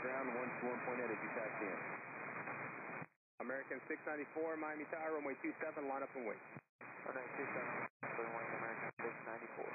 ground, 121.8 as you taxi in. American 694, Miami Tower, runway 27, line up and wait. Runway 27, runway American 694.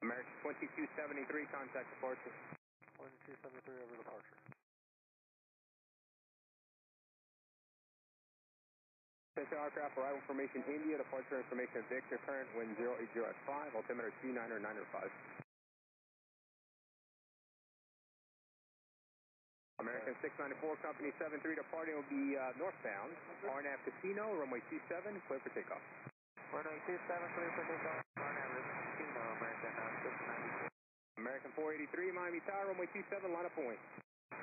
American 2273, contact departure. 2273 over departure. Attention aircraft, arrival information India, departure information Victor, current wind 080 at 5, altimeter 299er 5. American 694, company 73, departing will be northbound, RNAV Casino, runway 27, clear for takeoff. Runway 27, clear for takeoff, RNAV Casino, American 694. American 483, Miami Tower, runway 27, line up and wait.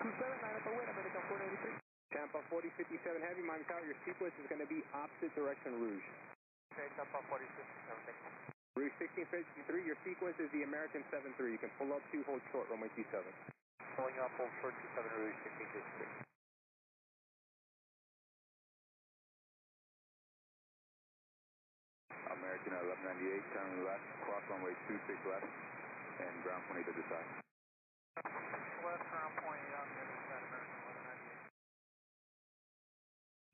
27, line up and wait, American 483. Tampa 4057 Heavy, Miami Tower, your sequence is going to be opposite direction Rouge. Okay, Tampa 4057, thank you. Rouge 1653, your sequence is the American 73. You can pull up 2, hold short, runway 27. Pulling up, hold short 27, Rouge 1653. American 1198, turn left, cross runway 26 left, and ground 20 to the side. Left ground 20 on the other side, American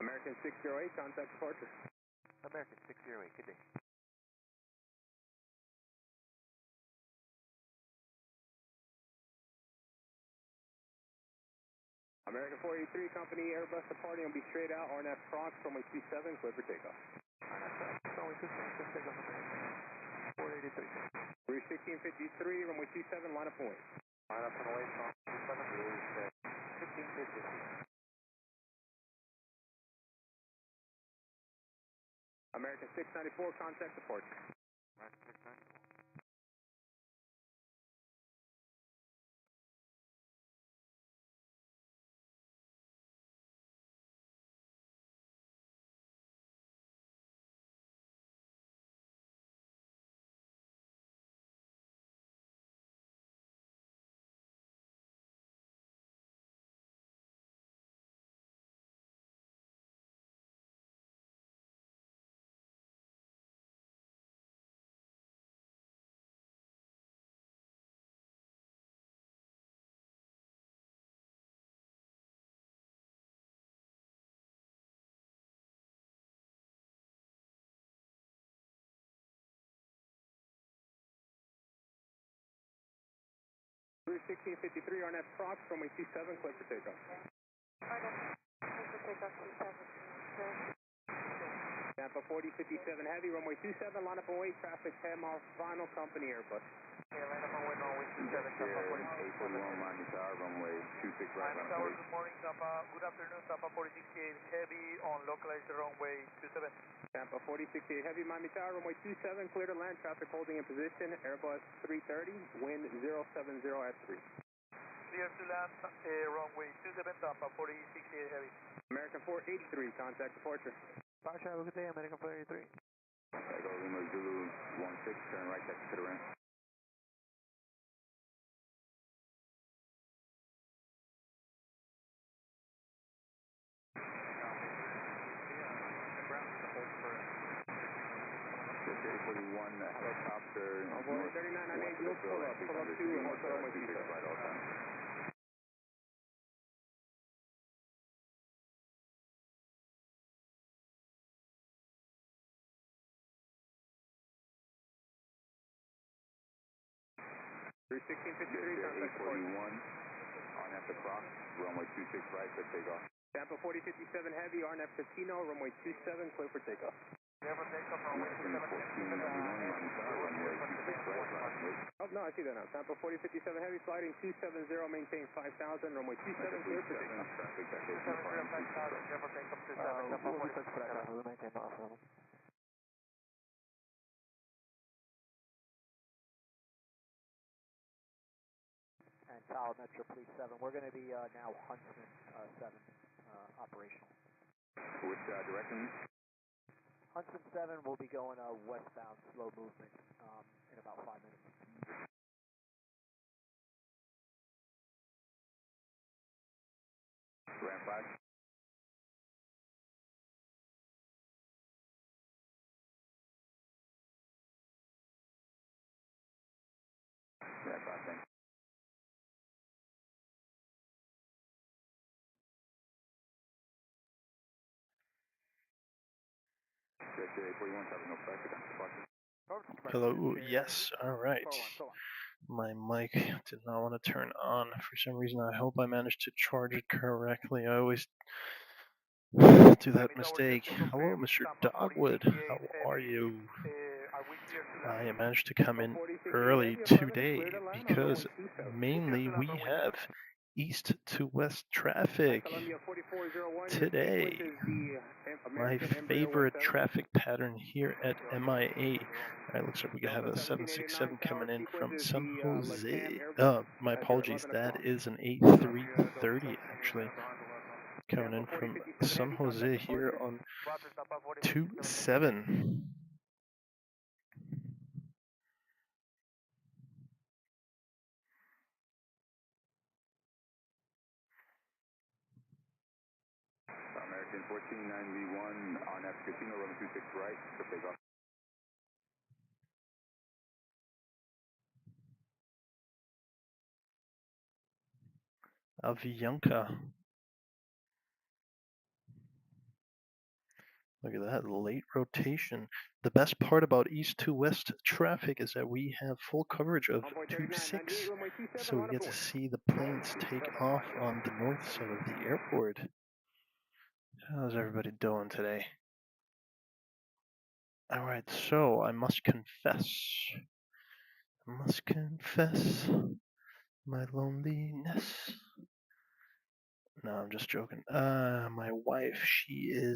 1198. American 608, contact departure. American 608, good day. American 483, company Airbus departing will be straight out, RNAV Crocs, runway 27, clear for takeoff. Runway 27, takeoff, 483. Rouge 1653, runway 27, line up and wait. Line up and wait, 27, Rouge 1653. American 694, contact departure. American 694. Rouge 1653, RNAV Crocs, runway 27, clear for takeoff. RNAV, clear for takeoff, 27. Tampa 4057 Heavy, runway 27, line up and wait, traffic 10 miles, final company Airbus. Yeah, line up and wait, runway 27, Tampa 841 Miami Tower, runway 26 right, Miami Tower, good morning, Tampa. Good afternoon, Tampa 4068 Heavy on localized runway 27. Tampa 4068 Heavy, Miami Tower, runway 27, clear to land, traffic holding in position, Airbus 330, wind 070 at 3. Clear to land, runway 27, Tampa 4068 Heavy. American 483, contact departure. Pasha, have a good day, American 483. Echo Lima Zulu 16, turn right, taxi to the ramp. One helicopter. Boeing 3998, you'll pull up 2 and hold short runway 27. Right all time. Rouge 1653, contact departure. 841 on after Croc, runway 26 right, for takeoff. Tampa 4057 Heavy, RNAV Casino, runway 27, clear for takeoff. Clear for takeoff, runway 27, Oh, no, I see that now. Tampa 4057 Heavy, sliding 270, maintain 5000, runway 27, clear for takeoff. Traffic, clear for takeoff, 27, Tampa 4057. We'll maintain the off-level. And Tower Metro Police 7. We're going to be now Huntsman 7 operational. Which direction? Huntsman 7 will be going westbound, slow movement in about 5 minutes. Ram 5. Ram 5, thanks. Hello, yes, alright. My mic did not want to turn on for some reason. I hope I managed to charge it correctly. I always do that mistake. Hello, Mr. Dogwood, how are you? I managed to come in early today because mainly we have east to west traffic today. My favorite traffic pattern here at MIA. Alright, looks like we have a 767 coming in from San Jose. My apologies, that is an A330 actually. Coming in from San Jose here on 27. American 1491 on F Casino, runway 26 right, for takeoff. Avianca. Look at that, late rotation. The best part about east to west traffic is that we have full coverage of 26, so we get to see the planes take off on the north side of the airport. How's everybody doing today? Alright, so I must confess my loneliness. No, I'm just joking. My wife, she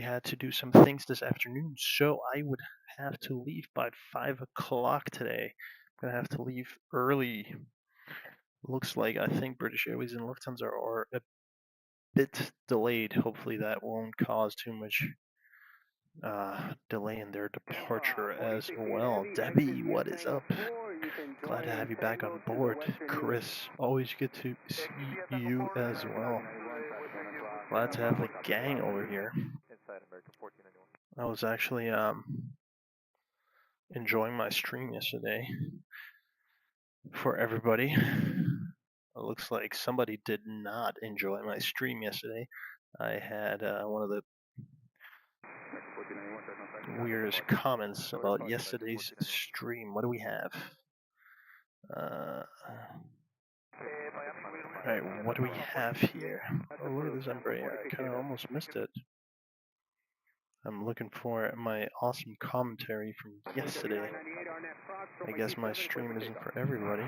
had to do some things this afternoon, so I would have to leave by 5 o'clock today. I'm gonna have to leave early. Looks like I think British Airways and Lufthansa are a bit delayed. Hopefully that won't cause too much delay in their departure as well. Debbie, what is up? Glad to have you back on board. Chris, always good to see you as well. Glad to have the gang over here. I was actually enjoying my stream yesterday for everybody. It looks like somebody did not enjoy my stream yesterday. I had one of the weirdest comments about yesterday's stream. What do we have? Alright, what do we have here? Oh, look at this Embraer. I kind of almost missed it. I'm looking for my awesome commentary from yesterday. I guess my stream isn't for everybody.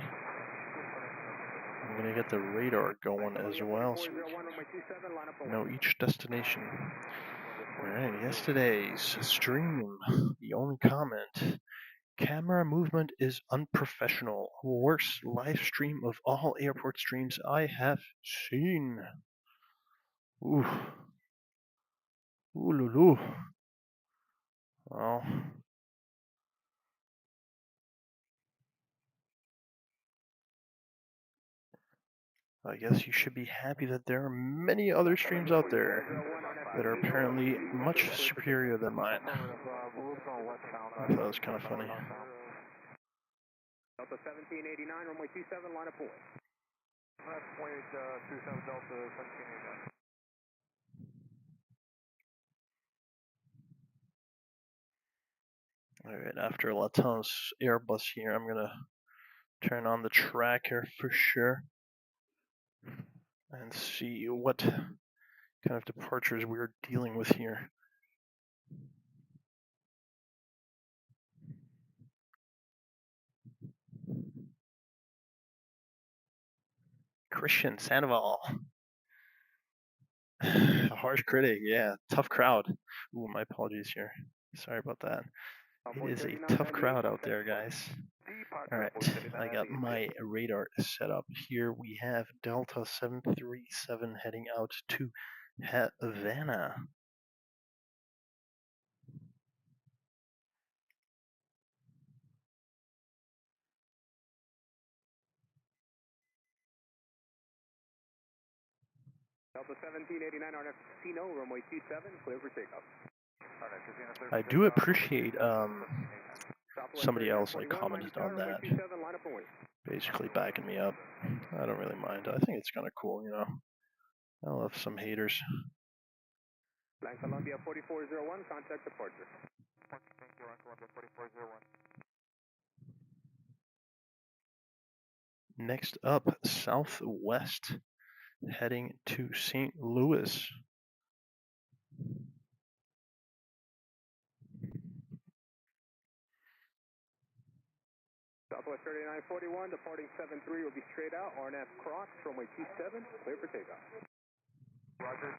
I'm gonna get the radar going as well, so we know each destination. Alright, yesterday's stream, the only comment: camera movement is unprofessional. Worst live stream of all airport streams I have seen. Ooh. Ooh loo. Well, I guess you should be happy that there are many other streams out there that are apparently much superior than mine. I thought it was kind of funny. Delta 1789, runway 27, line of 4. Runway 27, Delta 1789. Alright, after Latan's Airbus here, I'm gonna turn on the tracker for sure and see what kind of departures we're dealing with here. Christian Sandoval. A harsh critic, yeah, tough crowd. Ooh, my apologies here. Sorry about that. It is a tough crowd out there, guys. Alright, I got my radar set up. Here we have Delta 737 heading out to Havana. Delta 1789 RNF Casino, runway 27, clear for takeoff. I do appreciate somebody else like commented on that, basically backing me up. I don't really mind. I think it's kind of cool, you know. I'll have some haters. Line Columbia 4401, contact departure. Next up, Southwest, heading to St. Louis. Southwest 3941, departing 73 will be straight out, RNF Crocs, runway 27, clear for takeoff. Roger,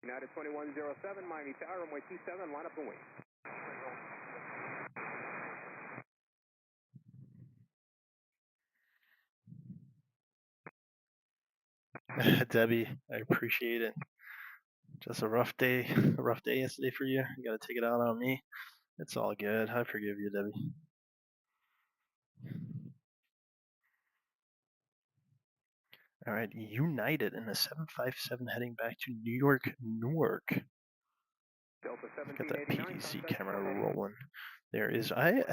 United 2107, Miami Tower, runway 27, line up and wait. Debbie, I appreciate it. Just a rough day yesterday for you. You gotta take it out on me. It's all good. I forgive you, Debbie. All right, United in the 757 heading back to New York, Newark. Got that PDC camera rolling. There is, I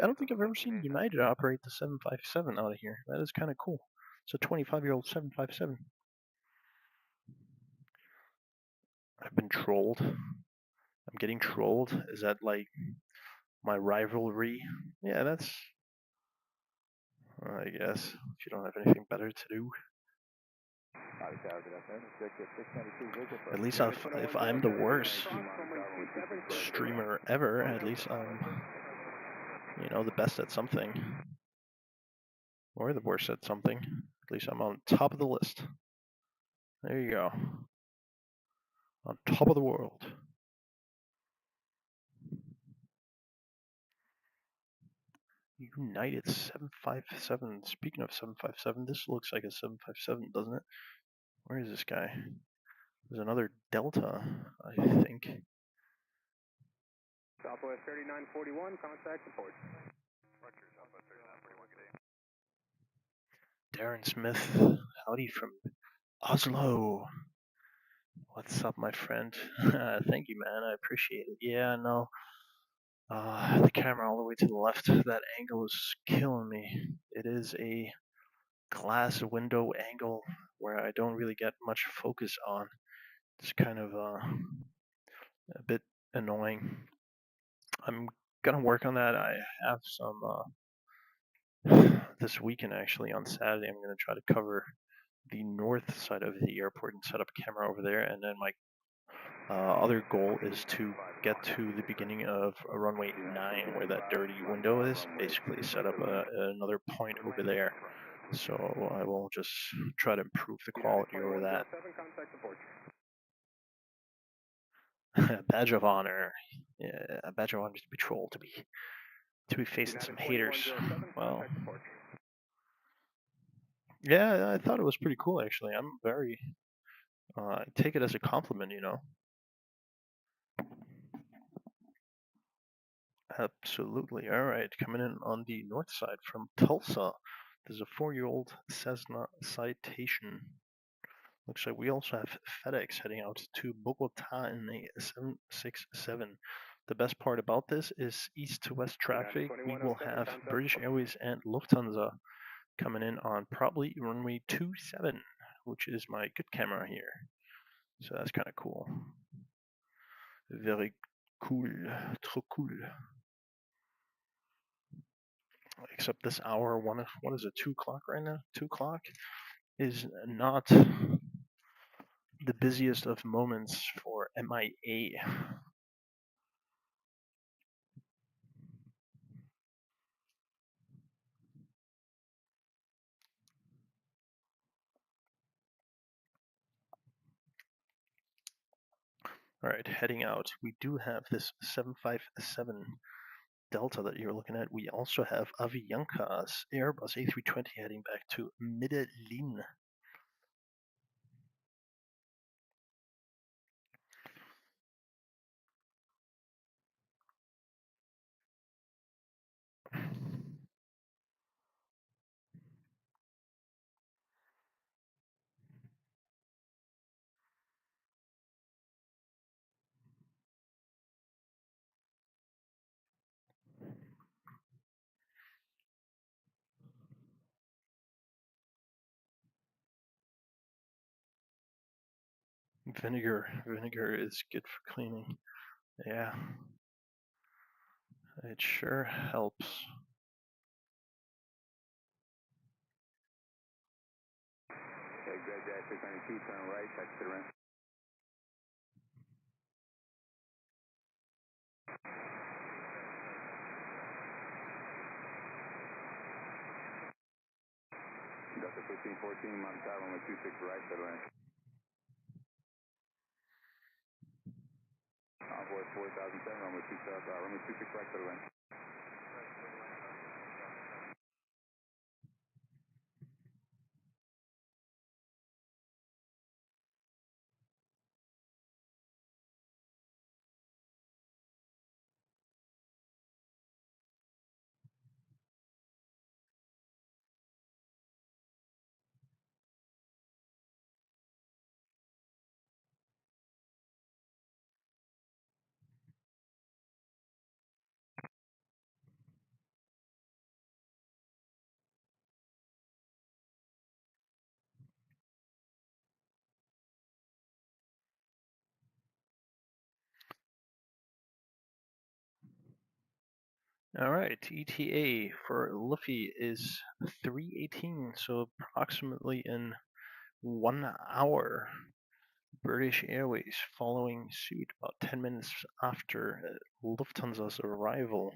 don't think I've ever seen United operate the 757 out of here. That is kind of cool. It's a 25-year-old 757. I've been trolled. I'm getting trolled. Is that like my rivalry? Yeah, that's, I guess, if you don't have anything better to do. At least if I'm the worst streamer ever, at least I'm, you know, the best at something. Or the worst at something. At least I'm on top of the list. There you go. On top of the world. United 757. Speaking of 757, this looks like a 757, doesn't it? Where is this guy? There's another Delta, I think. Southwest 3941, contact support. Darren Smith, howdy from Oslo. What's up, my friend? Thank you, man. I appreciate it. Yeah, no. The camera all the way to the left, that angle is killing me. It is a glass window angle where I don't really get much focus on. It's kind of a bit annoying. I'm gonna work on that. I have some this weekend actually on Saturday. I'm gonna try to cover the north side of the airport and set up a camera over there, and then my other goal is to get to the beginning of runway 9 where that dirty window is, basically set up another point over there. So I will just try to improve the quality over that. Badge of honor. Yeah, a badge of honor to patrol, to be facing some haters. Well, yeah, I thought it was pretty cool actually. I'm very I take it as a compliment, you know. Absolutely. All right, coming in on the north side from Tulsa, there's a 4-year-old Cessna Citation. Looks like we also have FedEx heading out to Bogota in a 767. The best part about this is east to west traffic. We will have British Airways and Lufthansa coming in on probably runway 27, which is my good camera here. So that's kind of cool. Very cool. Trop cool. Except this hour, what is it, 2 o'clock right now? 2 o'clock is not the busiest of moments for MIA. Alright, heading out. We do have this 757 Delta that you're looking at. We also have Avianca's Airbus A330 heading back to Medellin. Vinegar is good for cleaning. Yeah, it sure helps. Okay, good, 692, turn right, back to the ramp. Delta 1514, Montana, runway 26 right to the ramp. Envoy 4007, runway 26 right to the ramp. Alright, ETA for Luffy is 3:18, so approximately in 1 hour. British Airways following suit about 10 minutes after Lufthansa's arrival.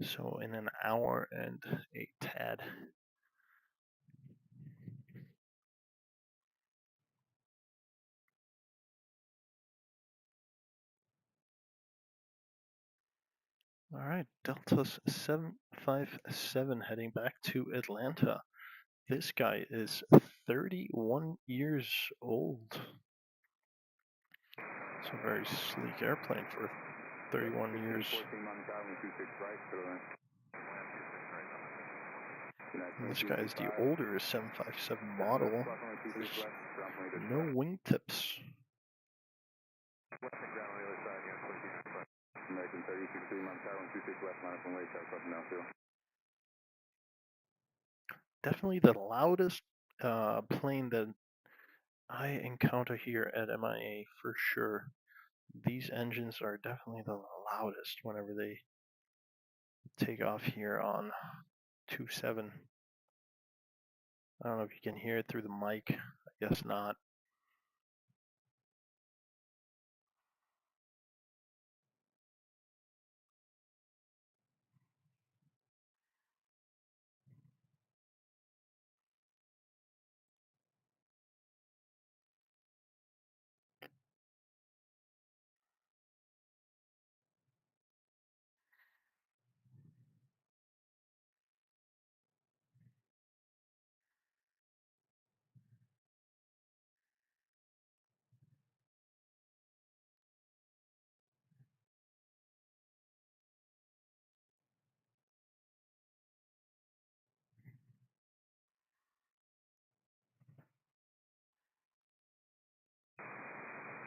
So in an hour and a tad. Alright, Delta's 757 heading back to Atlanta. This guy is 31 years old. It's a very sleek airplane for 31 years. And this guy is the older 757 model. There's no wingtips. American 36-3, Montana, 26 left, line from way, up now, too. Definitely the loudest plane that I encounter here at MIA for sure. These engines are definitely the loudest whenever they take off here on 27. I don't know if you can hear it through the mic. I guess not.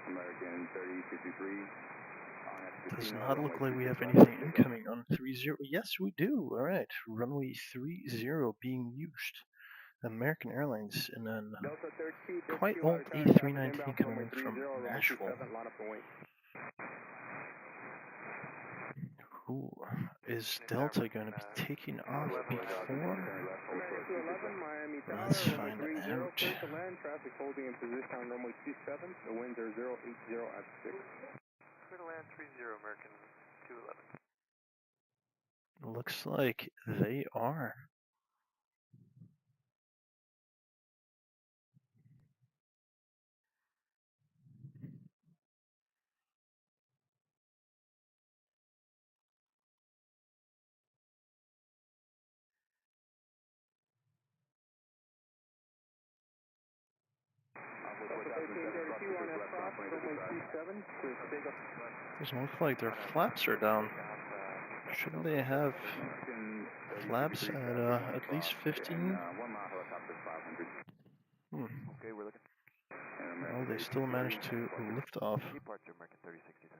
American 3053. Does not look like we have anything incoming on 30. Yes, we do. All right, runway 30 being used. American Airlines and then quite old A319 coming in from Nashville. Who is Delta going to be taking off before? Let's find out. Traffic holding in position on runway 27. The winds are 080 at 6. Clear to land 30, American 211. Looks like they are. Doesn't look like their flaps are down. Shouldn't they have flaps at least 15? Okay, we're looking. Well, they still managed to lift off. Departure American 3063.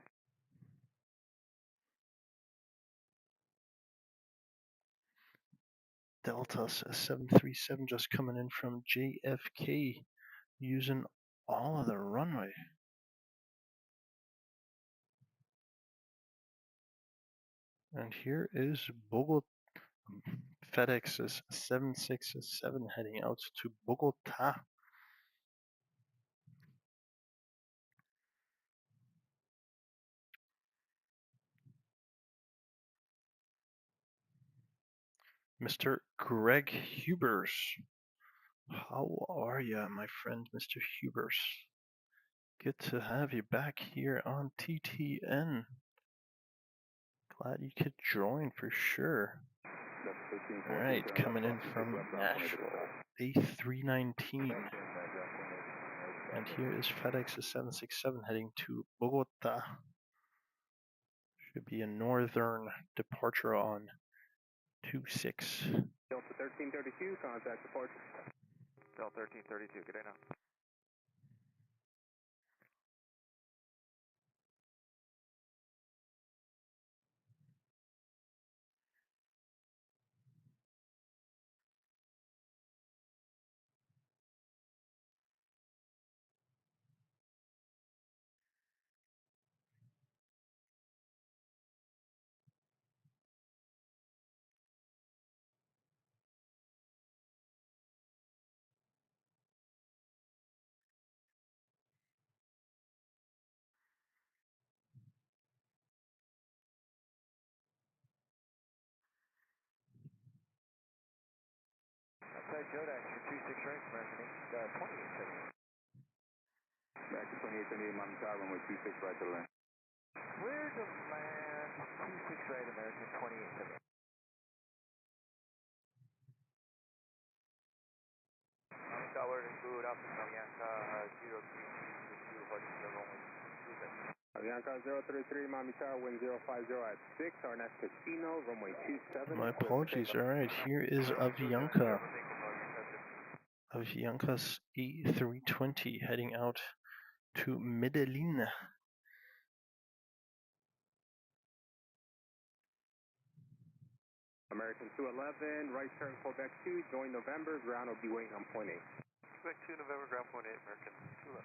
Delta's 737 just coming in from JFK using all of the runway. And here is Bogota. FedEx's 767 heading out to Bogota. Mr. Greg Hubers. How are you, my friend, Mr. Hubers? Good to have you back here on TTN. Glad you could join for sure. Alright, coming in from Nashville, A319. And here is FedEx's 767 heading to Bogota. Should be a northern departure on 26. Delta 1332, contact departure. Delta 1332, good day now. Outside Jodax, your 26 right, American 2870. American 2878, Mountain Tower, runway 26 right to land. Clear to land, 26 right, American 2870. Mountain Tower, good afternoon, Avianca 0332, holding the runway 26. Avianca 033, Miami Tower, wind 050 at 6, RNS Casino, runway 27. My apologies. Alright, here is Avianca. Avianca's A320 heading out to Medellin. American 211, right turn Quebec 2, join November, ground will be waiting on point 8. Quebec 2, November, ground point 8, American 211.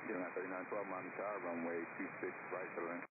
Giving 3912, Mountain Tower, runway 26 right to land.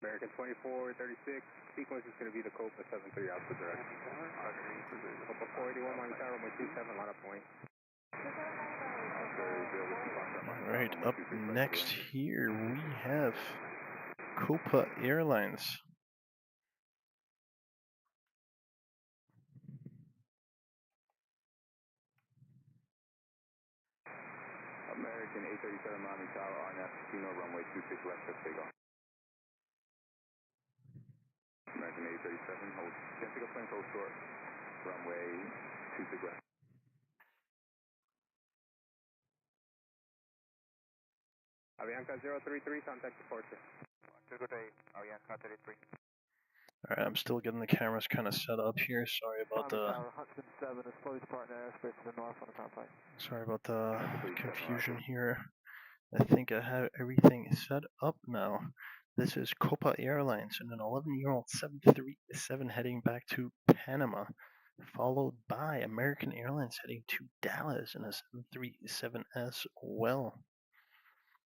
American 2436, sequence is going to be the Copa 73 Alpha direct. Copa 481, Miami Tower, runway 27, line up point. Alright, up next here we have Copa Airlines. American A330 Miami Tower, RNS Casino, runway 26 left to takeoff. American A337, hold. Can't pick up plane, hold short. Runway 26 left. Avianca 033, contact departure. Good day, Avianca 33. Alright, I'm still getting the cameras kind of set up here. Sorry about the Hudson 7 is close partner airspace to the north on the contact. sorry about the confusion here. I think I have everything set up now. This is Copa Airlines and an 11-year-old 737 heading back to Panama. followed by American Airlines heading to Dallas in a 737 as well.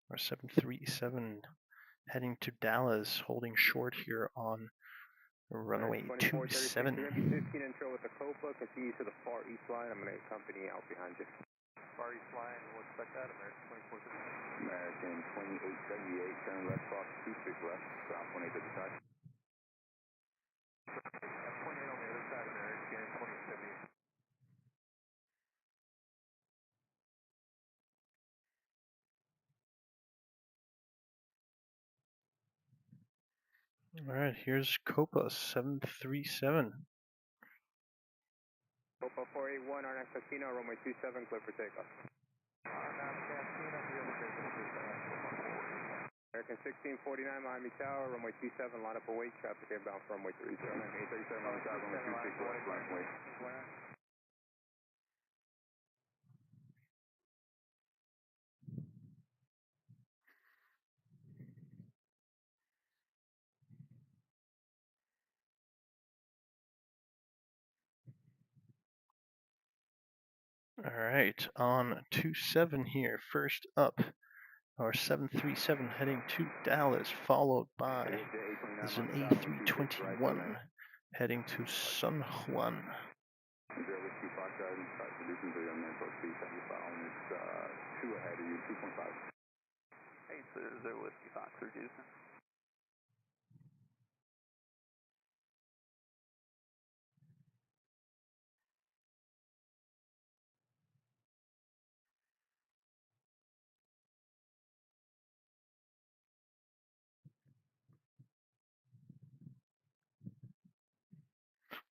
Or 737 heading to Dallas, holding short here on runway 27. 15 intro with the Copa, continue to the far east line. I'm going to accompany out behind you. Far east line, we'll expect that. American 2878, turn left, cross 26 left, ground 28 to the side. 28 on the other side, American 2078. Alright, here's Copa 737. Copa 481, RNAV Casino, runway 27, clear for takeoff. American 1649, Miami Tower, runway 27, line up await, traffic inbound for runway 30. American 837, Miami Tower, runway 26 left, line await. Alright, on 27 here, first up, our 737 heading to Dallas, followed by, this is an A321 heading to San Juan. Zero Whiskey Fox, reducing to your mental speed, 75 on this 2 ahead of you, 2.5. 800 Whiskey Fox, reducing.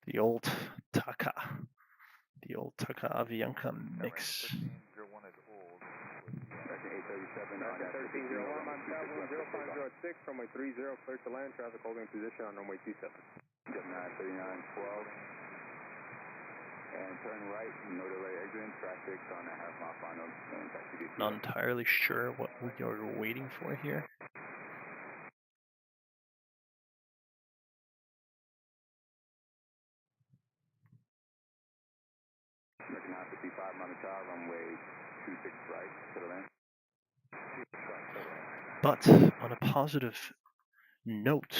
The old Taka Avianca mix. 1301 is old. American 837, American 1301, Miami Tower, 0506, runway 30, clear to land, traffic holding position on runway 27. Gemini 3912. And turn right, no delay exiting, traffic on a half-mile final. Not entirely sure what we are waiting for here. American 955, Miami Tower, runway 26 right, to the land. But on a positive note,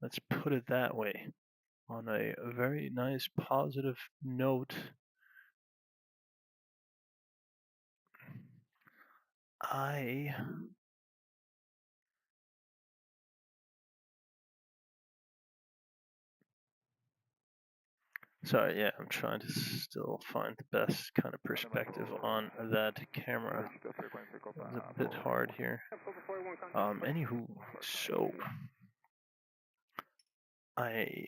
let's put it that way, on a very nice positive note, sorry, yeah, I'm trying to still find the best kind of perspective on that camera. It's a bit hard here. Anywho, so I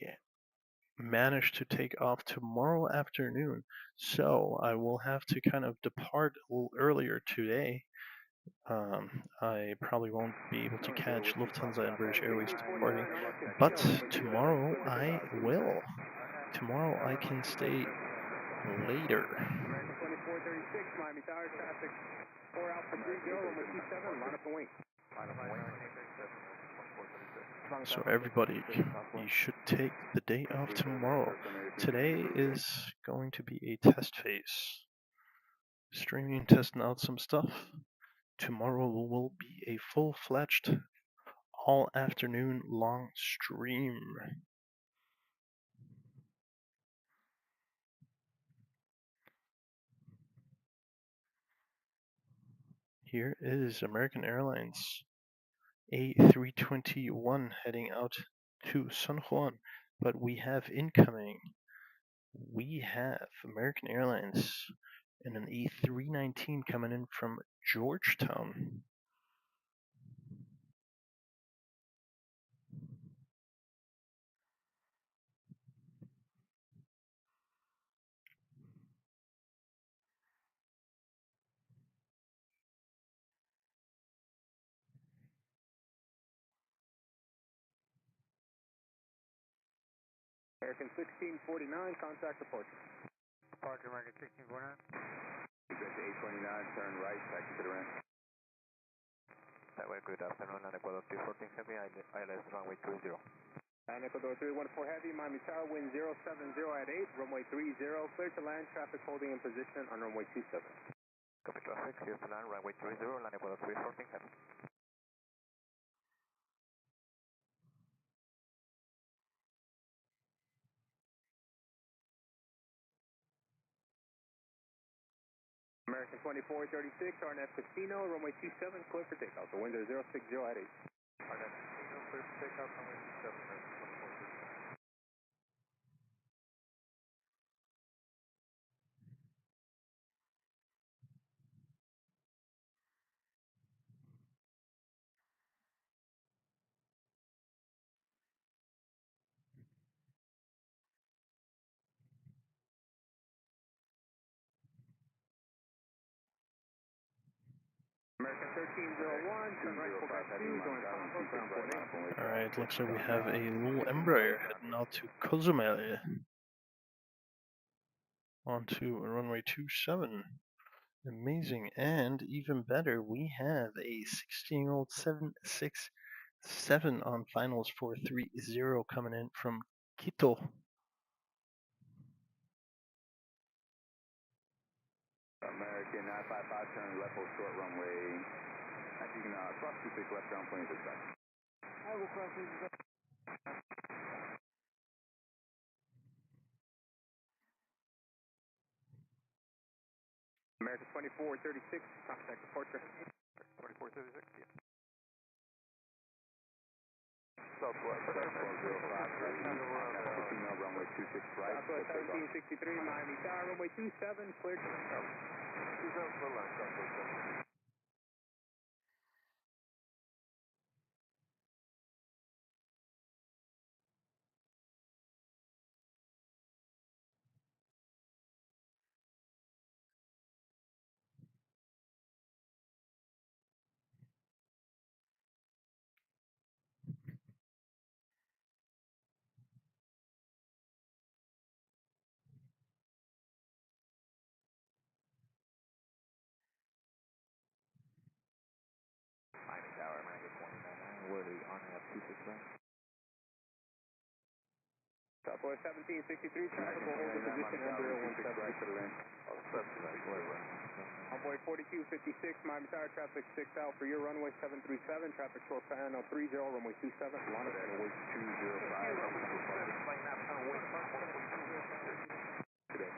managed to take off tomorrow afternoon, so I will have to kind of depart a little earlier today. I probably won't be able to catch Lufthansa and British Airways departing, but tomorrow I will. Tomorrow I can stay later. American 2436, Miami Tower, traffic 4 Alpha 30, runway 27, line up and wait. So everybody, you should take the day off tomorrow. Today is going to be a test phase. Streaming, testing out some stuff. Tomorrow will be a full-fledged, all-afternoon long stream. Here is American Airlines A321 heading out to San Juan, but we have incoming. We have American Airlines and an A319 coming in from Georgetown. American 1649, contact departure. Departure, American 1649. Exit 829, turn right, taxi to the ramp. That way, good afternoon, and Ecuador 314 Heavy, ILS runway 20. And Ecuador 314 Heavy, Miami Tower, wind 070 at 8, runway 30, clear to land, traffic holding in position on runway 27. Copy traffic, clear to land, runway 30, land Ecuador 314 Heavy. American 2436, RNF Casino, runway 27, clear for takeoff. The wind is 060 at 8. RNF Casino, clear for takeoff, runway 27, American 2436. American 1301, turn right for back 2, going Pampa, ground 48. Alright, looks like we have a little Embraer heading out to Cozumel. Onto runway 27. Amazing, and even better, we have a 16-year-old 767 on finals 430 coming in from Quito. American 955, turn left for short runway. You can cross 26 left ground plane this side. I will cross 26. American 2436, contact departure. 2436, yeah. Southwest 15 runway 26 right. Southwest 1763, Miami Tower, runway 27, clear to land. 27 for land, Southwest 17. Miami Tower, American 29, where the RNF 26 right? Southwest 1763, traffic will hold the position Embraer 17. Right to the lane. Envoy 4256, Miami Tower, traffic 6 out for your runway 737, traffic short panel 30, runway 27, Lana runway 205. Today.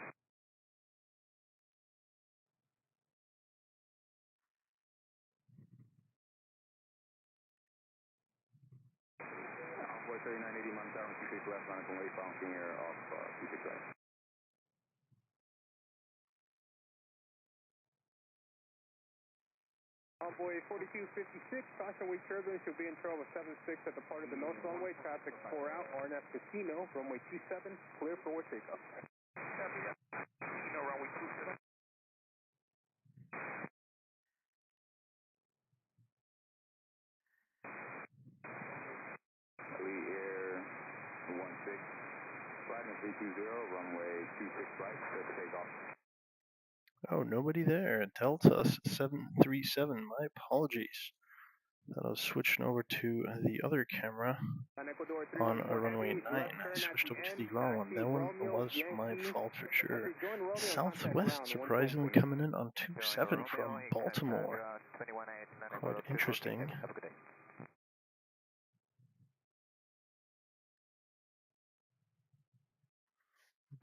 Envoy 3980, Miami Tower, 26 left, line from late bound, king air off 26 right. Envoy 4256, caution weak turbulence, you'll be in trouble 76 at the part of the nose runway, traffic 4 out, RNF Casino, runway 27, clear for takeoff. Copy, yeah. Casino, runway 27. Lee Air 16, sliding 320, runway 26 right, clear for takeoff. Oh, nobody there. Delta 737. My apologies. Thought I was switching over to the other camera on runway 9. I switched over to the wrong one. That one was my fault for sure. Southwest surprisingly coming in on 27 from Baltimore. Quite interesting.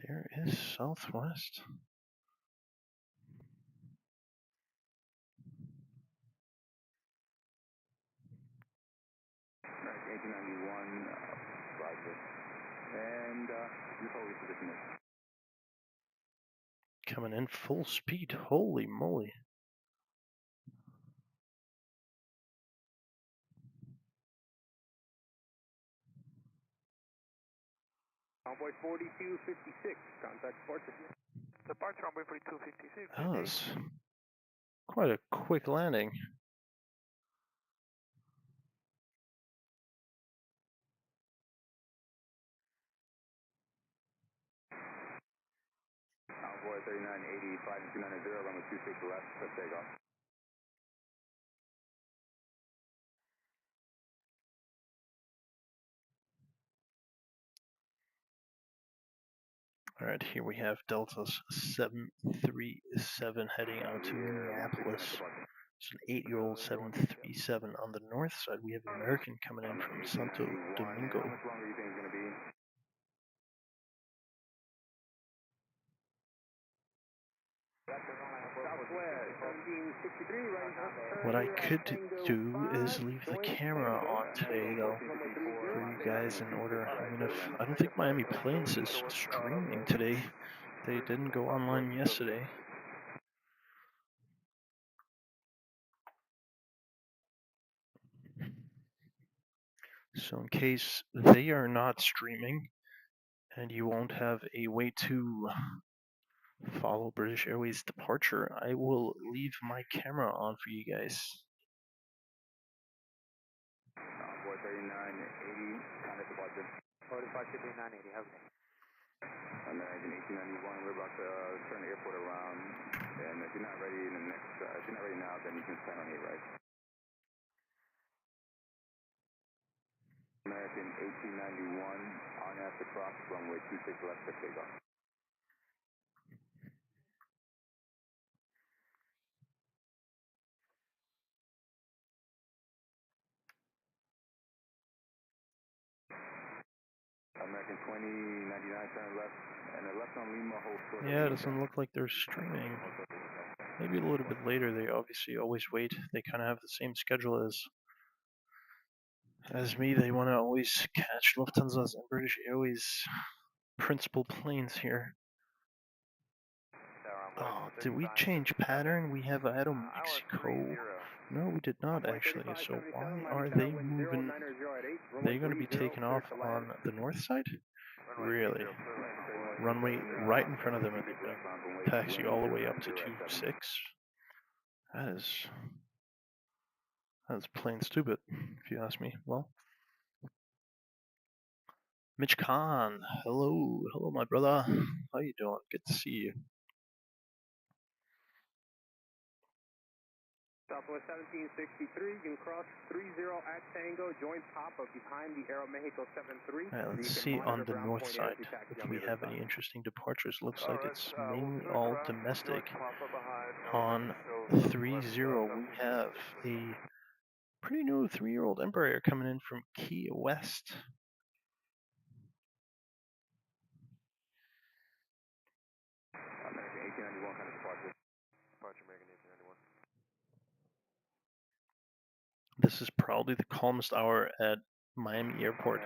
There is Southwest. American 1891, Roger. And your forward position is. Coming in full speed. Holy moly. Envoy 4256, contact departure. Departure runway 4256. That was quite a quick landing. Envoy 3980, flight 290, runway 26 left, let's take off. Alright, here we have Delta 737 heading out to Minneapolis. It's an 8-year-old 737. On the north side, we have an American coming in from Santo Domingo. What I could do is leave the camera on today, though, for you guys in order. I mean, I don't think Miami Plains is streaming today. They didn't go online yesterday. So in case they are not streaming, and you won't have a way to follow British Airways departure, I will leave my camera on for you guys. 43980, contact departure. 43980, okay. American 1891, we're about to turn the airport around, and if you're not ready in the next, if you're not ready now, then you can stand on your right. American 1891, on after cross, runway 26 left for takeoff. American 2099, turn left, and the left on Lima, hold short. Yeah, it doesn't look like they're streaming. Maybe a little bit later. They obviously always wait. They kind of have the same schedule as me. They want to always catch Lufthansa's and British Airways principal planes here. Oh, did we change pattern? We have Aeromexico. No, we did not actually. So why are they moving? They're going to be taken off on the north side? Really? Runway right in front of them, and they're going to taxi all the way up to 26? That is plain stupid, if you ask me. Well, Mitch Khan, hello, my brother. How you doing? Good to see you. Southwest 1763, you can cross 30 at Tango, join Papa behind the Aeromexico 73. Alright, let's see on the north side if we have any interesting departures. Looks like it's mainly all domestic. On 30, we have a pretty new 3-year-old Embraer coming in from Key West. American 1891, kind of departure. Departure American 1891. This is probably the calmest hour at Miami Airport,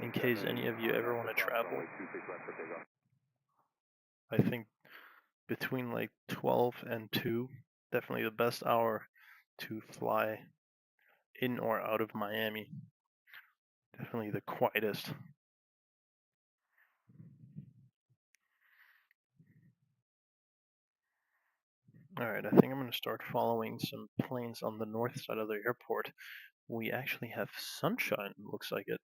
in case any of you ever want to travel. I think between like 12 and 2, definitely the best hour to fly in or out of Miami. Definitely the quietest. Alright, I think I'm going to start following some planes on the north side of the airport. We actually have sunshine, looks like it.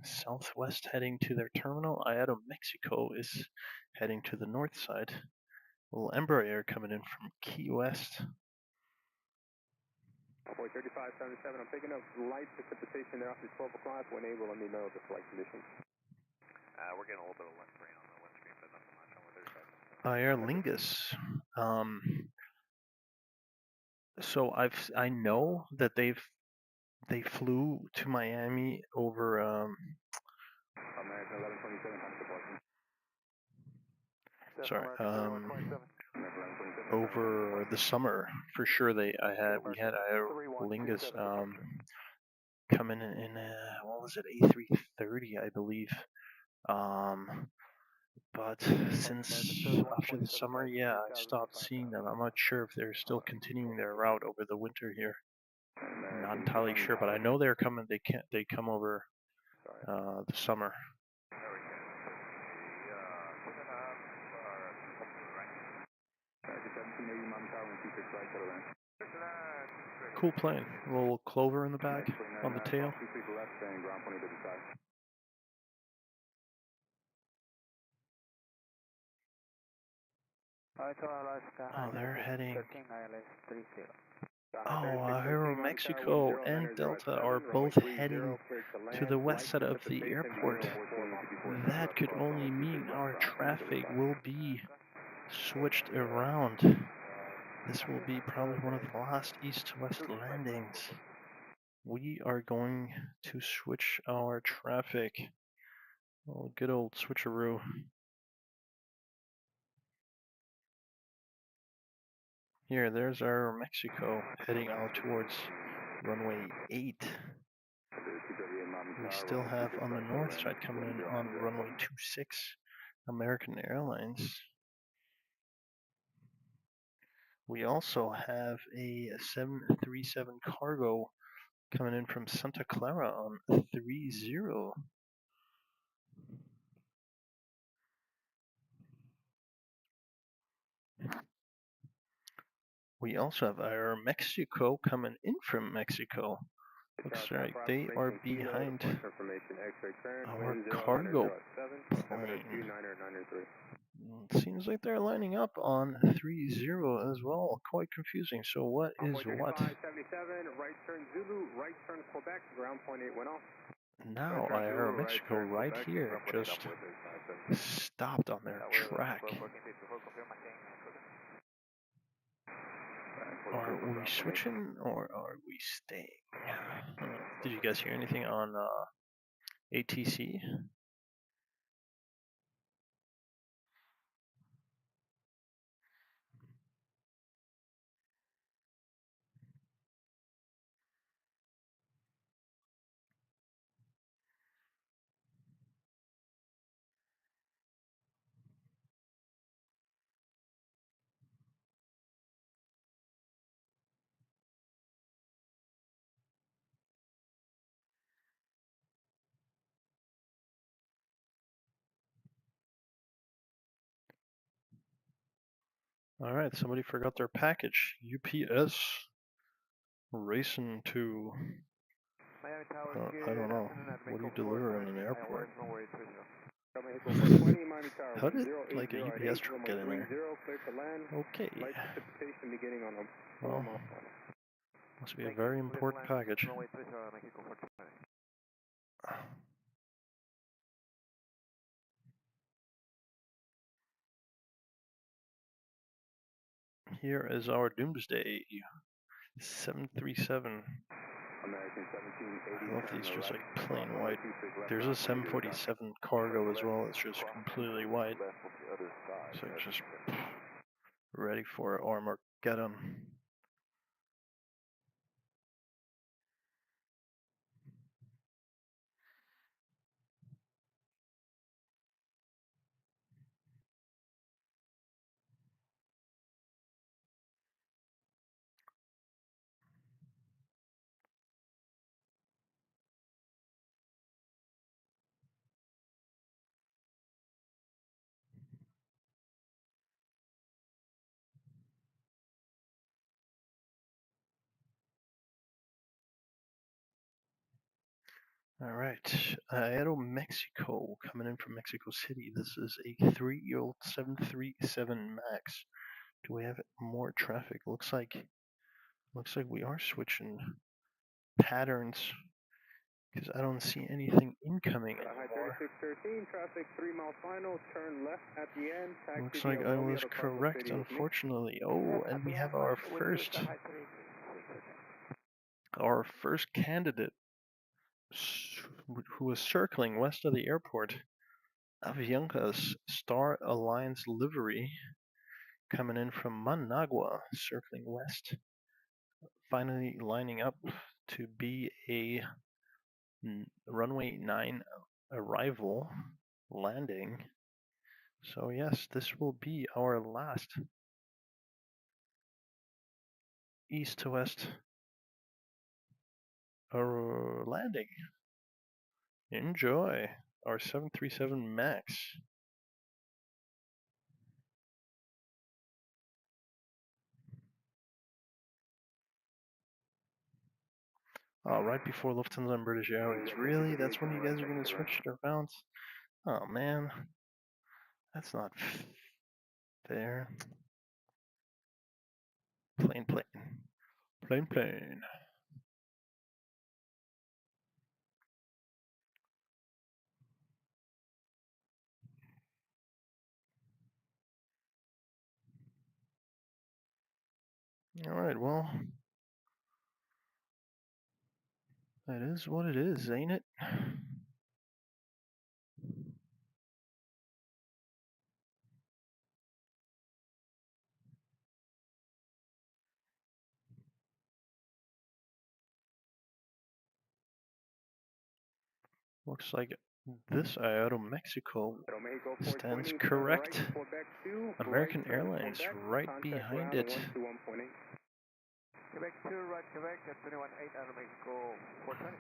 Southwest heading to their terminal. Mexico is heading to the north side. Little Embraer coming in from Key West. 3577, I'm picking up light precipitation there after 12 o'clock. When able, let me know the flight conditions. We're getting a little bit of left rain on the windscreen, but nothing much on the Aer Lingus. So I know that they flew to Miami over American 1127, kind of departure. sorry, over the summer for sure. We had Aer Lingus coming in what was it, A330, I believe. But since after the summer, yeah, I stopped seeing them. I'm not sure if they're still continuing their route over the winter here. I'm not entirely sure, but I know they're coming. They come over the summer. Cool plane. A little clover in the back on the tail. Oh, they're heading Mexico and Delta are both heading to the west side of the airport. That could only mean our traffic will be switched around. This will be probably one of the last east-to-west landings. We are going to switch our traffic. Oh, good old switcheroo. Here, there's our Mexico heading out towards runway 8. We still have on the north side coming in on runway 26, American Airlines. We also have a 737 cargo coming in from Santa Clara on 30. We also have our Mexico coming in from Mexico. Looks like they are behind our cargo plane. Seems like they're lining up on 30 as well. Quite confusing. So what is what? 77, right turn Zulu, right turn Quebec, ground point 8 went off. Now Mexico right here just stopped on their track. Are we switching or are we staying? Did you guys hear anything on ATC? All right, somebody forgot their package. UPS racing to, I don't know, what do you deliver in an airport? How did like a UPS truck get in there? Okay. Well, must be a very important package. Here is our Doomsday 737. I love these just like plain white. There's a 747 cargo as well. It's just completely white. So it's just ready for Armageddon. All right, Aeromexico coming in from Mexico City. This is a 3-year-old 737 MAX. Do we have more traffic? Looks like we are switching patterns because I don't see anything incoming anymore. Traffic 3 mile final, turn left at the end. Looks like I was correct, unfortunately. Oh, and we have our first candidate who was circling west of the airport. Avianca's Star Alliance livery coming in from Managua, circling west, finally lining up to be a runway 9 arrival landing. So yes, this will be our last east to west landing. Enjoy our 737 MAX. Right before Lufthansa and British Airways. Really? That's when you guys are going to switch it around? Oh man, that's not fair. Plane. Plane. Alright, well, that is what it is, ain't it? Looks like this IATA Mexico stands correct. American Airlines right behind it. Quebec 2, right, Quebec, at 21.8 out of Mexico, 420.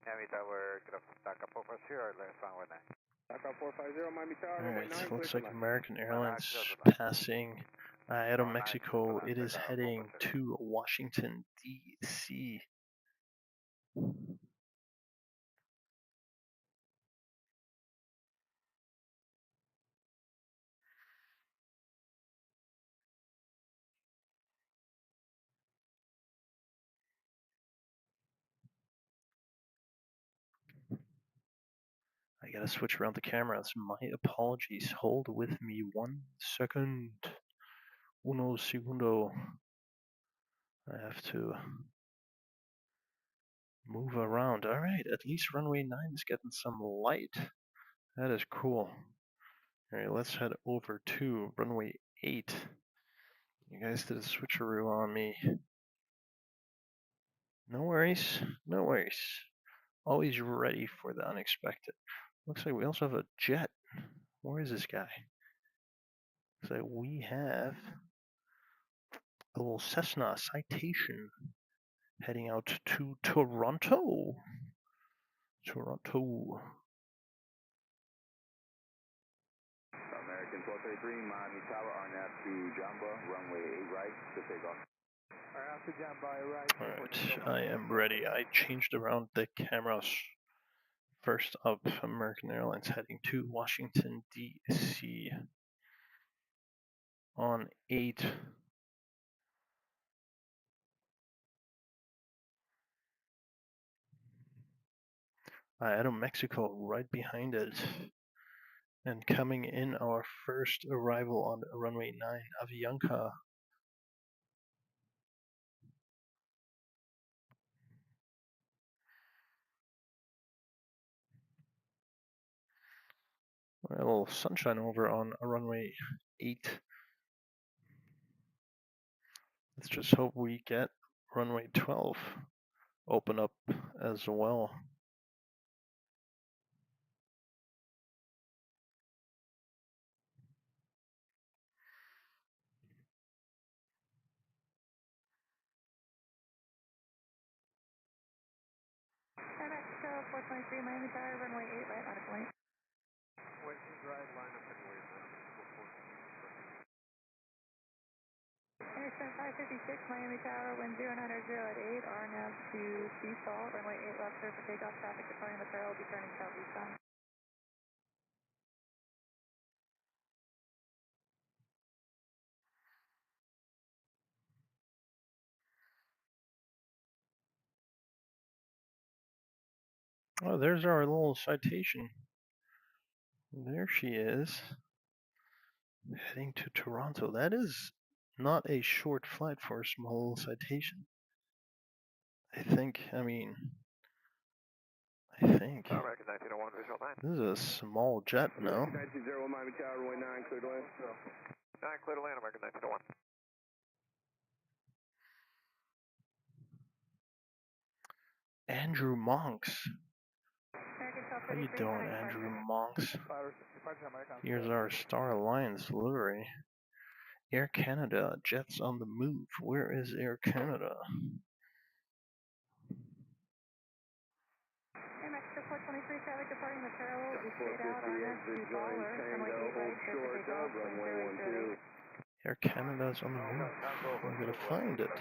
Miami Tower, get up from TAKEOFF 450 or last runway 9. TAKEOFF 450, Miami Tower, runway 9. Alright, looks like American Airlines passing IATA Mexico. It is heading to Washington, D.C. I gotta switch around the cameras. My apologies. Hold with me 1 second. Uno segundo. I have to move around. Alright, at least runway 9 is getting some light. That is cool. Alright, let's head over to runway 8. You guys did a switcheroo on me. No worries, no worries. Always ready for the unexpected. Looks like we also have a jet. Where is this guy? Looks like we have a little Cessna Citation heading out to Toronto. American 1233, Miami Tower, RNAV to Jamba, runway 8 right, to take off. RNAV to Jamba, right. Alright, I am ready. I changed around the cameras. First up, American Airlines heading to Washington, D.C. on 8. IATA Mexico right behind it. And coming in our first arrival on runway 9, Avianca. A little sunshine over on runway 8. Let's just hope we get runway 12 open up as well. Mexico 423 Miami Tower, runway 8 right, out of point. Right, line up and wait. Intercept 556 Miami Tower, wind 090 at 8, RNAV to Seasalt, runway 8 left clear for takeoff, traffic departing the parallel, be turning southeastbound. Oh, there's our little Citation. There she is. Heading to Toronto. That is not a short flight for a small Citation. I think. American 1901, visual 9. This is a small jet now. 1901, Miami Tower, runway 9, clear to land. 9, clear to land, American 1901. Andrew Monks. How you doing, Andrew Monks? Here's our Star Alliance livery. Air Canada, jets on the move. Where is Air Canada? Air Mexico 423, traffic departing the parallel, be straight out, RNAV to Baller, runway 8 right, clear for takeoff, wind 080. Air Canada's on the move. I'm gonna find it.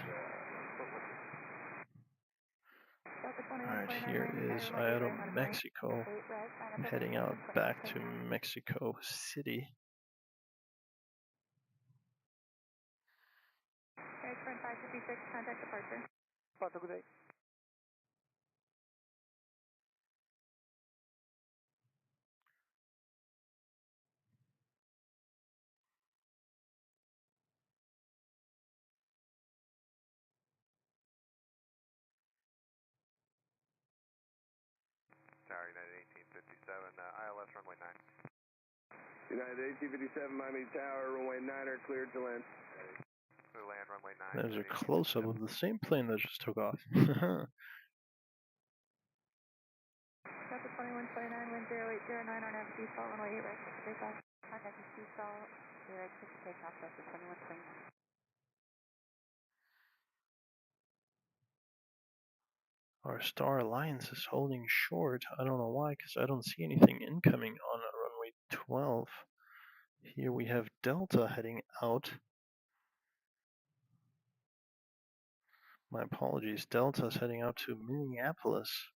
Alright, here is IATA Mexico. I'm heading out back to Mexico City. American current 556, contact departure. Good day. Tower United 1857, ILS runway 9. United 1857, Miami Tower, runway 9er, cleared to land. Clear land, runway 9. There's a close-up of the same plane that just took off. Delta 2129, wind 0809, RNAV default, runway 8 right for takeoff. Contact is default, 06 takeoff, Delta 2129. Our Star Alliance is holding short. I don't know why, because I don't see anything incoming on runway 12. Here we have Delta heading out. My apologies. Delta's heading out to Minneapolis.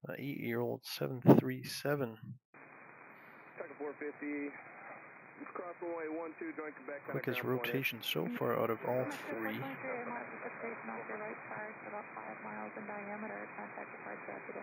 8-year-old 737. Tucker 450. Cross runway 12, join Quebec. Quickest rotation so far out of all three. Right tires about 5 miles in diameter. Contact departure after this.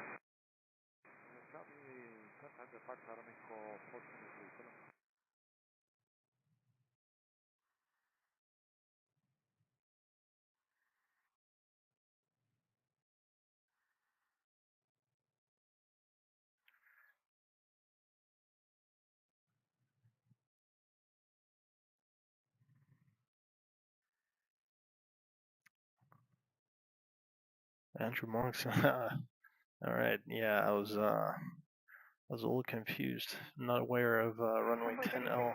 Andrew Marks. All right, yeah, I was a little confused. I'm not aware of runway 10L,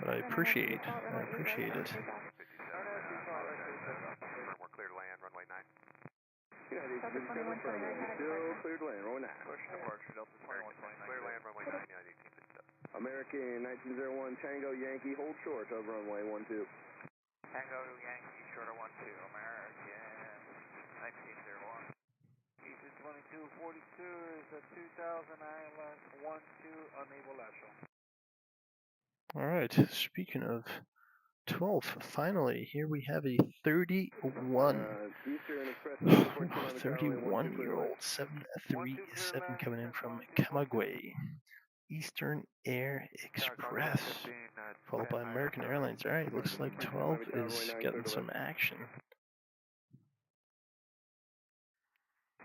but I appreciate it. We're clear to land, runway 9. United 1857, still cleared to land, runway 9. Push departure, Delta 2129. Clear land, runway 9, United 1857. American 1901, Tango Yankee, hold short of runway 12. Tango Yankee, short of 12, American 1901. EC2242 is a 2000 ILS 12, unable lateral. All right, speaking of 12, finally, here we have a 31-year-old 737 coming in from Camagüey. Eastern Air Express, followed by American Airlines. All right, looks like 12 is getting some action.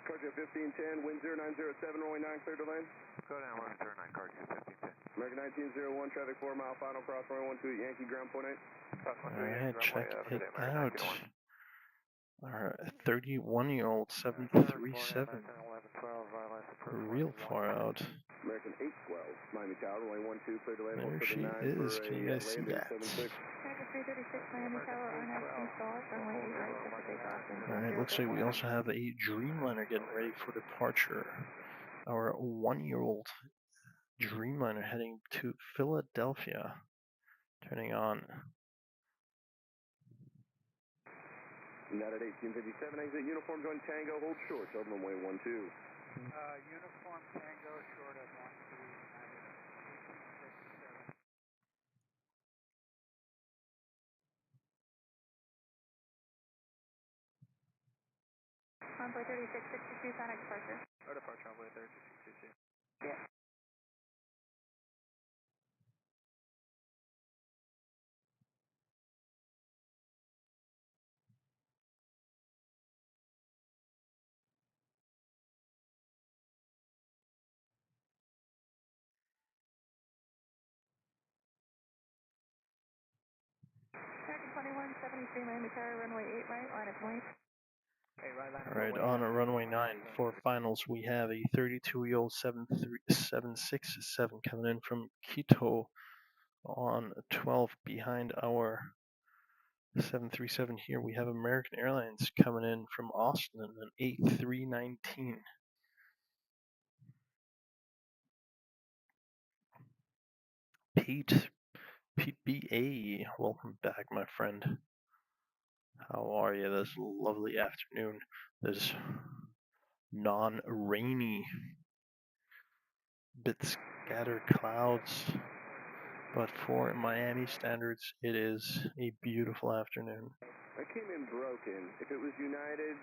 Cardio 1510, wind 0907, runway 9, clear to land. Go down, 1109, Cardio 1510. American 1901, traffic 4 mile, final cross, runway 12, Yankee ground point 8. Alright, check it out. Our 31-year-old 737. Real far out. American 812, Miami Tower, runway 12, clear to land. There she is. Can you guys see that? Alright, looks like we also have a Dreamliner getting ready for departure. Our 1-year-old Dreamliner heading to Philadelphia. Turning on. United 1857, exit uniform, join Tango, hold short, of runway 12. Uniform Tango, short of 12, Envoy 3662, contact departure. Or departure, Envoy 3662. Yeah. American 2173, Miami Tower, runway 8 right, line of point. Alright, on a runway 9 for finals, we have a 32-year-old 767 coming in from Quito on 12 behind our 737 here. We have American Airlines coming in from Austin, an A319. Pete BA, welcome back, my friend. How are you this lovely afternoon? This non-rainy, bit scattered clouds but for Miami standards, it is a beautiful afternoon. I came in broken. If it was United,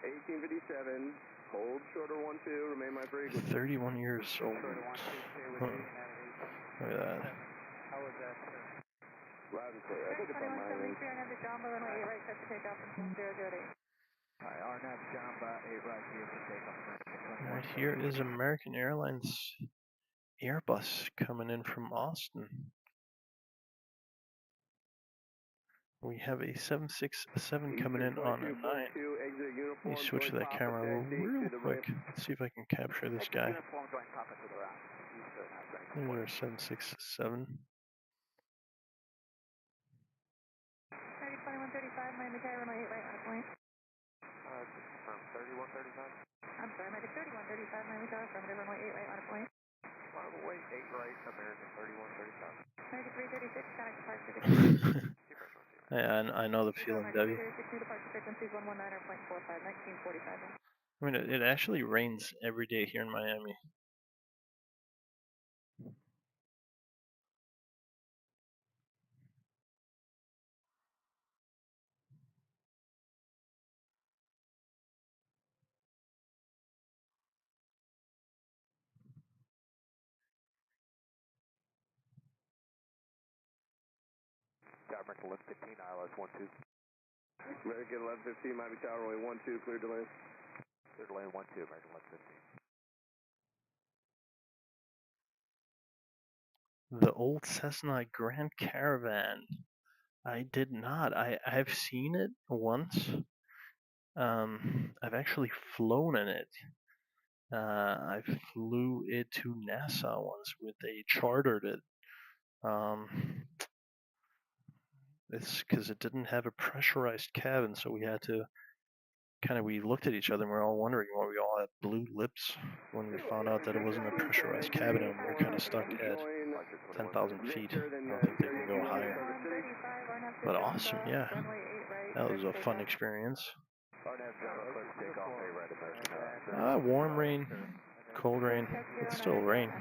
1857, hold shorter 12, remain my frequency. 31 years old. Huh. Look at that. How was that, sir? Loud and clear. I think it's on my end. RNAV Jamba, runway 8 right, set to take off and 008. Hi, RNAV Jamba 8 right here for takeoff. Right here is American Airlines Airbus coming in from Austin. We have a 767 coming in on a 9. Let me switch to that camera real quick. Let's see if I can capture this guy. There's our 767. 2135, Miami Tower, runway 8 right on a point. From 3135. I'm sorry, American 3135, Miami Tower, affirmative, runway 8 right on a point. Runway 8 right, American 3135. American 336, connect departure. Yeah, I know the feeling, Debbie. Departure frequencies 119.45, 1945. I mean, it actually rains every day here in Miami. American 1115, ILS 12. American 1115, Miami Tower, runway 12, clear delay. Clear delay 12, American 1115. The old Cessna Grand Caravan. I did not. I've seen it once. I've actually flown in it. I flew it to NASA once they chartered it. It's because it didn't have a pressurized cabin, so we had to we looked at each other and we were all wondering why we all had blue lips when we found out that it wasn't a pressurized cabin and we were kind of stuck at 10,000 feet. I don't think they can go higher. But awesome, yeah. That was a fun experience. Warm rain, cold rain. It's still rain.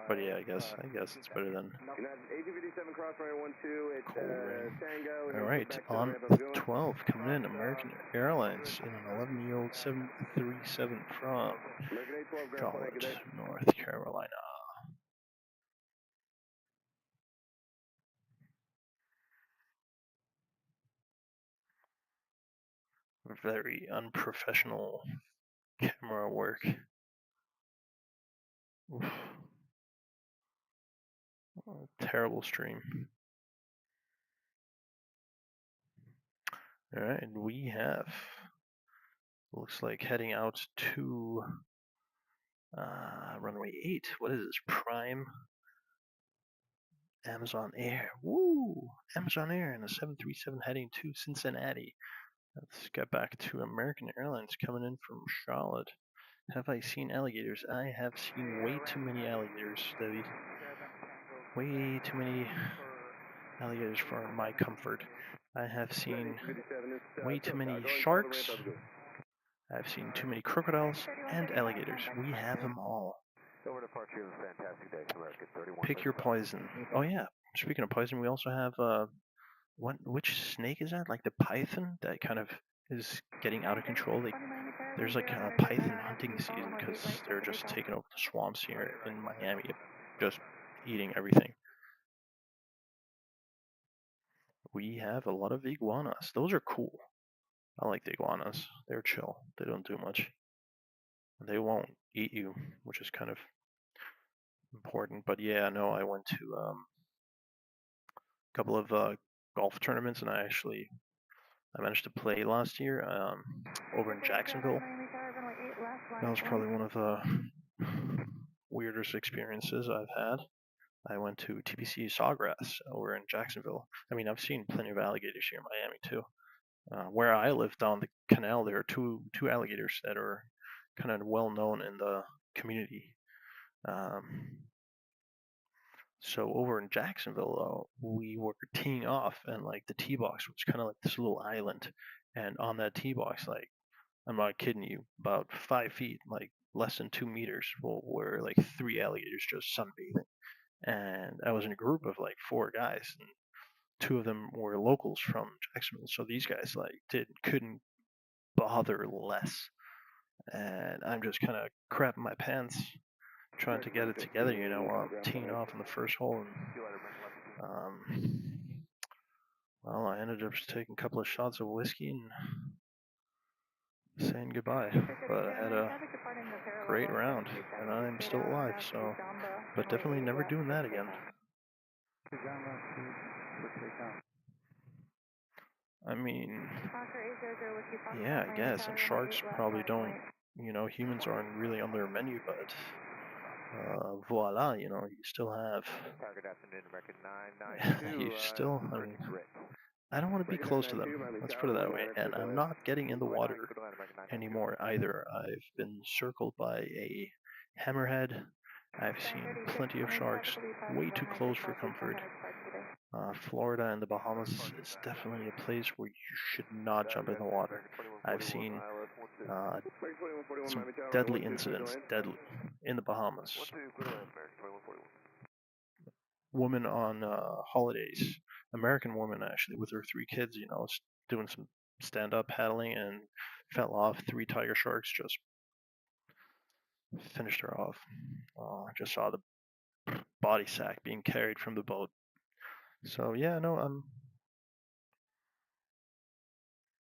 But yeah, I guess it's better than cold rain. Alright, on 12 coming in, American Airlines in an 11-year-old 737 from Charlotte, North Carolina. Very unprofessional camera work. Oof. Oh, terrible stream. Alright, we have, looks like heading out to runway 8. What is this? Prime Amazon Air. Woo! Amazon Air and a 737 heading to Cincinnati. Let's get back to American Airlines coming in from Charlotte. Have I seen alligators? I have seen way too many alligators, Debbie. Way too many alligators for my comfort. I have seen way too many sharks. I've seen too many crocodiles and alligators. We have them all. Pick your poison. Oh yeah, speaking of poison, we also have which snake is that? Like the python that kind of is getting out of control. There's like a python hunting season because they're just taking over the swamps here in Miami, just eating everything. We have a lot of iguanas. Those are cool. I like the iguanas. They're chill. They don't do much. They won't eat you, which is kind of important. But yeah, no, I went to a couple of golf tournaments, and I managed to play last year over in Jacksonville. That was probably one of the weirdest experiences I've had. I went to TPC Sawgrass over in Jacksonville. I mean, I've seen plenty of alligators here in Miami too. Where I live down the canal, there are two alligators that are kind of well known in the community. So over in Jacksonville, we were teeing off, and like the tee box was kind of like this little island, and on that tee box, like I'm not kidding you, about 5 feet, like less than 2 meters, were like 3 alligators just sunbathing. and I was in a group of like 4 guys, and 2 of them were locals from Jacksonville, so these guys like couldn't bother less, and I'm just kind of crapping my pants trying to get it together, you know, while I'm teeing off in the first hole, and well, I ended up just taking a couple of shots of whiskey and saying goodbye, but I had a great round, and I'm still alive, so, but definitely never doing that again. I mean, yeah, I guess, and sharks probably don't, you know, humans aren't really on their menu, but voila, you know, you still have, you still, I mean, I don't want to be close to them, let's put it that way, and I'm not getting in the water anymore either. I've been circled by a hammerhead, I've seen plenty of sharks, way too close for comfort. Florida and the Bahamas is definitely a place where you should not jump in the water. I've seen some deadly incidents, in the Bahamas. Woman on holidays, American woman actually, with her 3 kids, you know, doing some stand-up paddling and fell off. 3 tiger sharks just finished her off. I just saw the body sack being carried from the boat. So yeah, no,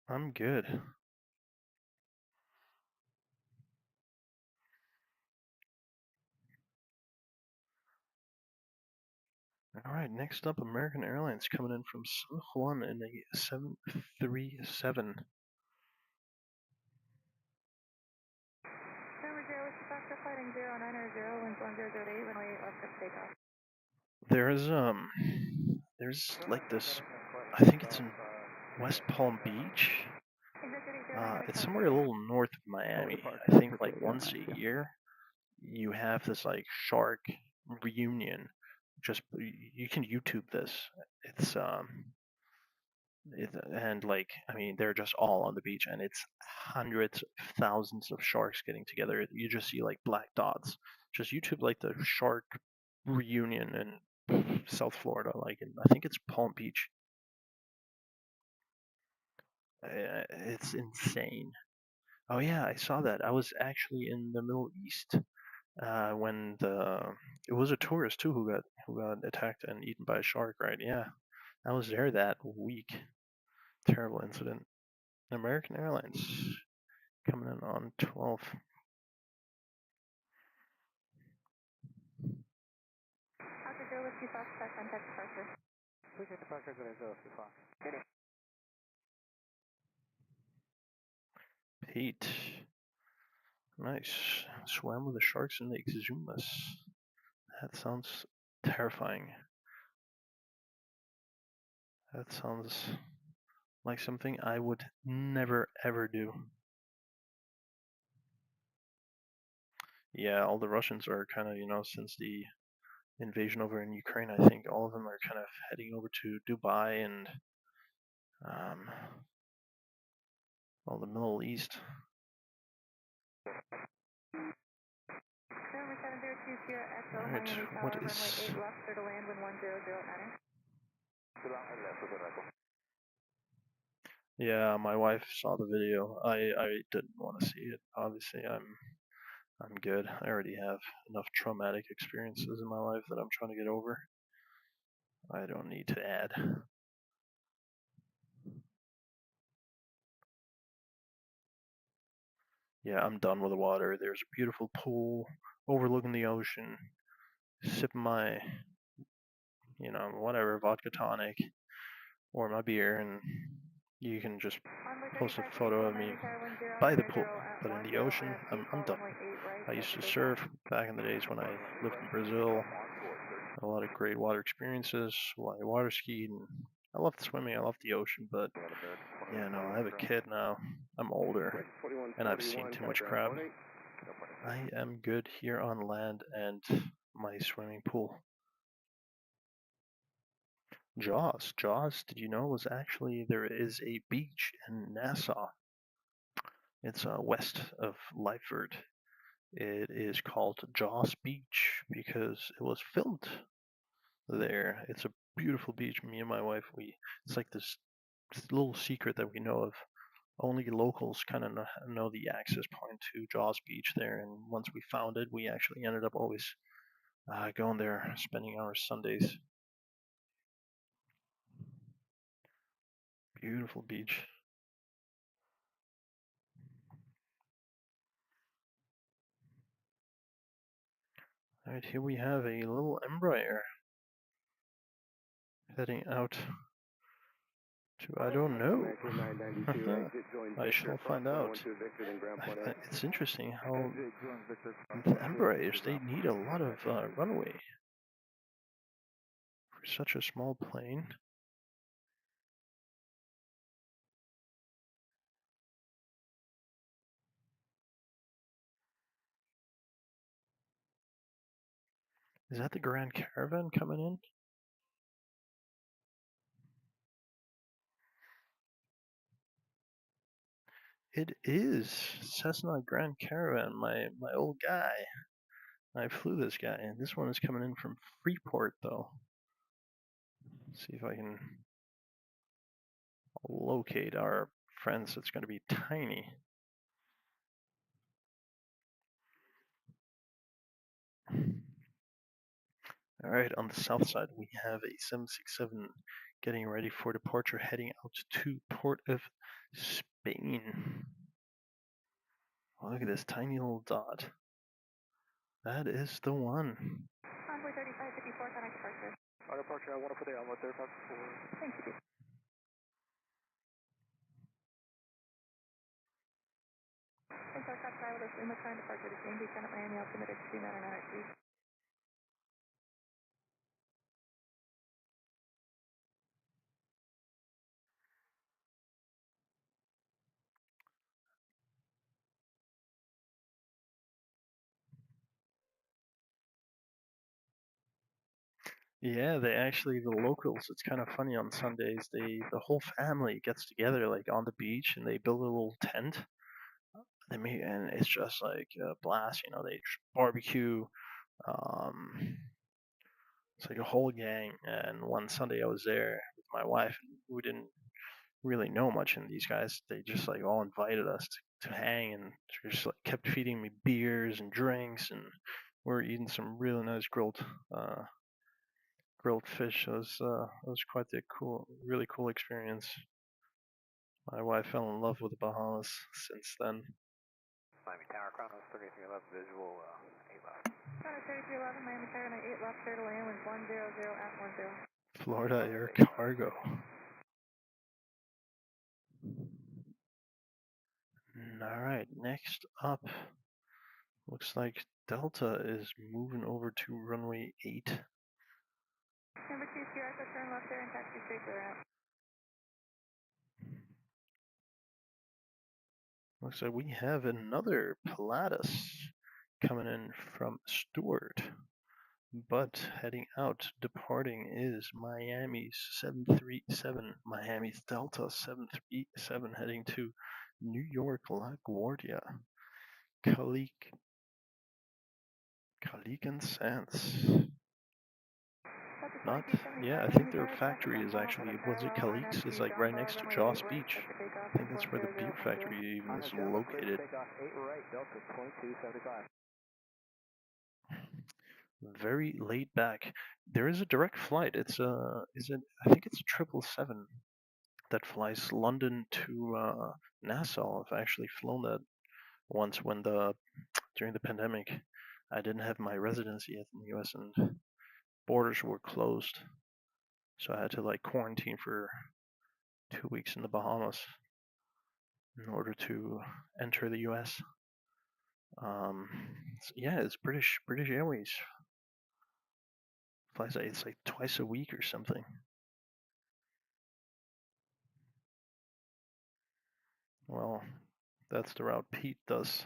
I'm good. All right, next up, American Airlines coming in from San Juan in a 737. There's like this, I think it's in West Palm Beach. It's somewhere a little north of Miami. I think like once a year you have this like shark reunion. Just you can YouTube this. It's and like I mean they're just all on the beach, and it's hundreds of thousands of sharks getting together. You just see like black dots. Just YouTube like the shark reunion in South Florida, like I think it's Palm Beach. It's insane. Oh yeah, I saw that. I was actually in the Middle East when it was a tourist too who got attacked and eaten by a shark, right? Yeah, I was there that week. Terrible incident. American Airlines coming in on 12. Pete. Nice. Swam with the sharks in the Exumas. That sounds terrifying. That sounds like something I would never ever do. Yeah, all the Russians are kind of, you know, since the invasion over in Ukraine, I think all of them are kind of heading over to Dubai and well, the Middle East. Alright, what is... Yeah, my wife saw the video. I didn't want to see it. Obviously, I'm good. I already have enough traumatic experiences in my life that I'm trying to get over. I don't need to add. Yeah, I'm done with the water. There's a beautiful pool overlooking the ocean. Sipping my, you know, whatever, vodka tonic or my beer, and you can just post a photo of me by the pool. But in the ocean, I'm done. I used to surf back in the days when I lived in Brazil. A lot of great water experiences. I water skied, and I loved swimming. I loved the ocean, but yeah, no, I have a kid now. I'm older, and I've seen too much crap. I am good here on land and my swimming pool. Jaws, did you know was actually, there is a beach in Nassau. It's west of Lyford. It is called Jaws Beach because it was filmed there. It's a beautiful beach. Me and my wife, it's like this little secret that we know of. Only locals kind of know the access point to Jaws Beach there, and once we found it, we actually ended up always going there, spending our Sundays. Beautiful beach. All right, here we have a little Embraer heading out to, I don't know. I shall find out. It's interesting how the Embraers, they need a lot of runway for such a small plane. Is that the Grand Caravan coming in? It is Cessna Grand Caravan, my old guy. I flew this guy, and this one is coming in from Freeport, though. Let's see if I can locate our friends. It's going to be tiny. All right, on the south side, we have a 767 getting ready for departure, heading out to Port of Spain. Oh, look at this tiny little dot. That is the one. Convoy 3554, connect departure. Our departure, I want to put the outlet there, Fox 4. Thank you. Thanks, our top pilot is Lima Khan, departure to CMB, Senate Miami, altimeter 2998. Yeah, the locals, it's kind of funny on Sundays, the whole family gets together like on the beach and they build a little tent. And it's just like a blast, you know, they barbecue. It's like a whole gang. And one Sunday I was there with my wife, and we didn't really know much, and these guys, they just like all invited us to hang, and just like kept feeding me beers and drinks, and we were eating some really nice grilled fish. It was quite a really cool experience. My wife fell in love with the Bahamas since then. Miami Tower, Chronos 3311, visual 8 left. Chronos 3311, Miami Tower, 8 left, clear to land, wind 100 at 10. Florida Air Cargo. All right, next up, looks like Delta is moving over to runway 8. Number 2, Sierra, turn left there and taxi straight to the ramp. Looks like we have another Pilatus coming in from Stewart, but heading out, departing is Miami's 737, Miami's Delta 737, heading to New York LaGuardia. Calic and Sands. Not, yeah, I think their factory is actually, was it Caliques? It's like right next to Jaws Beach. I think that's where the beer factory even is located. Very laid back. There is a direct flight. I think it's a 777 that flies London to Nassau. I've actually flown that once during the pandemic. I didn't have my residency yet in the US and borders were closed. So I had to like quarantine for 2 weeks in the Bahamas in order to enter the US. Yeah, it's British Airways. Flies it's like twice a week or something. Well, that's the route Pete does.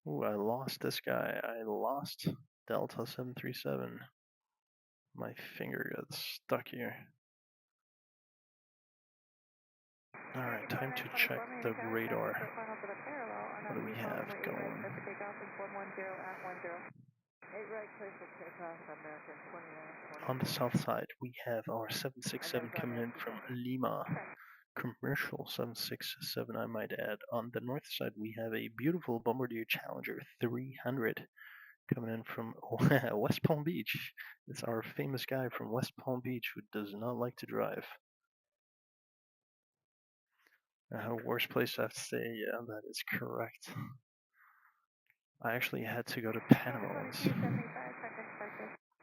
Ooh, I lost this guy. I lost Delta 737. My finger got stuck here. Alright, time to check the radar. What do we have going? On the south side, we have our 767 coming in from Lima. Commercial 767, I might add. On the north side, we have a beautiful Bombardier Challenger 300 coming in from West Palm Beach. It's our famous guy from West Palm Beach who does not like to drive. Worst place I have to say, yeah, that is correct. I actually had to go to Panama once.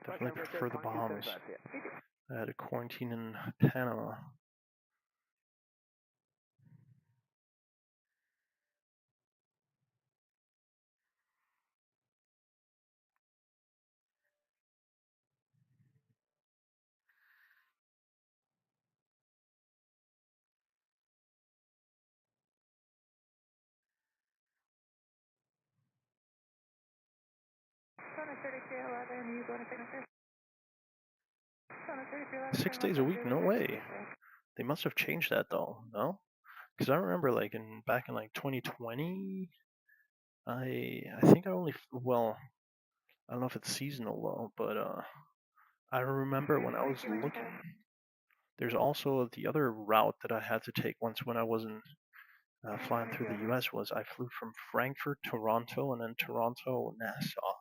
Definitely prefer the Bahamas. I had to quarantine in Panama. You going to signature? 6 days a week? No way. They must have changed that though, no? Because I remember like back in like 2020, I think I only, well, I don't know if it's seasonal though, but I remember when I was looking, there's also the other route that I had to take once when I wasn't flying through the US was I flew from Frankfurt, Toronto, and then Toronto, Nassau.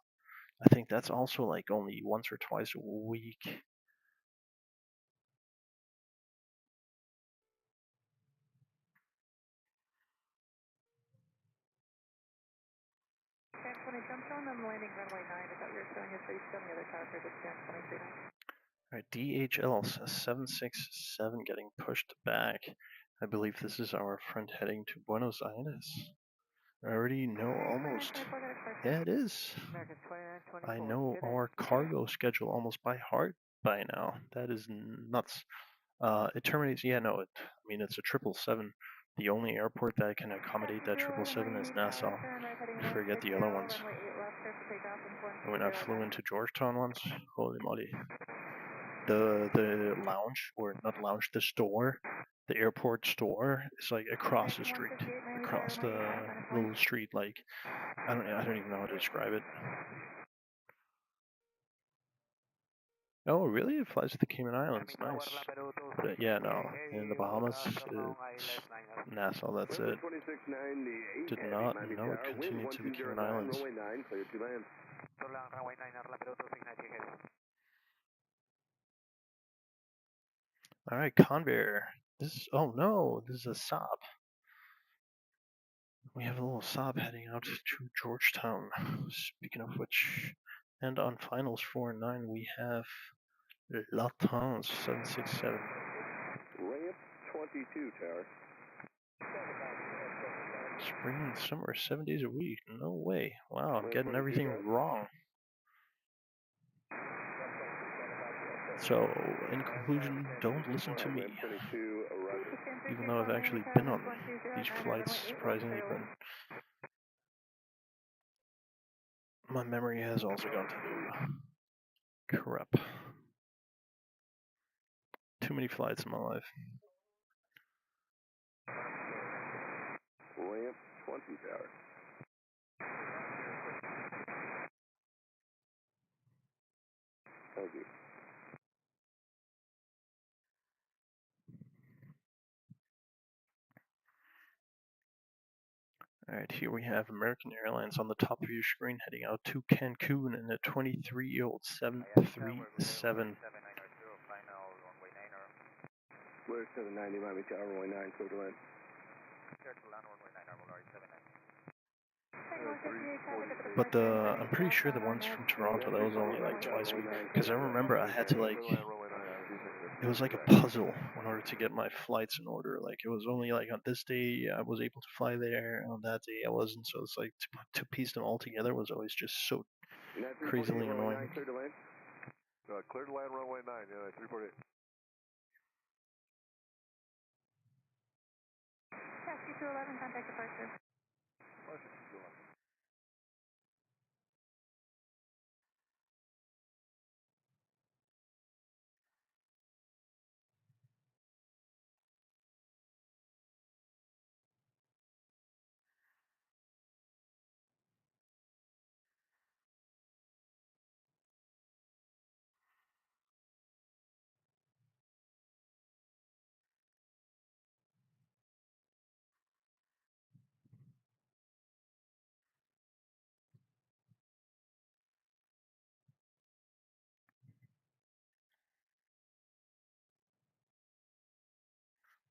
I think that's also like only once or twice a week. Alright, DHL 767 getting pushed back. I believe this is our friend heading to Buenos Aires. I already know almost. Yeah, it is. I know our cargo schedule almost by heart by now. That is nuts. It terminates. Yeah, no. I mean, it's a 777. The only airport that can accommodate that 777 is Nassau. Forget the other ones. When I flew into Georgetown once, holy moly. The lounge, or not lounge, the store, the airport store is like across the street, across the little street. Like I don't even know how to describe it. Oh, really? It flies to the Cayman Islands. Nice. But yeah, no. In the Bahamas, it's Nassau. That's it. Did not know it continued to the Cayman Islands. All right, Convair. This is, oh no, this is a Saab. We have a little Saab heading out to Georgetown. Speaking of which, and on finals 4 and 9, we have Lufthansa 767. Ramp 22, tower. Spring and summer, 7 days a week. No way. Wow, I'm getting everything wrong. So, in conclusion, don't listen to me. Even though I've actually been on these flights, surprisingly, but my memory has also gone to crap. Too many flights in my life. Ramp 20, tower. Thank you. Alright, here we have American Airlines on the top of your screen heading out to Cancun in a 23-year-old 737. Clear 790, Miami Tower, runway 9, clear to land. But I'm pretty sure the ones from Toronto, that was only like twice a week. Because I remember I had to like, it was like a puzzle in order to get my flights in order. Like it was only like on this day I was able to fly there, on that day I wasn't. So it's like to piece them all together was always just so crazily annoying. Clear to land? Clear to land, runway 9, 348. Taxi 211, contact departure.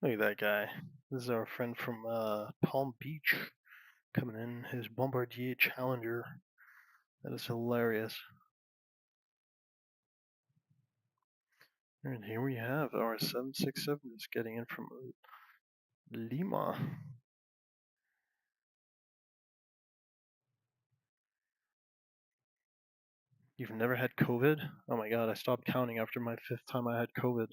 Look at that guy. This is our friend from Palm Beach coming in, his Bombardier Challenger. That is hilarious. And here we have our 767 is getting in from Lima. You've never had COVID? Oh my god, I stopped counting after my 5th time I had COVID.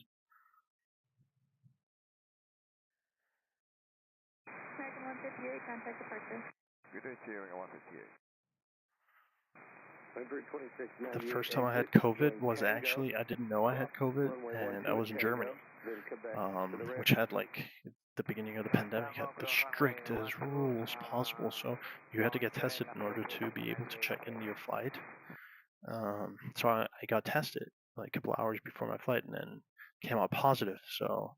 American 158, contact departure. Good day, American 158. The first time I had COVID was actually, I didn't know I had COVID, and I was in Germany, which had like, the beginning of the pandemic had the strictest rules possible, so you had to get tested in order to be able to check into your flight. So I got tested like a couple hours before my flight and then came out positive, so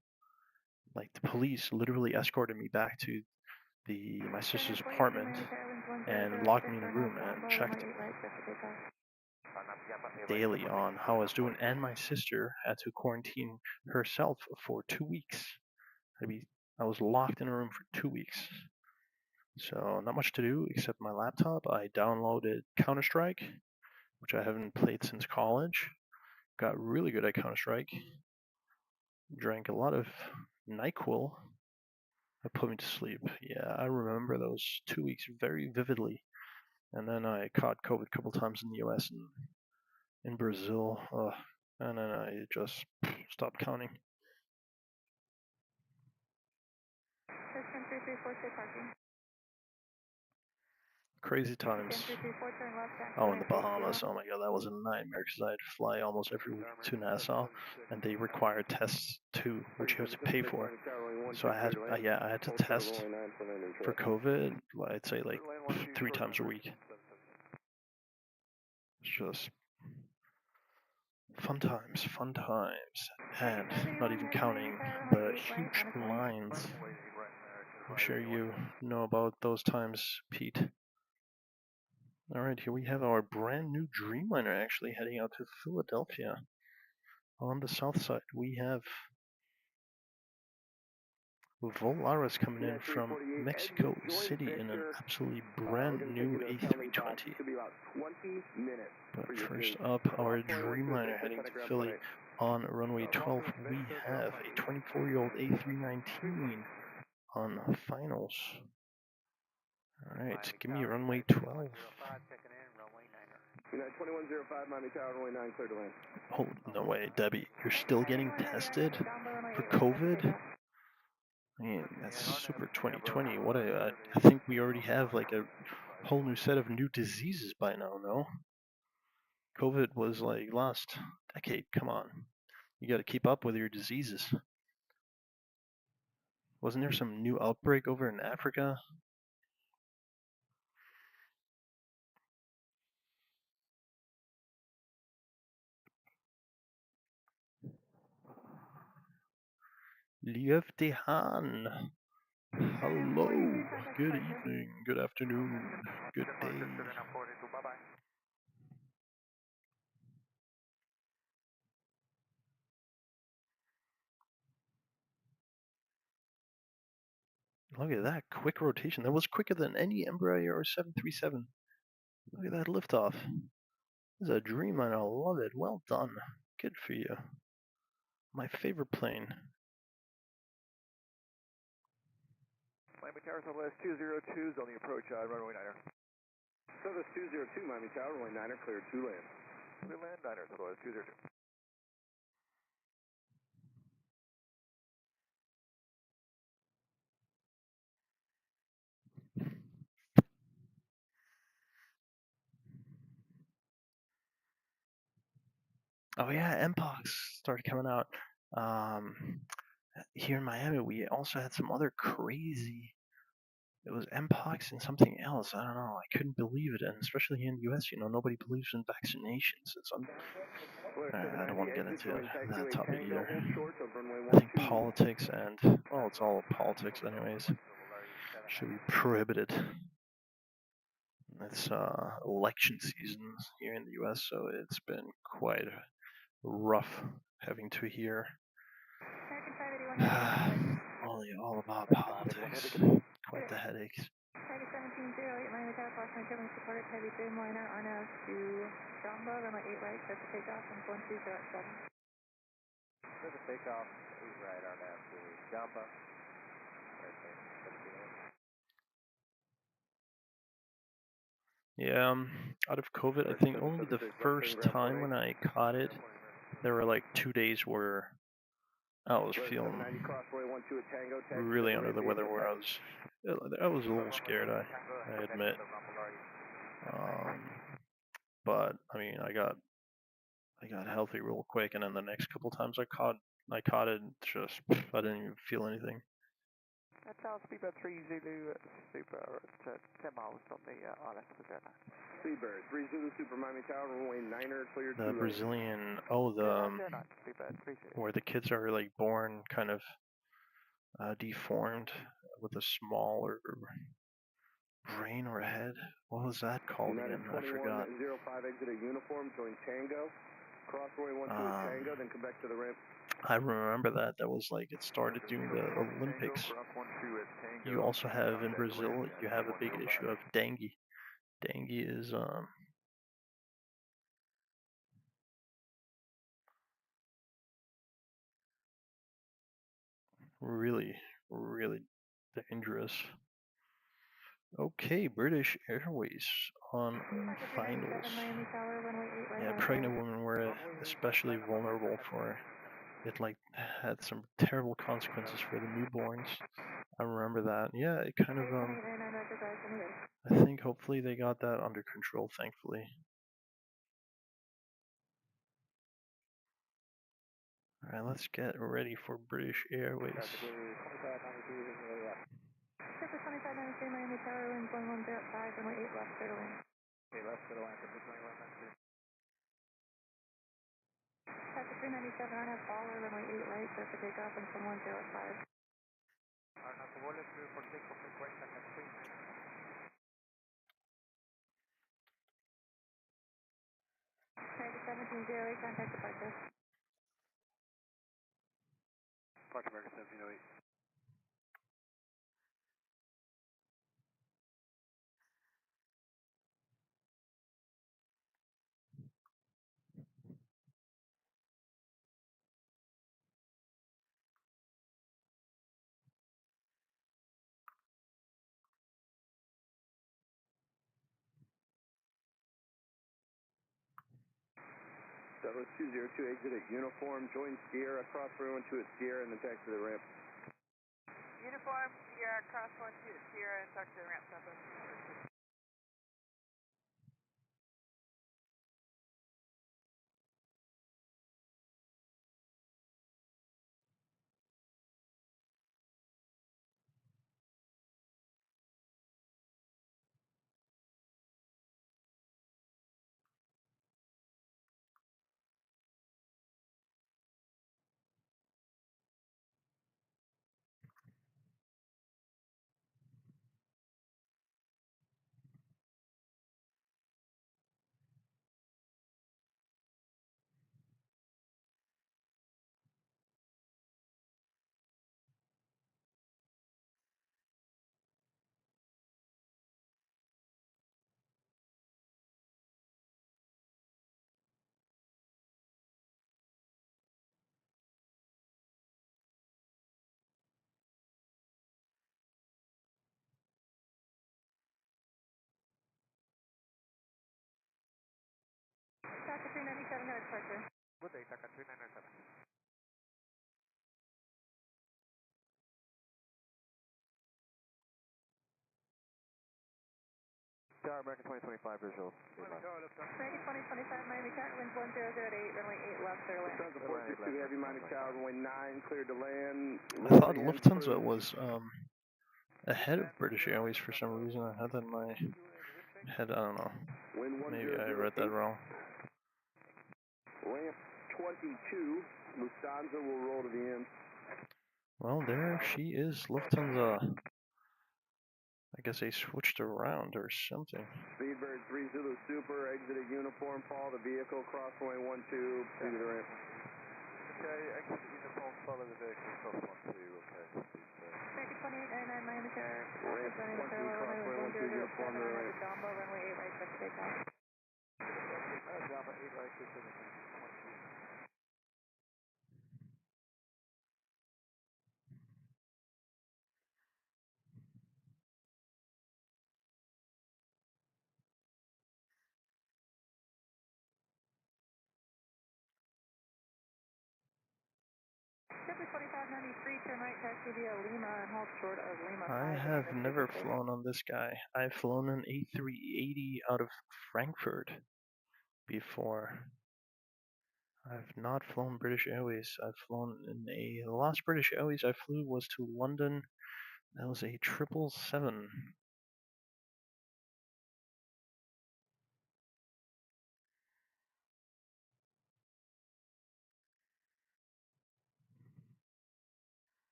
like the police literally escorted me back to my sister's apartment and locked me in a room and checked daily on how I was doing, and my sister had to quarantine herself for 2 weeks. I was locked in a room for 2 weeks. So not much to do except my laptop. I downloaded Counter-Strike, which I haven't played since college. Got really good at Counter-Strike. Drank a lot of NyQuil. That put me to sleep. Yeah, I remember those 2 weeks very vividly. And then I caught COVID a couple times in the US and in Brazil. And then I just stopped counting. Crazy times. Oh, in the Bahamas. Oh my god, that was a nightmare because I had to fly almost every week to Nassau, and they required tests too, which you have to pay for. So I had to test for COVID. I'd say like 3 times a week. It's just fun times, and not even counting the huge lines. I'm sure you know about those times, Pete. Alright, here we have our brand new Dreamliner actually heading out to Philadelphia. On the south side, we have Volaris coming in from Mexico City in an absolutely brand new A320. But first up, our Dreamliner heading to Philly on runway 12. We have a 24-year-old A319 on finals. Alright, give me runway 12. 2105 Miami Tower, runway 9, clear to land. Oh, no way, Debbie. You're still getting tested for COVID? I mean, that's super 2020. I think we already have like a whole new set of new diseases by now, no? COVID was like last decade, come on. You gotta keep up with your diseases. Wasn't there some new outbreak over in Africa? Lieutenant. Hello. Good evening. Good afternoon. Good day. Look at that quick rotation. That was quicker than any Embraer or 737. Look at that liftoff. This is a Dreamliner. I love it. Well done. Good for you. My favorite plane. Miami Tower, Southwest 202 on the approach, runway 9er. Southwest 202, Miami Tower, runway 9er, cleared to land. Clear land, 9er, Southwest 202. Oh yeah, Mpox started coming out. Here in Miami, we also had some other crazy. It was Mpox and something else. I don't know. I couldn't believe it, and especially here in the U.S., nobody believes in vaccinations. I don't want to get into that topic either. I think politics and it's all politics, anyways. Should be prohibited. It's election season here in the U.S., so it's been quite rough having to hear all about politics. Quite the headaches. Heavy 1708, Miami Tower, crossing turbulence supported, heavy Dreamliner, RNAV to Jamba, runway 8 right, set for takeoff, and 1207. Set for takeoff, 8 right, RNAV to Jamba. Yeah, out of COVID, I think only the first time when I caught it, there were like 2 days where I was feeling really under the weather, where I was a little scared, I admit. But I mean, I got healthy real quick, and then the next couple times I caught it, just I didn't even feel anything. South Speedbird 3 Zulu Super at 10 miles from the RS Moderna. Speedbird 3 Zulu Super Miami Tower, runway 9er, cleared. The Brazilian, where the kids are like born kind of deformed with a smaller brain or head. What was that called again? I forgot. 05 exit at uniform, join Tango. Cross runway 12 Tango, then come back to the ramp. I remember that. That was like, it started during the Olympics. You also have in Brazil, you have a big issue of dengue. Dengue is really, really dangerous. Okay, British Airways on finals. Yeah, pregnant women were especially vulnerable for it. Like, had some terrible consequences for the newborns. I remember that. Yeah, it kind of I think hopefully they got that under control, thankfully. Alright, let's get ready for British Airways. Circle 2593 Miami Tower, wind 1105, runway 8 left, clear to land. 8 left, clear to land, Circle 2193. Traffic 397, RNAV Baller, runway 8 right, set for takeoff, and 1105. RNAV Baller, clear for takeoff, request and entry. Heavy 1708, contact departure. Departure American 1708. Douglas 202 exit at uniform, join Sierra, cross runway 12 at Sierra, and then taxi to the ramp. Uniform, Sierra, cross 12 at Sierra, and taxi to the ramp, Southwest. Traffic 397, got a departure. Good day, Taka 3997. Tower American 2025 visual. American 2025 Miami Tower, wind 1008, runway 8 left, clear to land. Lufthansa 462 Heavy Miami Tower, runway 9, cleared to land. I thought Lufthansa was ahead of British Airways for some reason. I had that in my head. I don't know. Maybe I read that wrong. Ramp 22, Lufthansa will roll to the end. Well, there she is, Lufthansa. I guess they switched around or something. Speedbird 3 Zulu Super, exit at uniform, follow the vehicle, cross runway 12, proceed to the ramp. Okay, exit uniform, follow the vehicle, cross 12, okay. 2899 Miami Tower, Red running the parallel runway 1007 on to Jamba, runway 8 right, set to takeoff. Jamba 8 right, good finish. Chevy 2593, turn right, taxi via Lima and hold short of Lima 5. I have never flown on this guy. I've flown an A380 out of Frankfurt before. I've not flown British Airways. I've flown in the last British Airways I flew was to London. That was a 777.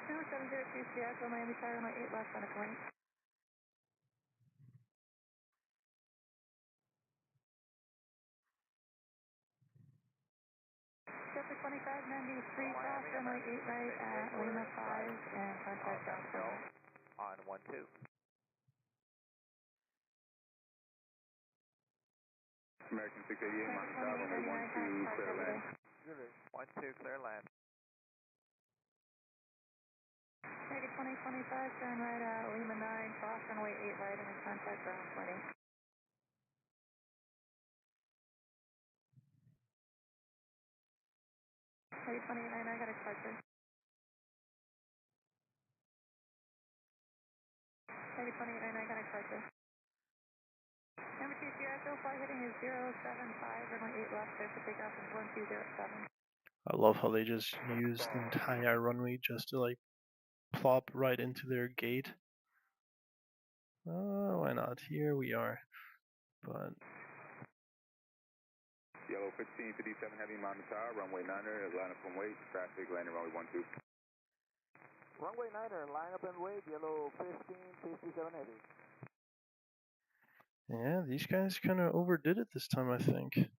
Tower 702 Seattle, Miami Tower, runway 8 left on a point. Chevy 2593, cross runway 8 right at Lima 5 and contact Johnson. On 12. American 688, Miami Tower, runway 12, clear land. 12, clear land. American 2025, turn right at Lima 9, cross runway 8 right and contact ground 20. American 2899, I got a departure. American 2899, I got a departure. Number 2 Sierra, Echo, flight heading is 075, runway 8 left, clear for takeoff is 1207. I love how they just use the entire runway just to like plop right into their gate. Why not? Here we are. But Yellow 1557 Heavy, Miami Tower, runway 9er, line up and wait, traffic, landing runway 12. Runway 9er, line up and wait, yellow 1557 Heavy. yeah, these guys kind of overdid it this time, I think.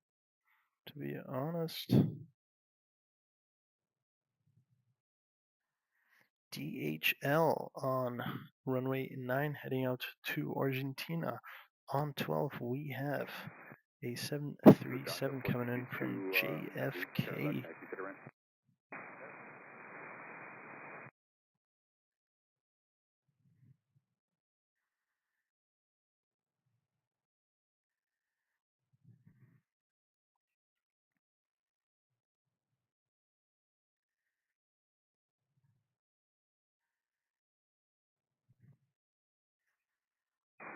To be honest. DHL on runway 9 heading out to Argentina. On 12 we have a 737 coming in from JFK.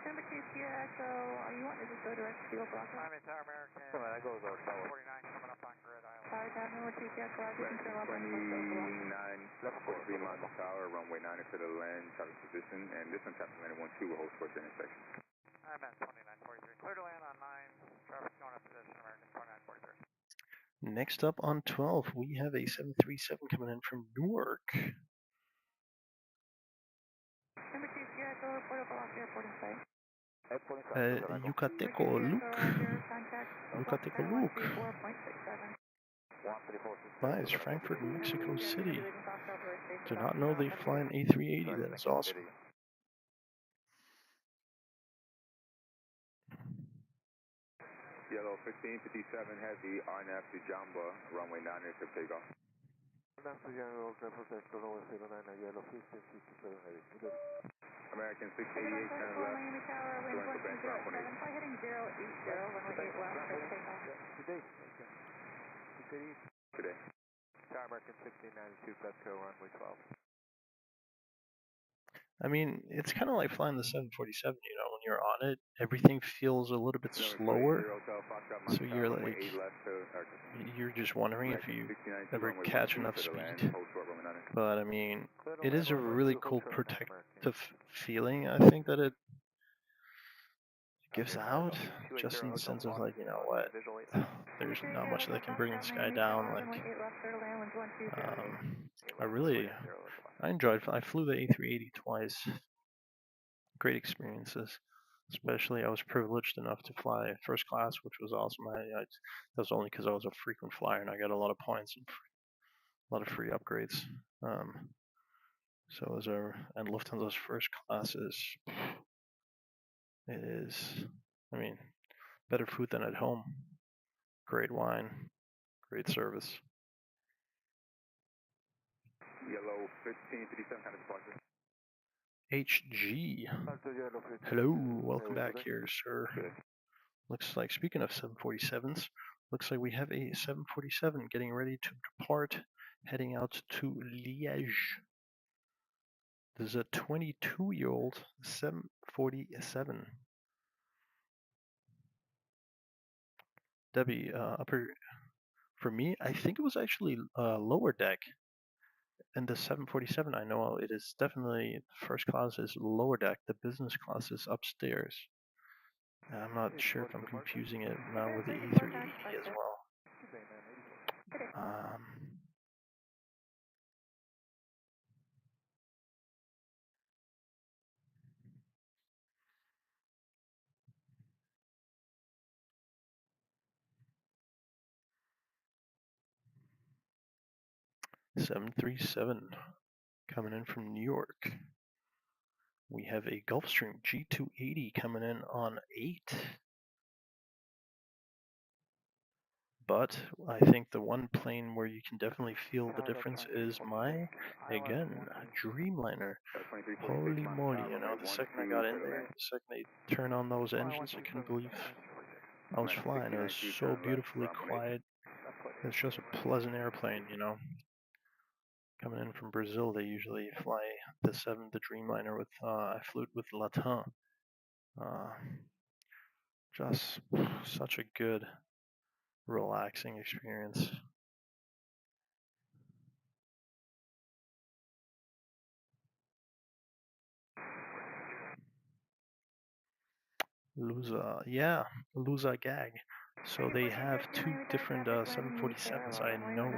Number 2 Sierra, Echo, are you wanting to just go direct to Steel Block? Miami Tower, American. Come on, that goes on. 49 coming up on Grid Island. Sorry, Tower, number 2 Sierra, Echo, you can fill up on 2943 Miami Tower, runway 9 to the land, traffic position, and this one traffic landing 12 will hold for the intersection. I'm at 2943. Clear to land on 9, traffic going up position, American 2943. Next up on 12 we have a 737 coming in from Newark. Number 2 Sierra, Echo, report up off airport in sight. Yucateco Luke. Yucateco Luke. Nice, Frankfurt, Mexico City. Do not know they fly an A380, that is awesome. Yellow 1557 Heavy, RNF to Jamba, runway 9er to takeoff. American 688, turn left, Miami Tower, wind 1207, flight heading 080, runway 8 left, clear for takeoff. today. Tower American 1692, Petco, runway 12. I mean, it's kind of like flying the 747, you know, when you're on it, everything feels a little bit slower. So you're like, you're just wondering if you ever catch enough speed. But I mean, it is a really cool protective feeling, I think, that it gives out, just in the sense of like, you know what, there's not much that can bring the sky down. Like, I flew the A380 twice. Great experiences. Especially, I was privileged enough to fly first class, which was awesome. That was only because I was a frequent flyer and I got a lot of points and a lot of free upgrades. So and Lufthansa's first class I mean, better food than at home. Great wine, great service. Yellow 1557 kind of departure. HG. Hello, welcome back here, sir. Looks like, speaking of 747s, looks like we have a 747 getting ready to depart, heading out to Liège. This is a 22-year-old 747. Debbie, for me, I think it was actually lower deck. And the 747, I know it is definitely, first class is lower deck, the business class is upstairs. I'm not sure if I'm confusing it now with the A380 as well. 737 coming in from New York. We have a Gulfstream G280 coming in on 8. But I think the one plane where you can definitely feel the difference is my, again, Dreamliner. Holy moly, you know, the second I got in there, the second they turn on those engines, I couldn't believe I was flying. It was so beautifully quiet. It's just a pleasant airplane, you know. Coming in from Brazil, they usually fly the Dreamliner with, I flew it with Latin. Just such a good, relaxing experience. Lusa Gag. So they have two different 747s. I know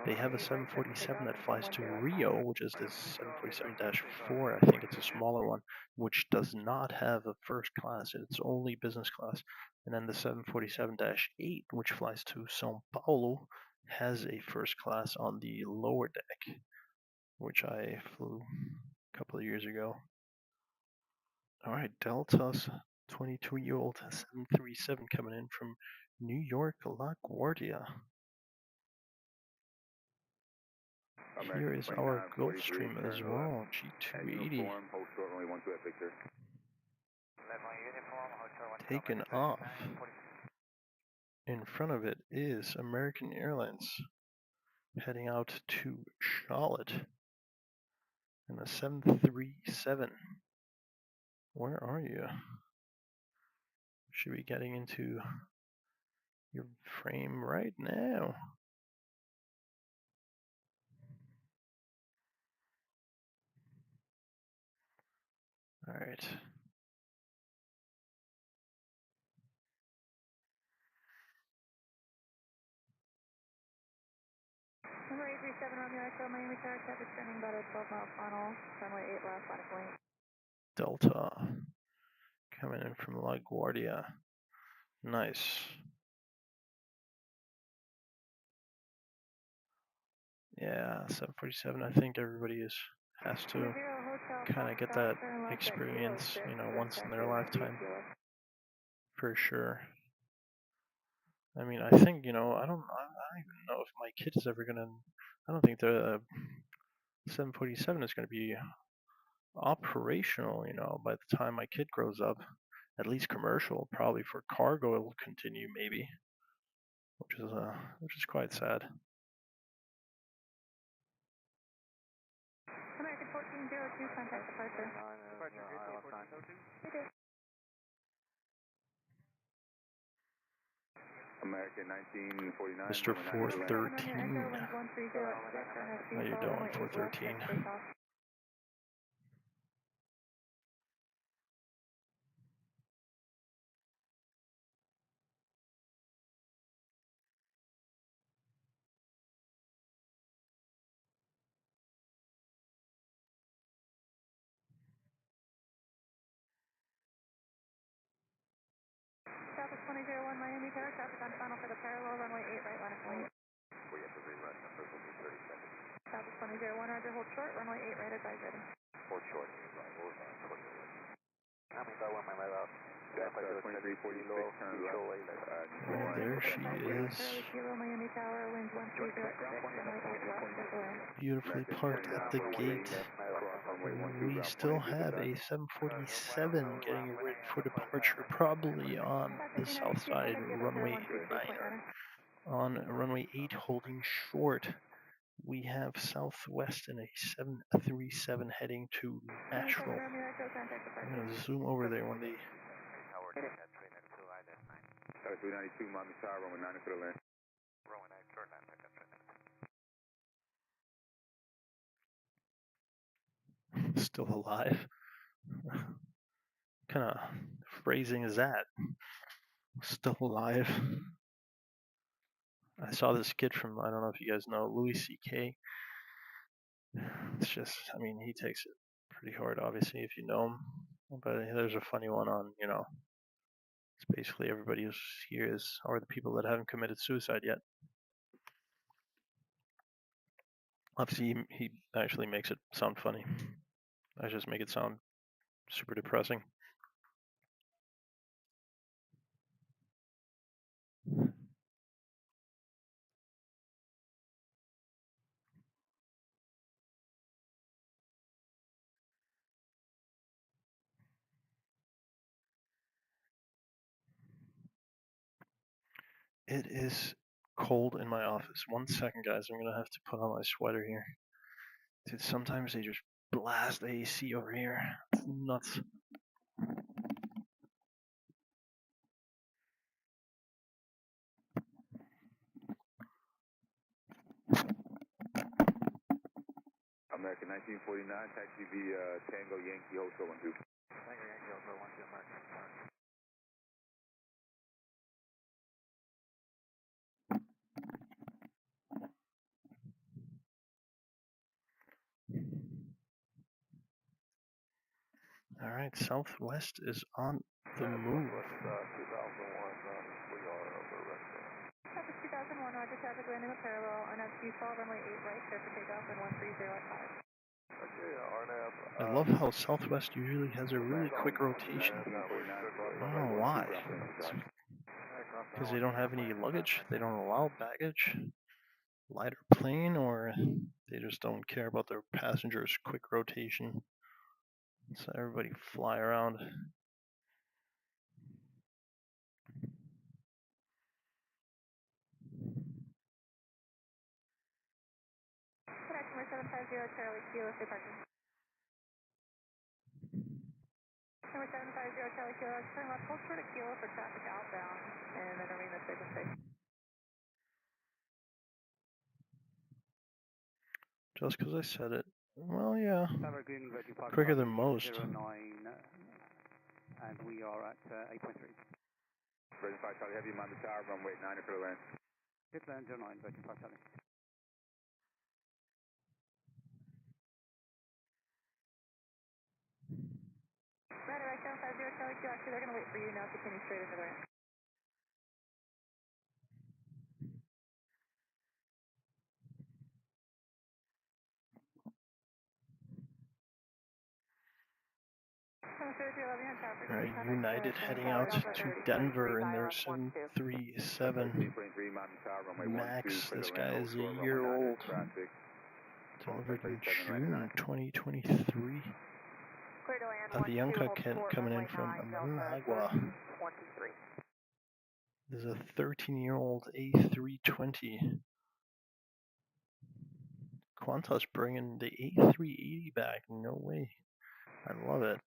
they have a 747 that flies to Rio, which is this 747-4. I think it's a smaller one, which does not have a first class. It's only business class. And then the 747-8, which flies to São Paulo, has a first class on the lower deck, which I flew a couple of years ago. All right, Delta's 22-year-old 737 coming in from New York, LaGuardia. Here is our Gulfstream as well, G280. Taken off. In front of it is American Airlines, heading out to Charlotte. And a 737. Where are you? Should be getting into your frame right now. All right. Number 837 Romeo Echo, Miami Tower, traffic turning about a 12-mile final, runway 8 left, line point. Delta coming in from LaGuardia. Nice. Yeah, 747. I think everybody has to kind of get that experience, you know, once in their lifetime, for sure. I mean, I think, you know, I don't even know if my kid is ever gonna. I don't think the 747 is gonna be operational, you know, by the time my kid grows up. At least commercial, probably for cargo it will continue, maybe, which is quite sad. American 1949. Mr. 413. How you doing, 413? Southwest 2001 Miami Tower, traffic on final for the parallel, runway 8 right, line of flight. We have to rerun numbers, will be 30 seconds. Southwest 2001, Roger, hold short, runway 8 right, advise ready. Hold short, we'll short. That's 2346, turn left. There she is. Charlie Kilo, Miami Tower, winds 1306, runway 8 left, circle in. Beautifully parked at the gate. We still have a 747 getting ready for departure, probably on the south side, runway 9er. On runway 8, holding short, we have Southwest and a 737 heading to Nashville. I'm going to zoom over there when they... Tower 392, Miami Tower, runway 9 for the land. Runway 9, short 9, back up right now. Still alive? What kind of phrasing is that? Still alive? I saw this skit from, I don't know if you guys know, Louis C.K. It's just, I mean, he takes it pretty hard, obviously, if you know him. But there's a funny one on, you know, it's basically everybody who's here are the people that haven't committed suicide yet. Obviously, he actually makes it sound funny. I just make it sound super depressing. It is cold in my office. 1 second, guys. I'm going to have to put on my sweater here. Dude, sometimes they just blast the AC over here. It's nuts. American 1949, taxi via Tango Yankee Hotel 12. Tango Yankee Hotel 12, American. All right, Southwest is on the move. 2001, we are over restaurant. Traffic 2001, Roger, traffic landing with parallel, RNAV Q-Fall, runway 8 right, clear for takeoff, and 130 at 5. Okay, RNAV. I love how Southwest usually has a really quick rotation. I don't know why. Because they don't have any luggage, they don't allow baggage, lighter plane, or they just don't care about their passengers' quick rotation. So everybody fly around. Connection 750 Charlie Kilo, stay parking. Number 750 Charlie Kilo, turn left, hold short at Kilo for traffic outbound, and then remain the safe and safe. Just because I said it. Well, yeah. Quicker than most. 09, and we are at 8.3. Virgin 5 Charlie Heavy, Miami Tower, runway 9 for the land. Hit land 09, Virgin 5 Charlie. Right, right, 750 Charlie Kilo, actually they're going to wait for you now, continue straight into the ramp. Alright, United heading out to Denver in their 737 MAX. This guy is a year old. Delivered in June 2023. Avianca coming in from Managua. This is a 13-year-old A320. Qantas bringing the A380 back. No way. I love it.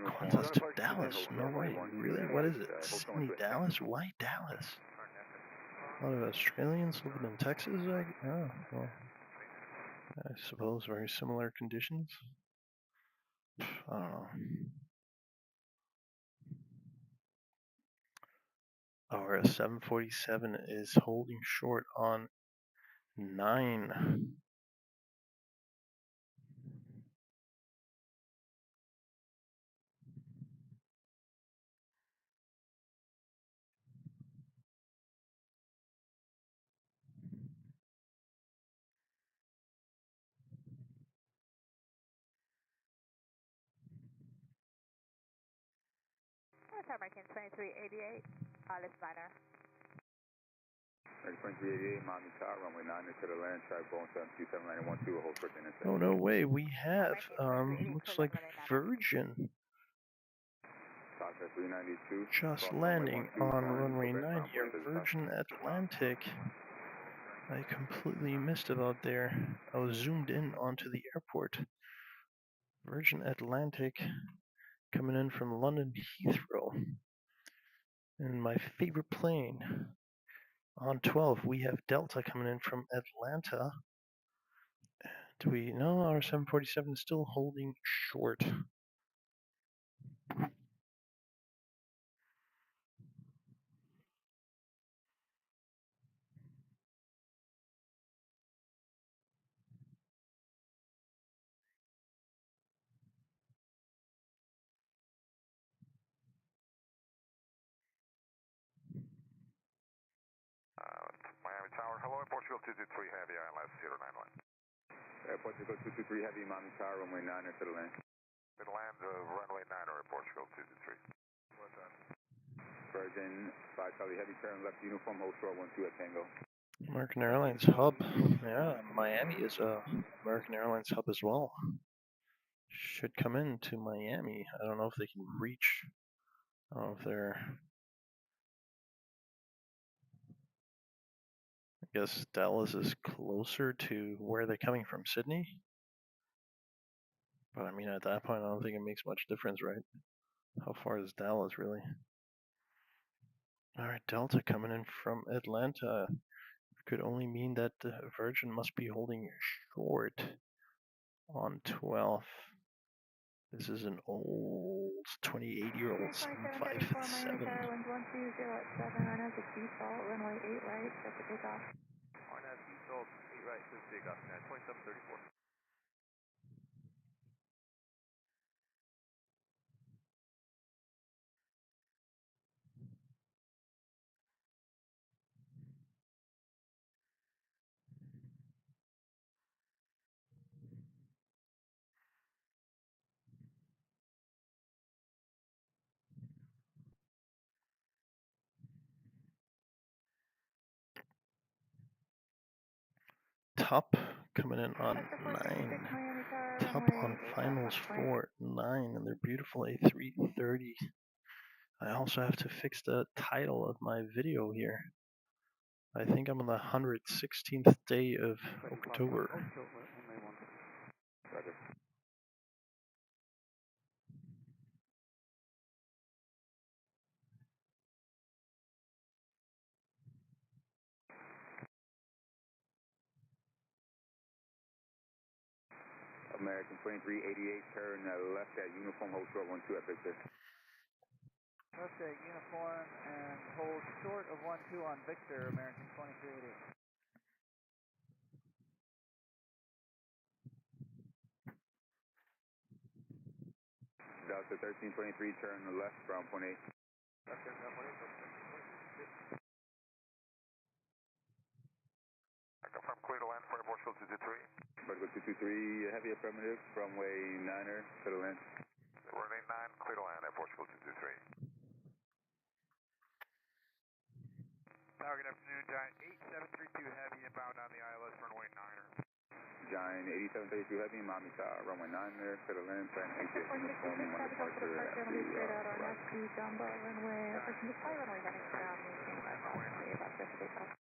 uniform. Qantas to Dallas? No way. Really? What is it? Sydney, Dallas? Why Dallas? A lot of Australians living in Texas? Oh, well, I suppose very similar conditions. I don't know. Our 747 is holding short on 9. American 2388, left liner. American 2388, Miami Tower, runway 9 to the land, track Boeing 727 landing 12, hold short intercept. Oh, no way. We have, looks like Virgin just landing on runway 9 here. Virgin Atlantic. I completely missed it out there. I was zoomed in onto the airport. Virgin Atlantic coming in from London Heathrow. And my favorite plane. On 12, we have Delta coming in from Atlanta. Do we know our 747 is still holding short? Miami Tower, hello, Portugal 223 Heavy, ILS 091. Portugal 223 Heavy, Miami Tower, runway 9 to the land. To the land of runway 9 or Portugal 223. What's that? Virgin 5 Charlie Heavy, turn left uniform, hold short 12 at Tango. American Airlines hub. Yeah, Miami is a American Airlines hub as well. Should come into Miami. I don't know if they can reach. I don't know if they're. I guess Dallas is closer to where they're coming from, Sydney. But I mean, at that point, I don't think it makes much difference, right? How far is Dallas, really? All right, Delta coming in from Atlanta. Could only mean that the Virgin must be holding short on 12. This is an old 28-year-old 757. Wind 120 at 7, RNAV default, runway 8 right, set to take off. RNAV default, 8 right, set to take off, 2734. Top coming in on 9. Top on finals 4, 9, and their beautiful A330. I also have to fix the title of my video here. I think I'm on the 116th day of October. American 2388, turn left at uniform, hold short 12 at Victor. Left at uniform and hold short of 12 on Victor, American 2388. Delta 1323, turn left from 0.8. Left turn, 0.8. Confirm clear to land for Portugal 223. Portugal 223, heavy affirmative, runway 9er to the land. Runway 9, clear to land at Portugal 223. Tower, good afternoon, Giant 8732 Heavy inbound on the ILS runway 9er. Giant 8732 Heavy, Miami Tower, runway 9er to the land, plan exit uniform, one departure at the Jumbo runway, approaching the fly runway heading down, maintain that runway about set to take off.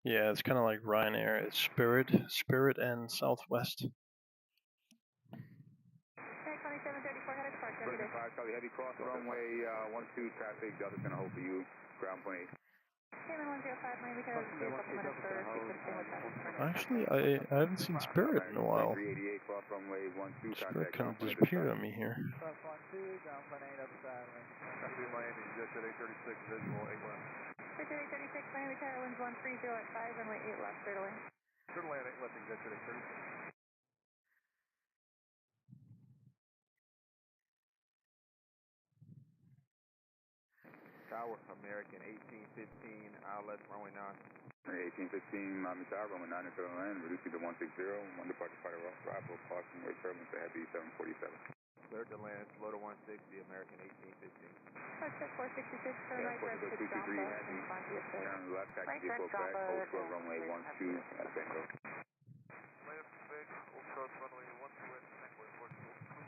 Yeah, it's kind of like Ryanair. It's Spirit and Southwest. Charlie Heavy, cross runway 12 traffic. Delta's going to hold for you. Ground point 8. Cayman 105, Miami Tower, a couple minutes for sequencing with that. Actually, I haven't seen Spirit in a while. 388, cross runway 12, Spirit contact kind of ground point disappeared on me here. Cross 12, ground point 8 other side. Copy Miami, Jet A336, visual 8 left. Jet A336, Miami Tower, winds 130 at 5, runway 8 left, clear to land. Clear to land 8 left, Jet A336. Tower, American 1815, ILS, runway 9. 1815, Miami Tower, runway 9 into the land. Reduce to 160, 1 departure fighter off arrival, parking with turbulence at heavy 747. Clear to land, slow to 160, American 1815. Jet 466, turn right direct to Jamba, and Fonzie at Turn left, taxi right vehicle direct back, hold Jamba, short runway 12 at Tango. Left, back, hold short runway 12 at Tango, Portugal 2.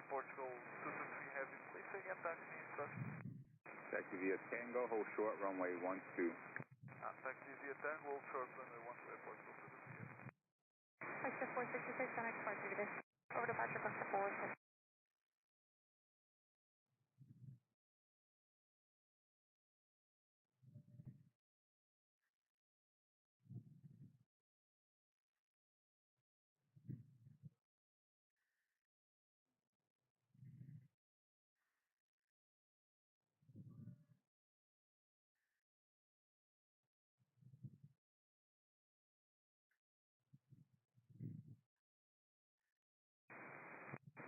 Portugal 223 heavy, please say again taxi instruction. Taxi via Tango, hold short runway 12. Taxi via Tango, hold short runway 12 at Portugal 223 heavy. Jet 466, connect departure today. Over departure, bus to 416.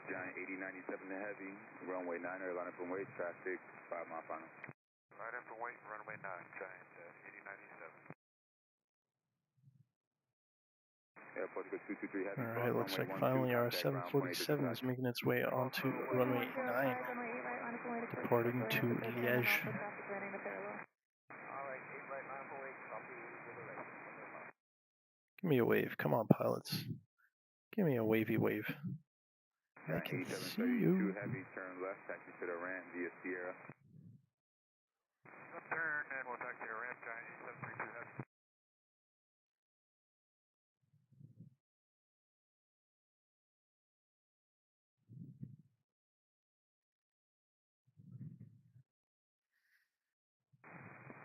Giant 8097 to heavy, runway 9er, line up and wait, traffic 5 mile final. Right after wait, runway 9, Giant 8097. Yeah, Portugal 223 heavy. Alright, looks like finally our 747 is making its way onto runway 9, departing to Liège. Alright, 8 right, 948, copy, Give me a wave, come on pilots. Give me a wavy wave. I can see you. Heavy, turn left, taxi to the ramp via Sierra. Left turn and we'll taxi to ramp, Giant 732 heavy.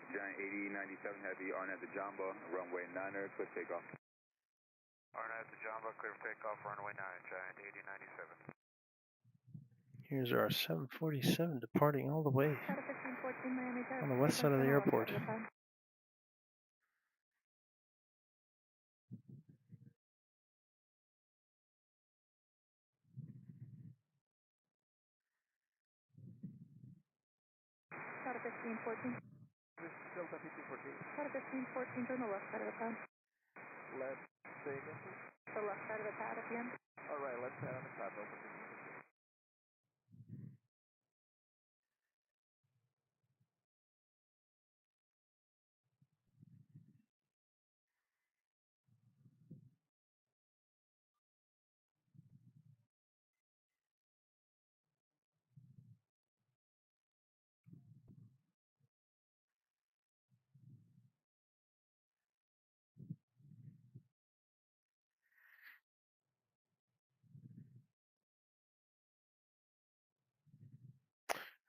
Giant 8097 heavy, Arnett to Jamba, runway 9er, clear takeoff. Arnett to Jamba, clear takeoff, runway 9, Giant 8097. Here's our 747 departing all the way on the west side of the airport. Delta 1514. Delta 1514. Delta 1514, turn the left side of the pad. Left, say again, please. The left side of the pad at the end. Alright, left side on the pad, Delta 1514.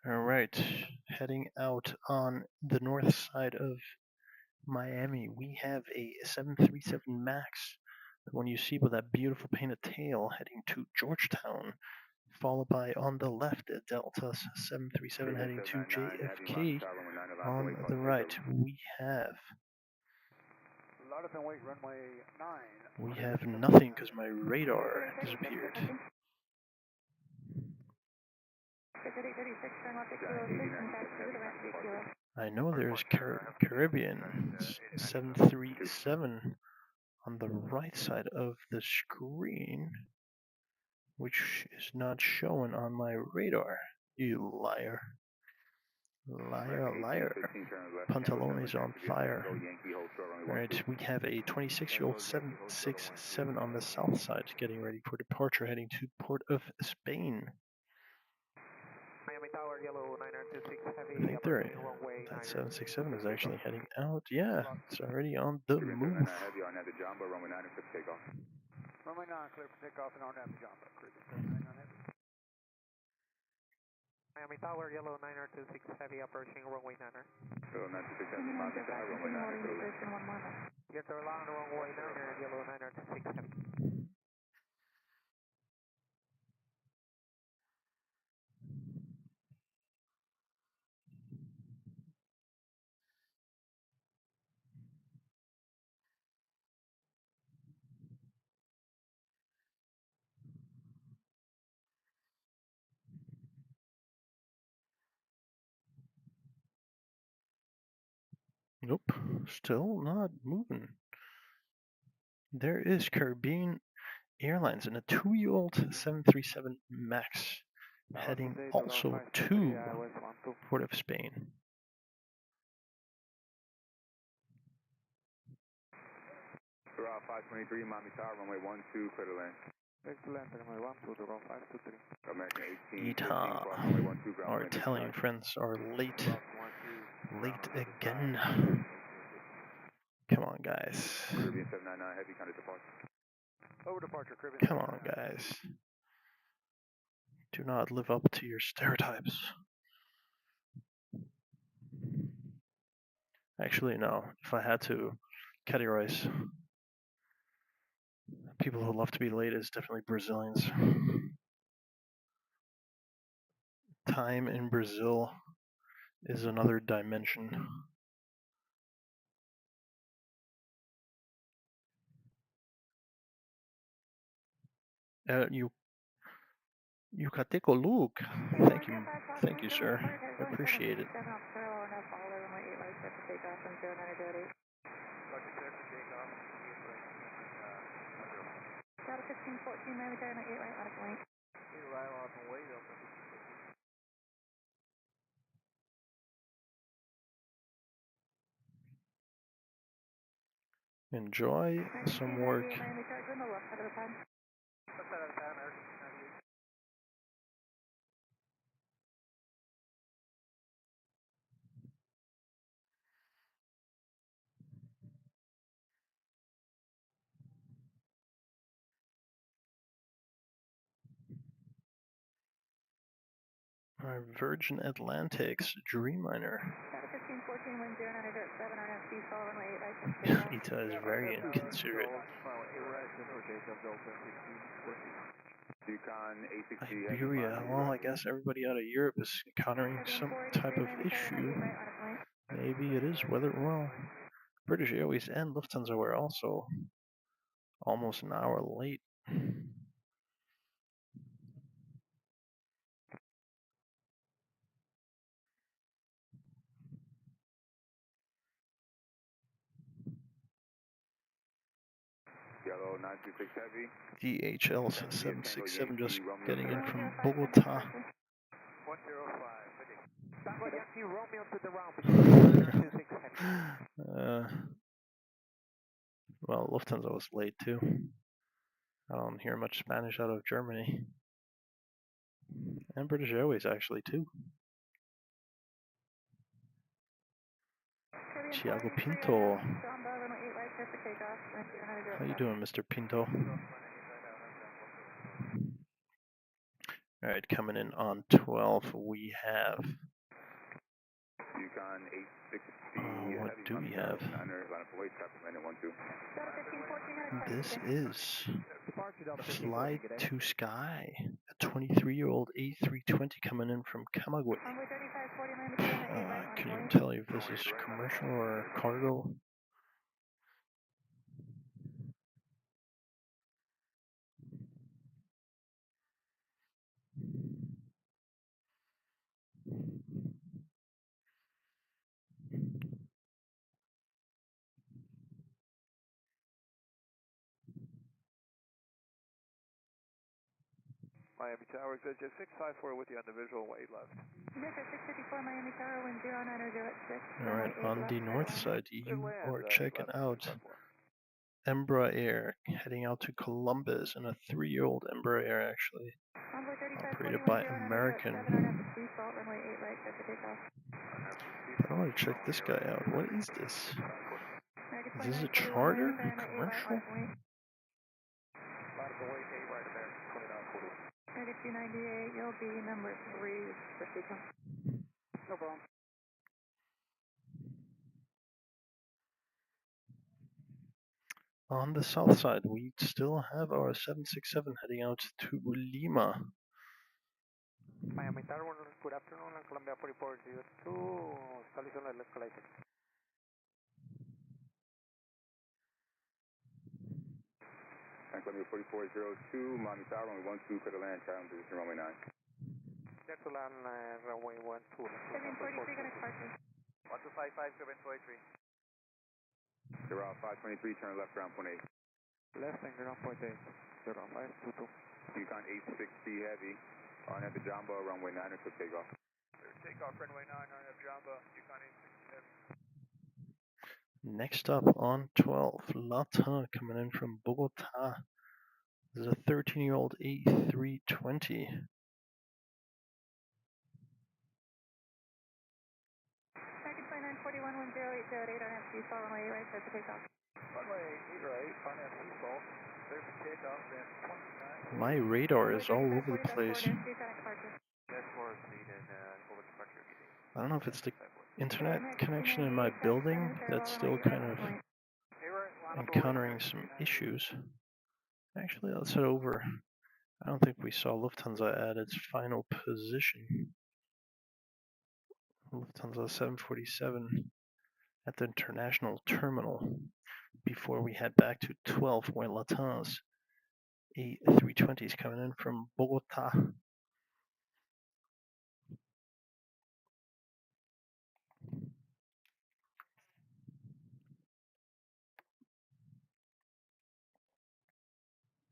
Alright, heading out on the north side of Miami, we have a 737 MAX, the one you see with that beautiful painted tail, heading to Georgetown, followed by on the left a Delta 737 heading to JFK. On the right, we have nothing because my radar disappeared. I know there's Caribbean 737 on the right side of the screen, which is not showing on my radar. You liar. Liar, liar. Pantalones on fire. Alright, we have a 26-year-old 767 on the south side getting ready for departure, heading to Port of Spain. Miami Tower, Tower, yellow 926 heavy. I think that 767 is actually heading out. Yeah, it's already on the move. Heavy on at the jumbo, runway 9 for takeoff. Runway 9 clear for takeoff and on at the jumbo. Cruising 79 on heavy. Miami Tower, yellow 926 heavy, approaching runway 9er. Yellow 926 heavy, Miami Tower, runway 9 for Get to land runway 9er, yellow 926 heavy. Nope, still not moving. There is Caribbean Airlines and a 2-year-old 737 MAX heading also to Port of Spain. Route 523, Miami Tower, runway 12, clear to land. Excellent, runway 12 to route 523. American 18, ETA. runway 12, ground Our landing. Italian friends are late again. Come on, guys. Caribbean 799, heavy kind of departure. Over departure, Caribbean. Come on, guys. Do not live up to your stereotypes. Actually, no. If I had to categorize people who love to be late, is definitely Brazilians. Time in Brazil is another dimension. Yucateco Luke. Thank you, sir. I appreciate it. Delta 1514, Miami Tower, 8 right, on a point. 8 right on the way, Delta 1514. Enjoy some work. Miami Tower, on the left side of the pad. Left side of the pad, American 98. Our Virgin Atlantic's Dreamliner. Delta 1514, wind 09, direct 7, RNFC, follow runway 8 right, Ita is very inconsiderate. Iberia, well, I guess everybody out of Europe is encountering some type of issue. Maybe it is weather. Well, British Airways and Lufthansa were also almost an hour late. Yellow 926 heavy. DHL 767 just getting in from Bogota. 105, Tango Yankee Romeo to the round between 926 heavy. Well, Lufthansa was late too. I don't hear much Spanish out of Germany. And British Airways actually too. Tiago Pinto. How you doing, Mr. Pinto? Alright, coming in on 12, we have... Yukon 860. What do we have? This is Fly to Sky, a 23-year-old A330 coming in from Camagüey. Can you tell if this is commercial or cargo? Miami Tower, exit 654 with you on the visual, 8 left. Exit 654, Miami Tower, wind 0906. Alright, on the north side, you are checking out Embraer heading out to Columbus, and a 3-year-old Embraer actually, operated by American. I want to check this guy out. What is this? Is this a charter? Commercial? Target 298, you'll be number 3 for takeoff. No problem. On the south side, we still have our 767 heading out to Lima. Miami Tower, good afternoon, and Columbia 4402, Solution localized. And Columbia 4402, Miami Tower, runway 12, clear to land, channel position runway 9. Clear to land, runway 12. 743 going to departure. 1255, 743. You're out 523, turn left ground 18. Left and ground 8, 0522. Yukon 860 heavy, on at the Jamba, runway 9 for takeoff. Takeoff, runway 9, on at Jamba, Yukon 860 heavy. Next up on 12, Latin coming in from Bogota. This is a 13-year-old A320. Target 29411080, don't have to runway 8 right, start to takeoff. Runway 8 right, finance default, clear for takeoff, and 29. My radar is all over the place. I don't know if it's the internet connection in my building that's still kind of encountering some issues. Actually, let's head over. I don't think we saw Lufthansa at its final position. Lufthansa 747 at the international terminal before we head back to 12, where Latin's A320 is coming in from Bogota.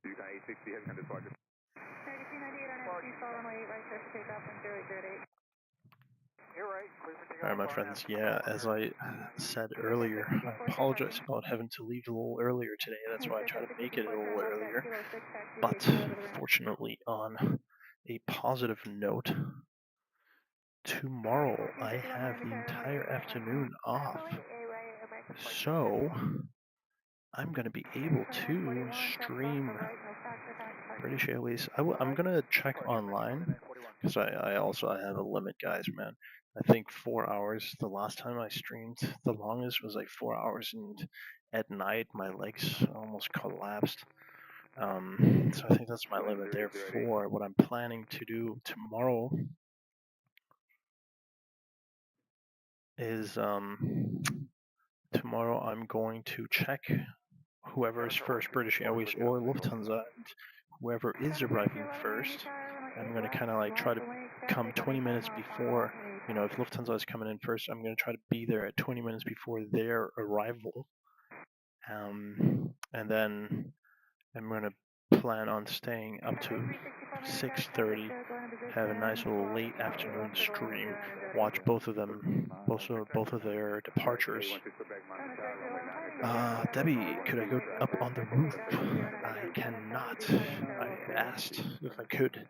Yukon 860 heavy on departure. Target 298 on FT, runway 8 right, start to takeoff, and 0808. Alright, my friends, yeah, as I said earlier, I apologize about having to leave a little earlier today. That's why I try to make it a little earlier. But fortunately, on a positive note, tomorrow I have the entire afternoon off. So I'm going to be able to stream British Airways. I'm going to check online, because I have a limit, guys, man. I think 4 hours. The last time I streamed, the longest was like 4 hours, and at night my legs almost collapsed. So I think that's my limit. Therefore, what I'm planning to do tomorrow is tomorrow I'm going to check whoever is first, British Airways or Lufthansa, and whoever is arriving first. I'm going to kind of like try to come 20 minutes before, you know, if Lufthansa is coming in first, I'm going to try to be there at 20 minutes before their arrival. And then I'm going to plan on staying up to 6:30, have a nice little late afternoon stream, watch both of them, both of their departures. Debbie, could I go up on the roof? I cannot. I asked if I could,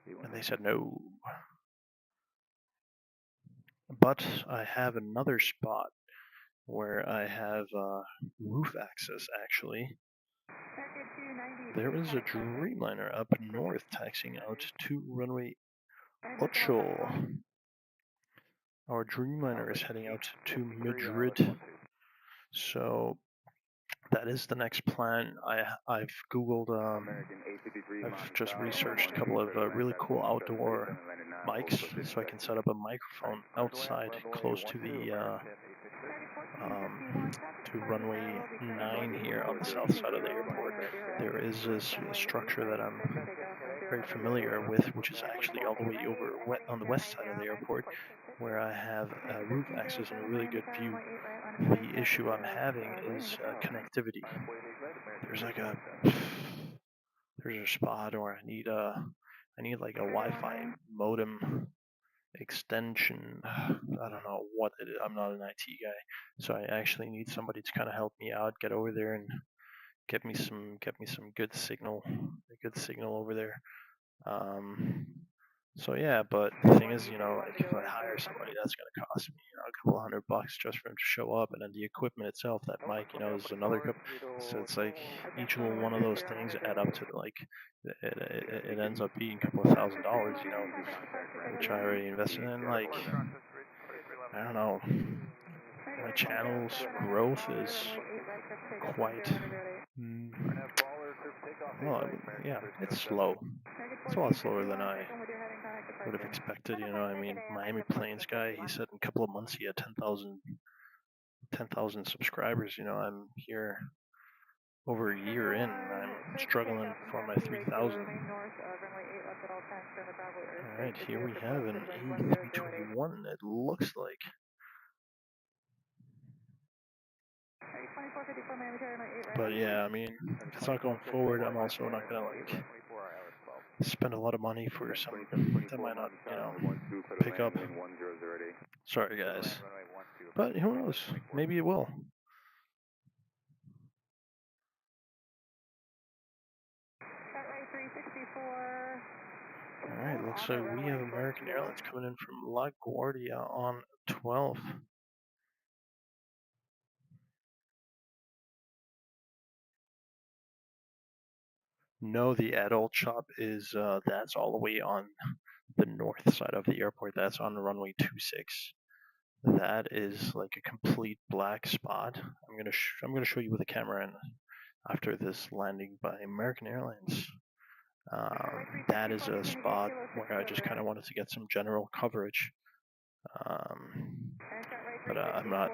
and they said no. But I have another spot where I have roof access, actually. There is a Dreamliner up north taxiing out to runway 8. Our Dreamliner is heading out to Madrid. So that is the next plan. I've Googled, I've just researched a couple of really cool outdoor mics, so I can set up a microphone outside close to the to runway 9 here on the south side of the airport. There is this structure that I'm very familiar with, which is actually all the way over on the west side of the airport, where I have roof access and a really good view. The issue I'm having is connectivity. There's a spot where I need like a Wi-Fi modem extension. I don't know what it is. I'm not an IT guy, so I actually need somebody to kind of help me out, get over there and get me some good signal over there. So yeah, but the thing is, like if I hire somebody, that's gonna cost me, a couple $100 just for him to show up, and then the equipment itself, that mic, is another couple. So it's like each little one of those things add up to like it ends up being a couple of $1,000, which I already invested in. Like I don't know, my channel's growth is quite. Well, yeah, it's slow. It's a lot slower than I would have expected. I mean, Miami Plains guy, he said in a couple of months he had 10,000 subscribers. I'm here over a year in, and I'm struggling for my 3,000. All right, here we have an A321. It looks like. But yeah, I mean, if it's not going forward, I'm also not gonna like spend a lot of money for something that might not, pick up. Sorry, guys. But who knows? Maybe it will. Alright, looks like we have American Airlines coming in from LaGuardia on 12. No, the adult shop is, that's all the way on the north side of the airport. That's on runway 26. That is like a complete black spot. I'm gonna show you with the camera and after this landing by American Airlines. That is a spot where I just kind of wanted to get some general coverage. But I'm not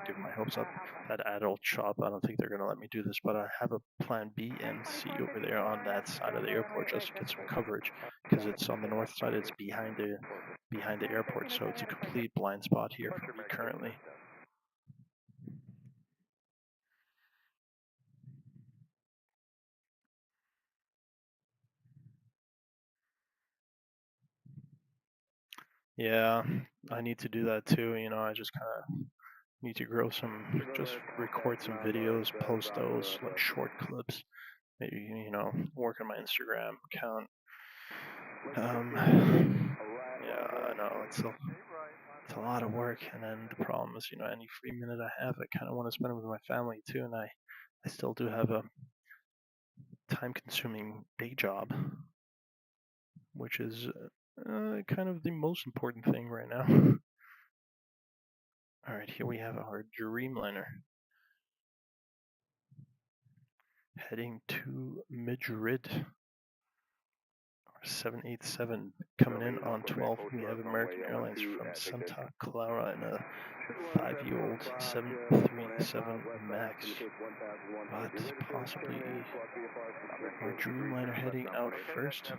giving my hopes up. That adult shop, I don't think they're gonna let me do this. But I have a plan B and C over there on that side of the airport just to get some coverage, because it's on the north side. It's behind the airport, so it's a complete blind spot here for me currently. Yeah, I need to do that too. I just kind of need to just record some videos, post those like short clips. Maybe work on my Instagram account. Yeah, I know it's a lot of work, and then the problem is, any free minute I have, I kind of want to spend it with my family too, and I still do have a time-consuming day job, which is kind of the most important thing right now. All right, here we have our Dreamliner heading to Madrid. 787 coming in on 12. We have American Airlines from Santa Clara in a 5-year-old 737 MAX, but possibly our Dreamliner heading out first.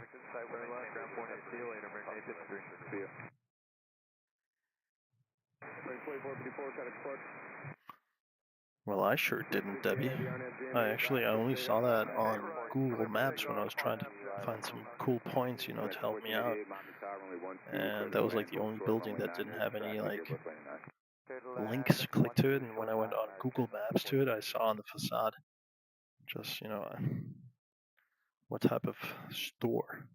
Well, I sure didn't, Debbie. I only saw that on Google Maps when I was trying to find some cool points, to help me out. And that was like the only building that didn't have any like links clicked to it. And when I went on Google Maps to it, I saw on the facade just, what type of store.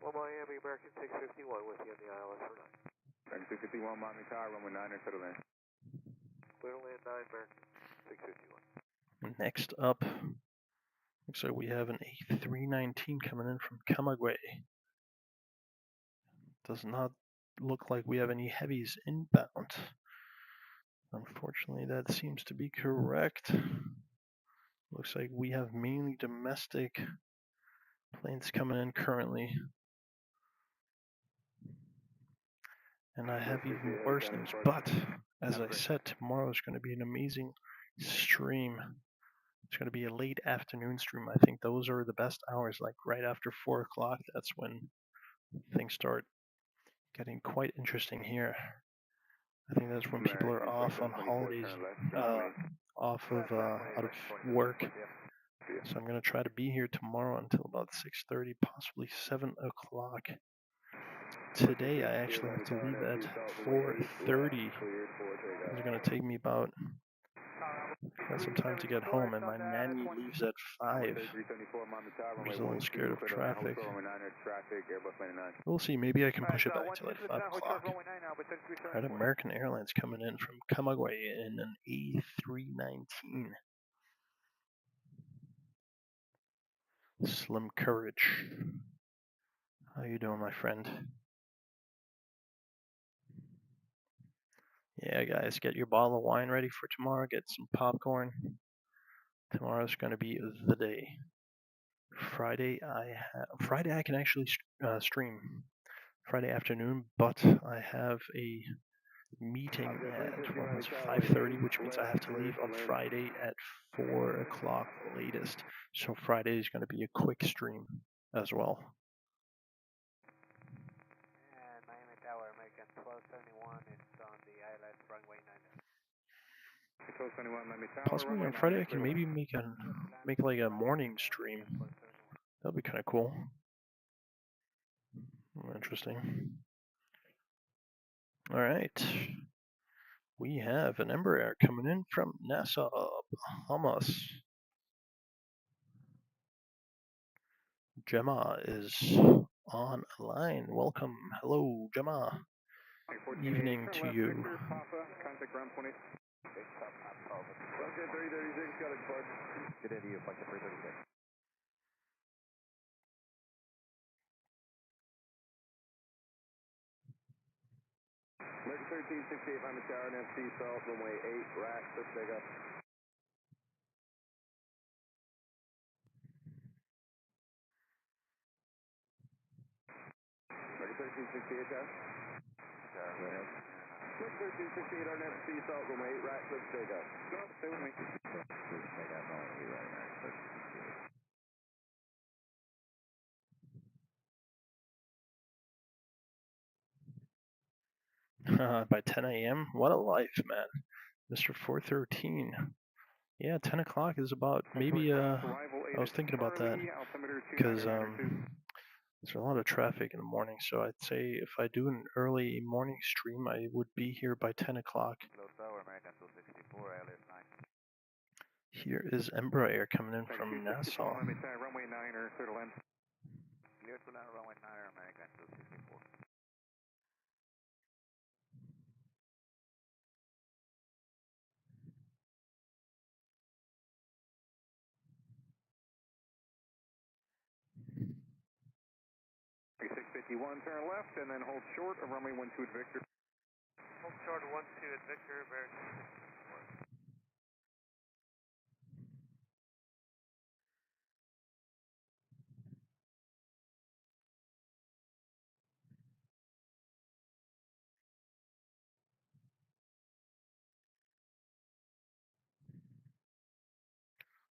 Well, Miami, American 651 with you on the ILS for 9. American 651, Miami Tower, runway 9 and settle in. Clear to land 9, American 651. Next up, looks like we have an A319 coming in from Camagüey. Does not look like we have any heavies inbound. Unfortunately, that seems to be correct. Looks like we have mainly domestic planes coming in currently. And I have even worse news, but as I said, tomorrow is going to be an amazing stream It's going to be a late afternoon stream. I think those are the best hours, like right after 4 o'clock. That's when things start getting quite interesting here. I think that's when people are off on holidays, off of out of work. So I'm going to try to be here tomorrow until about 6:30, possibly 7 o'clock. Today I actually have to leave at 4:30. It's going to take me about quite some time to get home, and my nanny leaves at 5. I'm just a little scared of traffic. We'll see. Maybe I can push it back to like 5 o'clock. I had American Airlines coming in from Camagüey in an A319. Slim Courage. How you doing, my friend? Yeah, guys, get your bottle of wine ready for tomorrow. Get some popcorn. Tomorrow's going to be the day. Friday I can actually stream Friday afternoon, but I have a meeting at 5:30, which means I have to leave on Friday at 4 o'clock latest. So Friday is going to be a quick stream as well. And Miami Tower, American 1271 is on the ILS runway 9. Possibly on Friday I can maybe make like a morning stream. That'll be kind of cool. Interesting. All right. We have an Embraer coming in from Nassau, Bahamas. Gemma is online. Welcome. Hello, Gemma. Evening to you. Good idea, Flight 336. American 1368 Miami Tower, NFC South, runway 8, RAC, let's take up. American 1368, Tower. American 1368, NFC South, runway 8, RAC, let's take up. No, stay with me. Let's take up, no, you're right, By 10 a.m.? What a life, man. Mr. 413. Yeah, 10 o'clock is about, maybe, I was thinking about that, because there's a lot of traffic in the morning, so I'd say if I do an early morning stream, I would be here by 10 o'clock. Here is Embraer coming in from Nassau. Runway 9 or clear to land. Clear to land, runway 9 or American 264. Turn left and then hold short of runway 12 at Victor. Hold short 12 at Victor, bear 664.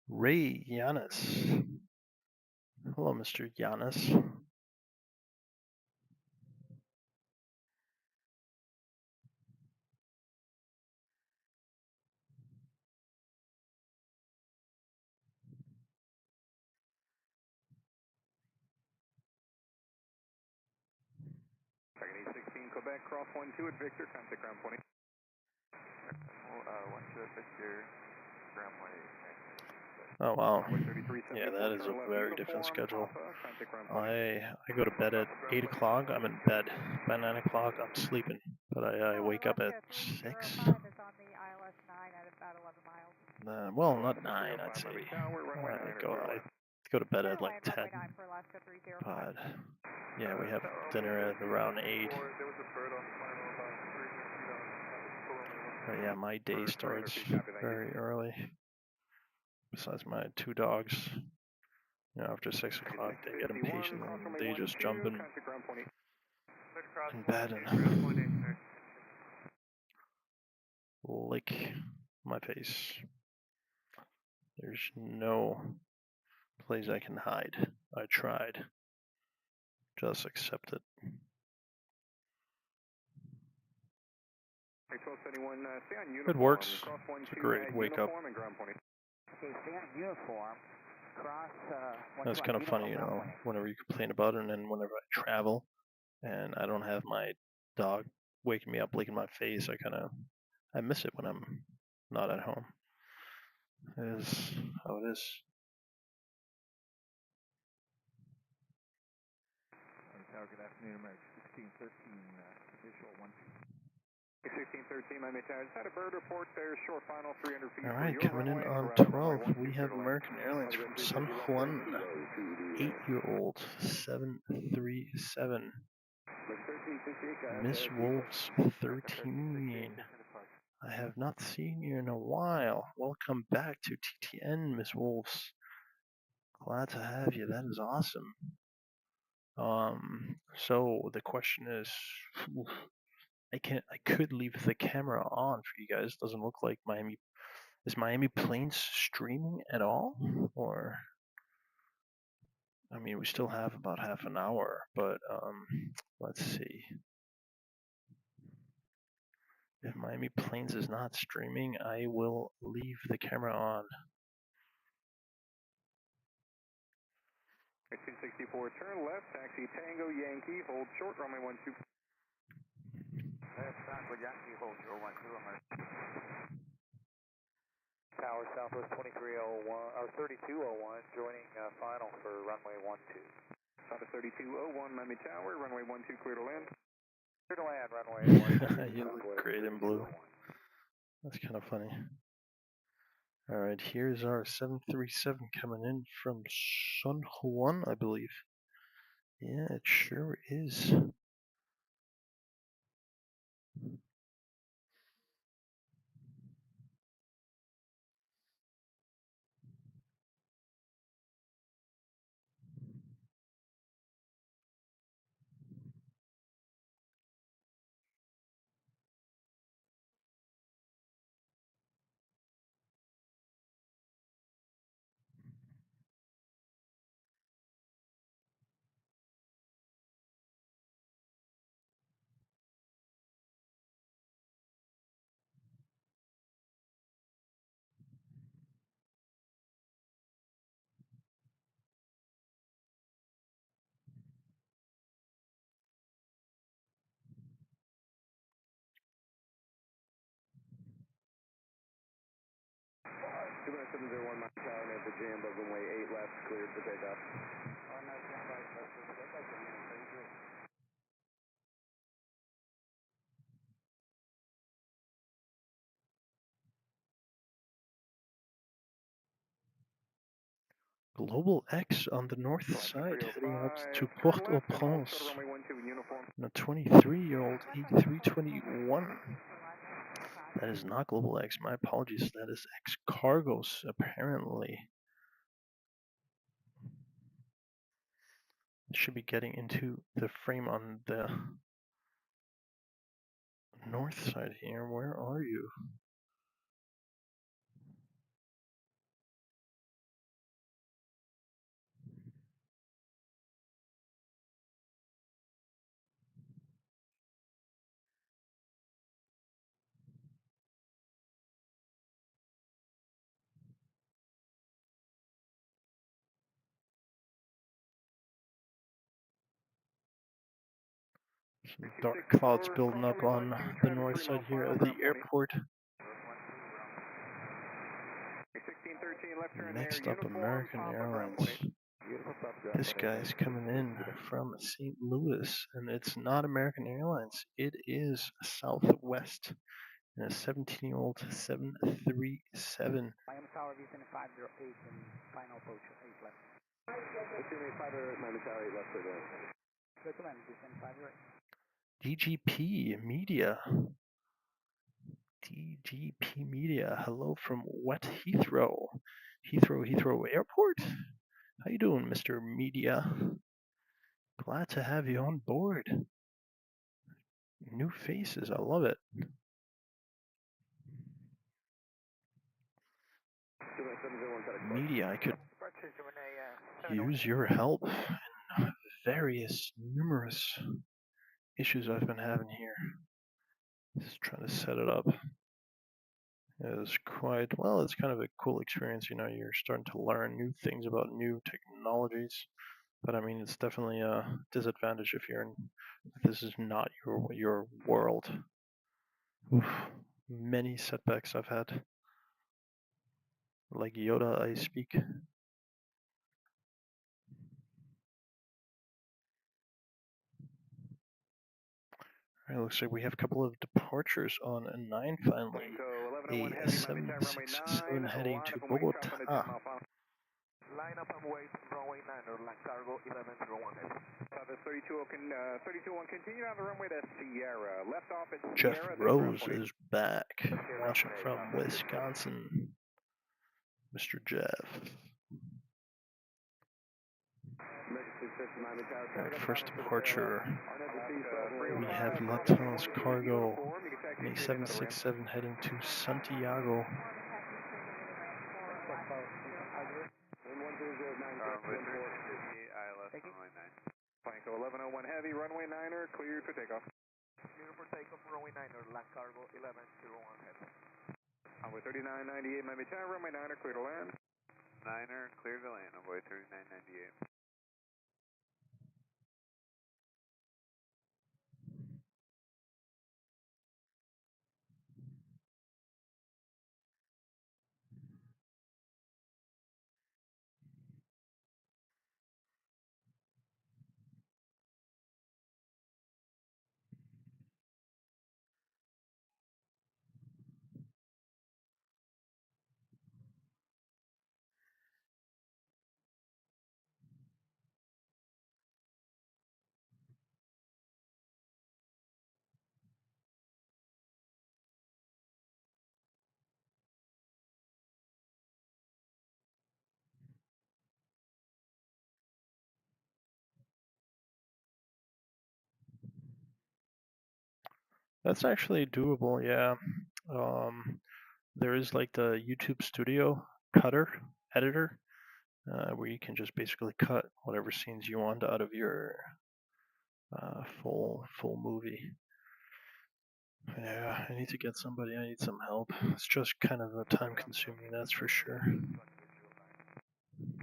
Ray Yanis. Hello, Mr. Yanis. Dragon 816 Quebec, cross 12 at Victor, contact ground 20. 12 at Victor, ground 20. Oh wow, yeah, that is a very different schedule. I go to bed at 8 o'clock, I'm in bed. By 9 o'clock, I'm sleeping, but I wake up at 6. Well, not 9, I'd say. I go to bed at like 10. But yeah, we have dinner at around 8. But yeah, my day starts very early. Besides my 2 dogs, you know, after 6 o'clock they get impatient and they just jump in bed and lick my face. There's no place I can hide. I tried. Just accept it. Good works. It's a great wake up. Okay, stay on uniform. Cross, That's kind of funny, you know, whenever you complain about it, and then whenever I travel and I don't have my dog waking me up, licking my face, I miss it when I'm not at home. It is how it is. Good afternoon, American 1613, visual 1. 1613, Miami Tower. Just had a bird report there, short final 300 feet. All right, coming in on 12, we have American Airlines from San Juan, 8-year-old 737. Miss Wolves 13. I have not seen you in a while. Welcome back to TTN, Miss Wolves. Glad to have you. That is awesome. So the question is, I could leave the camera on for you guys. Doesn't look like Miami. Is Miami Plains streaming at all? Or, I mean, we still have about half an hour, but let's see. If Miami Plains is not streaming, I will leave the camera on. 1664, turn left, taxi Tango Yankee, hold short, runway 12. Left, Tango Yankee, hold short, 12, Tower Southwest 2301, or 3201, joining final for runway 12. Southwest 3201, Miami Tower, runway 12, clear to land. Clear to land, runway 12. You look great in blue. That's kind of funny. All right, here's our 737 coming in from San Juan, I believe. Yeah, it sure is. Global X on the north side, heading out to Port-au-Prince. And a 23-year-old A321. That is not Global X, my apologies. That is X Cargos, apparently. Should be getting into the frame on the north side here. Where are you? Some dark clouds building up on the north side here of the airport. Next up, American Airlines. This guy's coming in from St. Louis, and it's not American Airlines. It is Southwest, and a 17-year-old 737. Miami Tower, Houston 508 and final approach 8 left. Miami Tower 8 left for the... Recommend Houston 508. DGP Media. DGP Media. Hello from Wet Heathrow. Heathrow Airport. How you doing, Mr. Media? Glad to have you on board. New faces, I love it. media, I could use your help in various, numerous issues I've been having here. Just trying to set it up. It was quite, well, it's kind of a cool experience, you know, you're starting to learn new things about new technologies. But I mean, it's definitely a disadvantage if this is not your world. Oof. Many setbacks I've had. Like Yoda, I speak. It looks like we have a couple of departures on a 9 finally. A 767 heading to Bogota. Line up and wait, runway 9 or land cargo 1101 heavy. This 3201, continue on the runway to Sierra. Left off at Jeff Sierra. Rose is back, watching from Wisconsin. Mr. Jeff. Alright, first departure. We have Lufthansa Cargo, a 767 heading to Santiago. Franco 1101 heavy, runway 9er, cleared for takeoff. Clear for takeoff, runway 9er, land cargo 1101 heavy. Runway 3998, Miami Tower, runway 9er, clear to land. 9er, clear to land, runway 3998. That's actually doable, yeah. There is like the YouTube Studio editor, where you can just basically cut whatever scenes you want out of your full movie. Yeah, I need to get somebody, I need some help. It's just kind of time consuming, that's for sure.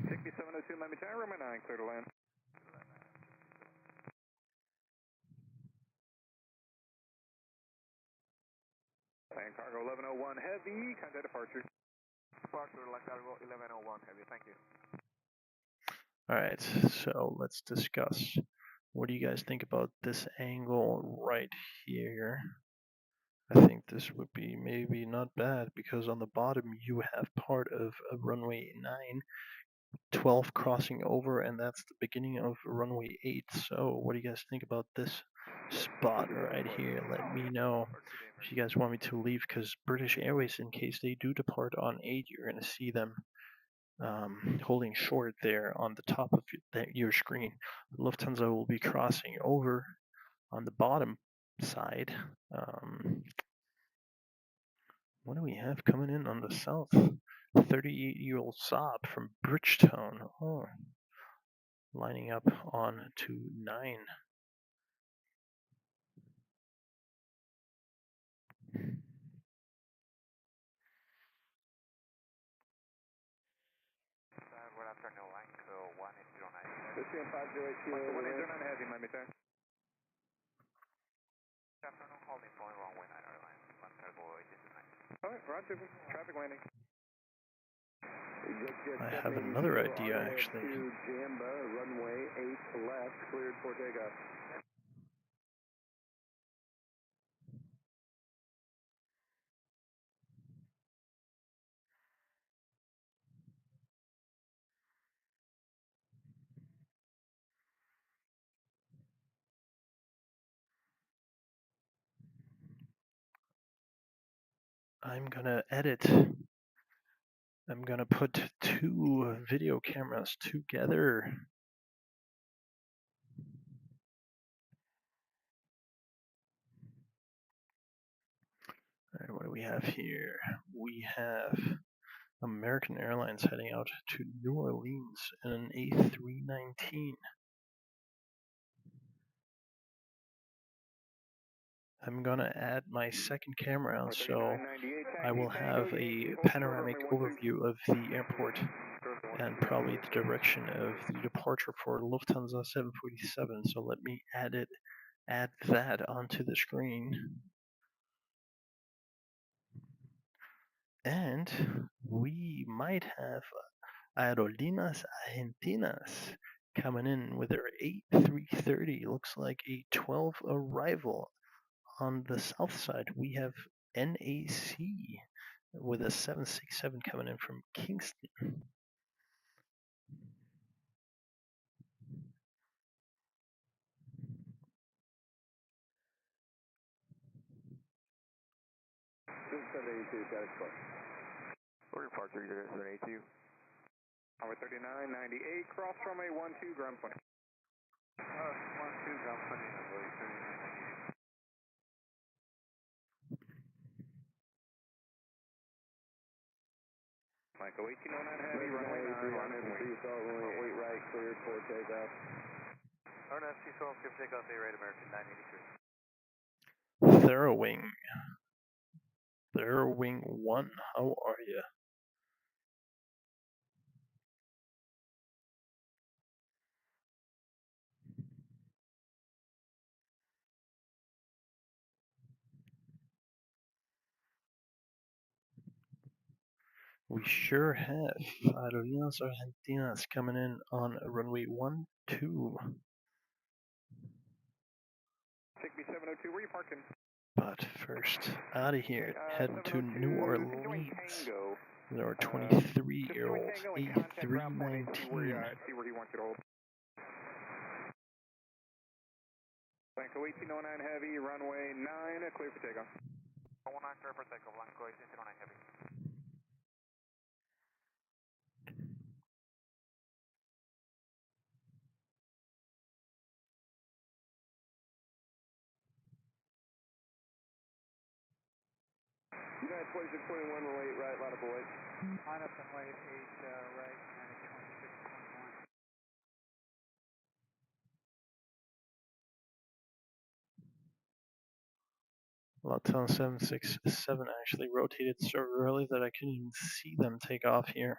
6702 Miami Tower, runway 9, clear to land. Land cargo 1101 heavy, contact departure. Departure, land cargo 1101 heavy, thank you. Alright, so let's discuss. What do you guys think about this angle right here? I think this would be maybe not bad because on the bottom you have part of a runway 9, 12 crossing over, and that's the beginning of runway 8. So what do you guys think about this spot right here? Let me know if you guys want me to leave, because British Airways, in case they do depart on 8, you're going to see them holding short there on the top of your screen. Lufthansa will be crossing over on the bottom side. What do we have coming in on the south? 38-year-old Saab from Bridgetown. Oh, lining up on to 9. Good afternoon, line 1809. This is 508 heavy, Miami Tower. Good afternoon, holding point runway 9 airline, land cargo 1809. Alright, roger, traffic landing. I have another idea, actually. Jamba, runway 8 left, cleared for takeoff. I'm gonna edit. I'm gonna put 2 video cameras together. All right, what do we have here? We have American Airlines heading out to New Orleans in an A319. I'm gonna add my second camera, so I will have a panoramic overview of the airport and probably the direction of the departure for Lufthansa 747. So let me add that onto the screen. And we might have Aerolíneas Argentinas coming in with their A330. Looks like a 12 arrival. On the south side, we have NAC with a 767 coming in from Kingston. Order departure, you guys are 82. Number 3998, cross runway 12, ground 20. 12, ground 20, number 3998. Michael 1809 heavy, runway 9, runway 8 right, cleared for takeoff. RNS Seasol, give takeoff, A right, American 983. Therwing 1, how are you? We sure have Aerolíneas Argentinas coming in on runway 12. 6702, where you parking? But first, out of here, heading to New Orleans. There are 23-year-old A319. See where he wants you to hold. Blanco 1809 heavy, runway 9, clear for takeoff. 19 clear for takeoff, Blanco 1809 heavy. United 2621 will 8 right, lot of boys. Line up and wait, 8 right, United 2621. Lufthansa 767 actually rotated so early that I couldn't even see them take off here.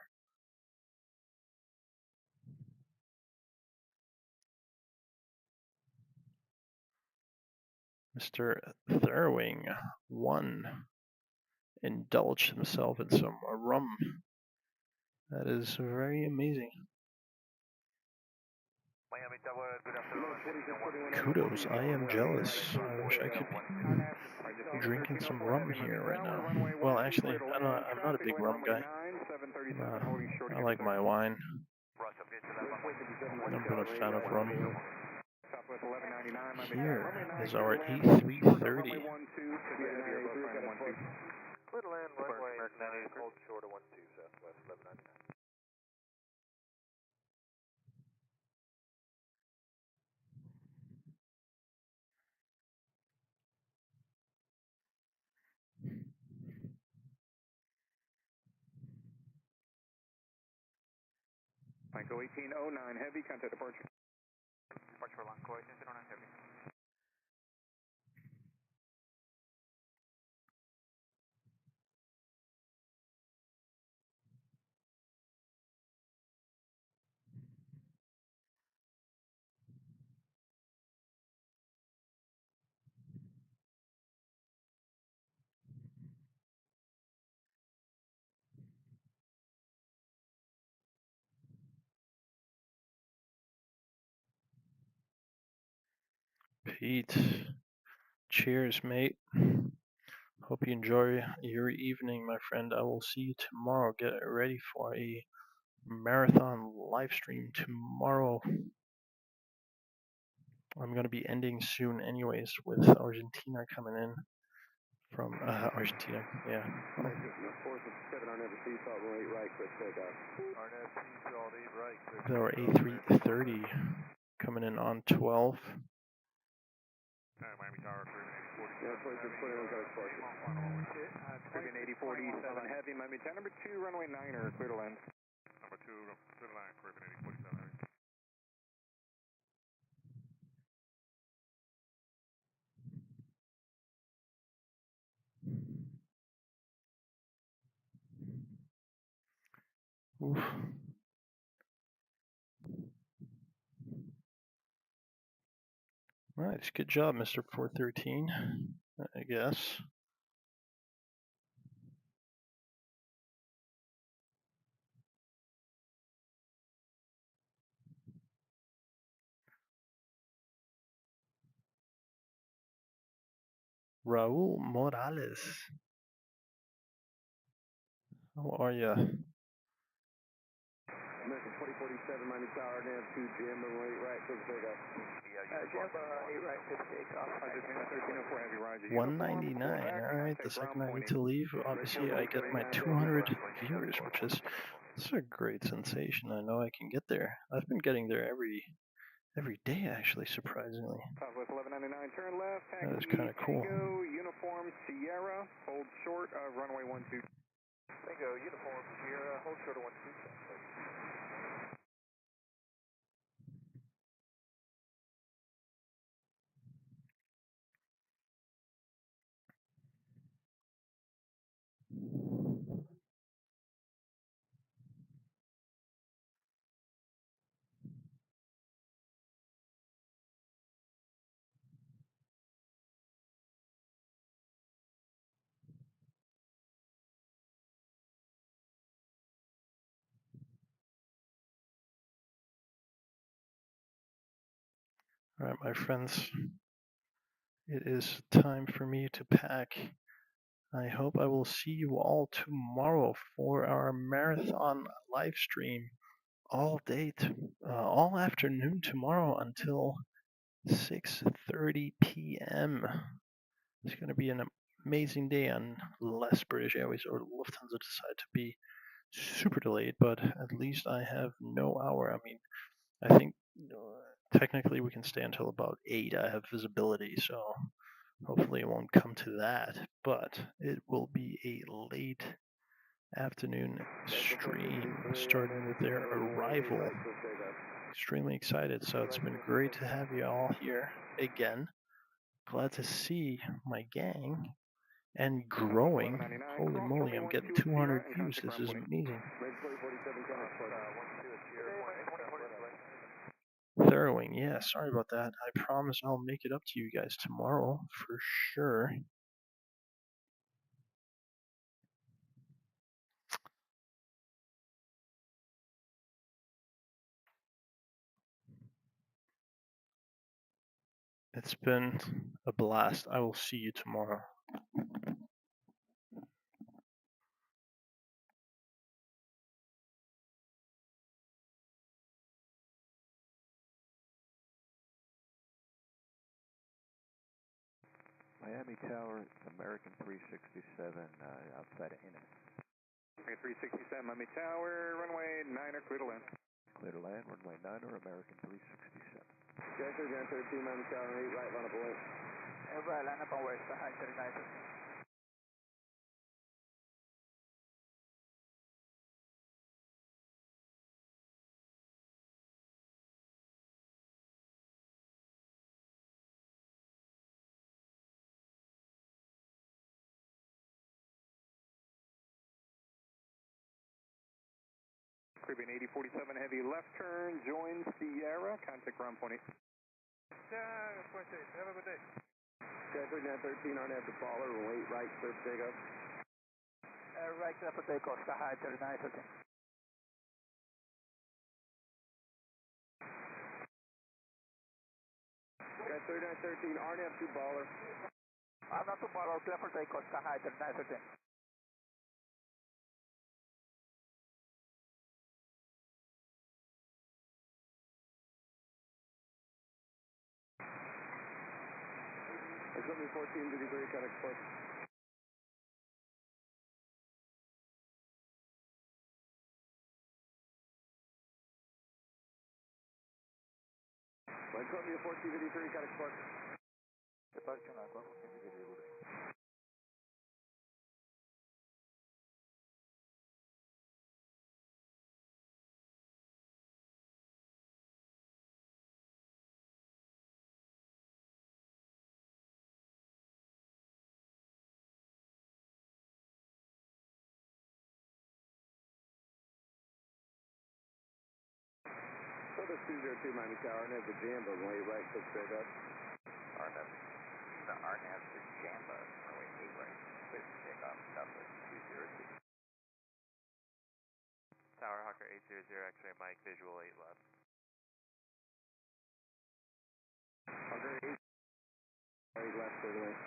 Mr. Therwing 1 indulged himself in some rum. That is very amazing. Miami Tower, good afternoon. Kudos, I am jealous. I wish I could be drinking some rum here right now. Well, actually, I'm not a big rum guy. I like my wine. I'm not a fan of rum. Here is our A330. Little end, runway, hold short of 12, southwest 1199. Michael 1809 heavy, contact departure. Departure Blanco 1809 heavy. Pete, cheers, mate. Hope you enjoy your evening, my friend. I will see you tomorrow. Get ready for a marathon live stream tomorrow. I'm going to be ending soon anyways with Argentina coming in from Argentina. Yeah. Well, there were A330 coming in on 12. Miami Tower, 3 minutes 40. Yeah, 2621 got exposure. Caribbean 8047 heavy, Miami 10, number 2, runway 9er, clear to land. Number 2, clear to land, Caribbean 8047 heavy. Oof. Nice, good job, Mr. 413, I guess. Raul Morales. How are ya? American 2047, Miami Tower, nav 2, jam, runway 8 right, clear for takeoff. Jam 8 right, clear for takeoff. 1304 heavy, roger. 199, alright, the second I need to leave, obviously I get my 200 viewers, which is a great sensation. I know I can get there. I've been getting there every day, actually, surprisingly. Southwest 1199, turn left, That is kind of cool. Tango, uniform, Sierra, hold short of runway 12. Tango, uniform, Sierra, hold short of 12. Alright, my friends, it is time for me to pack. I hope I will see you all tomorrow for our marathon live stream all day, all afternoon tomorrow until 6:30 p.m. It's going to be an amazing day unless British Airways or Lufthansa decide to be super delayed, but at least I have no hour. I mean, I think technically we can stay until about 8. I have visibility, so hopefully it won't come to that, but it will be a late afternoon stream starting with their arrival. Extremely excited, so it's been great to have you all here again. Glad to see my gang and growing. Holy moly, I'm getting 200 views. This is amazing. Throwing, yeah, sorry about that. I promise I'll make it up to you guys tomorrow for sure. It's been a blast. I will see you tomorrow. Miami Tower, American 367 outside of Ennis. American 367, Miami Tower, runway 9er, clear to land. Clear to land, runway 9er, American 367. Delta 13, Miami Tower, 8 right, line up away. Right, line up away, so high 39. Caribbean 8047 heavy left turn, join Sierra, contact ground point 8. Yeah, point 8, have a good day. Delta 13, RNAV to Baller, runway 8 right, clear for takeoff. Right, clear for takeoff, so high 39, okay. Guys, 3913, RNAV to Baller. RNAV to Baller, clear for takeoff, so high 39, okay. Equipment 1453, cut express. Columbia 1453, cut express. Departure 1453. Southwest 202 Miami Tower, and the Jamba, runway right, click straight up. RNAV. The RNAV to Jamba, runway 8 right. Clear for takeoff, Southwest 202. Tower Hawker 800, X-ray Mike, visual 8 left. Hawker 8 left, clear to land.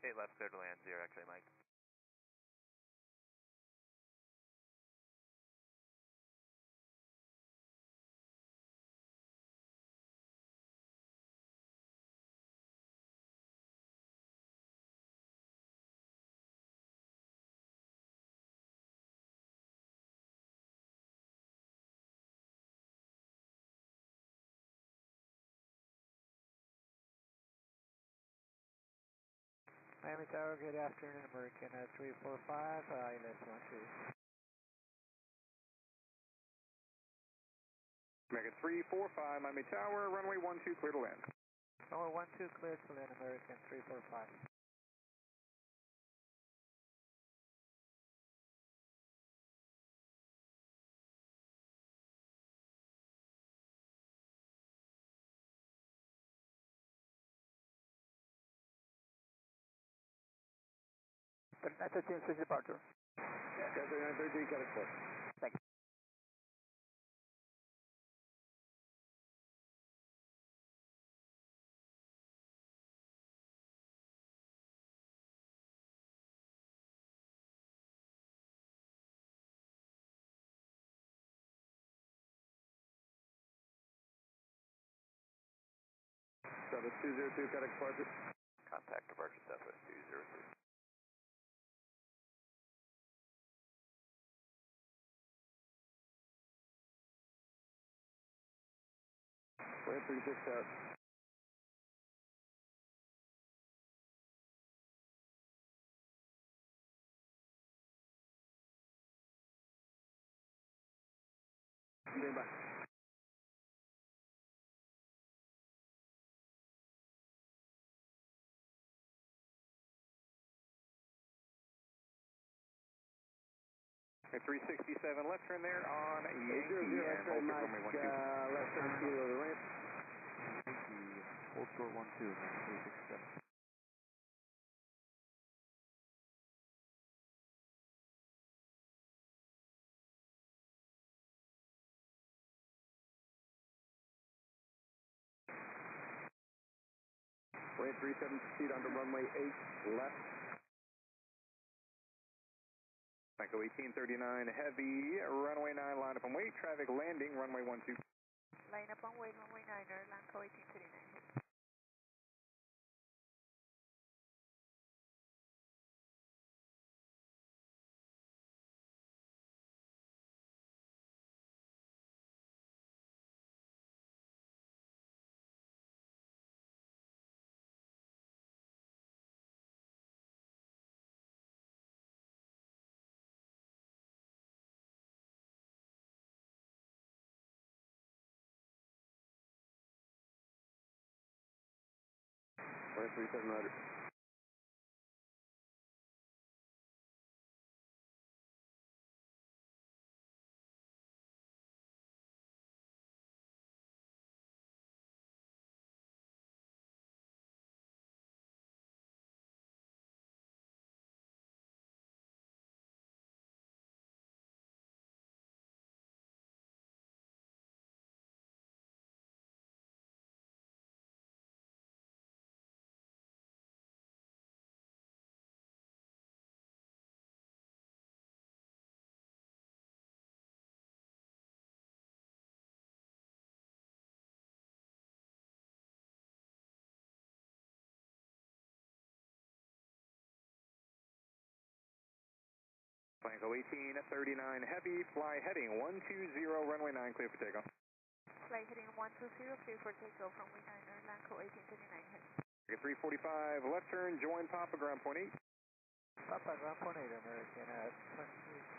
8 left, clear to land, 0 X-ray Mike. Miami Tower, good afternoon, American 345, ILS 12. American 345, Miami Tower, runway 12, clear to land. Runway 12, clear to land, American 345. That's a change switch departure. Delta 933, got it clear. Thank you. Southwest 202, got it departure. Contact departure, Southwest 202. Land 36 out. Stand by. Okay, 367, left turn there on Yankee, 800, and hold Mike, runway 12. left turn kilo to ramp. Yankee, hold short 12, American 367. Land 37, proceed onto runway 8, left. Echo 1839, heavy, runway 9, line up and wait, traffic landing, runway 12. Line up and wait, runway 9er, Lanco 1839. Land 37 rider. Echo 1839, heavy, fly heading 120, runway 9, clear for takeoff. Flight heading 120, clear for takeoff, runway 9er, Lanco 1839 heavy. Echo 345, left turn, join Papa, ground point 8. Papa, ground point 8, American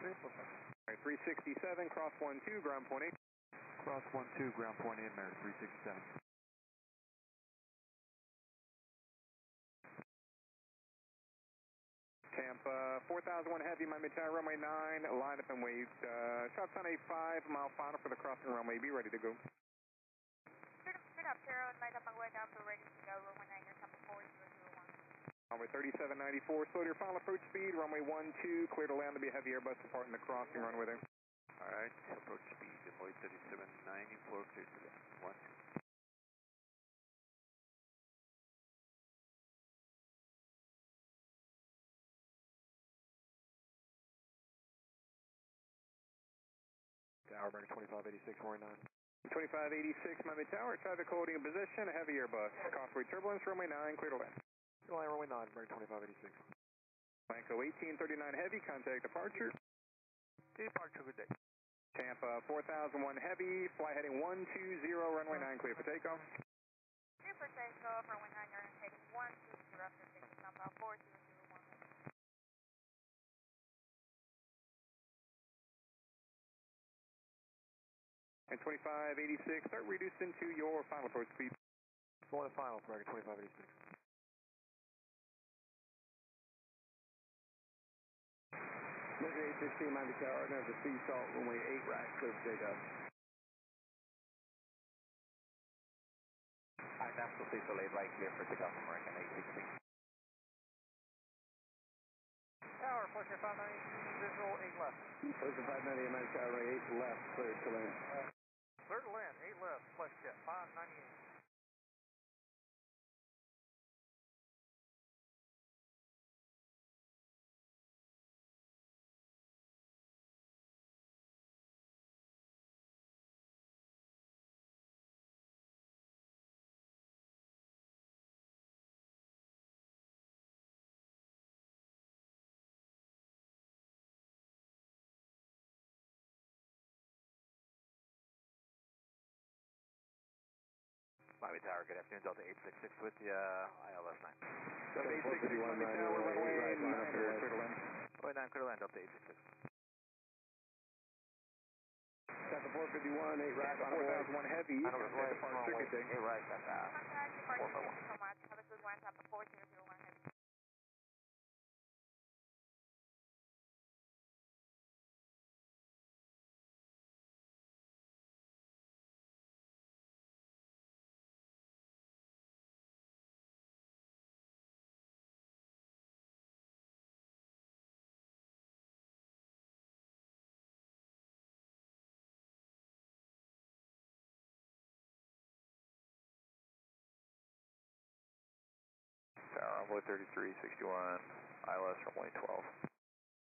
345. 367, cross 12, ground point 8. Cross 12, ground point 8, American 367. Tampa, 4001 Heavy, Miami Tower, runway 9, line up and wait. Shots on a 5-mile final for the crossing runway. Be ready to go. Turn up, Taro, and light up and wait up, ready to go, runway 9, Tampa 4001. Runway 3794, slow to your final approach speed, runway 12, clear to land to be a heavy Airbus departing the crossing runway there. Alright, approach speed, runway 3794, clear to land. 1, 2. Tower, American 2586, runway 9. 2586, Miami Tower, traffic holding in position, a heavy Airbus. Crossway turbulence, runway 9, clear to land. Clear to land, runway 9, American 2586. Blanco 1839 Heavy, contact departure. Departure, good day. Tampa 4001 Heavy, fly heading 120, runway 9, clear for takeoff. Clear for takeoff, runway 9, you're heading 120 after taking Tampa 4001. And 2586, start reducing to your final approach speed. Going to final, American 2586. American 816, Miami Tower, and have the sea salt, runway 8 right, clear for takeoff. Alright, National Sea Salt 8 right, clear for takeoff, American 816. Tower, Flushing 590, visual 8 left. Flushing 590, Miami Tower, runway 8 left, clear to land. Clear to land, 8 left, flush jet, 598. Miami Tower, good afternoon, Delta 866 with the ILS 9. Delta 866, Miami Tower, runway 9, clear to land. Runway 9, clear to land, Delta 866. Got the 451, 8 right, 4001 Heavy, contact departure, good day. 8 right, that's Contact departure, thank you so much. Have a good one, Tampa 4001 Heavy. Tower, runway 3361, ILS runway 12.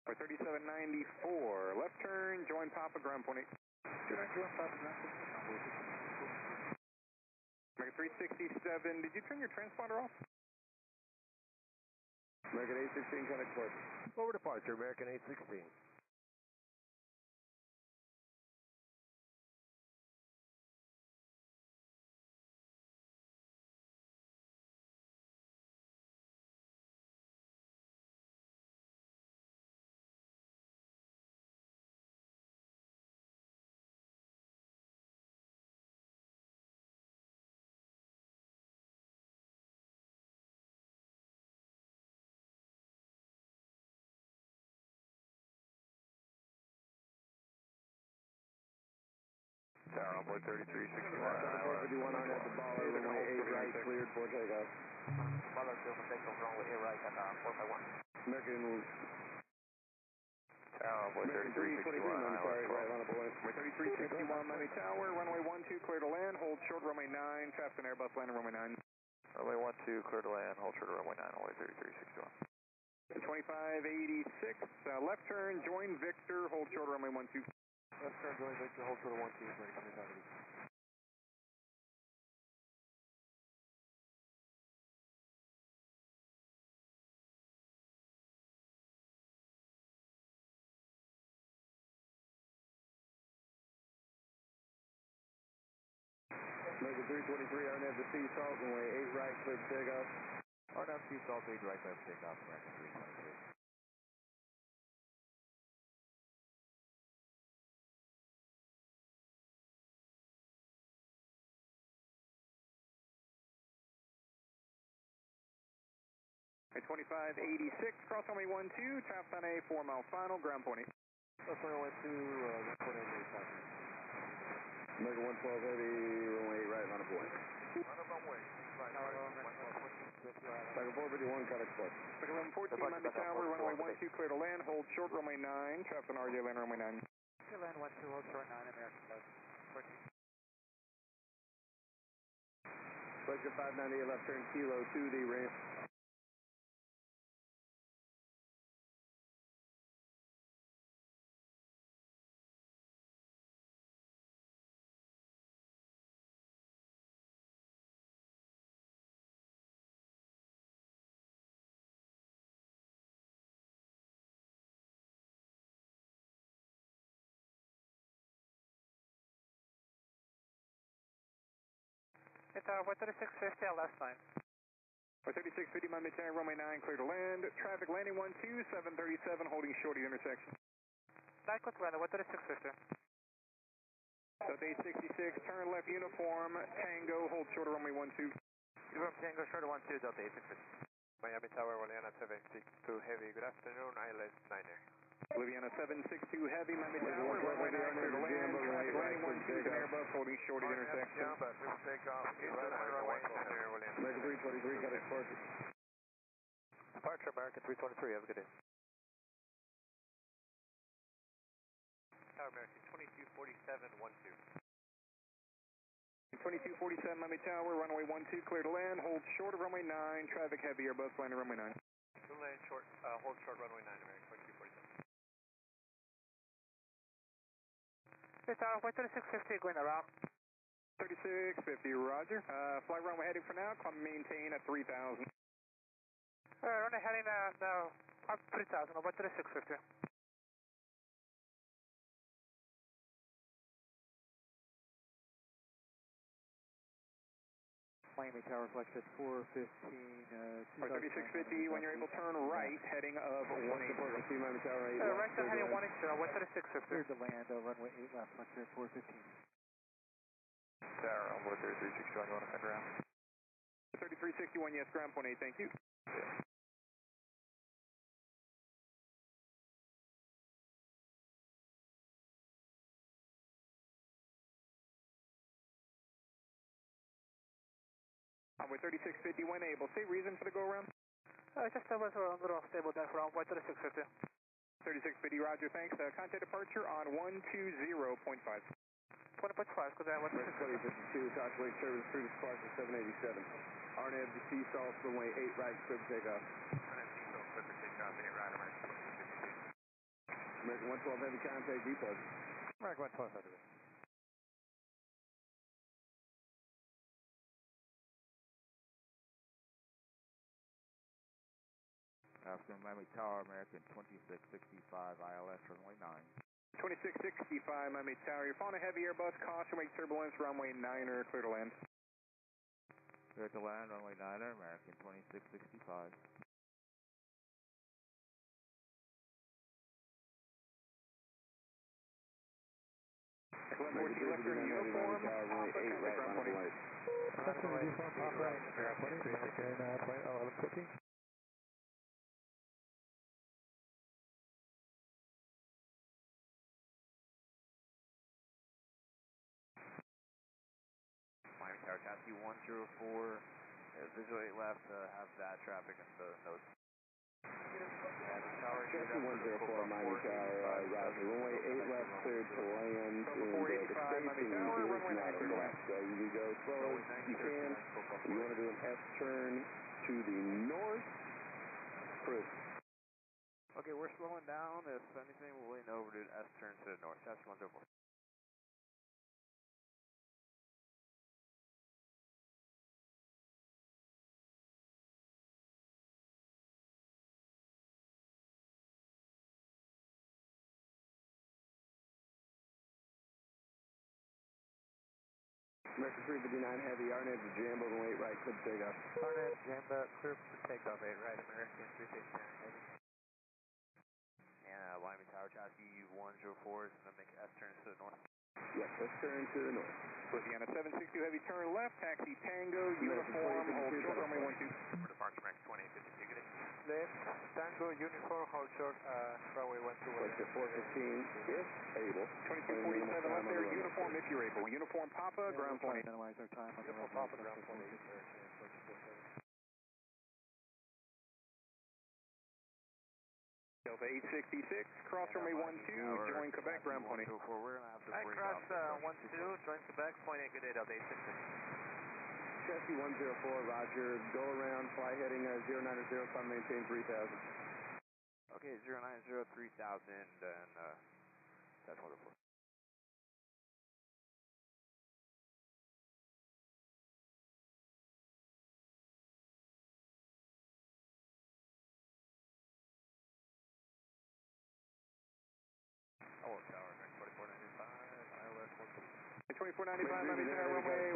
For 3794, left turn, join Papa, ground point 8. Join Papa, ground point 8. American 367, did you turn your transponder off? American 816, contact departure. Over departure, American 816. Tower, runway 3361, ILS 451 on at the baller, runway 8 right, cleared for takeoff. Baller, clear for takeoff, runway 8 right, at 451. American Tower, runway 3361, sorry, ILS 12. right on the boy. Runway 3361, Miami Tower, runway 12, clear to land, hold short, runway 9, traffic and Airbus landing, runway 9. Runway 12, clear to land, hold short, runway 9, runway 3361. 2586, left turn, join Victor, hold short, runway 12. Left turn, join Victor, hold short, 12, American 2586. American 323, on at the sea salt, runway 8 right, cleared for takeoff. RNAV Sea Salt 8 right, clear for takeoff, American 323. 2586, cross runway 12, traffic on a 4-mile final, ground point 8. Cross runway 12, report Airways 5. American 112 heavy, runway 8 right, on a point. On a runway, right, Back 451, cut express. Back 1114, Miami Tower, runway 12, clear to land, hold short, runway 9, traffic on RJ, land runway 9. Clear land 12, hold short 9, American 11. 14. Selector 598 left turn kilo to the ramp. It's 13650, last time. 3650, Miami Tower, runway 9, clear to land. Traffic landing 12, 737, holding short at intersection. Back with weather, 13650. So 866, turn left uniform, Tango, hold short at runway 12. Uniform Tango, short of 12, Delta 866. Miami Tower, Juliana 762 Heavy, good afternoon, ILS 9er. Liviana 762 Heavy, Miami Tower, runway 9, clear to land. Traffic landing 12, an Airbus, holding short at intersection. But we will take off, runway center, Juliana. American 323, cut express. Departure, American 323, have a good day. Tower, American 224712. 2247, Miami Tower, runway 12, clear to land, hold short of runway 9, traffic heavy, Airbus, landing runway 9. Land short, hold short, runway 9, American 2247. Hey, Tower, 3650, going around. 3650, roger. Flight runway heading for now, climb maintain at 3000. Runway heading now, up 3000, 3650. Miami Tower, flex at 415, 3650, when you're able, turn right, heading of 180. Miami Tower 8 Right side heading 180, 13650. clear to land, runway 8 left, flex at 415. Sarah, on board 3361, you want to cut around? 3361, yes, ground point 8, thank you. Runway 3650, when able. Say reason for the go-around? Just was a little stable down for 3650. 3650, roger, thanks. Contact departure on 120.5. 20.5, because I went to 2052, Tosh Wake Service, previous departure 787. RNAV to Seasalt, runway 8 right, clear for takeoff. RNAV Seasalt, clear for takeoff, 8 right, American 2252. American 112 heavy contact, depot. American 112 heavy. Afternoon, Miami Tower, American 2665, ILS, runway 9. 2665, Miami Tower. You're following a heavy Airbus, caution, wake turbulence, runway 9er, clear to land. Clear to land, runway 9er, American 2665. 1114 left turn uniform, runway 8 right, on the light. Runway 8 right, American 1114. Miami Tower, taxi 104, visual 8 left, have that traffic in the notes. Taxi 104, Miami Tower, roger. Runway 8 left, cleared to land. And the spacing is not correct. So you can go slow as you can. You want to do an S-turn to the north. Chris. Okay, we're slowing down. If anything, we'll lean over to S-turn to the north. Taxi 104. American 359 heavy, RNAV to Jambo, runway 8 right, clear for takeoff. RNAV, Jambo, clear for takeoff, 8 right, American 359 heavy. And Miami Tower, chassis 104 is going to make S-turns to the north. Yes, let's turn to the north. Liviana 762 heavy, turn left, taxi Tango, uniform, hold short, runway 12. For departure, American 2852, good day. left, Tango, uniform, hold short, runway 12. Vector 415, if able. 2247 left there, uniform if you're able. Uniform Papa, ground point. Minimize our time on the Uniform runway. Papa, ground point 8. Delta 866, cross runway 12, join Quebec, ground point 8. We're going to have to I break cross off. 12, join Quebec, point 8, good day, Delta 866. Chassis 104, roger. Go around, fly heading 090, climb maintain 3000. Okay, 090, 3000, and that's wonderful. Oh, tower, 2495, ILS 2495, Miami Tower, runway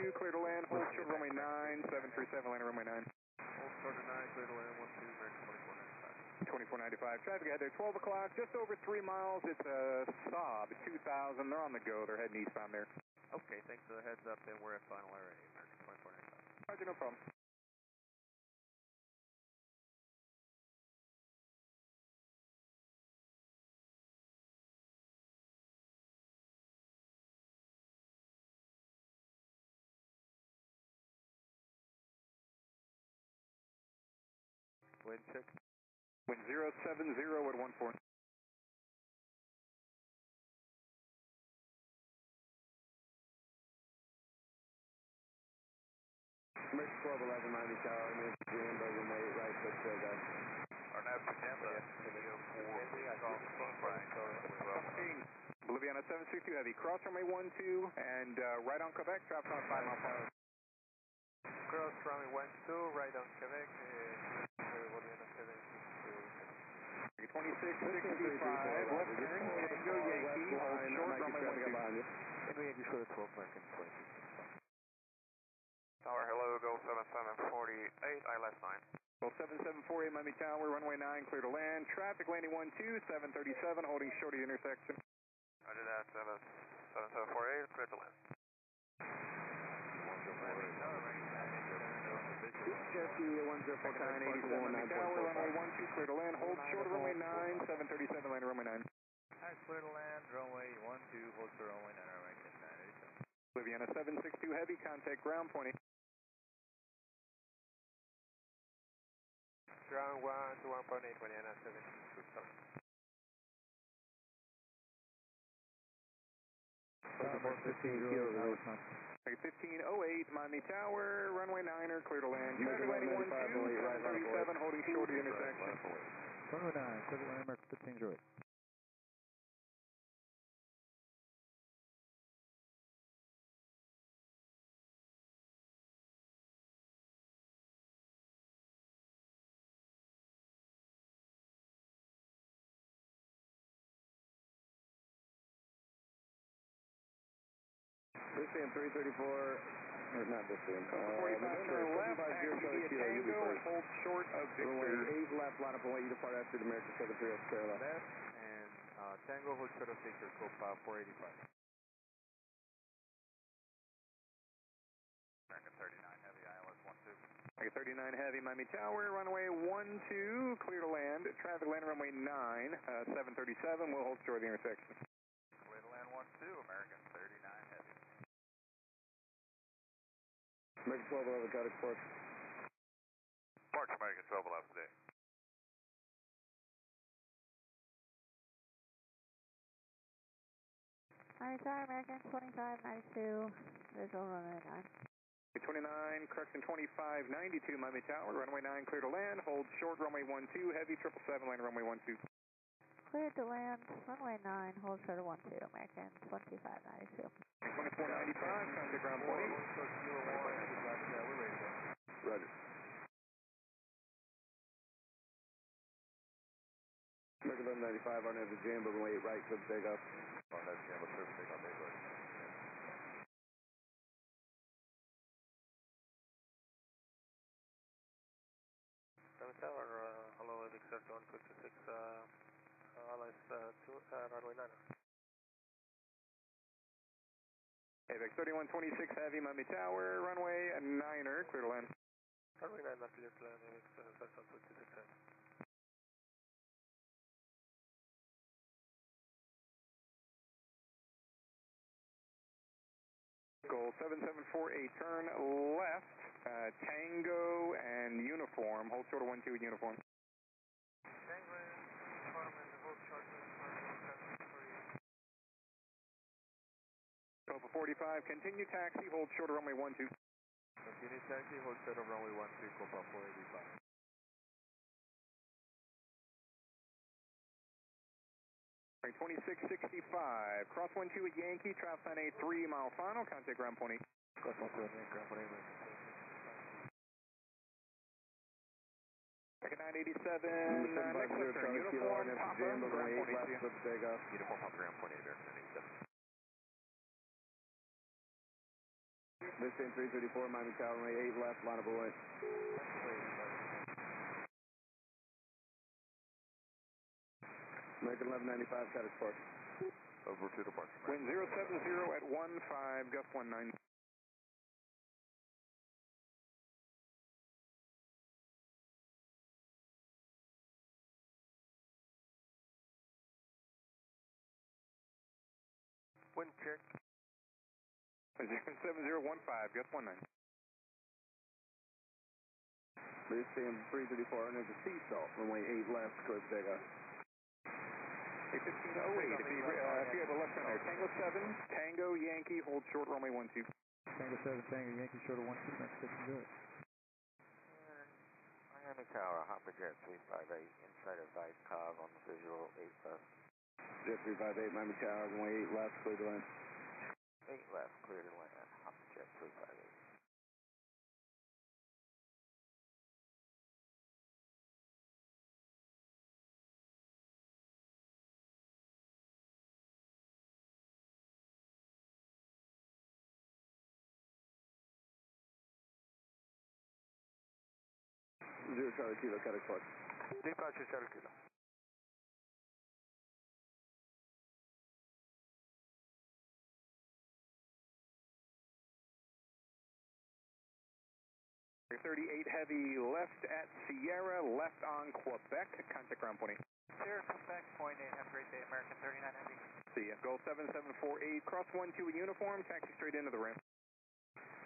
12, clear to land, hold short runway 9, 737, land runway 9. Hold short to 9, clear to land 12, American 2495, 2495. traffic ahead there, 12 o'clock, just over 3 miles, it's a Saab 2000, they're on the go, they're heading eastbound there. Okay, thanks for the heads up, then we're at final area, American 2495. Roger, no problem. Wind check. Wind 070 at 14. American 1211, Miami Tower, near Jambo, runway right, but Our nav to Tampa, video 4, golf, right, so Boliviana 762 heavy, cross runway 12, and right on Quebec, traffic on 5 mile per hour. Cross runway 12, right on Quebec, Boliviana 762. 2665, left turn, Tango Yankee, hold short, runway 12. Tango Yankee, short 12, American 2665. Tower, hello, go 7748, ILS 9. Go 7748, Miami Tower, runway 9, clear to land, traffic landing 12, 737, holding short of the intersection. Roger that, 7748, clear to land. Chassis 104, 81, Miami Tower, runway 12, clear to land, hold short of runway 9, 737, landing runway 9. Alright, clear to land, runway 12, hold short runway 9, American 987. Boliviana 762 heavy, contact ground point 8. Ground 1 to 1.8, Boliviana 762. Tower 15 kilo, release. 1508, Miami Tower, runway 9er, clear to land. Traffic landing 12, 737, holding short of the intersection. Runway 9, Circle Line American 1508. This AM 334, or not this AM. 45 left, taxi Tango, hold short of Runway Victor. 8 left, line up and wait you to depart after the American 730 Caroline. Left, and Tango, hold short of Victor, scope 485. American 39 heavy, ILS 12. American 39 heavy, Miami Tower, runway 12, clear to land. Traffic landing runway 9, 737, we'll hold short of the intersection. Clear to land 12, American 39 heavy. American 1211, got export. March American 1211 today. Miami Tower, American 2592, visual runway 9. 29, correction 2592, Miami Tower, runway 9, clear to land. Hold short, runway 12, heavy 777, landing runway 12. Cleared to land, runway 9, hold short of 12, American 2592. 2495, contact ground point 8. We're ready to go. Roger. American 1195, on the Jambo, runway 8 right, clip takeoff. On that Jambo, clear to take off 8 right. Tower, hello, Victor 156, ILS 2, runway 9. AVEX 3126 heavy, Miami Tower, runway 9er, clear to land. Runway 9 left, clear to land, first output to descend. Goal 7748, turn left, Tango and uniform, hold short of 12 at uniform. Tango, uniform, and hold short of 748. Copa 45, continue taxi, hold short of runway 12. Continue taxi, hold short of runway 13, Copa 485. Right, 2665, cross 12 at Yankee, traffic sign A 3 mile final, contact ground point 8. Cross 12 at Yankee, ground point 8. Second 987, next left turn, uniform, Papa, ground point 8. Uniform, Papa, ground point 8, American 87. This in 334, Miami Tower, runway 8 left, line of away. American 1195, status park. Over to departure. Wind 070 at 15, gust 19. Wind check. 07015, gust 19. This in 334, and there's a sea salt, runway 8 left, clear for takeoff. 1508, if you have a left turn there, Tango 7, Tango Yankee, hold short runway 12. Tango 7, Tango Yankee, short of 12, next station, good. Miami Tower, Hopper Jet 358, inside of Vice Cog on the visual 8 left. Jet 358, Miami Tower, runway 8 left, clear to land. 8 left, clear to land, Hopper Jet 358. Zero Charlie Kilo, status park. Departure Charlie Kilo. Air 38 heavy left at Sierra, left on Quebec, contact ground point 8. Sierra, Quebec, point 8, have a great day, American 39 heavy. See ya, goal 7748, cross 12 at uniform, taxi straight into the ramp.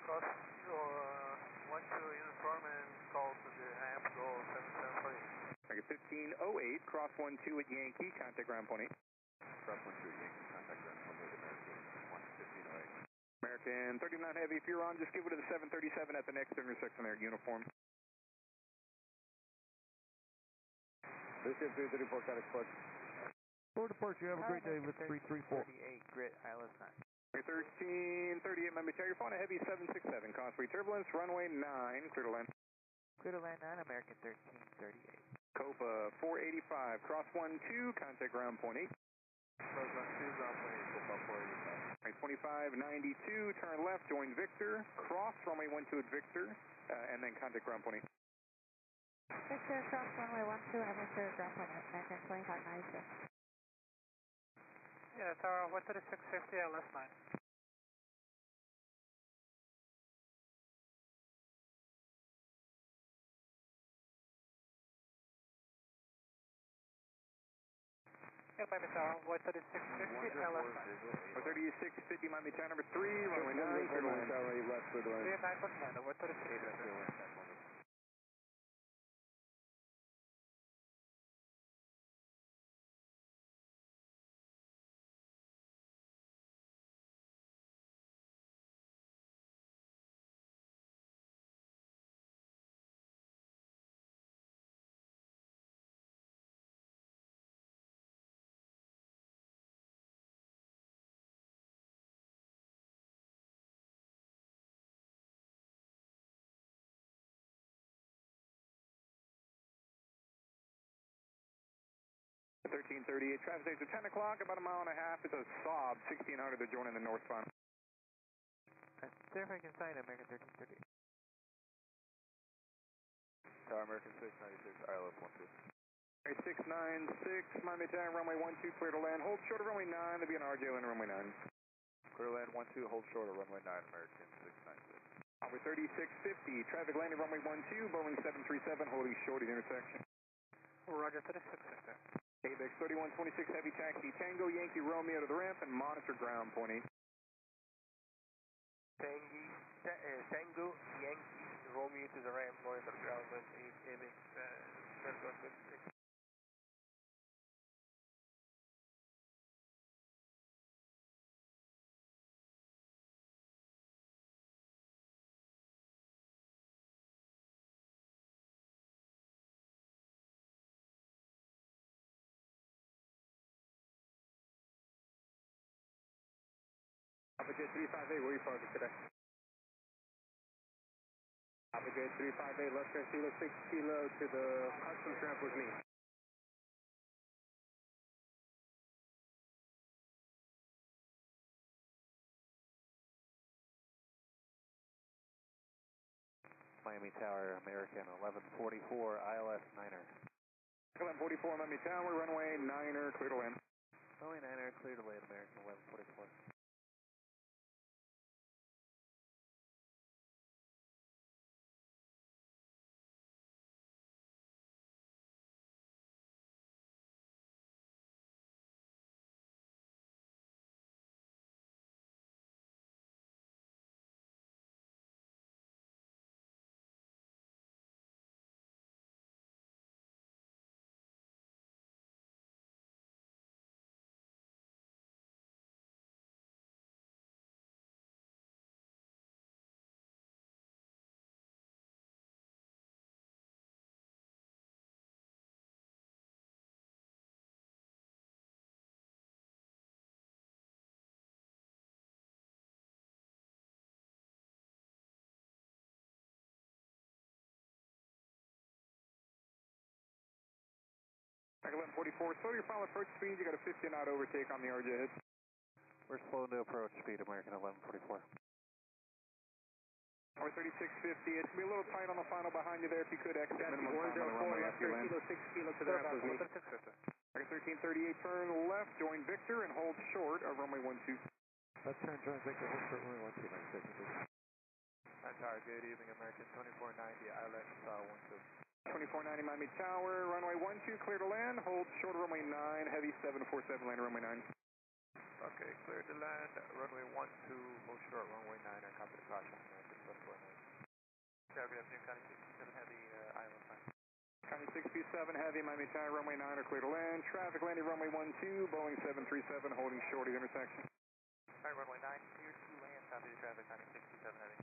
Cross 12 uniform and call to the ramp, goal 7748. Target 1508, cross 12 at Yankee, contact ground point 8. Cross 12 Yankee, contact ground point 8, American 1508. American 39 heavy, if you're on, just give it to the 737 at the next intersection there at uniform. This in 334, status park. For departure, have a great day with 334. 38, grid, ILS 9. 1338, Miami Tower, you're flying a heavy 767, constant turbulence, runway 9, clear to land. Clear to land 9, American 1338. Copa 485, cross 12, contact ground point 8. Cross 12, ground point 8, Copa 485. 2592, turn left, join Victor, cross runway 12 at Victor, and then contact ground point 8. Victor, cross runway 12, and Victor, ground point 8, American 2596. Yeah, Tower, what's the 650, ILS 9? Yeah, Miami Tower, what's the 650, ILS 9? 3650, Miami Tower, number 3, runway 9, clear to land. Tower 8 left, clear to land. 39 for Canada, what's the 650? At 1338, traffic stage at 10 o'clock, about a mile and a half. It's a Saab 1600. They're joining the north final. Terrific inside, American 1338. Tower, American 696, ILS 12. 696, Miami Tower, runway 12, clear to land. Hold short of runway 9. There'll be an RJ in runway 9. Clear land 12, hold short of runway 9, American 696. Over 3650, traffic landing runway 12, Boeing 737, holding short at intersection. Roger, 3650. ABEX 3126, heavy taxi, Tango Yankee Romeo to the ramp and monitor ground, point 8. Tango Yankee Romeo to the ramp, monitor ground, point 8, ABEX 3126. Jet 358, where are you parking today? Jet 358, left turn Kilo 6 Kilo to the customs ramp with me. Miami Tower, American 1144, ILS 9er. 1144, Miami Tower, runway 9er, clear to land. Runway 9er, clear to land, American 1144. Back 1144, slow your final approach speed, you got a 50 knot overtake on the RJ head. We're slow to approach speed, American 1144. Over 3650, it's going to be a little tight on the final behind you there if you could exit minimum time on the 104, runway left after land. Kilo 6 Kilo to the ramp with me. 1338, turn left, join Victor and hold short of runway 12. Left turn, join Victor, hold short, runway 12, Tower, good evening, American 2490, ILS 12. 2490 Miami Tower, runway 12, clear to land, hold short runway 9, heavy 747, land runway 9. Okay, clear to land, runway 12, hold short, runway 9, I copy the caution, American 2490. Good afternoon, County 67 Heavy, Island 9. County 67 Heavy, Miami Tower, runway 9 are clear to land, traffic landing runway 12, Boeing 737, holding short at intersection. Alright, runway 9, clear to land, copy the traffic, County 67 Heavy.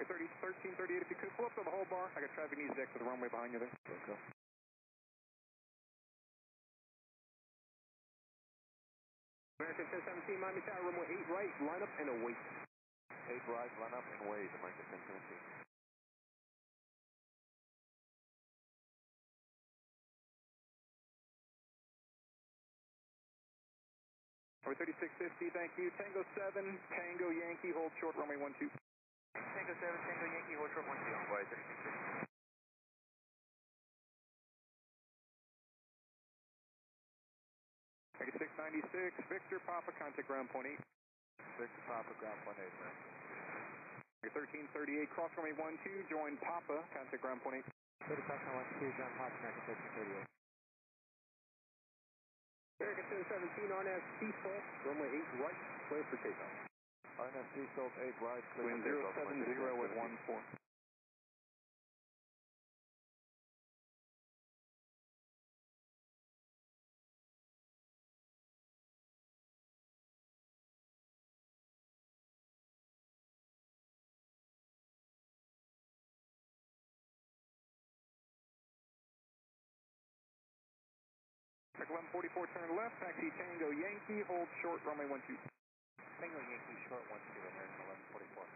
Okay, 1338, if you could pull up to the whole bar, I got traffic needs to exit the runway behind you there. Okay. American 1017, Miami Tower, runway 8 right, line up and await. 8 right, line up and wait, American 1017. Over 3650, thank you. Tango 7, Tango Yankee, hold short runway 12. Tango 7, Tango Yankee, hold short 12, envoy 3650. Okay, 696, Victor Papa, contact ground point 8. Victor Papa, ground point 8, American. Okay, 1338, cross runway 12, join Papa, contact ground point 8. Clear to cross runway 12, John Papa, American 1338. American 1017, RNAV Seasalt, runway 8 right, clear for takeoff. RNAV Seasalt 8 right, clear Wind for takeoff. 070 at 14. Check 1144, turn left, taxi Tango Yankee, hold short runway 12. Tango Yankee, short 12, American 1144.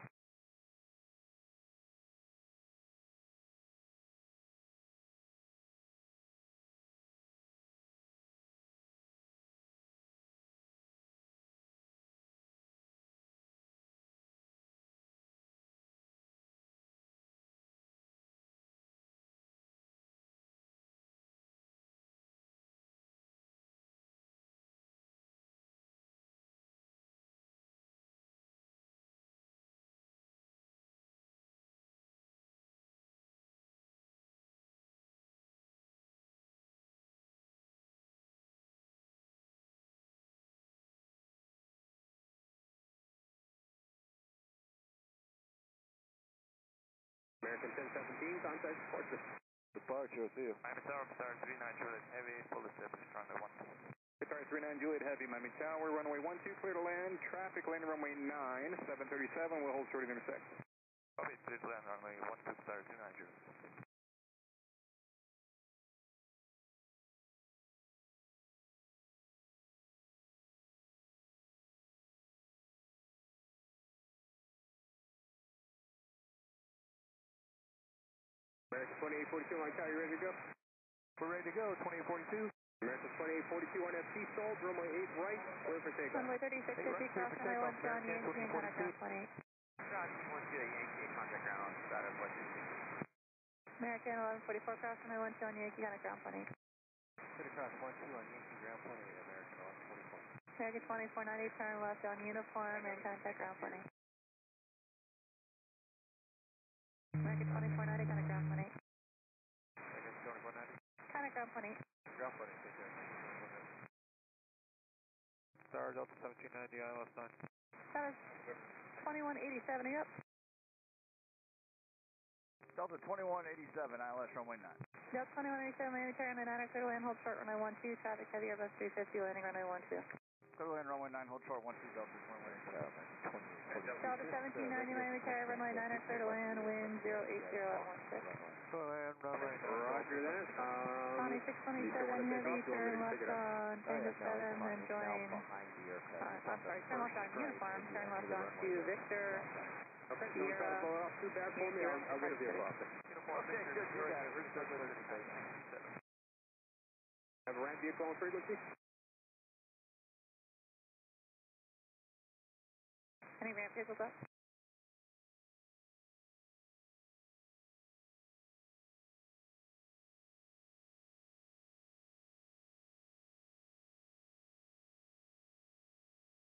American 1017, contact departure. Departure, see you. Miami Tower, Star 39 Juliet Heavy, full established runway 12. Star 39 Juliet Heavy, Miami Tower, runway 12, clear to land, traffic landing runway 9, 737, we'll hold short of intersect. Copy, clear to land, runway 12, Star 39 Juliet. American 2842, my tower, you ready to go? We're ready to go, 2842. American 2842 on FT stalled, runway 8 right, clear for takeoff. Runway 36, 50, cross runway 12 on Yankee and contact ground 28. Roger, 12 Yankee, contact ground, status, what you see? American 1144, cross runway 12 on Yankee, contact ground 28. Clear cross 12 on Yankee, ground 28, American 1144. American 2490, turn left on uniform and contact ground 28. American 2490, contact ground 28. American 2490. Contact ground 28. Ground 20, take care. Star Delta 1790, ILS 9. Status 2187, are you up? Delta 2187, ILS runway 9. Delta 2187, Miami Tower, runway 9, clear to land, hold short, runway 12, traffic heavy, Airbus 350, landing runway 12. Clear to land, runway 9, hold short, 12, Delta 2187. Delta 1790, Miami Tower, runway 9, clear to land, wind 080 at 16. Clear land, runway 9. Roger that. 2627 heavy, turn left on Tango 7, then join, I'm sorry, turn left on uniform, turn left on to Victor, Okay, don't try to pull it off too bad for me. I'll get a vehicle out there. Okay, good, you got it. Have a ramp vehicle on frequency? any ramp vehicles up?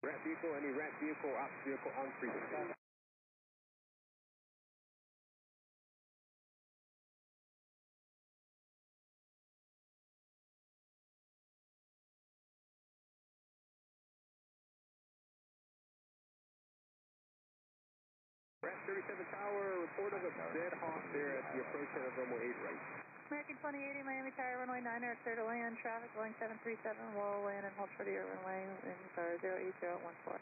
Ramp vehicle, any ramp vehicle, ops vehicle on frequency. Ramp 37 Tower, report of a dead hawk there at the approach of runway 8 right. American 2080, Miami Tower, runway 9, clear to land, traffic going 737, will land and hold short of your runway, winds are 080 at 14.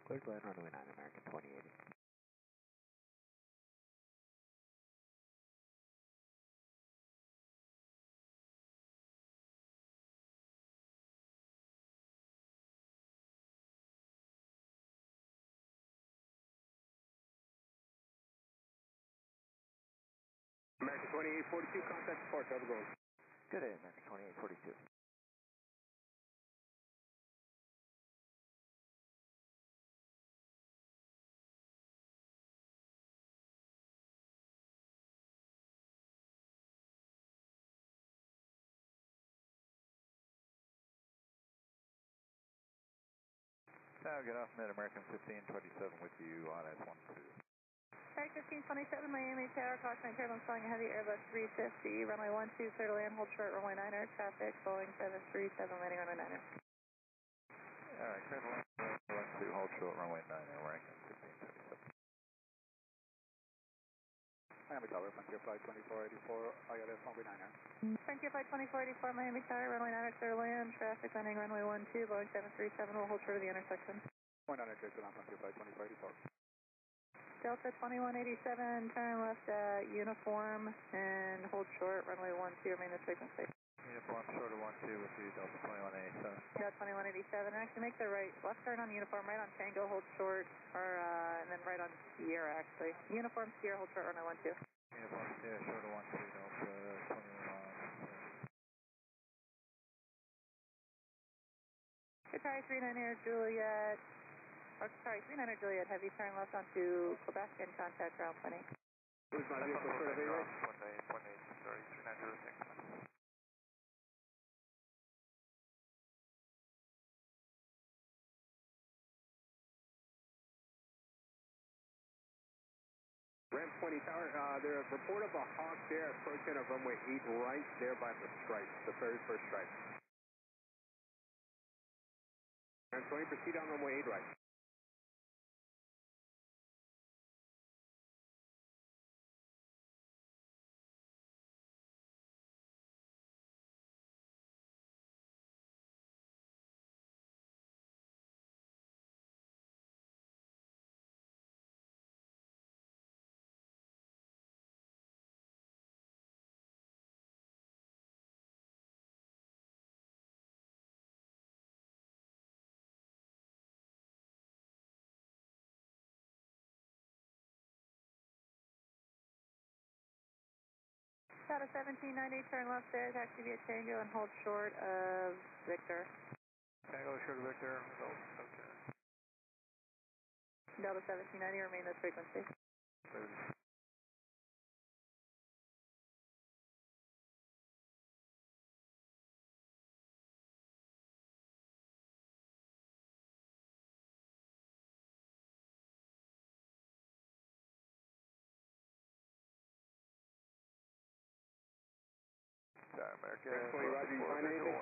Clear to land, runway 9, American 2080. American 2842, contact departure, how's it going? Good day, American 2842. Now get off mid-American 1527 with you on S12. American 1527, Miami Tower, caution turbulence flying a heavy Airbus 350, runway 12, clear to land, hold short, runway 9, traffic, Boeing 737, landing runway 9. Alright, clear to land, runway 12, hold short, runway 9, American 1527. Miami Tower, Frontier Flight 2484, ILS runway 9. Frontier Flight 2484, Miami Tower, runway 9, clear to land, traffic, landing runway 12, Boeing 737, will hold short of the intersection. 19 clear to land, Frontier Flight 2484. Delta 2187, turn left at uniform and hold short, runway 12, remain this frequency. Uniform short of 12 with you, Delta 2187. Delta 2187, actually make the right, left turn on uniform, right on Tango, hold short, or, and then right on Sierra, actually. Uniform, Sierra, hold short, runway 12. Uniform, yeah, short of 12, Delta 21. Qatari 39 Juliet, or sorry, 39 Juliet, heavy turn left onto Quebec and contact ground 20. Where's my vehicle, sort of A right? 18, sorry, 3906. Ramp 20 Tower, there's a report of a hawk there approaching of runway 8 right there by the stripe, the very first stripe. Ramp 20, proceed on runway 8 right. Delta 1790, turn left there, taxi via Tango and hold short of Victor. Tango short of Victor, Delta 1790, remain this frequency. American 20, Roger, you find anything?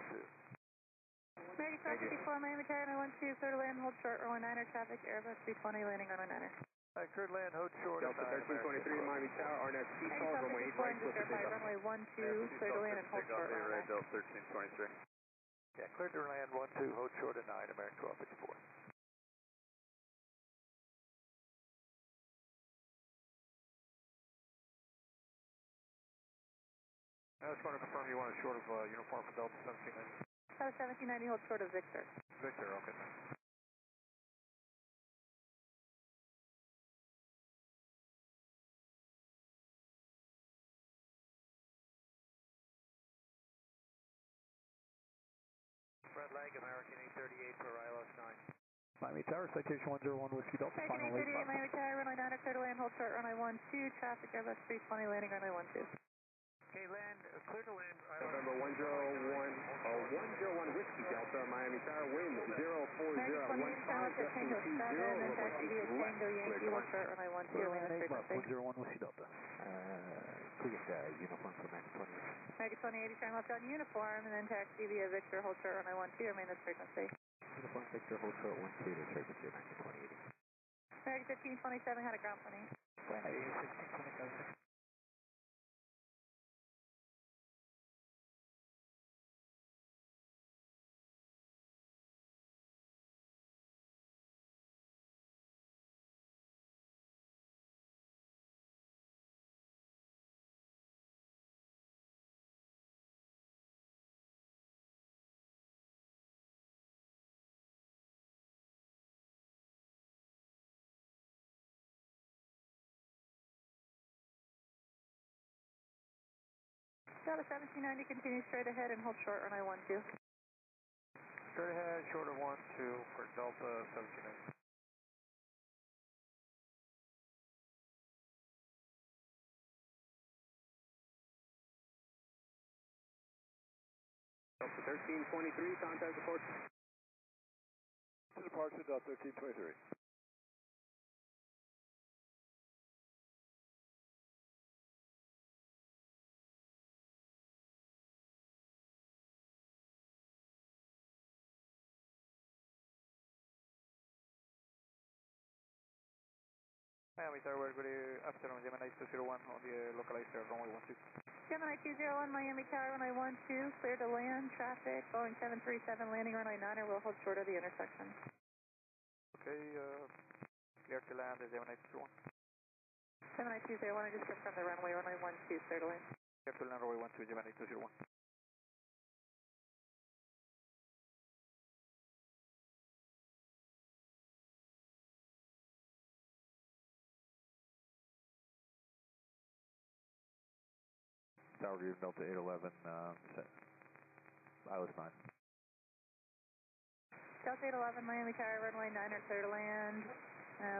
American 1254, Miami Tower, runway 12, clear to land, hold short, runway 9er, traffic, Airbus 320, landing runway 9er. Clear to land, hold short. Delta 1323, Miami Tower, RNS T-Call, runway 8 right, Just verify, runway 12, clear to land and hold short, runway 9. Delta 1323. Yeah, clear to land, 12, hold short at 9, American 1254. I just want to confirm you want a short of uniform for Delta 1790. Delta 1790, hold short of Victor. Victor, okay. Fred Lang, American A330 for ILS 9. Miami Tower, citation 101 Whiskey Delta, final American late. 838, Miami Tower, runway 9er, clear to land, hold short, runway 12, traffic, Airbus 320, landing runway 12. Okay, land, clear to land. November 101 Whiskey Delta, Miami Tower, wind 04015, Tango 7, and taxi via Tango Yankee, hold short, runway 12, remain this frequency. 101 Whiskey Delta. Please uniform for American 28. American 28, turn left on uniform, and then taxi via Victor, hold short, runway 12, remain this frequency. Uniform Victor, hold short 12 to frequency American 28. American 1527, had a ground plane. 1627. Delta 1790, continue straight ahead and hold short, runway 12. Straight ahead, short of 12 for Delta 1790. Delta 1323, contact report. To departure, Delta 1323. Miami Tower, good afternoon, Gemini 201 on the localized runway 12. Gemini 201, Miami Tower, runway 12, clear to land, traffic, Boeing 737, landing runway 9er, will hold short of the intersection. Okay, clear to land, Gemini 201. Gemini 201, I just confirmed the runway 12, clear to land. Clear to land, runway 12, Gemini 201. Tower View, Delta 811, ILS 9. Delta 811, Miami Tower, runway 9er, clear to land.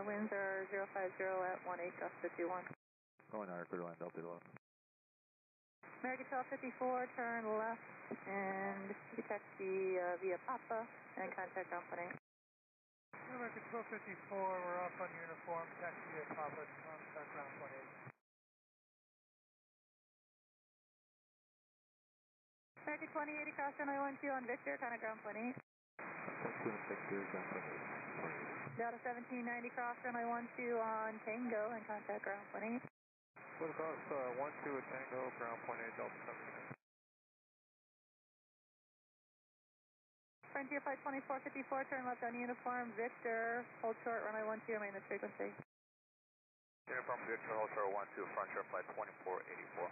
Winds are 050 at 18, gust to 21. Runway 9, clear to land, Delta 811. American 1254, turn left and you taxi via Papa and contact ground plane 8. American 1254, we're off on uniform, taxi via Papa, contact ground plane 8. American 2080, cross runway 12 on Victor, contact ground plane 8. Victor, ground plane 8. Delta 1790, cross runway 12 on Tango and contact ground plane 8. Full cross 12 at Tango, ground point 8, Delta 1790. Frontier Flight 2454, turn left on uniform, Victor, hold short, runway 12, remain this frequency. Uniform Victor, hold short 12, Frontier Flight 2484.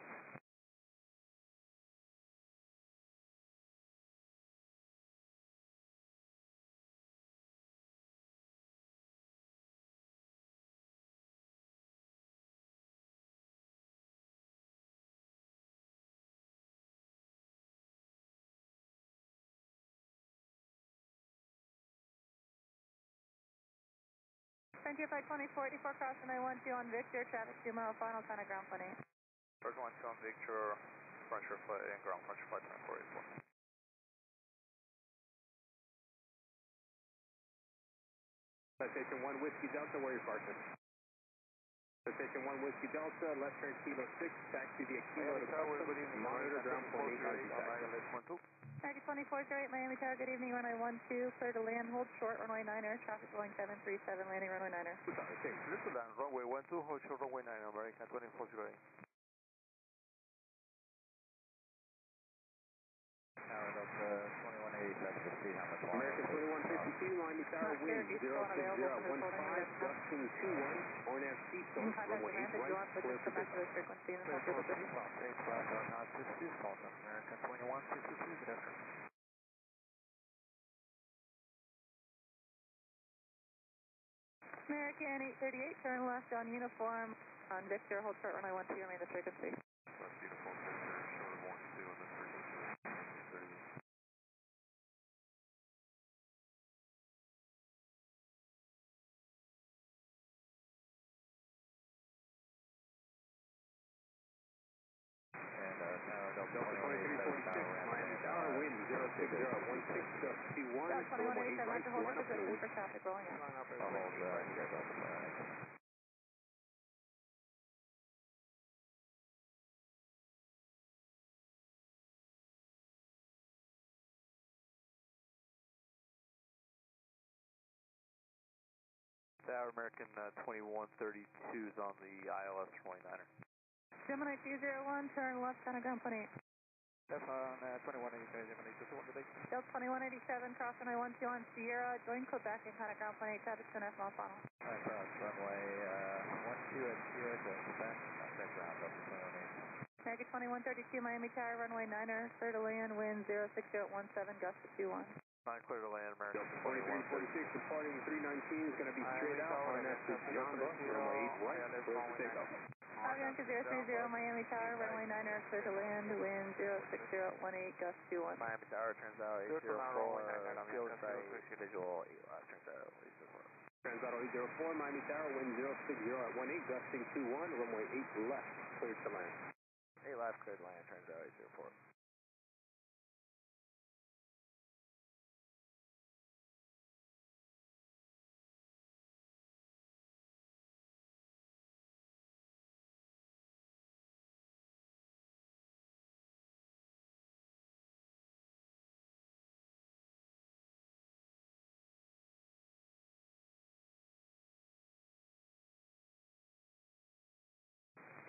Frontier Flight 2484, cross runway 12 on Victor, traffic 2 mile, final contact ground 20. First 12 on Victor, Frontier Flight and ground Frontier Flight 2484. Citation 1 Whiskey Delta, where are you parking? Citation 1 Whiskey Delta, left turn Kilo 6, taxi via Kilo to Custom, monitor ground point 8, American 2408, Miami Tower, good evening, runway 12, clear to land, hold short, runway 9er, traffic Boeing 737, landing runway 9er. Okay, clear to land, runway 12, hold short, runway 9, American 2408. Tower Delta 2187 to see how much longer. American 2152, Miami Tower, wind 060 at 15, gusting 21, RNAV seatbelt, runway 8 right, clear for takeoff. American 2152, good afternoon. American 838, turn left on uniform on Victor, hold short, runway 12, remain the frequency. Left uniform Victor, short of 12 on the frequency. Tower Delta 2346, Miami Tower, wind 060 at 16, gust 21, runway 8 right, line up and for traffic rolling in. I'll hold Delta. Tower American 2132 is on the ILS 29er. Gemini 201, turn left contact ground 28. That's on 2180, Gemini 201 today. Delta 2187, cross runway 12 on Sierra, join Quebec and contact ground 28, traffic 2.5 mile final. Cross runway 12 at Sierra to Quebec, contact ground Delta 2180. American 2132, Miami Tower, runway 9er, clear to land, wind 060 at 17, gust to 21. Not clear to land, American. Delta 2346, departing 319 is going to be straight out, RNAV to John Buck, runway 8 right, clear for takeoff. Aviation 030, Miami Tower, runway 9er, clear to land, wind 060 at 18, gust 21. Miami Tower turns out 804, field site, visual, turns out 804. Transat 804, Miami Tower, wind 060 at 18, gusting 21, runway 8 left, cleared to land. 8 left, cleared to land, turns out 804.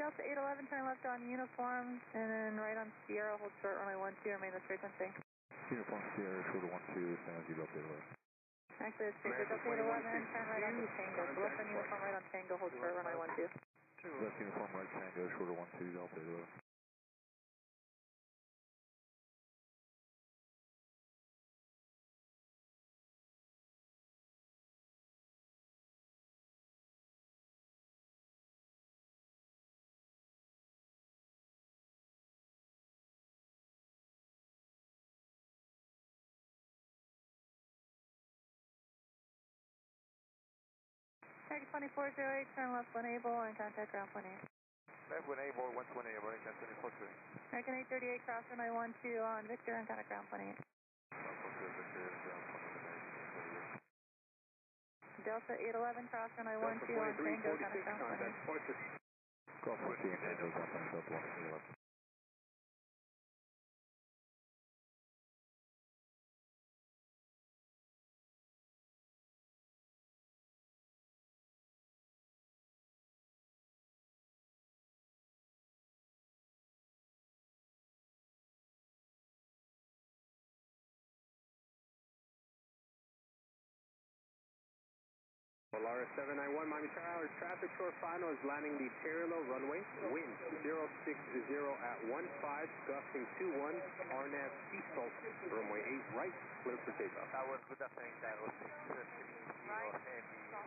Delta 811, turn left on uniform, and then right on Sierra, hold short, runway 12, remain the frequency. Uniform Sierra, short of 12, San Jose Delta 811. Actually, it's Delta 811, turn right on Tango. So left on uniform, right on Tango, hold short, runway 12. Left uniform right Tango, short of 12, Delta 811. American 2408, turn left when able, and contact ground 28. Left when able, west when able, American 2428. American 838, cross runway 12 on Victor, and contact ground 28. Delta 811, cross runway 12 on Tango, contact ground 28. Cross 14, Tango, Delta 11. Polaris 791, Miami Tower, traffic short final is landing the parallel runway, wind 060 at 15, gusting 21, RNAV seatbelt, runway 8 right, clear for takeoff. That was good afternoon, that was 6 heavy,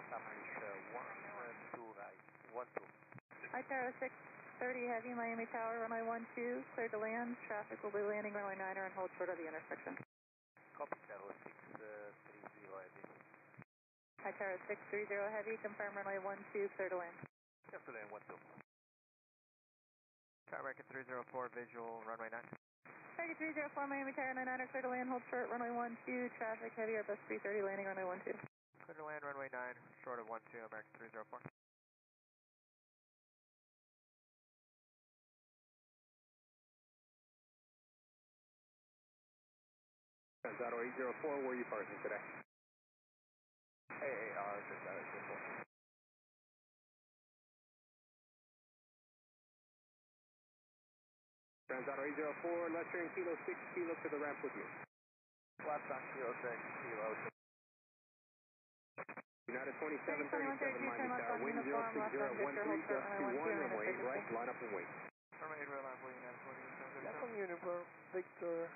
Spanish 1, 2 right, 1, 2. Hi, Tower 630 Heavy, Miami Tower, runway 12, clear to land. Traffic will be landing runway 9er and hold short of the intersection. Copy, that was 630 Heavy. Hi, Tower 630 Heavy, confirm runway 12, clear to land. Clear to land 12. Tower American 304, visual, runway 9. Target 304, Miami Tower 99er, clear to land, hold short, runway 12, traffic, heavy Airbus 330, landing runway 12. Clear to land, runway 9, short of 12, American 304. Transado 804, where are you parking today? Transado 804. Transado 804, left turn kilo 6 kilo to the ramp with me. Left on kilo 6, kilo. United 2737, Miami Tower, wind 06013, gust 21, runway 8 right, line up and wait. Runway 8 right, line for United 2737. That's on Uniform Victor,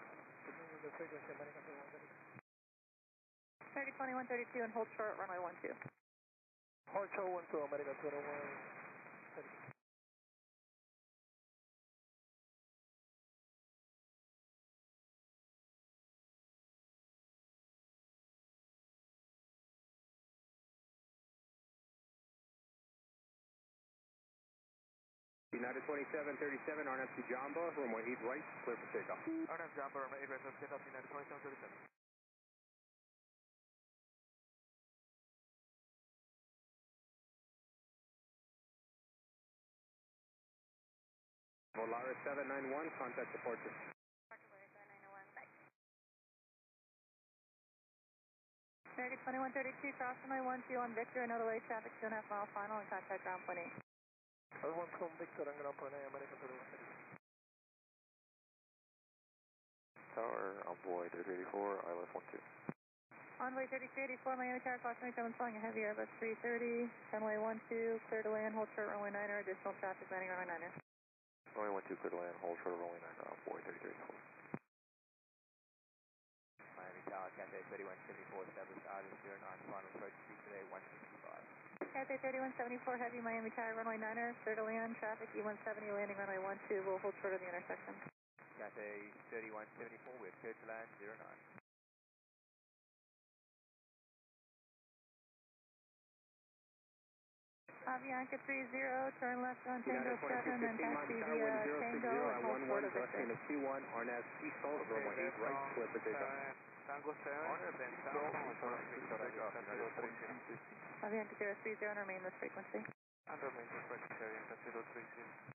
the frequency American 3132. Target 2132 and hold short, runway 12. Hold short 12, American 21. United 2737, RNF to Jamba, runway 8 right, clear for takeoff. RNF Jamba, runway 8 right, clear for takeoff, United 2737. Volaris 791, contact departure. Target 2132, cross runway 12 on Victor, and delay traffic 2.5 mile final and contact ground point 8. Everyone's from Victor and ground point 8, American 3132. Tower, Envoy 384, ILS 12. Envoy 3384, Miami Tower, caution coming flying a heavy Airbus 330, runway 12, clear to land, hold short runway 9er, additional traffic landing runway 9er. Runway 12, clear to land, hold short of runway 9, Envoy 3384. Miami Tower, Cathay 3174, established August 09, final approach speed today 165. Cathay 3174 Heavy, Miami Tower, runway 9er, clear to land, traffic E170, landing runway 12, will hold short of the intersection. Cathay 3174, we're clear to land 09. Aviation 30, turn left on Tango 7 and taxi Tower, via wind 060 Tango and at hold short 11, of gusting Victor. to T1, RNF Eastall, runway 8 right, clear for takeoff. Tango 7, RNF and Tango, takeoff, United 30. Aviation 030 and remain this frequency. And remain this frequency, Aviation 030.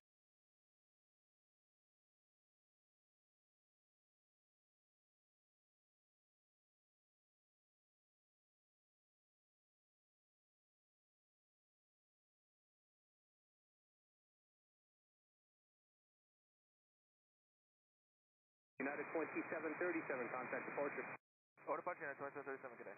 United 2737, contact departure. Order departure, United 2737, good day.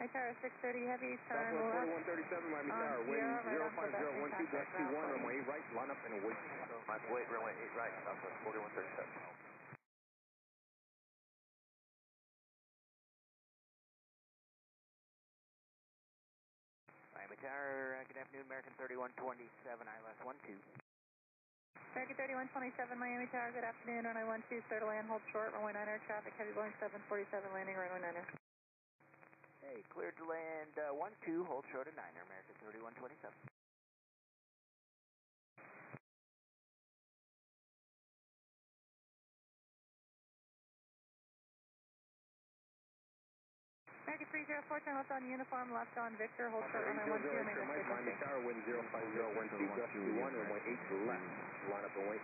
Hi Tower 630 Heavy, turn Southwest left 4137, Miami on Tower, wind Sierra, right on 05012, gust T1, runway 8 right, line up and wait. Wait, runway 8 right, Southwest 4137. Miami Tower, good afternoon, American 3127, ILS 12. American 3127 Miami Tower, good afternoon, runway 12, clear to land, hold short, runway 9er, traffic heavy Boeing 747, landing runway 9er. Hey, cleared to land 12, hold short of 9er, American 3127. American 304, turn left on uniform, left on Victor, hold short runway 12, remain this Miami frequency. Tower, wind 05012, gust T1, runway 8 left, line up and wait.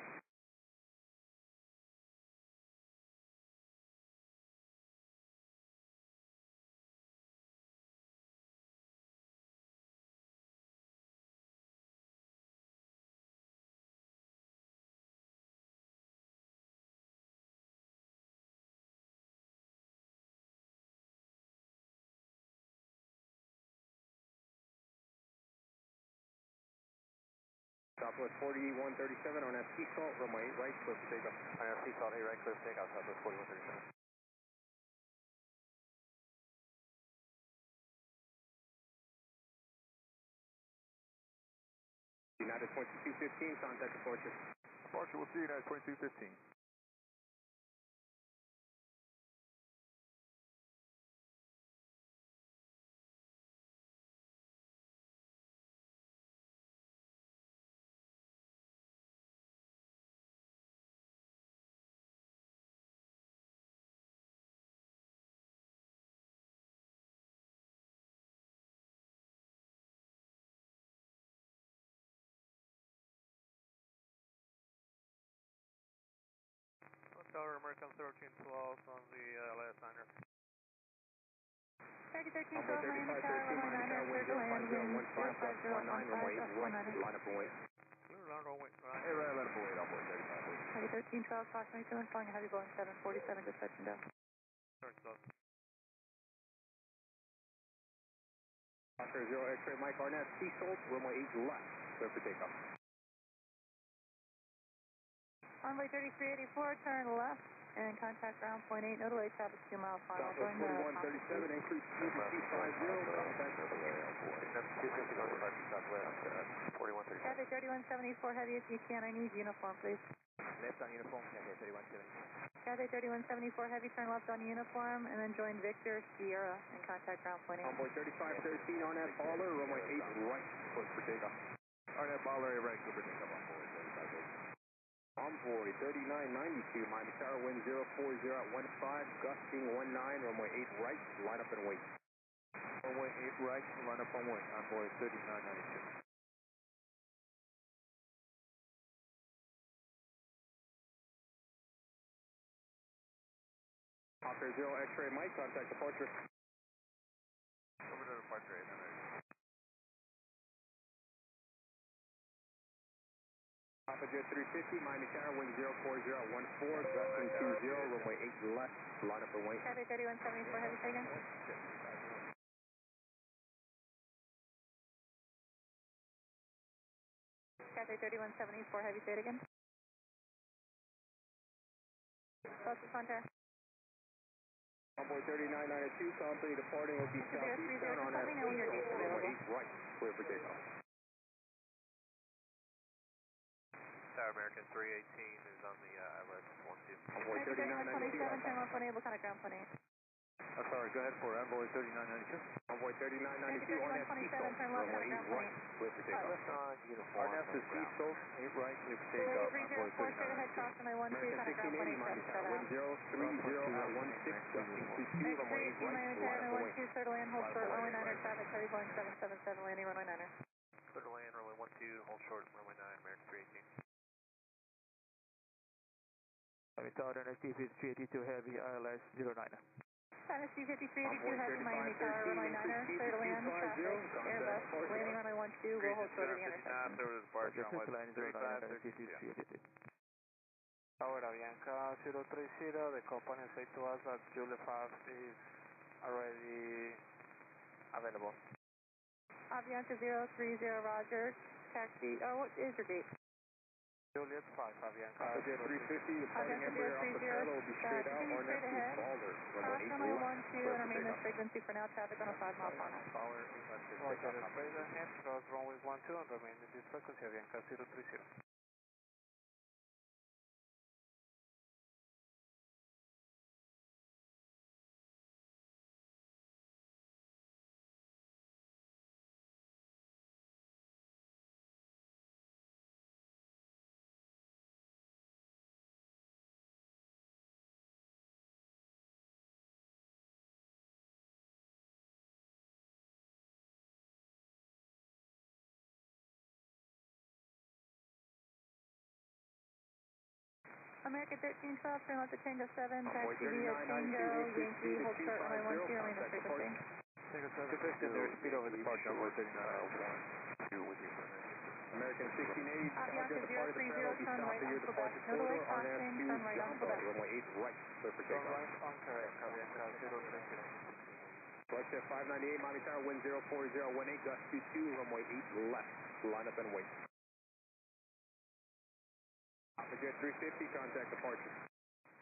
Southwest 4137 on that sea salt, runway 8 right, clear for takeoff. On that sea salt, 8 right, clear for takeoff, Southwest 4137. United 2215, contact departure. Departure, we'll see you at 2215. Tower American 1312 on the last niner. Target 1312, Miami Tower, runway 9er, clear to land, wind 05015, runway 8 right, 49er. line up and wait. Clear land runway 9. Hey, right, let him wait, I'll wait, 35, wait. Target 1312, caution to and flying a heavy Boeing 747, just touching down. Turn south. Oscar 0 X-ray Mike Arnett, sea salt, runway 8 left, clear for takeoff. Runway 3384, turn left, and contact ground point 8, no delay, traffic 2 miles final. Southwest 4137, increase speed to 250, contact. That's 250 going to Southwest 4137. Cathay 3174, heavy ATN, I need uniform, please. Left on uniform, Cathay 3170. Cathay 3174, heavy turn left on uniform, and then join Victor Sierra and contact ground point 8. Convoy 3513 on that baller, runway 8 right, clear for takeoff. Arnett, baller, 8 right, clear for takeoff on board, 35, wait. Envoy 3992, Miami Tower, wind 040 at 15, gusting 19, runway 8 right, line up and wait. Runway 8 right, line up on wait, Envoy 3992. Oscar 0 X-ray Mike, contact departure. Over to departure, 800. Papa Jet 350, Miami Tower, wind 040 at 14, gusting 20, runway 8 left, line up and wait. Cathay 3174, heavy say again. Cathay 3174, heavy say it again. Closest contact. Convoy 3992, company departing will be southeastbound on that let me know when your gate's runway available. 8 right, clear for takeoff. Tower American 318 is on the left 12. Convoy 3992. 3127, turn left on able, contact ground point 8. Sorry, go ahead for Envoy 3992. Convoy 3992 on that sea salt, turn left runway 8 on ground right, point clear for takeoff. Left on uniform. Arnett to sea salt, 8 right, clear for takeoff, Envoy 304, straight ahead, 3992. caution, I 12, American contact ground point 1680, 8, Miami set Tower, out. wind 030 at 16, gusting 22, runway 8 right, Miami line up Tower, and wait. 12, clear to land, hold short, runway 9er, traffic, heavy Boeing 777, landing runway 9er. Clear to land, runway 12, hold short, runway 9, American 318. Miami Tower, NST 382 heavy, ILS 09. NST 5382 heavy, Miami Tower, runway 9er, clear to land, traffic, Airbus, landing runway 12, we'll hold short of the intersection. There was departure on Clear to land 09, NST 382. Tower Avianca 030, the company say to us that Julia 5 is already available. Avianca 030, roger, taxi, what is your gate? Juliet 5, Avianca. Papa Jet 350, departing Embraer Alpha Kilo will be straight out, Arnett to Baller, runway 8 runway left, 12 clear and for our maintenance takeoff. frequency for now, traffic on a 5 mile final. Power, Roger, straight ahead, cross runway 12 and remain in this frequency, Avianca 030. American 1312, turn left to Tango 7, Convoy taxi via 3992, Tango, increase Yankee, speed to hold short, runway 12, 250, maintenance contact frequency. Tango 7, 250, their speed over departure, Envoy 3992. 2 with you for a minute. American 1680, Avianca target departed the 030, will be turn south right of on your Quebec, departure no delay corridor, Arnett crossing, to turn right on Jumbo, Quebec. runway 8 right, clear for Turn takeoff. right on correct, Avianca 030. Flight Jet 598, Miami Tower, wind 040 at 18, gust 22, runway 8 left, line up and wait. Jet 350, contact departure.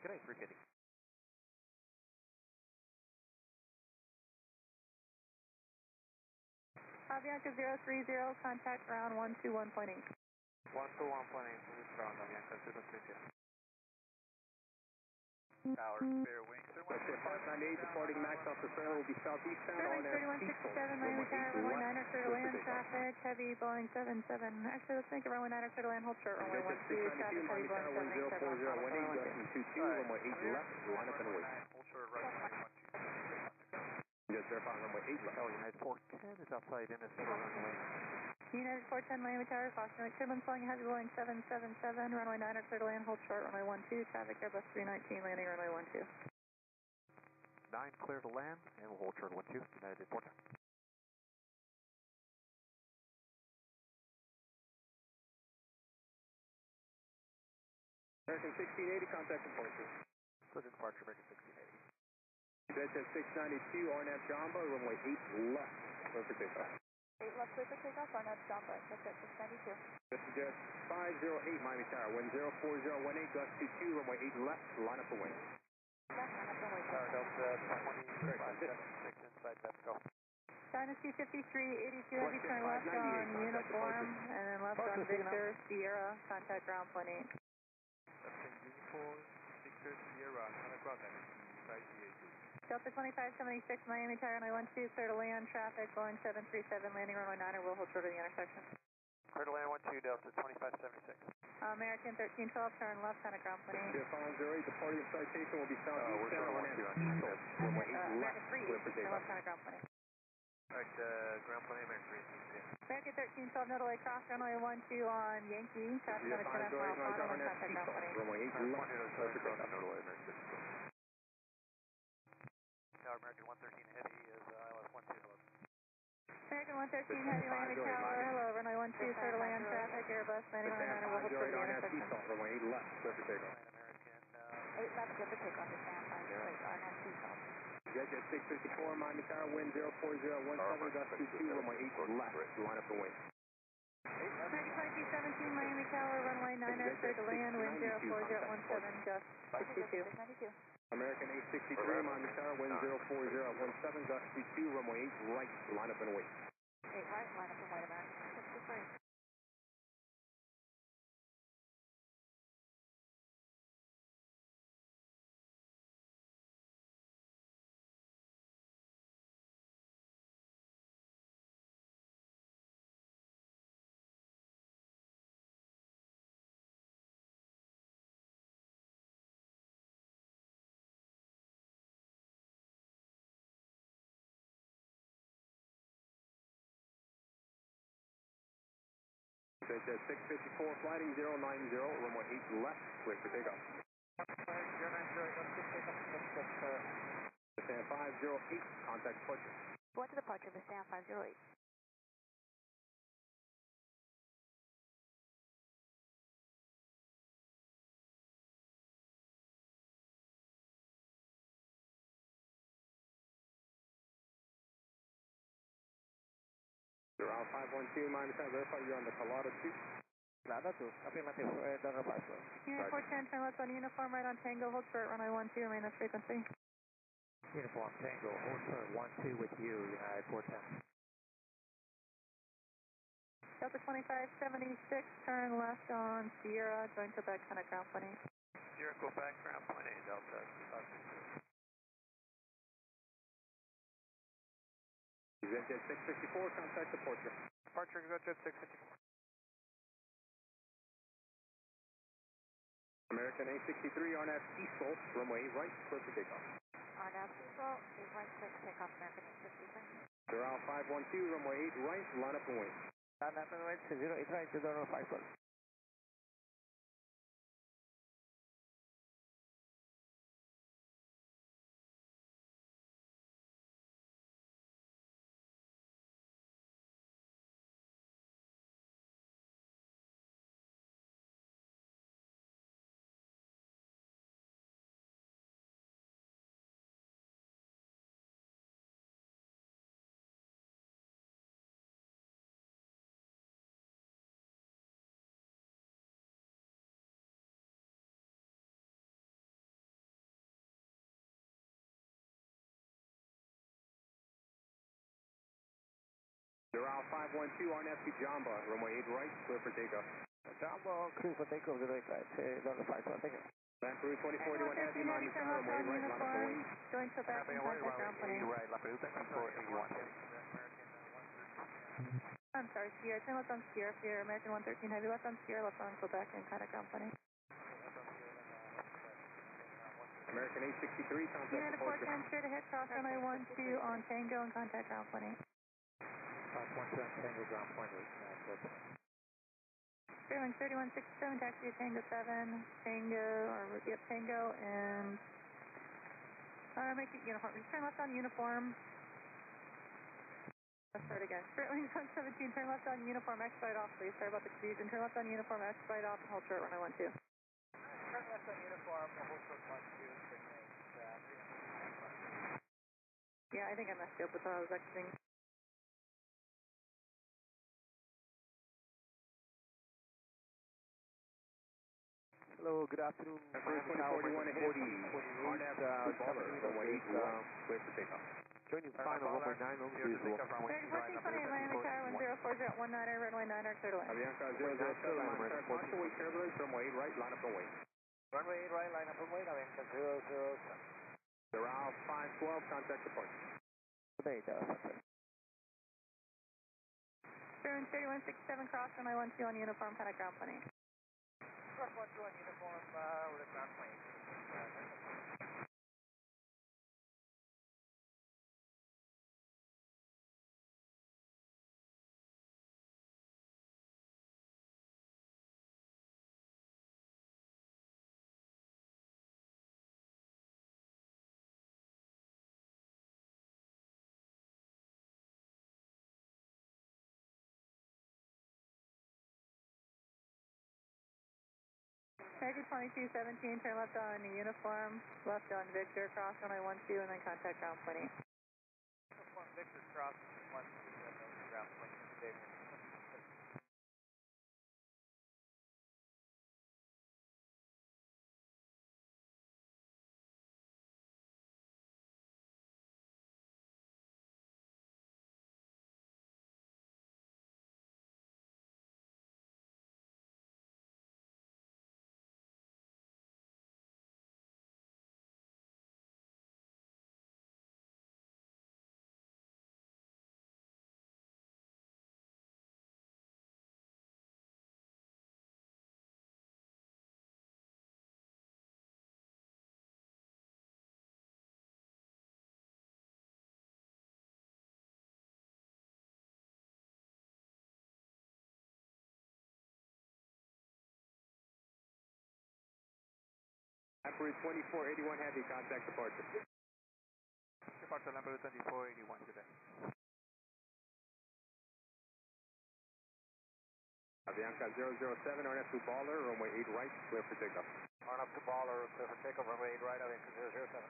Good day, 350. Avianca 030, contact ground 121.8. 121.8, this is ground, Avianca 030. Tower, spare wing, Jet 598, departing max off the trailer will be southeastbound on Fairbanks 3167, Miami Tower, runway 9er, clear to land, traffic, heavy, Boeing 77. Actually, let's make it runway 9er, clear to land, hold short, runway 12, traffic, heavy, Boeing 787, runway 1022, runway 8 left, line up and wait. hold short, runway 12. Jet verify runway 8 left. Oh, United 410 is outside in this runway. United 410, Miami Tower, caution, Cleveland flying heavy, Boeing 777, runway 9er, clear to land, hold short, runway 12, traffic, Airbus 319, landing runway 12. 9 clear to land, and we'll hold short 12, United 410. American 1680, contact departure. Clear to departure, American 1680. Jet 692, RNAV Jamba, runway 8 left, clear for takeoff. 8 left, clear for takeoff, RNAV Jamba, that's at 692. Jet 508, Miami Tower, wind 04018, gust 22, runway 8 left, line up and wait. Left, line up and wait. Tower Delta 2576 inside Mexico. Dynasty 53, 82 heavy, turn left on uniform, and then left on Victor, Sierra, contact ground 18. Left in uniform, Victor, Sierra, contact ground 5DA2. Delta 2576, Miami Tower, runway 12, clear to land, traffic, Boeing 737, landing runway 9er, we'll hold short of the intersection. Clear to land 12, Delta 2576. American 1312, turn left, contact ground 18. Jet 508, departing citation will be southeastbound on Eagle, runway 8 left, clear for Turn takeoff. left, contact ground 18. Alright, ground plane, American 316. American 1312, no delay, cross runway 12 on Yankee, traffic on the 2.5 mile final, and contact ground 18. Runway 8 left, clear for takeoff. Now American 113 heavy is ILS 12, hello. American 113 heavy, Miami Tower, hello, runway 12, clear to land, traffic, Airbus, landing runway 9er, we'll hold short of the intersection. Runway 8 left, clear for takeoff. American, 8 left, clear for takeoff, to stand 508, RNAV Seatbelt. Jet 654, Miami Tower, wind 04017, gust 22, runway 8 left, line up and wait. American 2217, Miami Tower, runway 9er, clear to land, wind 04017, gust 62. American 863, Miami Tower, wind 04017, gust 22, runway 8 right, line up and wait. 8 right, line up and wait, American 63. Jet 654, flighting 090, runway 8 left, clear for takeoff. Stand 508, contact departure. Going to departure, stand 508. Around 512, Miami Tower, verify you're on the Colorado Street. Unit 410, turn left on uniform, right on Tango, hold short, runway 12, remain this frequency. Uniform Tango, hold short 12 with you, United 410. Delta 2576, turn left on Sierra, join Quebec, contact ground 20. Sierra, Quebec, ground 20, Delta 2562. Jet 654, contact departure. Departure, Jet 654. American 863, RNAV Eastal, runway 8 right, clear for takeoff. RNAV Seatbelt, 8 right, clear for takeoff, American 863. Around 512, runway 8 right, line up and wait. Line up and wait, 08 right, 054. Doral 512, RNF to Jamba, runway 8 right, clear for takeoff. Jumbo, cruise for takeoff, direct right, level 5, thank you. Land Peru 2481 Heavy, Miami Tower, runway 8 right, line up runway. Join to back and contact company. Right, La Peru 2481. I'm sorry, Sierra, turn left on Sierra, Sierra, American 113 Heavy, left on Sierra, left on Quebec and contact company. American 863, contact United departure. 410, clear to hit cross runway 12 on Tango and contact company. 517 Tango ground point is Clearing 3167, taxi to Tango 7, Tango, and make it uniform. Just turn left on uniform. Let's start again. Sprintwings 117, turn left on uniform, X right off, please. Sorry about the confusion. Turn left on uniform, X right off, and hold short runway 12. turn left on uniform, hold short 12, Yeah, I think I messed you up with how I was exiting. Hello, good afternoon. Peru 2481 Heavy, RNF to Baller, runway 8 right, clear for takeoff. Joining final runway 9 on visual. American 1428 Miami Tower 10419er, runway 9er, clear to land. Avianca 007, monitor partial weight turbulence, runway 8 right, line up runway. Runway 8 right, line up runway, Avianca 007. Doral 512, contact departure. Today, Clearing 3167, cross runway 12 on uniform, contact company. Cross 12 on uniform, with a ground plane. American 2217, turn left on uniform, left on Victor, cross runway 12, and then contact company. Uniform Victor, cross 12, ground plane. Peru 2481 Heavy, contact departure. Departure La Peru 2481 today. Avianca 007, RNF to Baller, runway 8 right, clear for takeoff. RNF to Baller, clear for takeoff, runway 8 right, Avianca 007.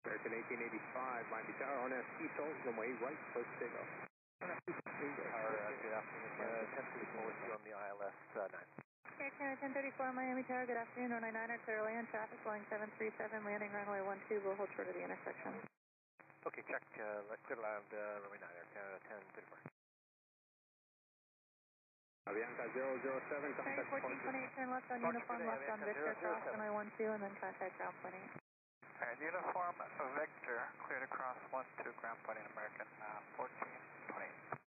American 1885, Miami Tower, RNF Easel, runway 8 right, clear for takeoff. Good afternoon, 1034 with you on the ILS 9. Air Canada 1034 Miami Tower, good afternoon, runway 9er, clear land, traffic flying 737, landing runway 12, we'll hold short of the intersection. Okay, check, clear land, runway 9, Air Canada 1034. Avianca 007, contact departure. American 1428, turn left on uniform left on Victor, cross runway 12, and then contact ground pointing. Alright, uniform Vector cleared across 12, ground pointing American 1420.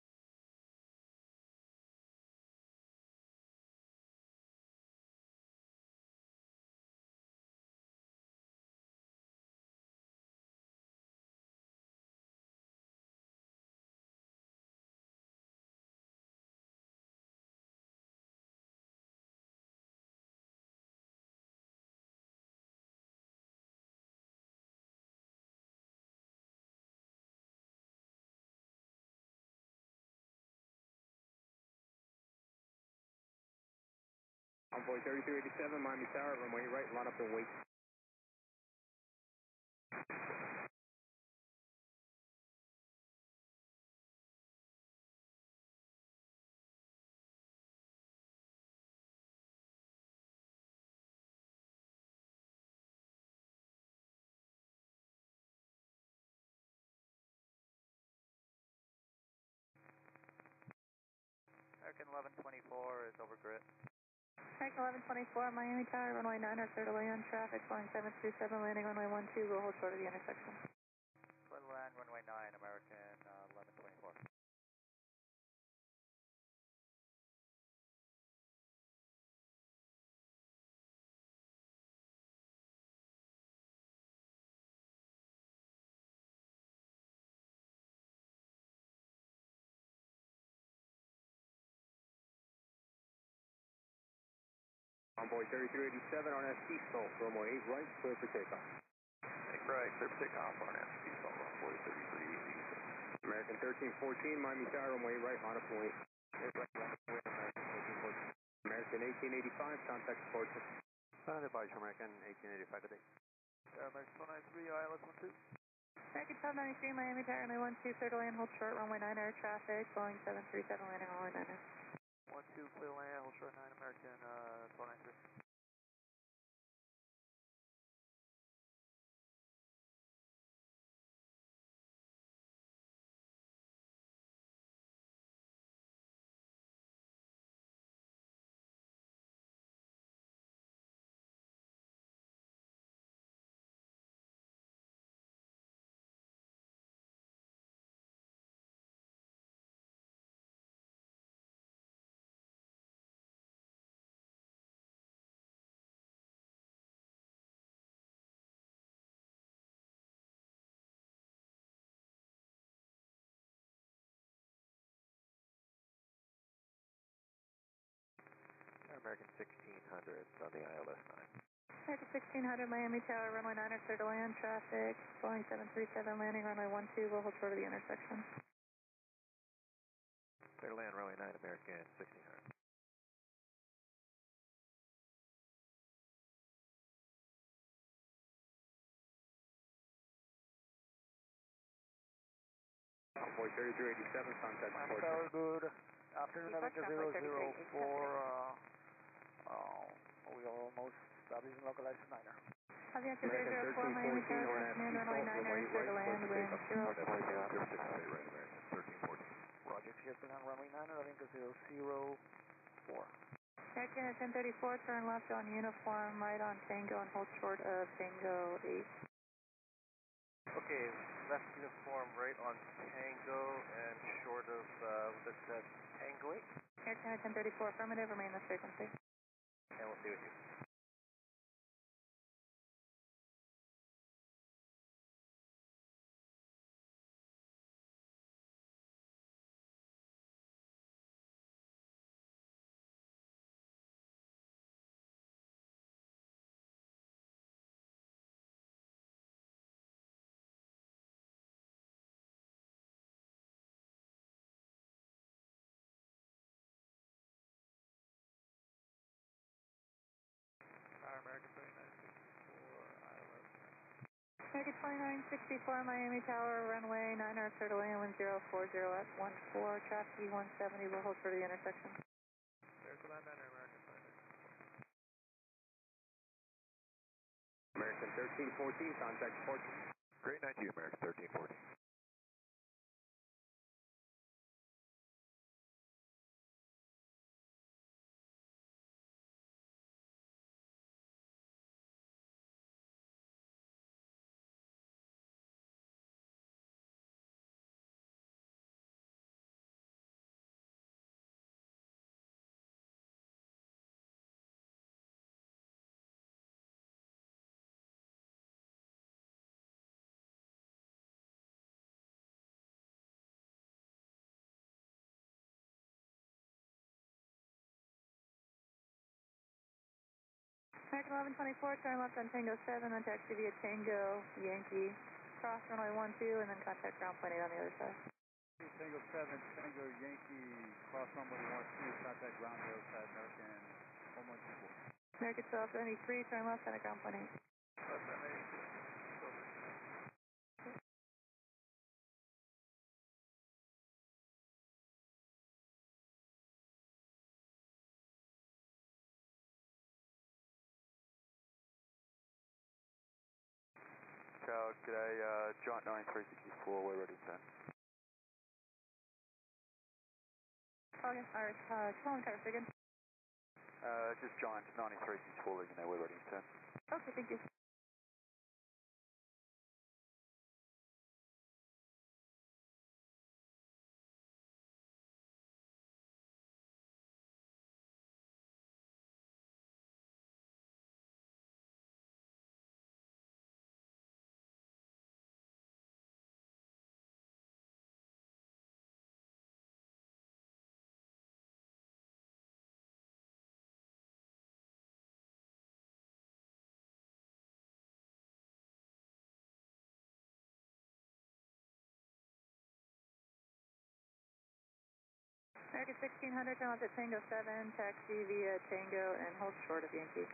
Envoy 3387, Miami Tower, runway right, line up and wait. American 1124 is over grid. American 1124, Miami Tower, runway 9, clear to land, traffic, Boeing 737, landing runway 12, will hold short of the intersection. Clear to land, runway 9, American 1124. Envoy 3387 on ST Salt, runway 8 right, clear for takeoff. Take right, clear for takeoff on ST Salt, runway 3387. American 1314, Miami Tower, runway right, line up and wait. American 1885, contact departure. Departure, American 1885 today. American 493, ILS 12. American 1293, Miami Tower, runway 12, clear to land, hold short, runway 9, traffic, Boeing 737, landing runway 9. 12, clear land, hold short 9, American 493. American 1600 on the ILS 9. American 1600, Miami Tower, runway 9, clear to land, traffic, Boeing 737, landing runway 12, will hold short of the intersection. Clear to land, runway 9, American 1600. Envoy 3387, contact departure. Tower, good afternoon, American 004. We are almost established and localized Niner. Aviation 004, Miami Tower, afternoon, runway 9, clear to land, wind 040. Right, American 1314. Roger, clear to land, runway 9, Aviation 004. American at 1034, turn left on uniform, right on Tango, and hold short of Tango 8. Okay, left uniform, right on Tango, and short of, that said, Tango 8. American at 1034, affirmative, remain this frequency. And we'll see with you. American 2964, ILS. American 2964, Miami Tower, runway 9, clear to land, wind 040 at 14, traffic E170, will hold for the intersection. Clear to land, American 2964. American 1314, contact departure. Great night to you, American 1314. American 1124, turn left on Tango 7, on taxi via Tango, Yankee, cross runway 12, and then contact ground point 8 on the other side. Tango 7, Tango Yankee, cross runway 12, contact ground 0 side, American 1124. American 1273, turn left on ground point 8. Tower, g'day, Giant 9364, we're ready to send. Okay, alright, come on, Tower again. Just Giant 9364, you know, we're ready to send. Okay, thank you. American 1600, turn left at Tango 7, taxi via Tango, and hold short of Yankee.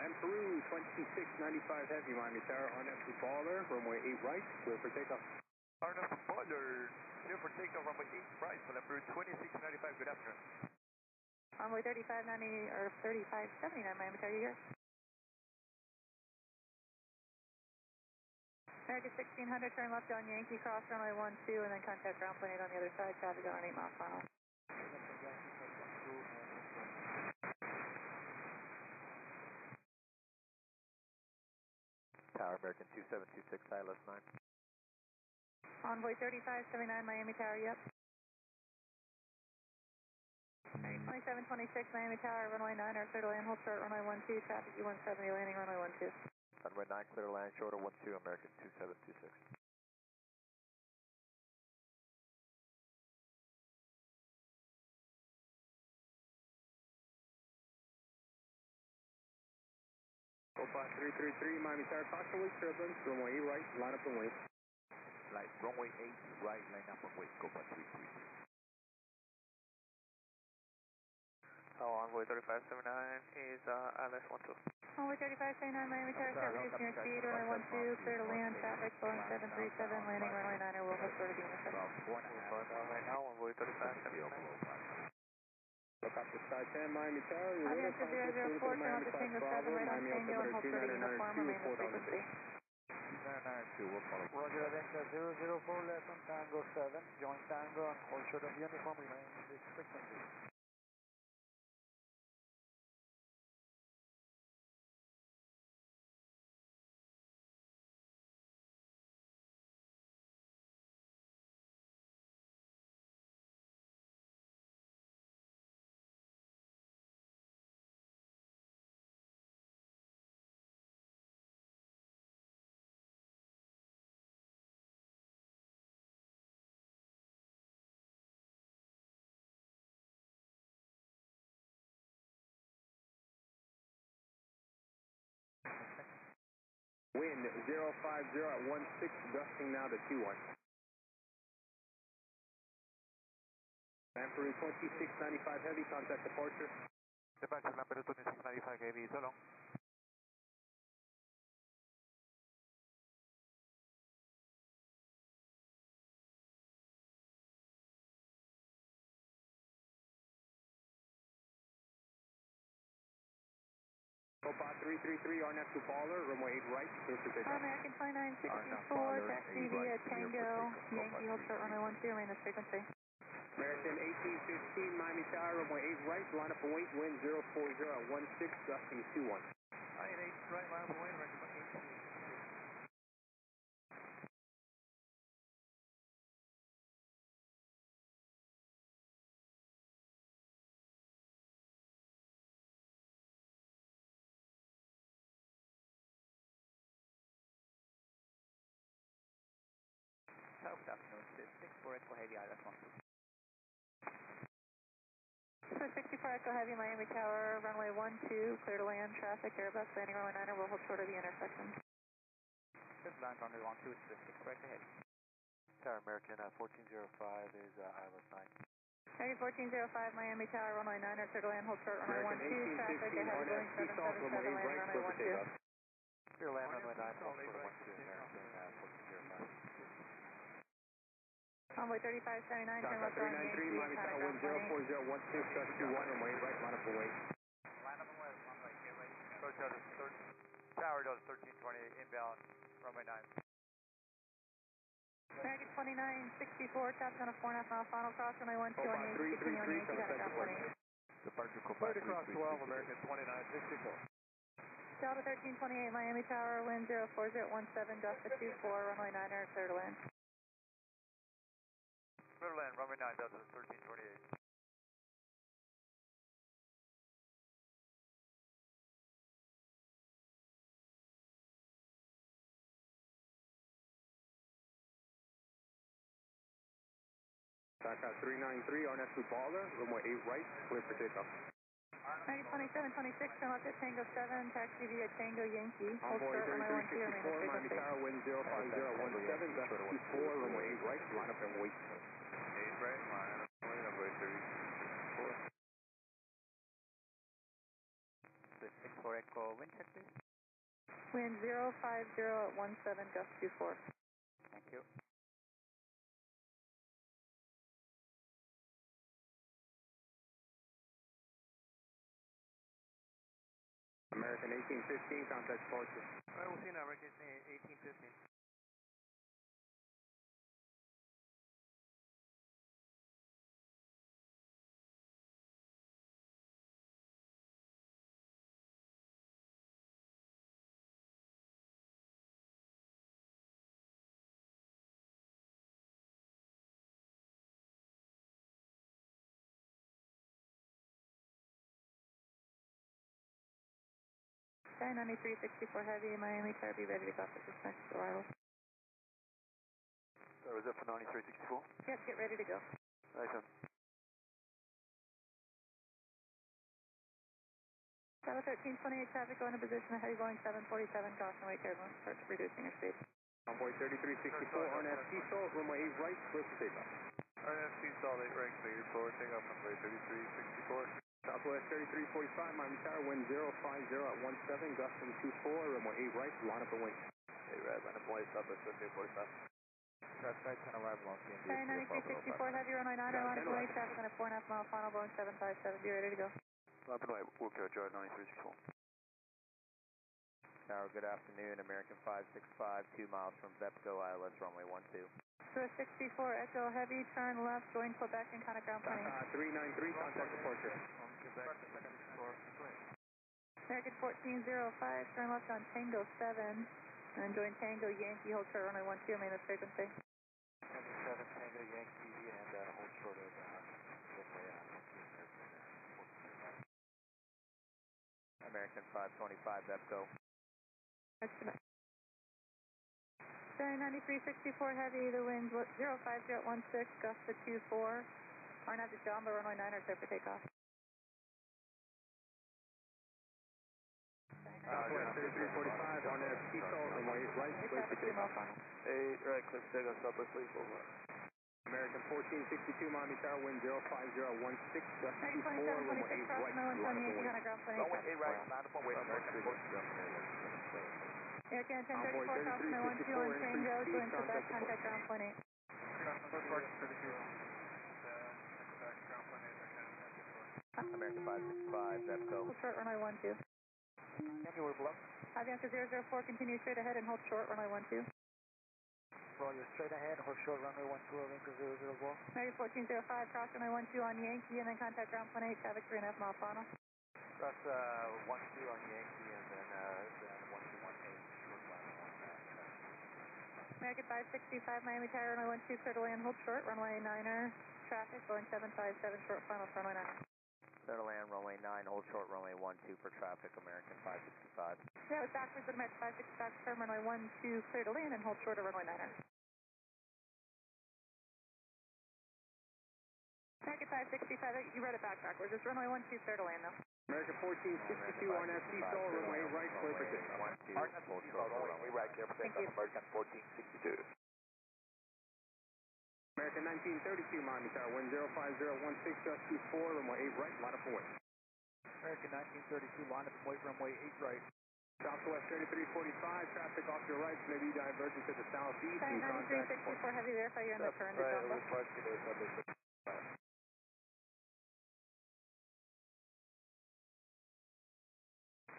And Peru 2695 Heavy, Miami Tower, on up to Baller, runway 8 right, clear for takeoff. Arnold Baller, clear for takeoff, runway 8 right, Peru 2695, good afternoon. Runway 3590, or 3579, Miami Tower, you here? American 1600, turn left on Yankee, cross runway 12, and then contact ground point 8 on the other side, traffic on 8 mile final. Tower, American 2726, ILS 9. Envoy 3579, Miami Tower, yep. 2726, Miami Tower, runway 9, or clear to land, hold short, runway 12, traffic E170, landing runway 12. Runway 9, clear to land, short of 12, American 2726. Copilot 333, Miami Tower, possibly turbulence, runway 8 right, line up and wait. Like, runway 8 right, line up and wait, Copilot 333. Envoy 3579 is ILS 12. Envoy 3579, Miami Tower, start reducing your speed, runway 12, clear to land, traffic, Boeing 737, landing runway 9, or will hold short of Union 7. Right now, Envoy 3579. Look up to Sky 10, Miami Tower, you're Audience ready to 004, turn left to Tango 7, right on Tango, and hold short of uniform, remain the frequency. 992, we'll follow. Roger, Delta 004, left on Tango 7, join Tango and hold short of uniform, remain this frequency. Wind 050 at 16, gusting now to 21. And Peru 2695 Heavy, contact departure. Departure number 2695 heavy, so long. Copilot 333, RNF to Baller, runway 8 right, clear for takeoff. American 2964, taxi via Tango, Yankee, hold short, runway 12, remain this frequency. American 1815, Miami Tower, runway 8 right, line up and wait, wind 040 at 16, gusting 21. 8 right, line up and wait, right, 18. Good afternoon, 56. 64 Echo Heavy, ILS 12. So 64 Echo Heavy, Miami Tower, runway 12, clear to land, traffic, Airbus landing runway 9er, will hold short of the intersection. Clear to land, runway 12, it's 64 Echo Heavy. Tower American 1405 is ILS 9. American 1405, Miami Tower, runway 9er, clear to land, hold short, runway 12, traffic, ahead of Boeing 777, landing runway 12. Clear land, runway 9, hold short of 12, American 1405. Convoy 3579, turn left on Yankee, Miami Tower, wind 04012, trust 21, runway right, line up and wait. Line up and wait, runway, get ready. Tower does 1328, inbound, runway 9. American 2964, traffic on a 4.5 mile final cross, runway 12 on Yankee, continue on Yankee, contact ground 28. Departure code Clear to cross 12, American 2964. Delta 1328, Miami Tower, wind 04017, gust to 24, runway 9er, clear to land. Clear to land, runway 9, Delta 1328. TAKEOFF 393, RNS to Baller, runway 8 right, clear for takeoff. American 2726, turn left at Tango 7, taxi via Tango Yankee, hold short, runway 12, remain at Miami Tower, wind 05017, gust to 24, runway 8 right, line up and wait. 8 right, line up, wait, runway 34. 64 Echo, wind check please. Wind 050 at 17, gust 24. Thank you. American 1815, contact departure. Alright, we'll see you now, American 1815. Okay, 9364 Heavy, Miami Tower, be ready to go for this next arrival. That was it for 9364? Yep, get ready to go. Nice one. Delta 1328, traffic going to position, heavy Boeing 747, caution away turbulence, start reducing your speed. Convoy 3364, RNS Diesel, runway 8 right, clear for takeoff. RNS Diesel 8 right, clear for takeoff, runway 3364. Southwest 3345, Miami Tower, wind 050 at 17, gusting 24, runway 8 right, line up and wait. 8 right, line up and wait, Southwest 3845. Traffic lights on arrival on CND. Okay, 9364 Heavy, runway 9, line up and wait, traffic on a 4.5 mile final, Boeing 757, be ready to go. Line up and wait, we'll go, George 9364. Tower, good afternoon, American 565, 2 miles from Vepco, ILS runway 12. So 64 Echo Heavy, turn left, join Quebec and contact ground 20. 393, contact departure. American 1405, turn left on Tango 7, and join Tango Yankee, hold short runway 12, main of frequency. Tango 7, Tango Yankee, and hold short of runway 12. American 525, Vepco. Sorry, 9364 Heavy, the wind 050 at 16, gust to 24. RNAV to Jamba, runway 9er, clear for takeoff. Southwest 3345, RNS Diesel, runway 8 right, clear for takeoff. 8 right, clear for takeoff, Southwest 3445. American 1462, Miami Tower, wind 050 at 16, gust 24, runway 8 right, line up and wait. Runway 8 right, line up and wait, American 1462. American 1034, cross runway 12 on Tango, join Quebec, contact ground 28. American 565, Vepco. Hold short runway 12. Yankee, we're below. Aviation 004, continue straight ahead and hold short runway 12. Roll you straight ahead, hold short runway 12, Anchor 004. American 1405, cross runway 12 on Yankee, and then contact ground 28, traffic 3.5 mile final. Cross 12 on Yankee, and then 1218, short line on American 565, Miami Tower, runway 12, clear to land, hold short, runway 9er, traffic, Boeing 757, short final for runway 9er. Clear to land, runway 9, hold short, runway 12 for traffic, American 565. That was backwards with American 565, firm runway 12, clear to land and hold short of runway 9er. 2565, you read it backwards. It's runway 12, clear to land now. American 1462 on FC Sol, runway right, clear for takeoff. RNAV Sol, runway right, clear for takeoff. American 1462. American 1932, Miami Tower, wind 05016, just 24, runway 8 right, line up and wait. American 1932, line up and wait, runway 8 right. Southwest 3345, traffic off your right, may be diverging to the southeast. Giant 9364 heavy, verify you're in the turn to Jumbo.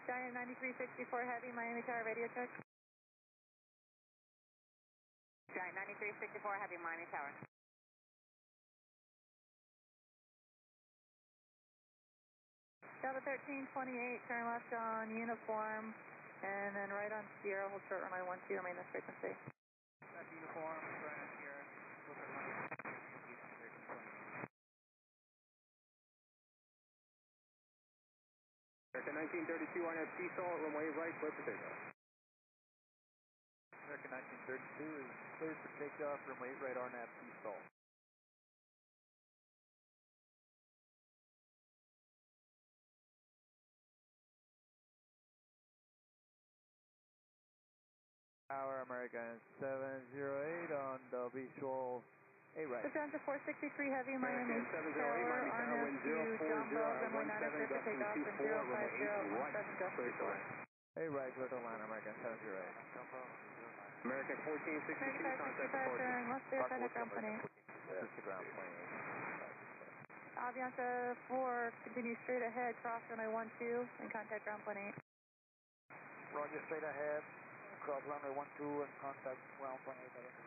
Giant 9364 heavy, Miami Tower radio check. Giant 9364 heavy, Miami Tower. Delta 1328, turn left on uniform, and then right on Sierra, hold short runway 12, remain this frequency. That's uniform, right on here. Look at American 1932 on FC Sol, runway right, clear for takeoff. American 1932 is cleared for takeoff, runway 8 right, RNAV Sol. Tower, American 708 on the visual 8 right. Lufthansa 463 heavy, Miami American 708, Miami Tower, wind to Jumbo, runway 9 clear for takeoff, and 05017 just clear to land. 8 right, clear to land, American 708. American 1462, contact 9565, departure. turn left there, contact ground plane 8. This is the ground plane. Aviation 4, continue straight ahead, cross runway 12, and contact ground plane 8. Roger, straight ahead, cross runway 12, and contact ground plane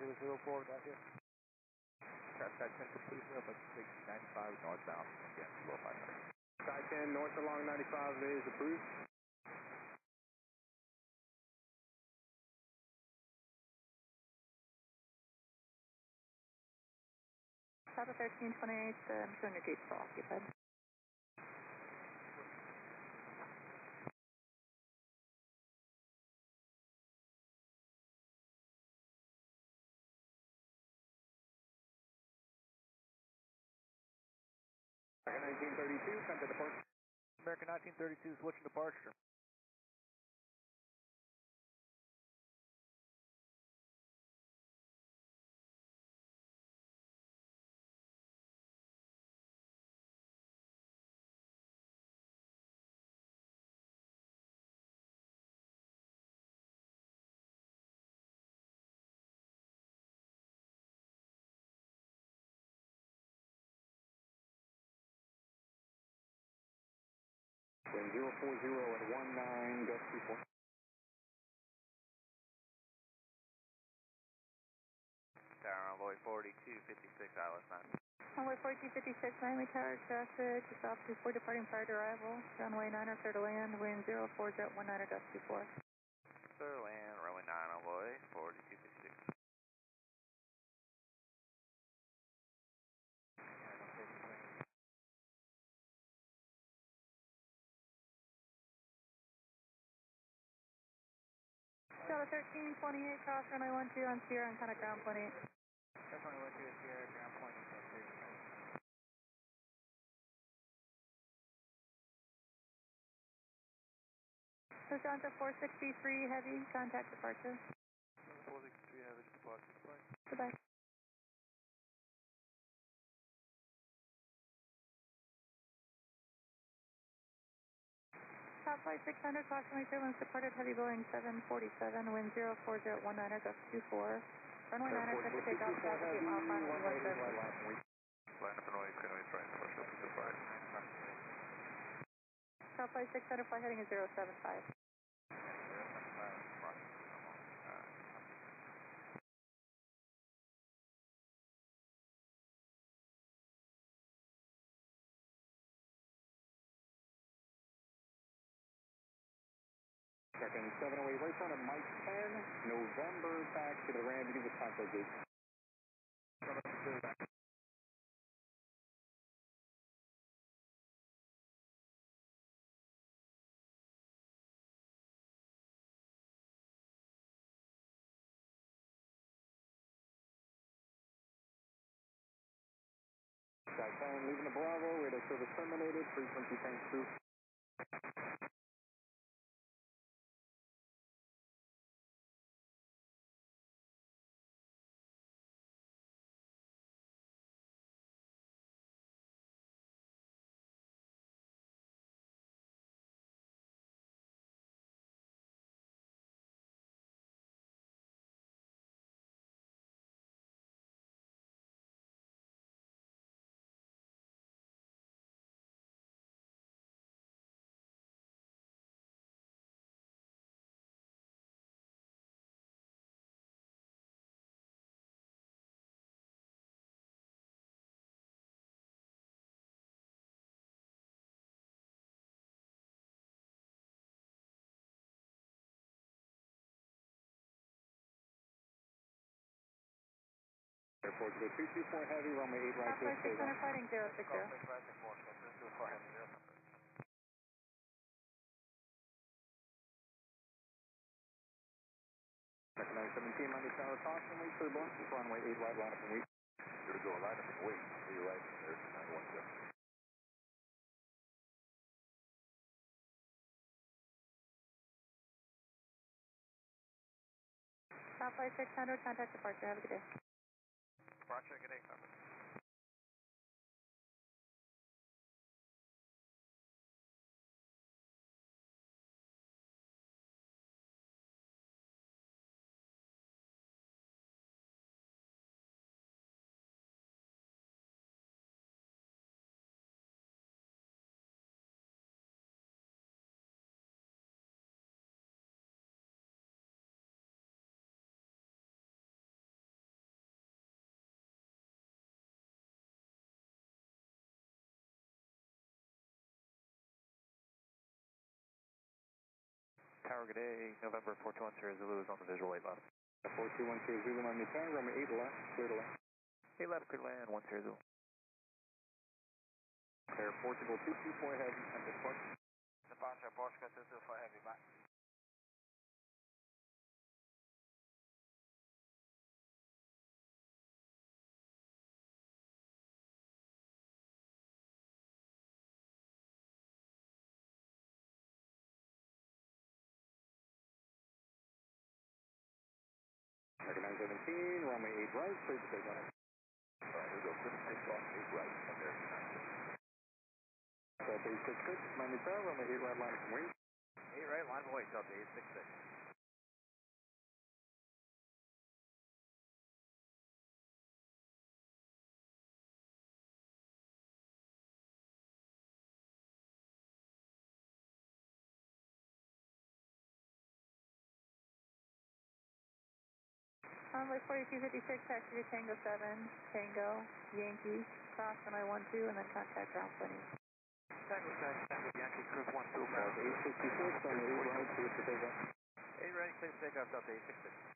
8, 004, got here. Traffic 10 complete, up at 695 northbound, again, below 500. Sky 10, north along 95 is approved. Delta 1328, I'm showing your gates still occupied. American 1932, contact departure. American 1932, switching departure. Wind 040 at 19, just 24. Tower envoy 4256, ILS 9. Runway 4256, Miami Tower traffic, just off 24 departing prior to arrival. Runway 9 clear to land, wind 04019 just 24. Clear to land, runway 9 envoy 4256. Delta 1328, cross runway 12 on Sierra and contact ground plane 8. That's runway 12 is here, ground plane 8. Lufthansa 463 heavy, contact departure. 463 heavy, departure plane. Goodbye. Top flight 600, cross runway 2 departed heavy Boeing 747, wind 04019 just 24. Runway 9 clear for takeoff, traffic 8 mile final, 170. Line up and wait, Canoe right, push up to the right. Top flight 600, flight heading is 075. Checking 708, right front of Mike 10, November, back to the ramp, you can just contact gate. Sky fine. Leaving the Bravo, radar service terminated, frequency tank 2. Airport to 224 heavy, runway 8 right to Southwest 600 fighting 060. Recognize 17, Monday Tower, caution, wait turbulence, runway 8 right, line up and wait. You're going to go line up and wait. You're right there, 917. Southwest 600, contact departure. Have a good day. Departure, good day, Southwest. Tower, good day. November 4210 Zulu is on the visual 8 left. 4210 Zulu, Miami Tower, runway 8 left, clear to land. 8 left, clear to land, 10 Zulu. Air Portugal 224 heavy, enter departure. Departure, Portugal 224 heavy, bye. Recognize 17, runway 8 right, clear to take off. Alright, here we go. Clear to take off, 8 right, American 9. Delta 866, Miami Tower, runway 8 right, line up and wait. 8 right, line of wait, Delta 866. Runway 4256, taxi to Tango 7, Tango, Yankee, cross runway 12, and then contact ground plenty. Tango 7, Tango Yankee, cruise 12, ground. Delta 866, runway 8 right, clear to take off. 8 right, clear to take off, Delta 866.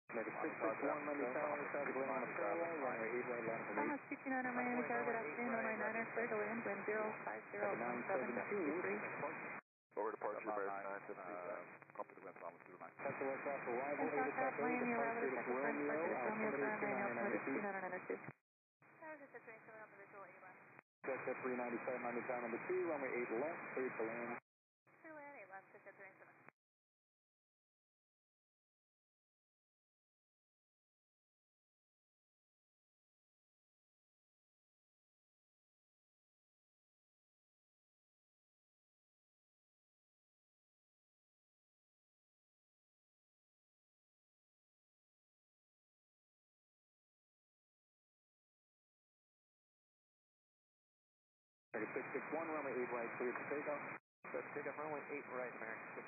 Negative 661, Miami Tower, traffic lane on the parallel, runway 8 right, line up and wait. Thomas 229 Miami Tower, good afternoon, runway 9er, clear to land, wind 0501723. Over departure, American 9, Copy the wind, Thomas 29. Texas aircraft arrival, South Aircraft, Miami arrival to Texas French, departure to Romeo, runway 9 altimeter 2992. Tower to 397 on the visual 8 left. Delta 397, Miami Tower number 2, runway 8 left, clear to land. Clear land, 8 left, Delta 397. Negative 661, runway 8 right, clear to take off. Take off runway 8 right, American 6.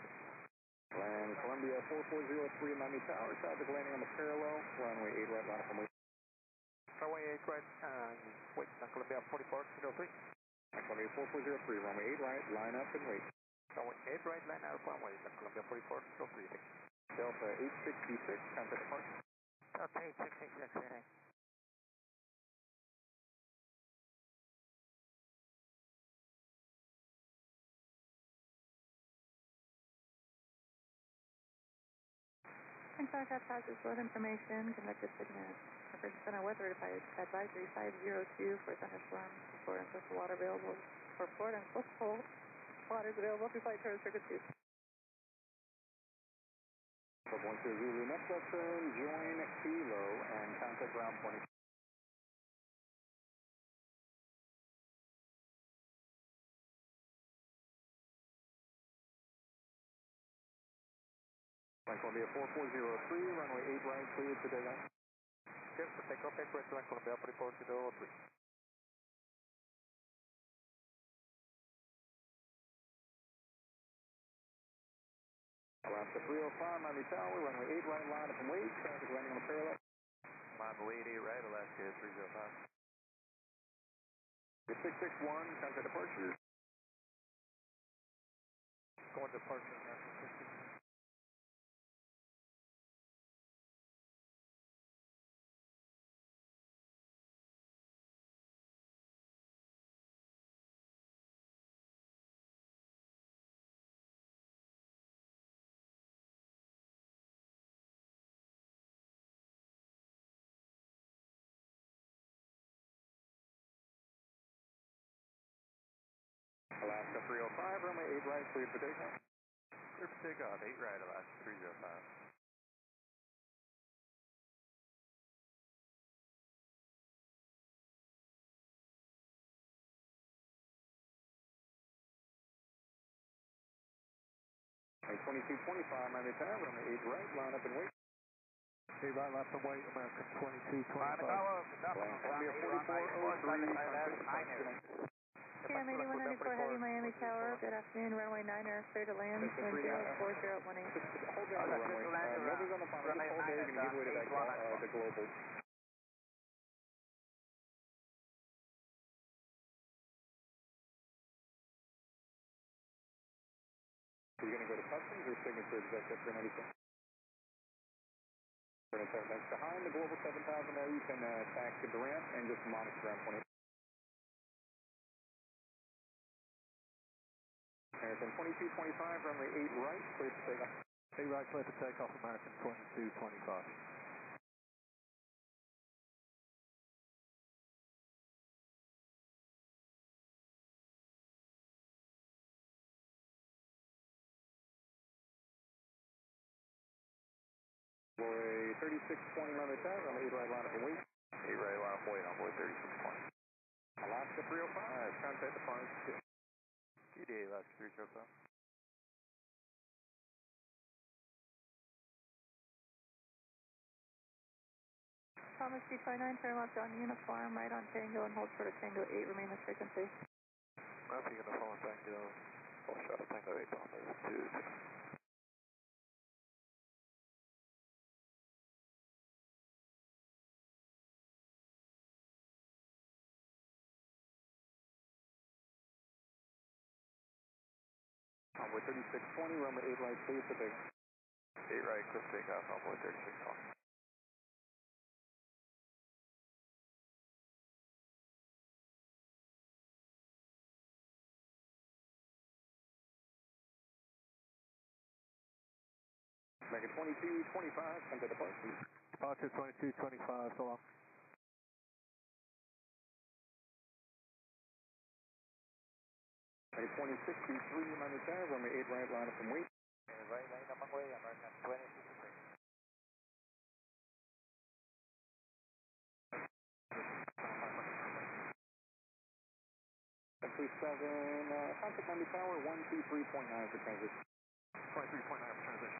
Land Columbia 4403, Miami Tower, traffic landing on the parallel, runway 8 right, line up and wait. Runway 8 right, wait, Columbia 4403. Columbia 4403, runway 8 right, line up and wait. Runway 8 right, line up, runway, Columbia 4403. Delta 866, contact departure. Okay, 686, right. Contact passes load information, conductor signal. Emergency center weather advisory 502 for thunderstorms, for and coastal water available, for port and coastal waters available through flight charter circuit 2. Sub 1 Zulu, next left turn, join Kilo and contact ground 20. Columbia 4403, runway 8 right, cleared for takeoff. Cleared for takeoff, Equest Columbia 4403. Alaska 305, Miami Tower, runway 8 right, line up and wait, traffic landing on the parallel. Miami 8 right, Alaska 305. 661, contact departure. Going departure, American 661. Alaska 305, runway 8 right, cleared for takeoff. Cleared for takeoff, 8 right, Alaska 305. Hey, 2225, Miami Tower, runway 8 right, line up and wait. 8 right, left and wait, American 2225. Miami Tower, Columbia 4403, KM 8194 Heavy Miami Tower, good afternoon, runway 9er, clear to land, wind 04018. Hold down the runway. Nobody's on the phone. Just hold there. You're going to give away to that the global. Are you going to go to customs or signature executive for 97? We're going to start next behind the global 7000 there. You can taxi the ramp and just monitor ground 20. American 2225, runway 8 right, clear for takeoff. 8 right, clear for takeoff, American 2225. Boy, 3620 Miami Tower, runway 8 right, line up and wait. 8 right, line up and wait on boy 3620. Alaska 305, contact departure. QD, Alaska 305. Thomas 229, turn left on uniform, right on Tango and hold short of Tango 8, remain the frequency. Murphy, going to follow Tango, hold short of Tango 8 on the 2. Envoy 3620, runway 8 right, clear for takeoff. 8 right, clear for takeoff, Envoy 3620. Make it 2225, come to departure. Departure 2225, so long. Make it 2623, Miami Tower, runway 8 right, line up and wait. Right, line up and wait, American 2063. Please 7, contact Miami Tower, 123.9 for transition. 23.9 for transition.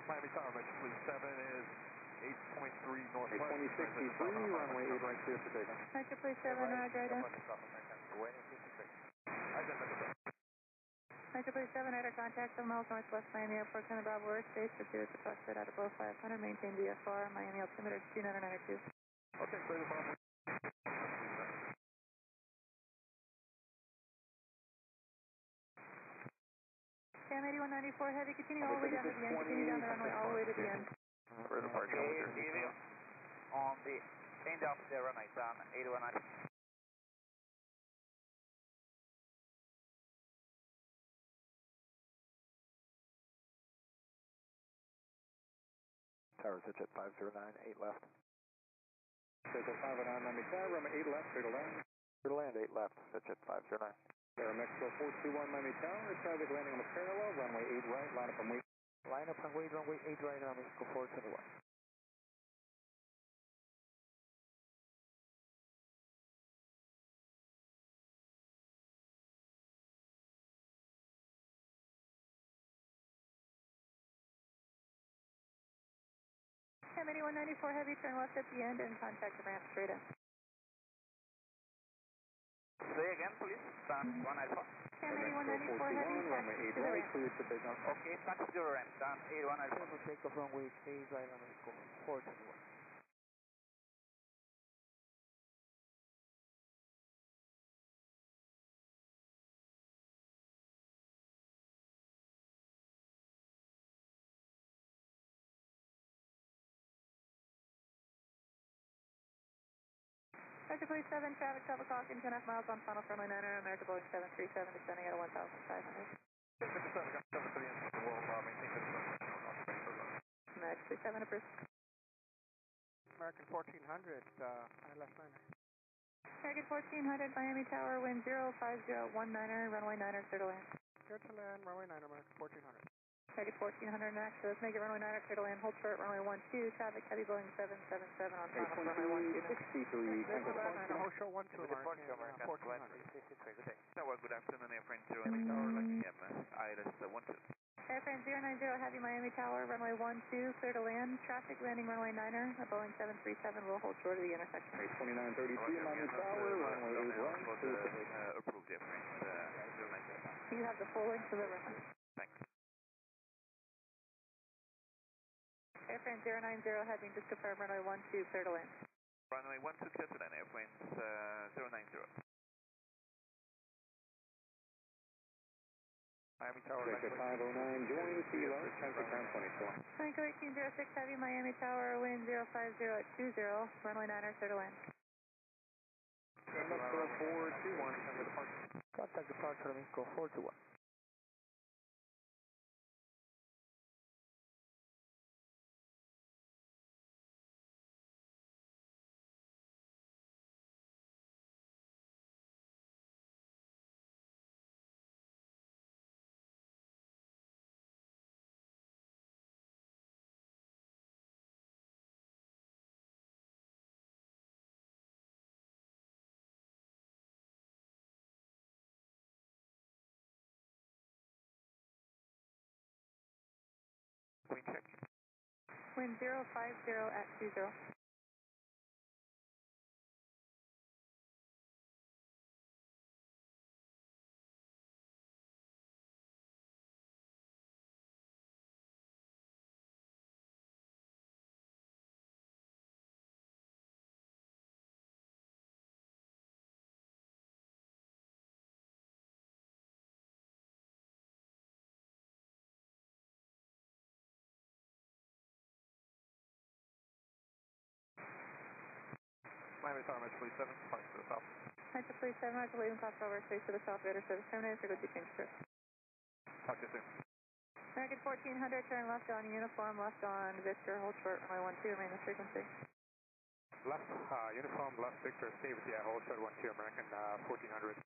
Miami Tower, Metro Fleet 7 is 8.3 northwest. 2063, runway 8 right, clear for takeoff. Metro Fleet 7, roger, item. Metro Fleet 7, radar contact 7 miles northwest Miami Airport, Center Bravo airspace, pursuit to cluster out of below 500, maintain VFR, Miami altimeter 2992. Okay, clear the phone. 8194 Heavy, continue all the way down to the end, continue down the runway all the way to the end. For departure, Email on the end of the runway, down 8194. Tower pitch at 509, 8 left. Pitch at 509, Miami Tower, runway 8 left, clear to land. Clear to land, 8 left, pitch at 509. Air Mexico 421, Miami Tower, traffic landing on the parallel, runway 8 right, line up and wait. Line up and wait, runway 8 right, Air Mexico 421. Cam 8194 Heavy, turn left at the end and contact the ramp straight in. Say again, please. Stand 194. Cam 8194 Heavy, runway 8 right, clear to takeoff. Okay, taxi to ramp, stand 8194. Takeoff runway 8 right, Air Mexico 421. American Police 7, traffic 12 o'clock and 2.5 miles on final runway 9er, American Boeing 737 descending at 1,500. American Police 7 approved. American 1400, left liner. American 1400, Miami Tower, wind 05019er, runway 9er, clear to land. Clear to land, runway 9, American 1400. American 1400 next, so let's make it runway 9er, clear to land, hold short, runway 12, traffic heavy Boeing 777 on final runway 12. 63, Hold short 12, American 1400. Good day. Good afternoon, airplane 0 Miami Tower, landing ILS 12. Airplane 090 Heavy Miami Tower, runway 12, clear to land, traffic landing runway 9er, a Boeing 737 will hold short of the intersection. 2932, Miami Tower, runway 8 right, approved airplane 090. You have the full length of the runway. Thanks. Airplane 090 Heavy, just confirm runway 12, clear to land. Runway 12, clear to land, airplanes 090. Miami Tower, Vector 509, join Kilo, transfer time 24. Franco 1806 Heavy, Miami Tower, wind 050 at 20, runway 9er, clear to land. Mexico 421, contact departure. Contact departure, Mexico 421. Wind check. Wind 050 at 20. Miami Tower, Metro Police 7, departure to the south. Metro Police 7, Roger, leaving cross over, space to the south, radar service terminated, for go to change script. Talk to you soon. American 1400, turn left on uniform, left on Victor, hold short, runway 12, remain the frequency. Left, uniform, left, Victor, stay with you, hold short 12, American 1400.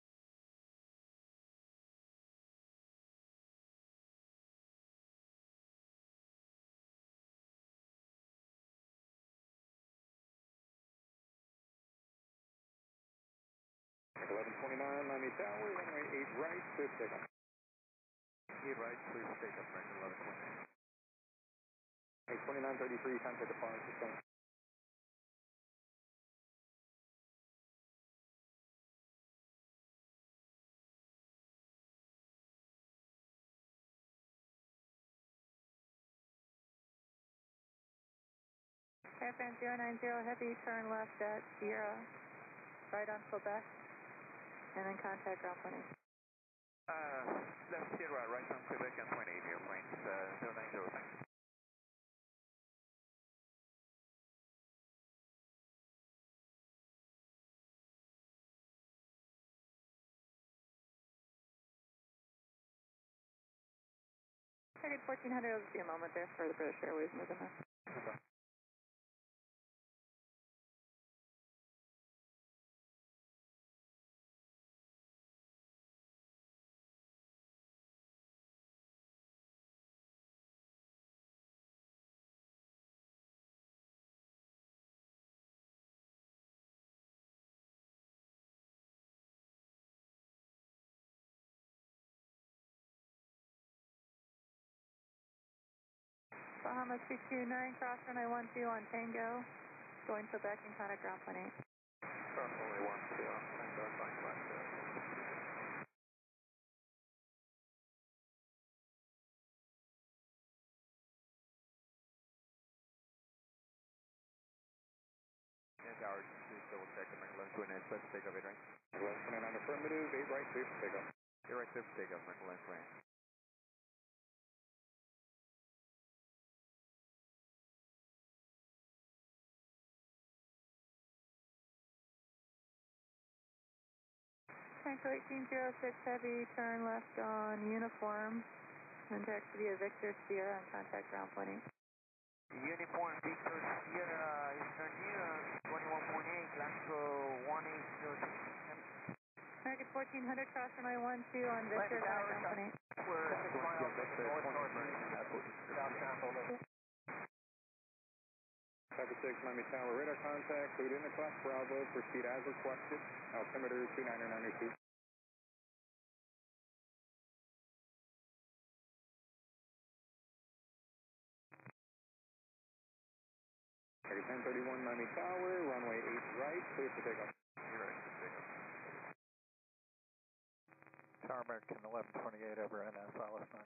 Miami Tower, runway 8 right, clear to takeoff. 8 right, clear to takeoff, American 1120. 2933, contact departure, thanks. Airplane 090 Heavy, turn left at Sierra, right on Quebec, and then contact ground 20. Left Sierra, right on Quebec and 20, airplanes 090, thanks. Target 1400, I'll just be a moment there for the British Airways moving in. Bahamas 229, cross runway 12 on Tango, going Quebec and contact ground point 8. Cross runway 12 on Tango, flying Quebec. And tower, please double check the American 1128, clear for takeoff, 8 right. 1129 affirmative, 8 right, clear for takeoff. 8 right, clear for takeoff, American 1128. Tango 1806 Heavy, turn left on Uniform, then direct to be a Victor Sierra and contact ground point 8. Uniform Victor Sierra, Eastern Year, 21.8, Glasgow 1806. Target 1400, cross runway 12 on Victor, contact ground point 8. We're north-north. Traffic 6, Miami Tower, radar contact, cleared in the class Bravo, proceed as requested, altimeter 2992. Target 1031, Miami Tower, runway 8 right, clear for takeoff. You're right, for takeoff. Tower American 1128 over NS, Alice 9.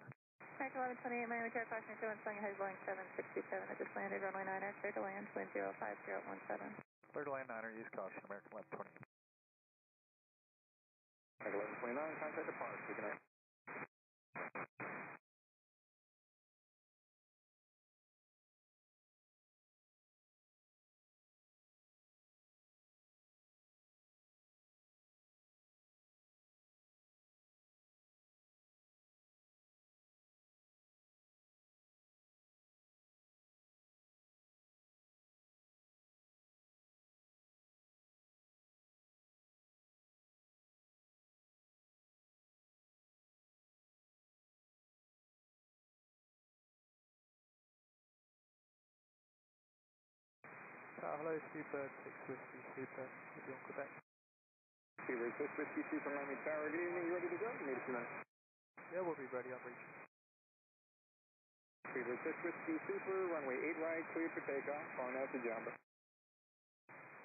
Tango 1128, Miami Tower, caution showing flying ahead Boeing 767. I just landed, runway 9er, clear to land, wind 05017. Clear to land 9er, use caution, American 1128. Target 1129, contact departure, good night. Hello, Super 6 Whiskey Super, we'll be on Quebec. Super 6 Whiskey Super, Miami Tower, good evening, you ready to go? You need a few minutes. Yeah, we'll be ready, I'm reaching. Super 6 Whiskey Super, runway 8 right, clear for takeoff, on out to Jamba.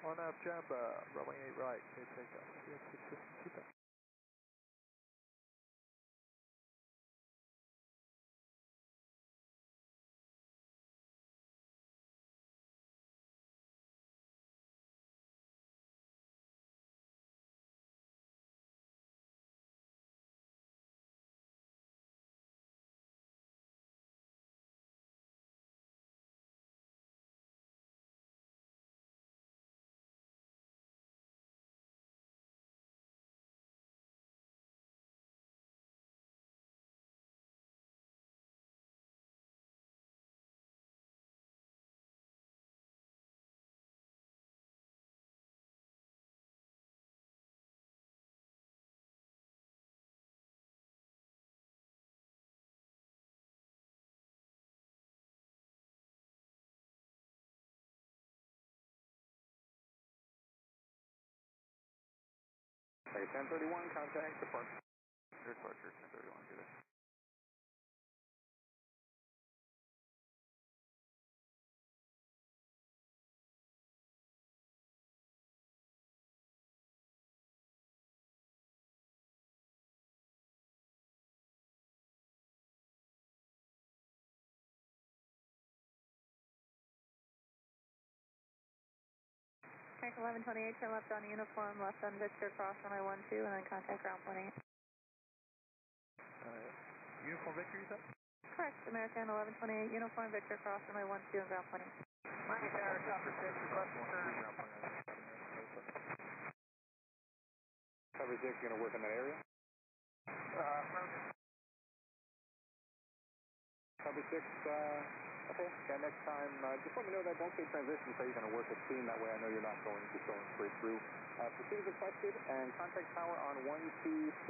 On out Jamba, runway 8 right, clear takeoff. Yeah, 6 Whiskey Super. Target 1031, contact departure. Departure 1031, good day. Tango 1128, turn left on Uniform, left on Victor, cross runway 12, and then contact ground point 8. Uniform Victor, you said? Correct, American 1128, Uniform Victor, cross runway 12 and ground pointing. Miami Tower, chopper 6, request return. Cover 6, going to work in that area? Cover 6, okay, next time, just let me know that. Don't say transition, say you're going to work a team. That way I know you're not going to go straight through. Proceed as requested, and contact tower on 123.9.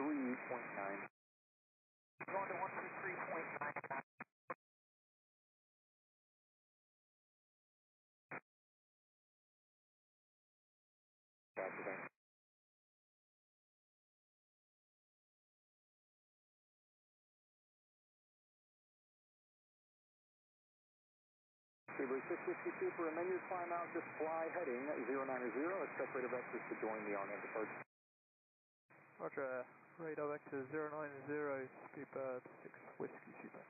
Going to 123.9. Gotcha, thanks. Seabird 6 Whiskey Super, amend your climb out, just fly heading 090, expect rate of exit to join the RNAV departure. Roger, radar vector 090, Speedbird 6 Whiskey Super.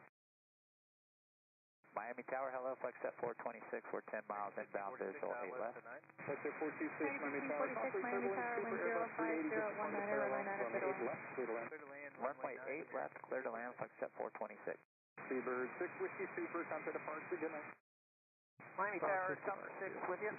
Miami Tower, hello, flex at 426, we're 10 miles inbound, visual 8 left. Flex at 426, Miami Tower, Miami Tower, wind 05019, runway 9 clear to land. Clear to land. Runway 8 left, clear to land, flex at 426. Seabird 6 Whiskey Super, contact departure, good night. Miami Tower, chopper 6 with you.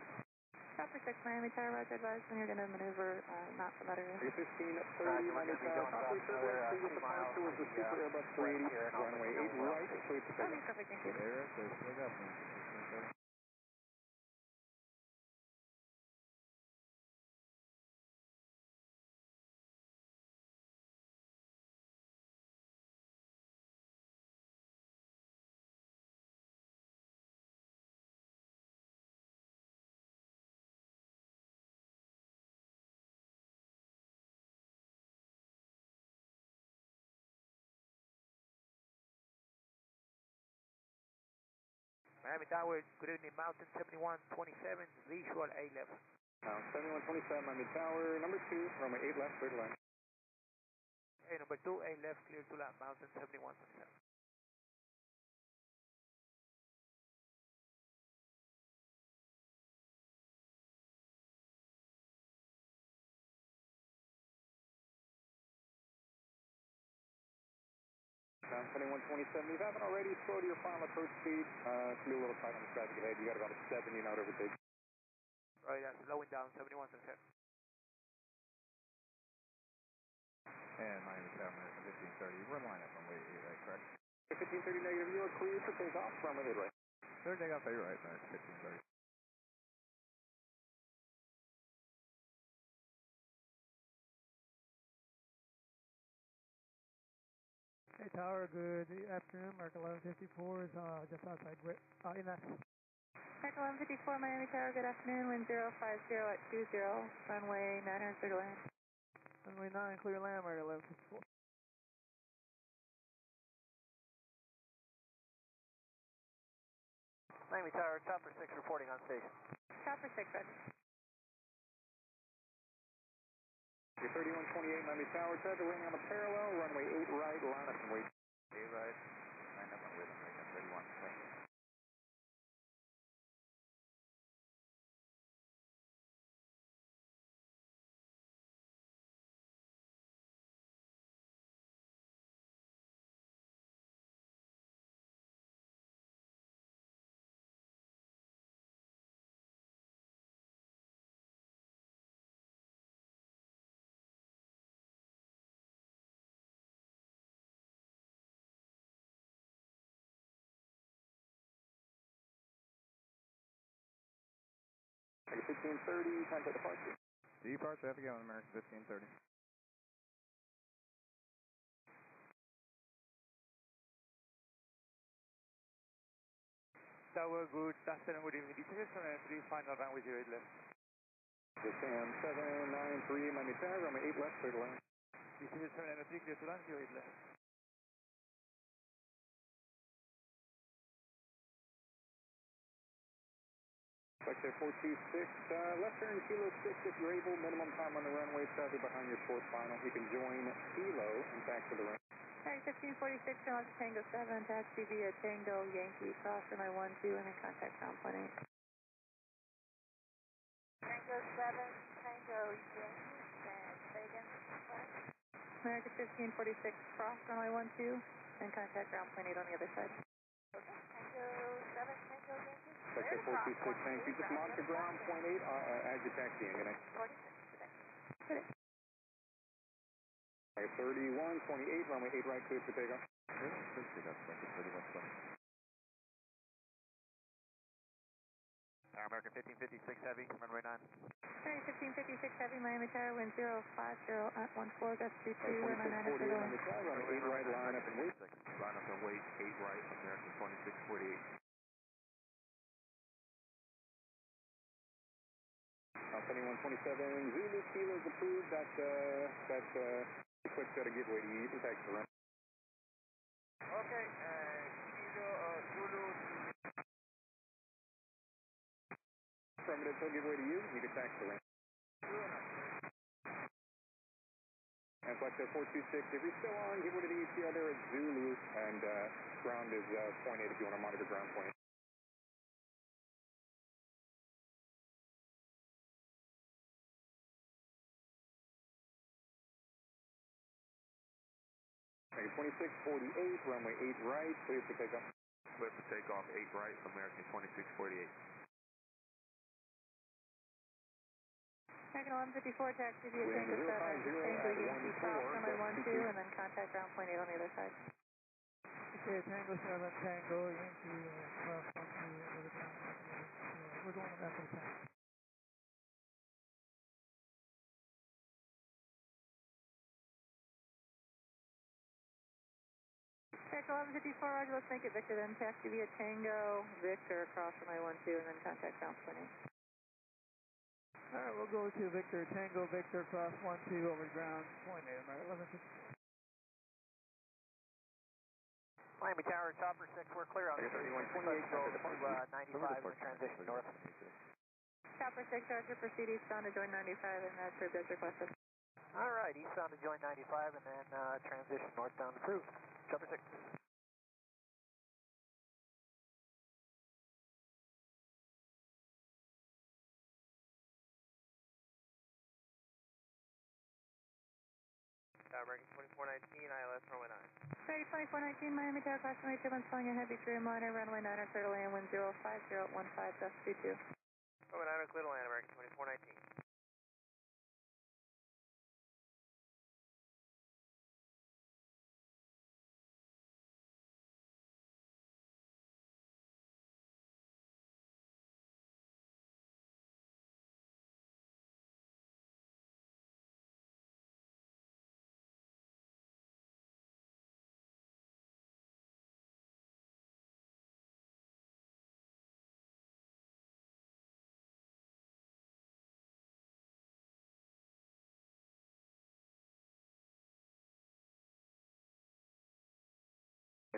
Chopper 6, Miami Tower, roger, advise when you're going to maneuver not from that area. 1530, Miami Tower, halfway turbulence, clear departure with the Super Airbus 380, runway 8 right, clear to take. Okay, perfect, thank you. There, so take off from 1530. Miami Tower, good evening, Mountain 7127, visual 8 left. Mountain 7127, Miami Tower, number 2, runway 8 left, clear to land. Hey, number 2, 8 left, clear to land, Mountain 7127. Mountain 7127, you haven't already, slow to your final approach speed. It's going to be a little tight on the traffic ahead, you got about a 70 knot overtake. Right, that's slowing down, 7127. And Miami Tower, American 1530, we're line up on way 8 right, correct? 1530 negative, you are clear for takeoff, runway 8 right. Third takeoff, 8 right, American 1530. Hey Tower, good afternoon, American 1154 is just outside inlet. American 1154, Miami Tower, good afternoon, wind 050 at 20, runway 9 clear to land. Runway 9, clear land, American 1154. Miami Tower, chopper 6 reporting on station. Chopper 6, roger. You're 3128 Miami Tower, traffic landing on the parallel, runway 8 right, line up and wait. 8 right, line up and wait, American 31. Thank you. Like 1530, contact departure. Departure, have a go on American 1530. Tower, good afternoon, good evening. This is 793, final runway 08 left. Japan 793, Miami Tower, runway 8 left, clear to land. This is 793, clear to land, 08 left. Vector 426, left turn Kilo 6 if you're able, minimum time on the runway, traffic behind your short final. You can join Kilo and back to the runway. Alright, 1546, turn left Tango 7, taxi via Tango Yankee, cross runway 12 and then contact ground pointing. Tango 7, Tango Yankee, and say again, American 1546, cross runway 12. and contact ground point 8 on the other side. Tango 7, Tango Yankee. Vector 426, thank you. Just monitor ground point 8 as you're taxiing. Good night. 46 today. 3128, runway 8 right, clear for takeoff. American 1556 Heavy, runway 9. Alright, 1556 Heavy, Miami Tower, wind 050 gust 22, runway 9 runway 8 right, line up and wait. Line up and wait, 8 right, American 2648. 7127, Zulu Kilo is approved. That's a quick set of giveaway to you. You can taxi the run. Okay, Kilo Zulu. Affirmative, so giveaway to you. You can taxi the run. And Flexo 426, if you're still on, give way to the ETL there at Zulu, and ground is point 8 if you want to monitor ground point 8. American 2648, runway 8 right, clear for takeoff. Clear for takeoff, 8 right, American 2648. American 1154, taxi via Tango 7, Tango Yankee, cross runway 12, and then contact ground point 8 on the other side. Okay, Tango 7, Tango Yankee, cross 12, over the ground. We're going to that for the time. Tango 1154, roger, let's make it Victor then. Taxi via Tango, Victor, cross runway 12, and then contact ground point 8. Alright, we'll go to Victor, Tango, Victor, cross 12, over the ground, point 8, American 1154. Miami Tower, Chopper 6, we're clear on 3128, go to 95 and transition north. Chopper 6, roger, proceed eastbound to join 95 and approved as requested. Alright, eastbound to join 95 and then transition northbound approved. Chopper 6. American 2419, ILS runway 9. Ready, 2419, Miami Tower, cross runway 2, flying a heavy Dreamliner, runway 9, clear to land, wind 05015, gust 22. Runway 9, clear to land, American 2419.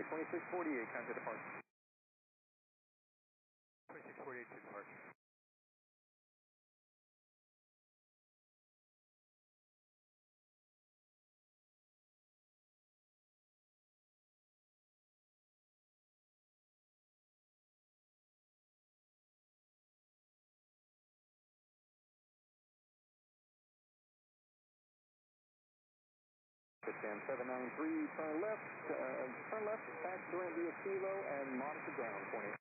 Okay, 2648, contact departure. 2648 to departure. Stand 793, turn left, taxi run via Kilo, and monitor ground point 8.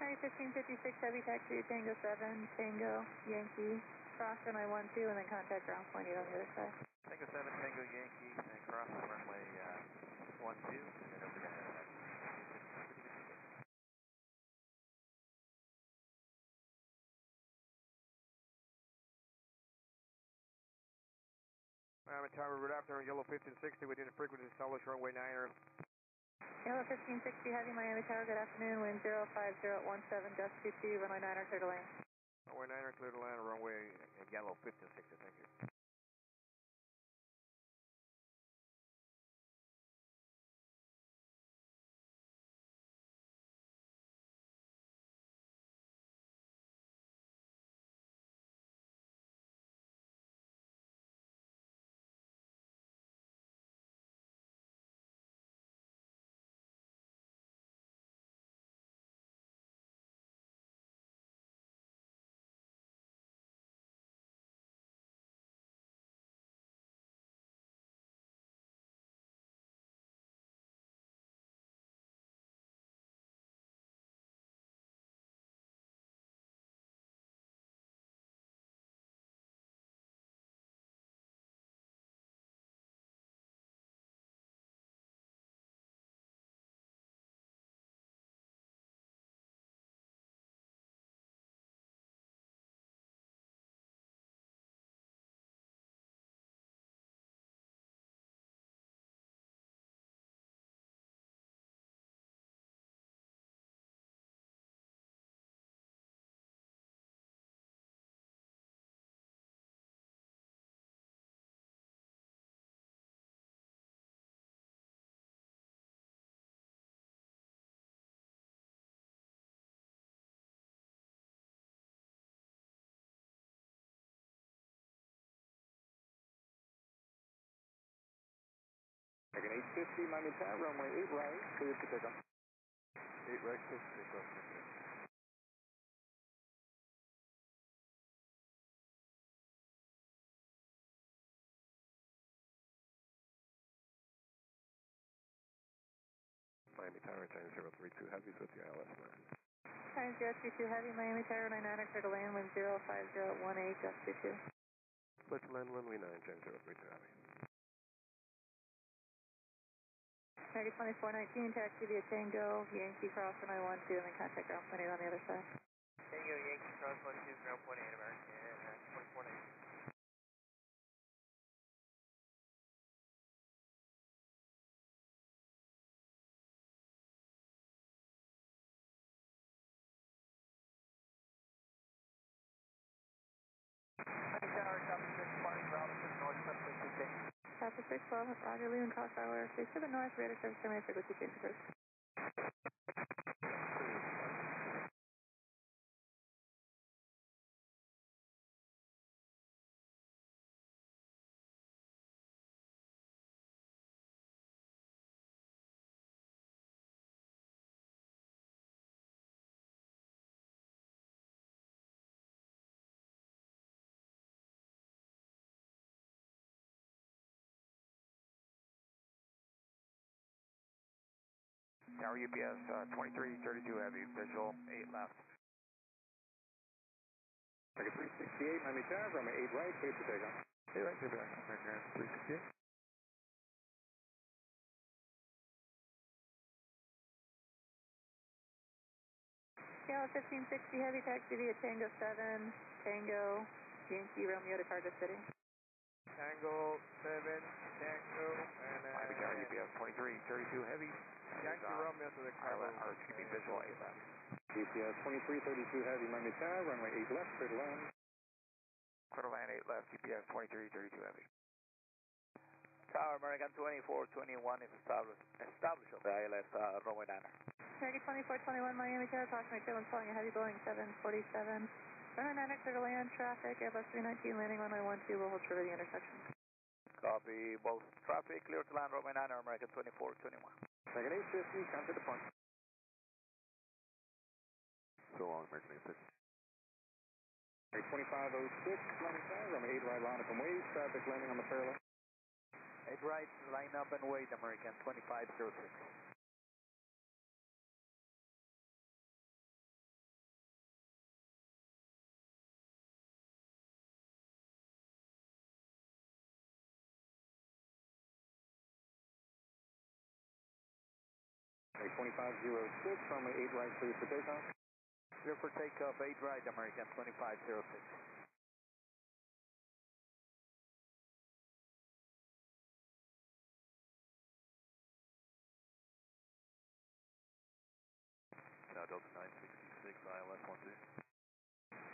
Alright, 1556 Heavy, taxi to Tango 7, Tango Yankee, cross runway 12, and then contact ground point 8 on the other side. Tango 7, Tango Yankee, and cross runway 12, and then over to Miami Tower, good afternoon, Yellow 1560, we did a frequency establish runway 9er. Yellow 1560 Heavy, Miami Tower, good afternoon, wind 05017, gust 22, runway 9, clear to land. Runway 9er, clear to land, runway Yellow 1560, thank you. American 850, Miami Tower, runway 8 right, cleared for takeoff. 8 right, clear for takeoff. Miami Tower, China 032 heavies with your ILS plan. China 032 Heavy, Miami Tower, 99er, clear to land, wind 05018, gust 22. Clear to land, runway 9, China 032 heavy. American 2419, taxi via Tango, Yankee cross runway 12, and then contact ground point 8 on the other side. Tango Yankee cross 12, ground point 8, American 2419. Tower, copy 6, departing ground, north, subject to change. Copy 612, Roger, leaving cross tower, 67 north, radar service terminated, frequency change first. Tower UPS 2332 heavy, visual 8 left. American 368, Miami Tower, runway 8 right, cleared for takeoff. 8 right, clear back. American 368. KL 1560 Heavy, taxi via Tango 7, Tango, Yankee, Romeo to Cardiff City. Tango 7, Tango, and Miami Tower UPS 2332 heavy. Yankee Romeo to the Cargo. Excuse me, visual 8 left. UPS 2332 Heavy, Miami Tower, runway 8 left, clear to land. Clear to land 8 left, UPS 2332 heavy. Tower American 2421 is established on the ILS runway 9. American 2421 Miami Tower, approximately tailwind following a heavy Boeing 747. Runway 9 clear to land, traffic, Airbus 319 landing runway 12, will hold short of the intersection. Copy both traffic, clear to land runway 9 or American 2421. American 850, contact departure. So long, American 850. American 2506, Miami Tower, runway 8 right, line up and wait, traffic landing on the parallel. 8 right, line up and wait, American 2506. American 2506, runway 8 right, cleared for takeoff. Clear for takeoff, 8 right, American 2506. Now Delta 966, ILS 12.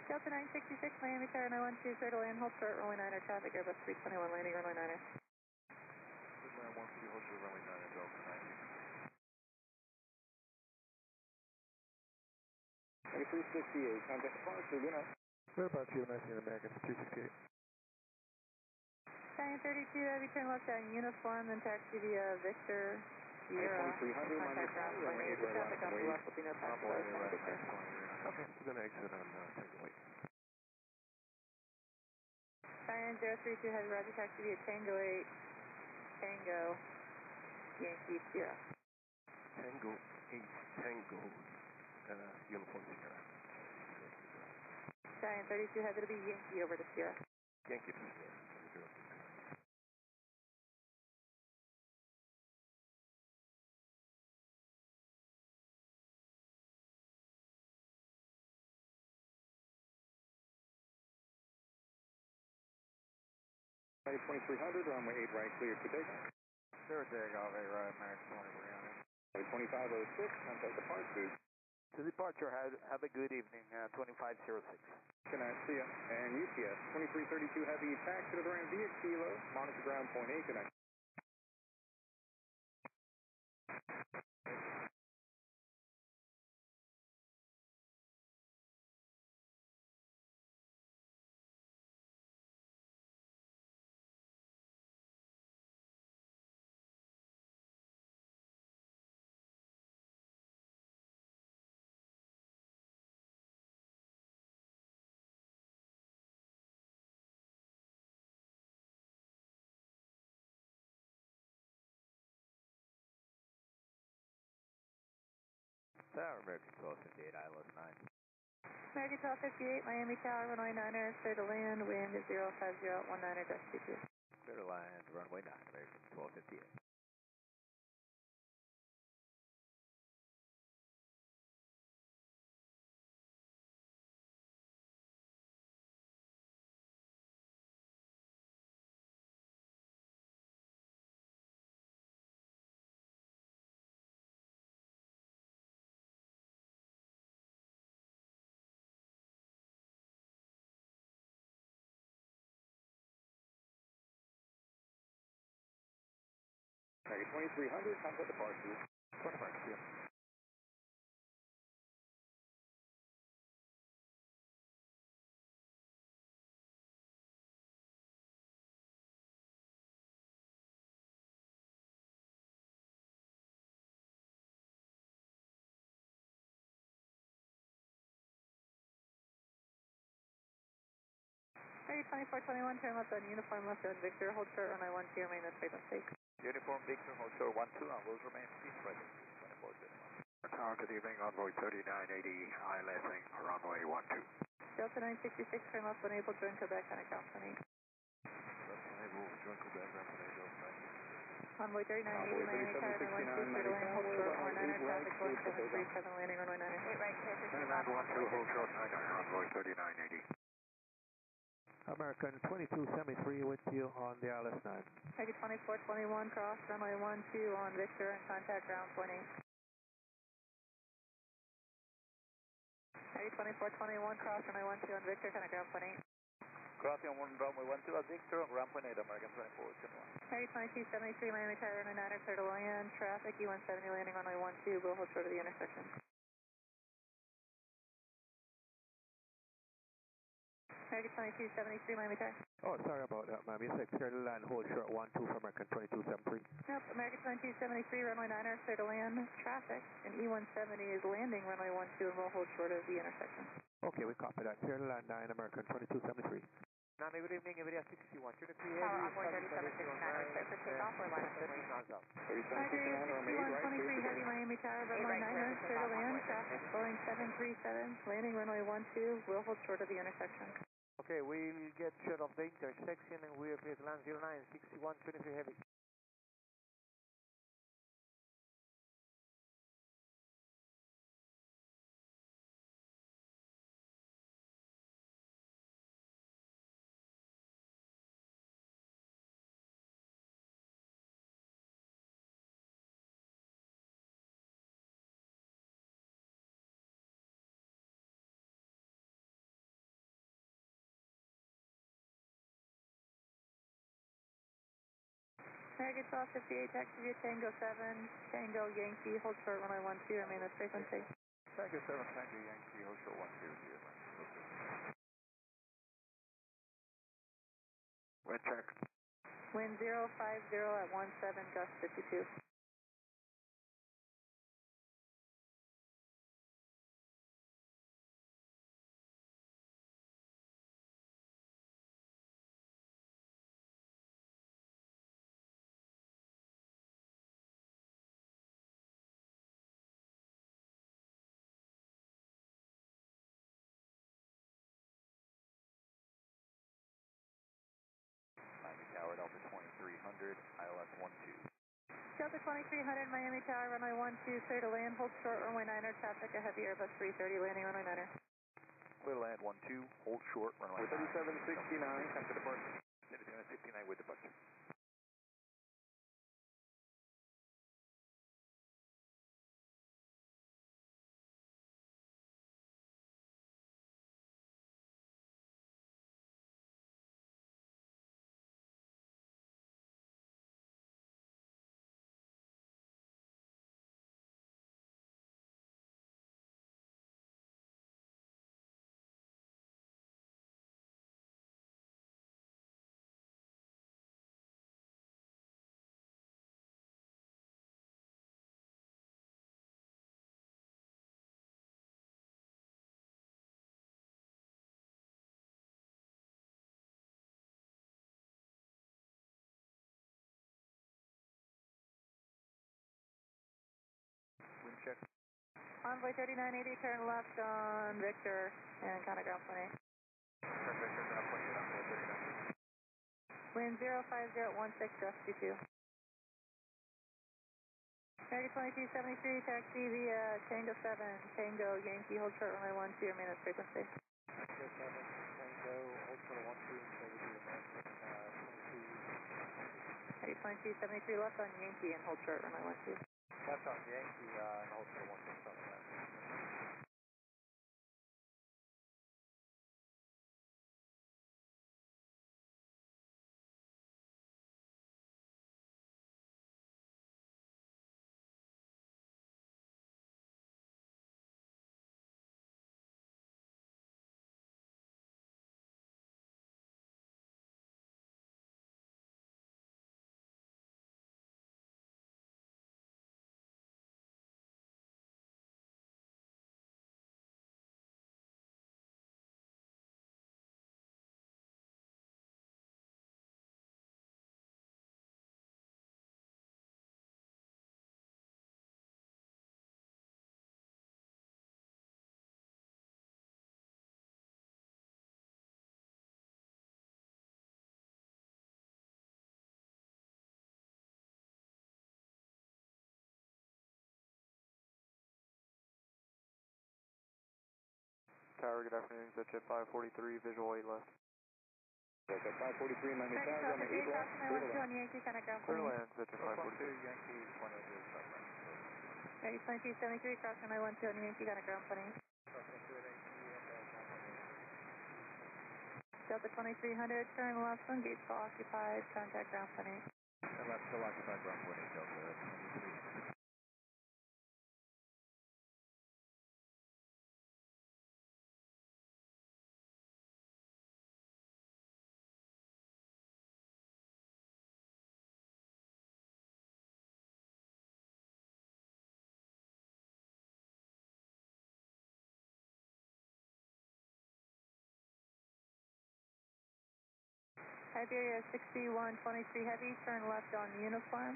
Delta 966 Miami Tower, 912, clear to land, hold short, runway 9er, traffic, Airbus 321 landing runway 9er. Good land 12, hold short runway 9 at Delta 966. American 368, contact departure, good night. Whereabouts you and American 368? Cheyenne 32 Heavy, turn left at uniform, then taxi via Victor, Sierra. 2300, Miami Contact ground Tower, point runway 8, 8 right, traffic line on up the and left will be no passenger. Okay, we're going to exit on Tango 8. Cheyenne 032 Heavy, Roger, taxi via Tango 8, Tango, Yankee, Sierra. Tango 8, Tango, Uniform Sierra. Cheyenne 32 Heavy, it'll be Yankee over to Sierra. Yankee to Sierra. 032. American 2300, runway 8 right, cleared for takeoff. Clear takeoff, 8 right, American 2300. American 2506, contact departure. To departure, have a good evening, 2506. Good night, see ya. And UPS 2332 Heavy, taxi to the ramp via Kilo, monitor ground point 8, good night. Tower, American 1258, ILS 9. American 1258, Miami Tower, runway 9er, clear to land, wind is 050 at 19er-22. Clear to land, runway 9, American 1258. American 2300, contact departure. 25, yeah. American 2421, turn left on uniform, left on Victor, hold short, runway 12, remain this frequency. Uniform Victor, hold short 12, and will remain please present. 2421. Tower, good evening, envoy 3980, ILSing runway 12. Delta 966, turn left on April, join Quebec on account 20. Join Quebec, runway Envoy 3980, Miami Tower, runway 12, clear to land, hold short, runway 9er, traffic 1737, landing runway 9er. 8 right, clear for Land 12, hold short 9er, envoy 3980. American 2273 with you on the ILS 9. American 2421, cross, runway 12 on Victor, and contact ground point 8. American 2421, cross, runway 12 on Victor, contact ground point 8. Crossing on runway 12 at Victor, ground point 8, American 2421. American 2273, Miami Tower, runway 9er, clear to land, traffic E170, landing runway 12, will hold short of the intersection. American 2273, Miami Tower. Oh, sorry about that, ma'am. You said clear to land, hold short 12 for American 2273. Nope, American 2273, runway 9er, clear to land, traffic, and E170 is landing runway 12 and will hold short of the intersection. Okay, we copy that. Clear to land 9, American 2273. Nami, good evening, Iberia A330. Tower, envoy 3769, we're clear for takeoff or line up with Iberia A330, Heavy, Miami Tower, runway 9er, clear to land, traffic, Boeing 737, landing runway 12, will hold short of the intersection. Okay, we'll get short of the intersection and we'll please land 0961 23 heavy. American 1258, taxi via Tango 7, Tango Yankee, hold short runway 12, remain this frequency. Tango 7, Tango Yankee, hold short 12 here. Wind check. Wind 050 at 17, gust 52. Miami Tower, Delta 2300, ILS 12. Delta 2300, Miami Tower, runway 12, clear to land, hold short, runway 9er, traffic, a heavy Airbus 330, landing runway 9er. Clear to land 12, hold short, runway 3769, come to departure. 3769 with departure. Envoy 3980, turn left on Victor and contact ground point 8. Turn Victor, ground point 8, Envoy 3980. Wind 05016, gust 22. American 2273, taxi via Tango 7, Tango Yankee, hold short runway 12, minutes frequency. Tango 7, Tango, hold short 12, American 2273, left on Yankee and hold short runway 12. Left on Yankee, and hold short 16, Tower, good afternoon, Jet 543, visual 8 left. Jet 543, Miami Tower, runway 8 left, clear to land. on Yankee, contact ground Clear point 8. land, Jet 543. Yankee, 180, American 2273, cross runway 12 on Yankee, contact ground point 8. Delta 2300, turn left on gate still occupied, contact ground point 8. and left still occupied, ground point 8, Delta 23. Iberia A330, heavy, turn left on uniform,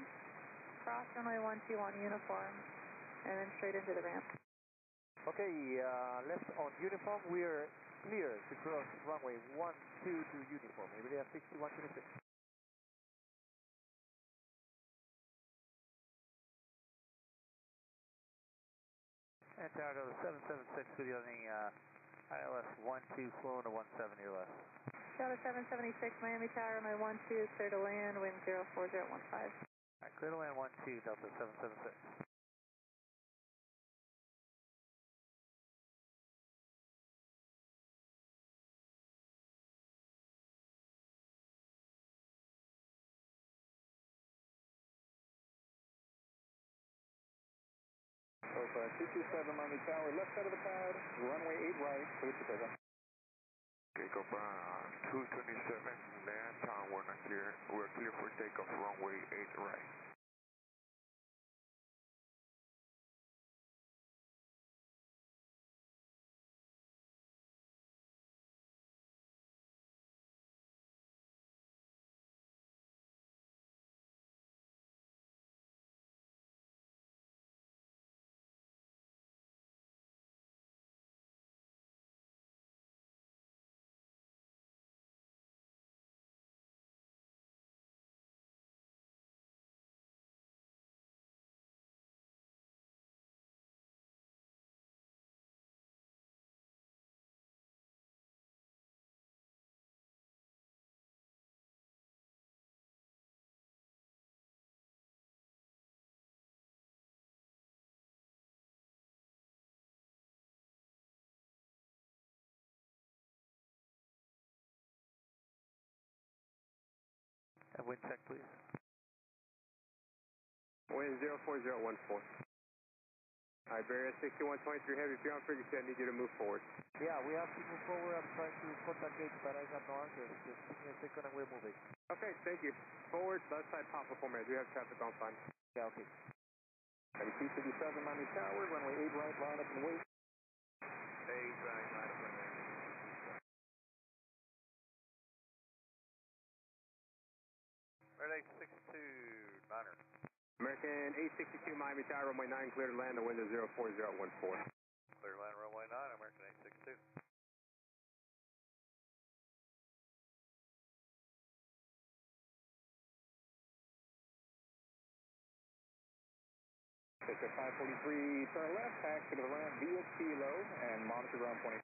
cross runway 12 on uniform, and then straight into the ramp. Okay, left on uniform, we are clear to cross runway 12 to uniform, Iberia 6126. And Tower Delta 776 with you on the ILS 12, flow into 17 your left. Delta 776, Miami Tower, runway 12, clear to land, wind 04015. Alright, clear to land 12, Delta 776. Alpha 227, Miami Tower, left side of the pad, runway 8 right, clear to takeoff. Takeoff 227, land tower, we're not clear. We're clear for takeoff, runway 8 right. And wind check, please. Wind 04014. Iberia 6123 heavy, if you're on frequency, I need you to move forward. Yeah, we have to move forward. I'm trying to contact gate, but I got no answer. Just give me a second and we're moving. Okay, thank you. Forward, left side pop up for me. We have traffic on fine. Yeah, okay. Heavy 257, Miami Tower, runway 8 right, line up and wait. 8 right, line up and wait. Red 862, Niner. American 862 Miami Tower, runway 9, clear to land, the wind is 04014. Clear to land, runway 9, American 862. It's at 543, turn left, taxi to the ramp via Kilo, and monitor ground 20.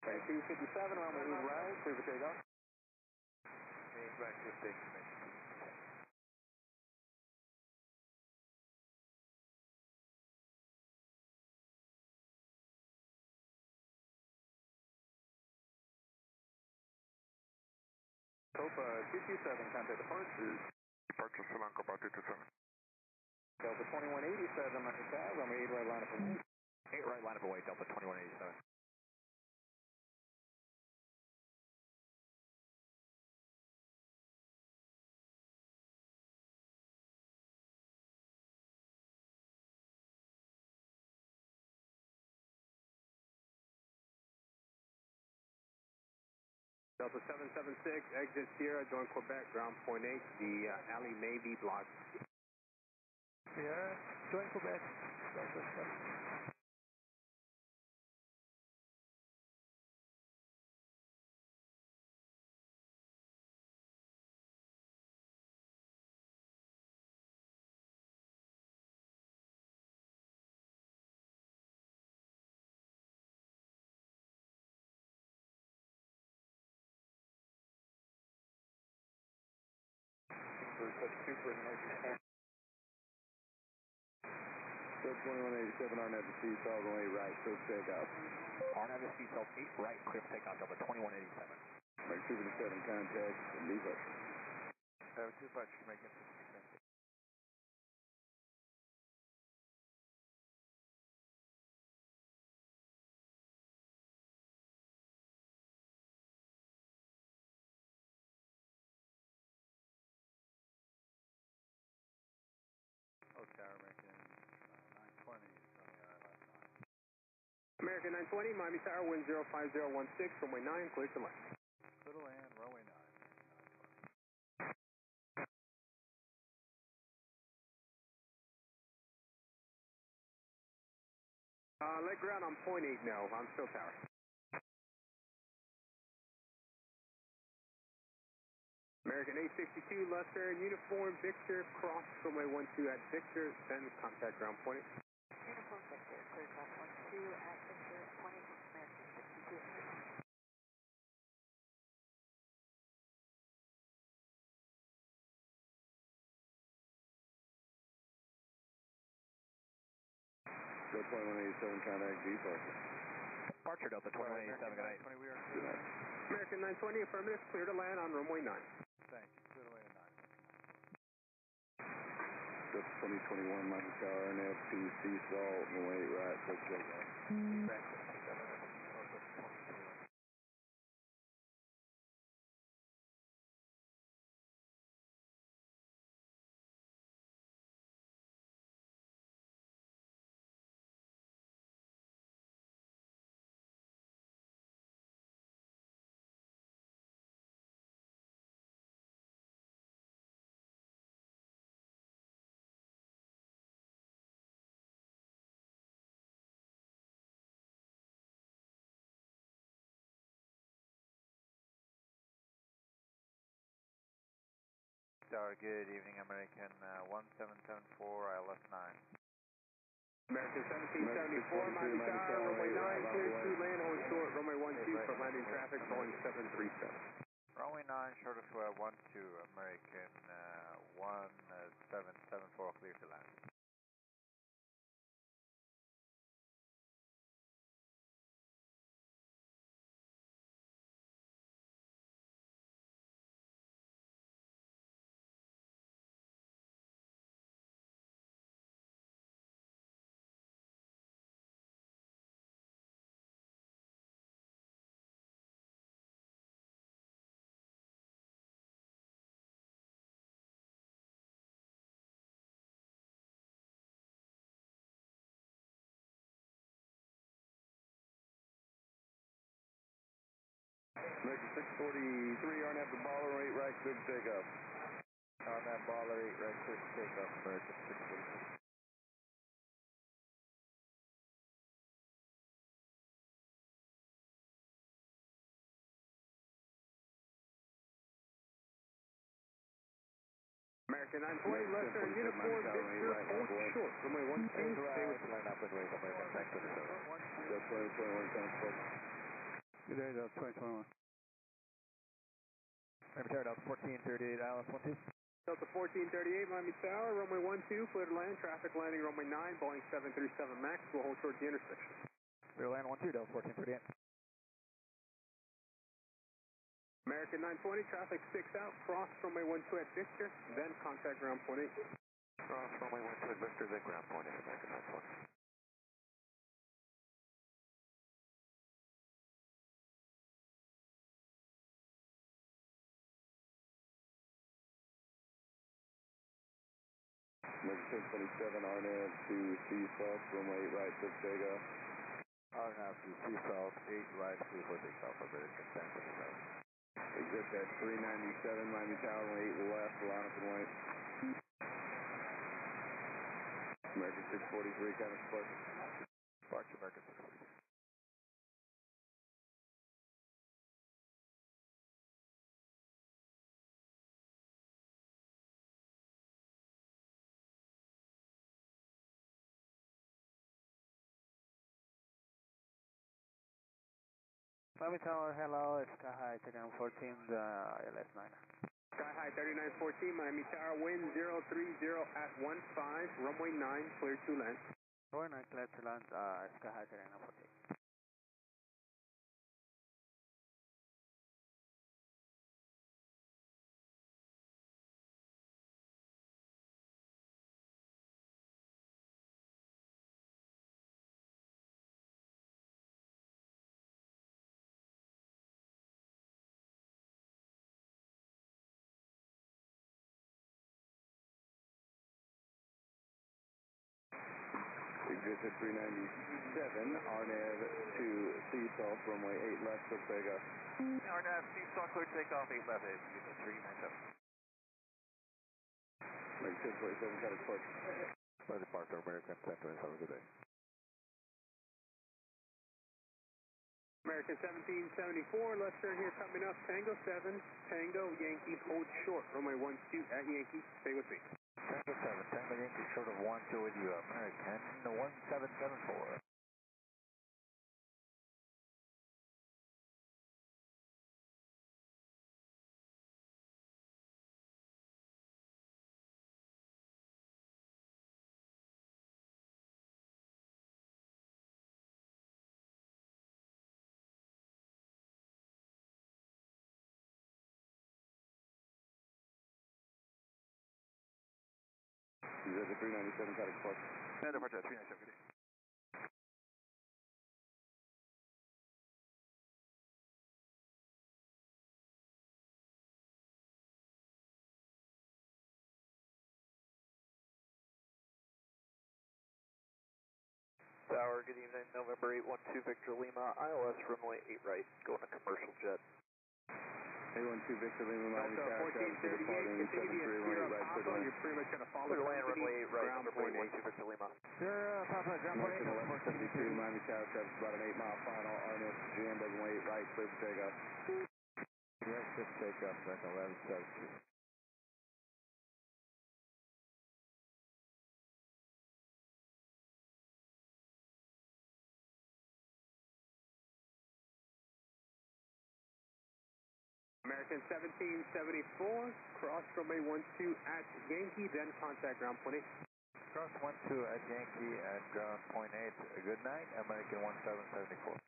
Okay, 257, runway 8 right, clear for takeoff. Right, 15, information. Copa 227, contact departure. Departure Sri Lanka, about 227. Delta 2187, Miami Tower, runway 8 right line up away. 8 right line up away, Delta 2187. Delta 776, exit Sierra, join Quebec, ground point 8, the alley may be blocked. Sierra, join Quebec, Delta 7. Super emergency. Sub 2187, RNAV to seatbelt, runway right, clear for takeoff. RNAV to seatbelt 8 right, clear for takeoff, Delta 2187. American 257, contact, and depot. Departure, making 50%. Oh, Tower American 920 is on the last line. American 920, Miami Tower, wind 05016, runway 9, clear to land. Clear to land, runway 9. Let ground on point 8 now, I'm still tower. American 862, left turn, uniform, Victor, cross, runway 12 at Victor, then contact ground point 8. Uniform Victor, clear cross 12 at Victor, 20, American 62. Sub 2187, contact depot. Departure, Delta 2187, good night. We are Good night. American 920, affirmative, clear to land on runway 9. Thank you. Clear to land 9. Sub 2021, Miami Tower, RNAV to seatbelt, runway 8 right, clear for takeoff. Tower, good evening, American 1774, ILS 9. American 1774, Miami Tower, runway 9, clear to land, hold short, runway 12 for landing traffic, Boeing 737. Runway 9, short of 12, American 1774, clear to land. American 643, RNAV to Baller 8 right, clear to take off. RNAV Baller 8 right, clear to take off, American 643. American 920, left turn uniform, Victor, hold short. Runway 12, stay with line up and wait, American 927. Delta 2021, transport. Good day, Delta 2021. Miami Tower, Delta 1438, ILS 12. Delta 1438, Miami Tower, runway 12, clear to land, traffic landing runway 9, Boeing 737 MAX, will hold short the intersection. Clear to land 12, Delta 1438. American 920, traffic 6 out, cross runway 12 at Victor, then contact ground point 8. Cross runway 12 at Victor, then ground point 8, American 920. American 1027, RNAV to Sea South, runway 8 right, clear to take off. RNAV to Sea South, 8 right, clear for takeoff, American 1027. Exit at 397, Miami Tower, runway 8 left, line up and wait. American 643, cabin departure. Departure, American 643. Miami Tower, hello, it's Sky High, taking 14, ILS 9. Sky High 3914, Miami Tower, wind 030 at 15, runway 9, clear to land. Runway 9, clear to land, Sky High, taking 14. Exit at 397, RNAV to Sea South, runway 8 left, clear to take off. RNAV, Sea South, clear to take off, 8 left, exit 397. American 1027, cabin departure. For departure, American 1027, good day. American 1774, left turn here coming up, Tango 7, Tango Yankee, hold short, runway 12 at Yankee, stay with me. Tango 7, Tango Yankee, short of 12 with you, American 1774. Exit at 397, cabin departure. Departure, 397, good day. Tower, good evening, November 812 Victor Lima, ILS runway 8 right, going to commercial jet. 812 Victor Lima, Miami Delta Tower, traffic 1438, continue to departing 73, Sierra right, clear to Papa, land. you're pretty much going to follow Clear to land, company, runway 8 right, ground November point 8. 812 Victor Lima. Sierra Papa, ground point 8, American 1172, Miami Tower, traffic about an 8-mile final, RNAV to GM, runway 8 right, clear for takeoff. Right, clear to takeoff, American 1172. American 1774, cross runway 12 at Yankee, then contact ground point 8. Cross 12 at Yankee and ground point 8, good night, American 1774.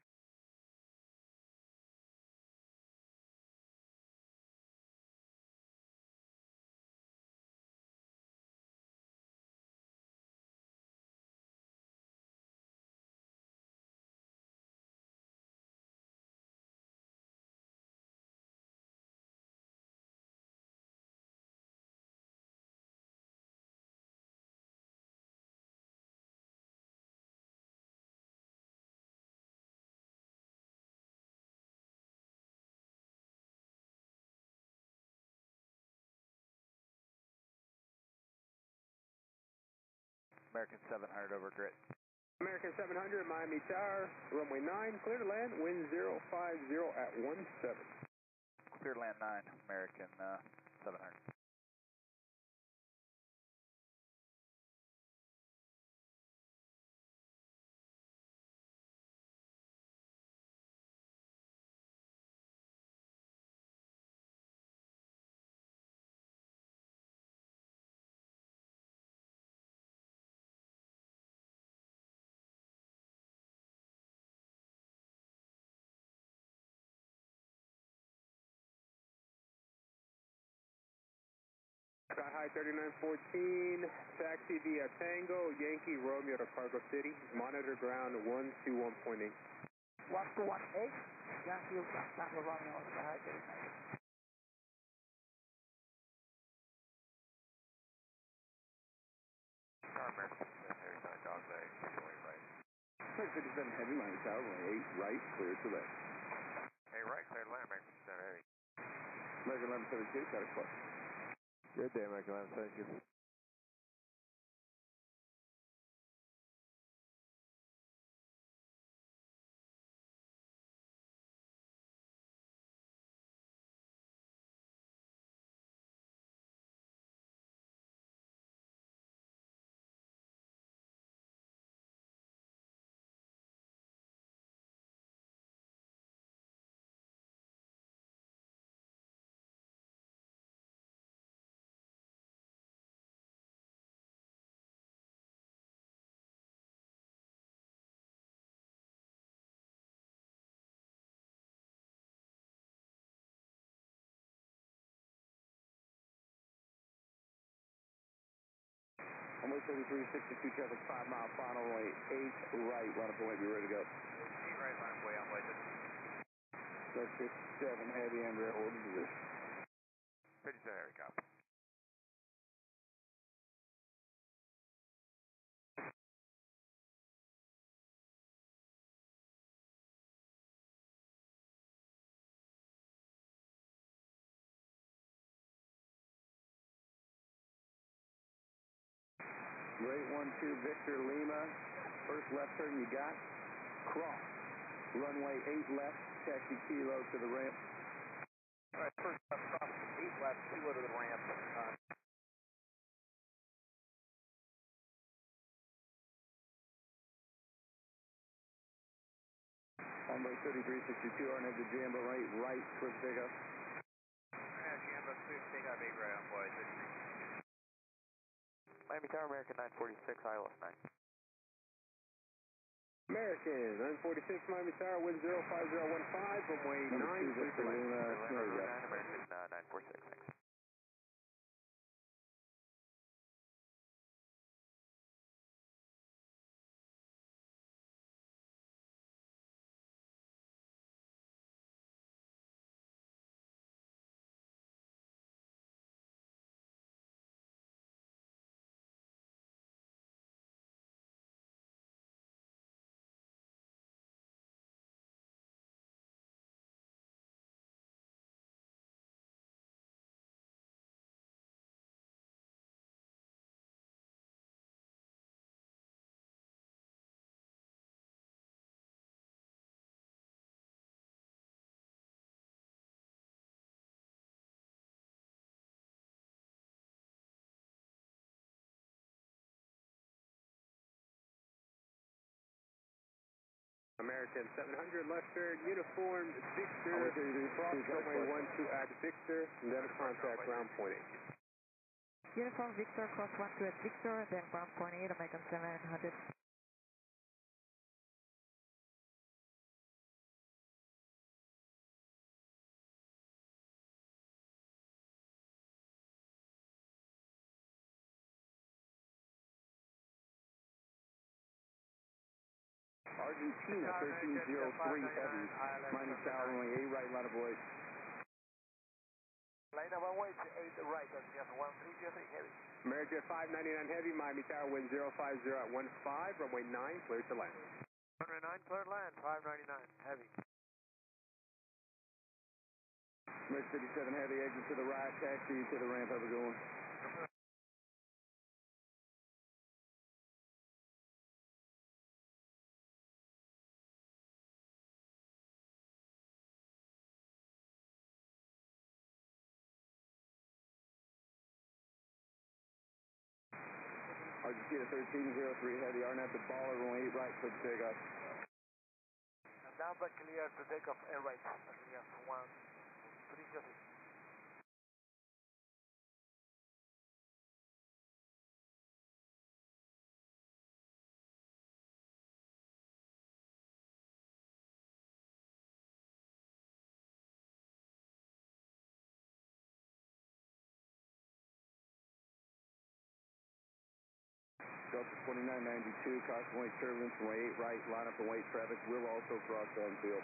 American 700 over grid. American 700, Miami Tower, runway 9, clear to land, wind 050 at 17. Clear to land 9, American 700. Sky High 3914, taxi via Tango, Yankee Romeo to Cargo City, monitor ground 121.8. 1218, Yankee Tango Romeo, Sky High 39. Tower American 57 Heavy, dog leg, runway right. Flight 57 Heavy, Miami Tower, runway 8 right, clear to land. Hey, right, clear to land, American 57 Heavy. American 1172, got a question. Good day, American 11, thank you. Runway 3362, traffic 5 mile final, runway 8 right, run up away, be ready to go. 8 right, runway, I'm waiting. Flight 57 Heavy, Embraer, order position. 57 Heavy, copy. Rate 12 Victor Lima, first left turn you got, cross. Runway 8 left, taxi Kilo to the ramp. Alright, first left, cross, 8 left, Kilo to the ramp. Runway 3362, RNF to Jambo, right, quick pickup. Jambo, quick takeoff, 8 right on boy, 3362. Miami Tower, American 946, ILS 9. American 946, Miami Tower, wind 05015, runway 9, Victor Lima, there you go. American 946, thanks. American 700, left turn, uniform, Victor, cross runway 12 at Victor, and then contact ground point 8. Uniform Victor, cross 12 at Victor, then ground point 8, American 700. Argentina 1303 Heavy, Miami Tower, runway 8 right, line of voice. Line of runway 8 right, that's just 1303 Heavy. American 599 Heavy, Miami Tower, wind 050 at 15, runway 9, clear to land. Runway 9, clear to land, 599, Heavy. American 57 Heavy, exit to the right, taxi to the ramp, have a good one. Argentina 1303 heavy, RNAV to baller, runway 8 right, clear to takeoff. Now but clear to take off air right. Clear 130. Delta 2992, caution weight turbulence, runway 8 right, line up and wait, traffic will also cross on field.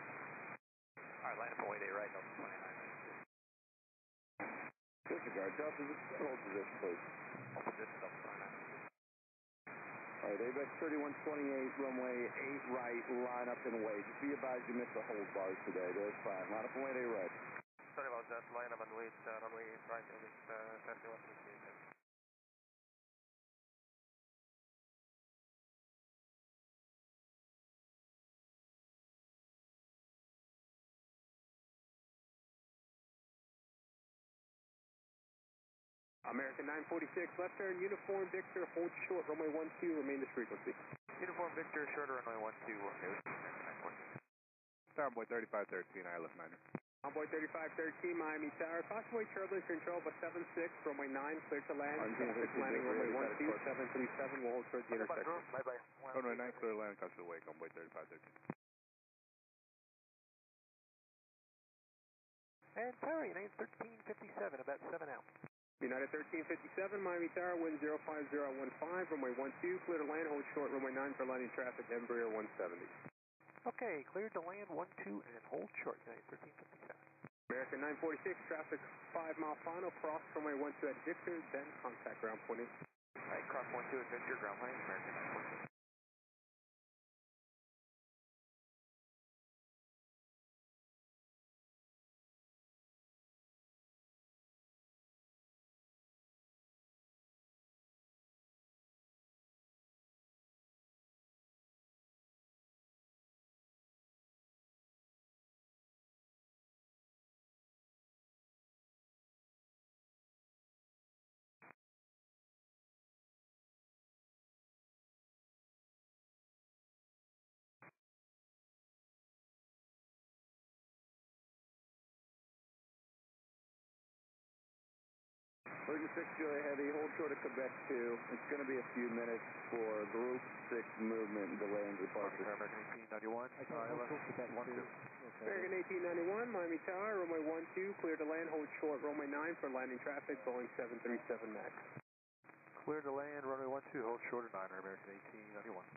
Alright, line up and wait 8 right, Delta 2992. Disregard, Delta, just hold position, please. Hold position, Delta 2992. Alright, ABEX 3128, runway 8 right, line up and wait. Just be advised you missed the hold bars today, that's fine. Line up and wait 8 right. Sorry about that, line up and wait, runway 8 right, ABEX 3128. American 946, left turn, uniform Victor, hold short, runway 12, remain this frequency. Uniform Victor, shorter runway 12, okay, American 946. Starboard 3513, ILS 9er. Onboard 3513, Miami Tower, caution weight turbulence control by 76, runway 9, clear to land, traffic landing, runway 12, 737, we'll hold towards the intersection. Bye-bye. Runway 9, clear to land, caution to wake, onboard 3513. And Tower, United 1357, about 7 out. United 1357, Miami Tower, wind 05015, runway 12, clear to land, hold short, runway 9 for landing traffic, Embraer 170. Okay, cleared to land 12 and hold short, United 1357. American 946, traffic 5 mile final, cross runway 12 at Victor, then contact ground point 8. Alright, cross 12 at Victor, ground point 8, American 946. Version 6 Julia Heavy, hold short of Quebec 2. It's going to be a few minutes for Group 6 movement and delay in departure. American 1891, ILS 12. American 1891, Miami Tower, runway 12, clear to land, hold short, runway 9 for landing traffic, Boeing 737 MAX. Clear to land, runway 12, hold short of 9, American 1891.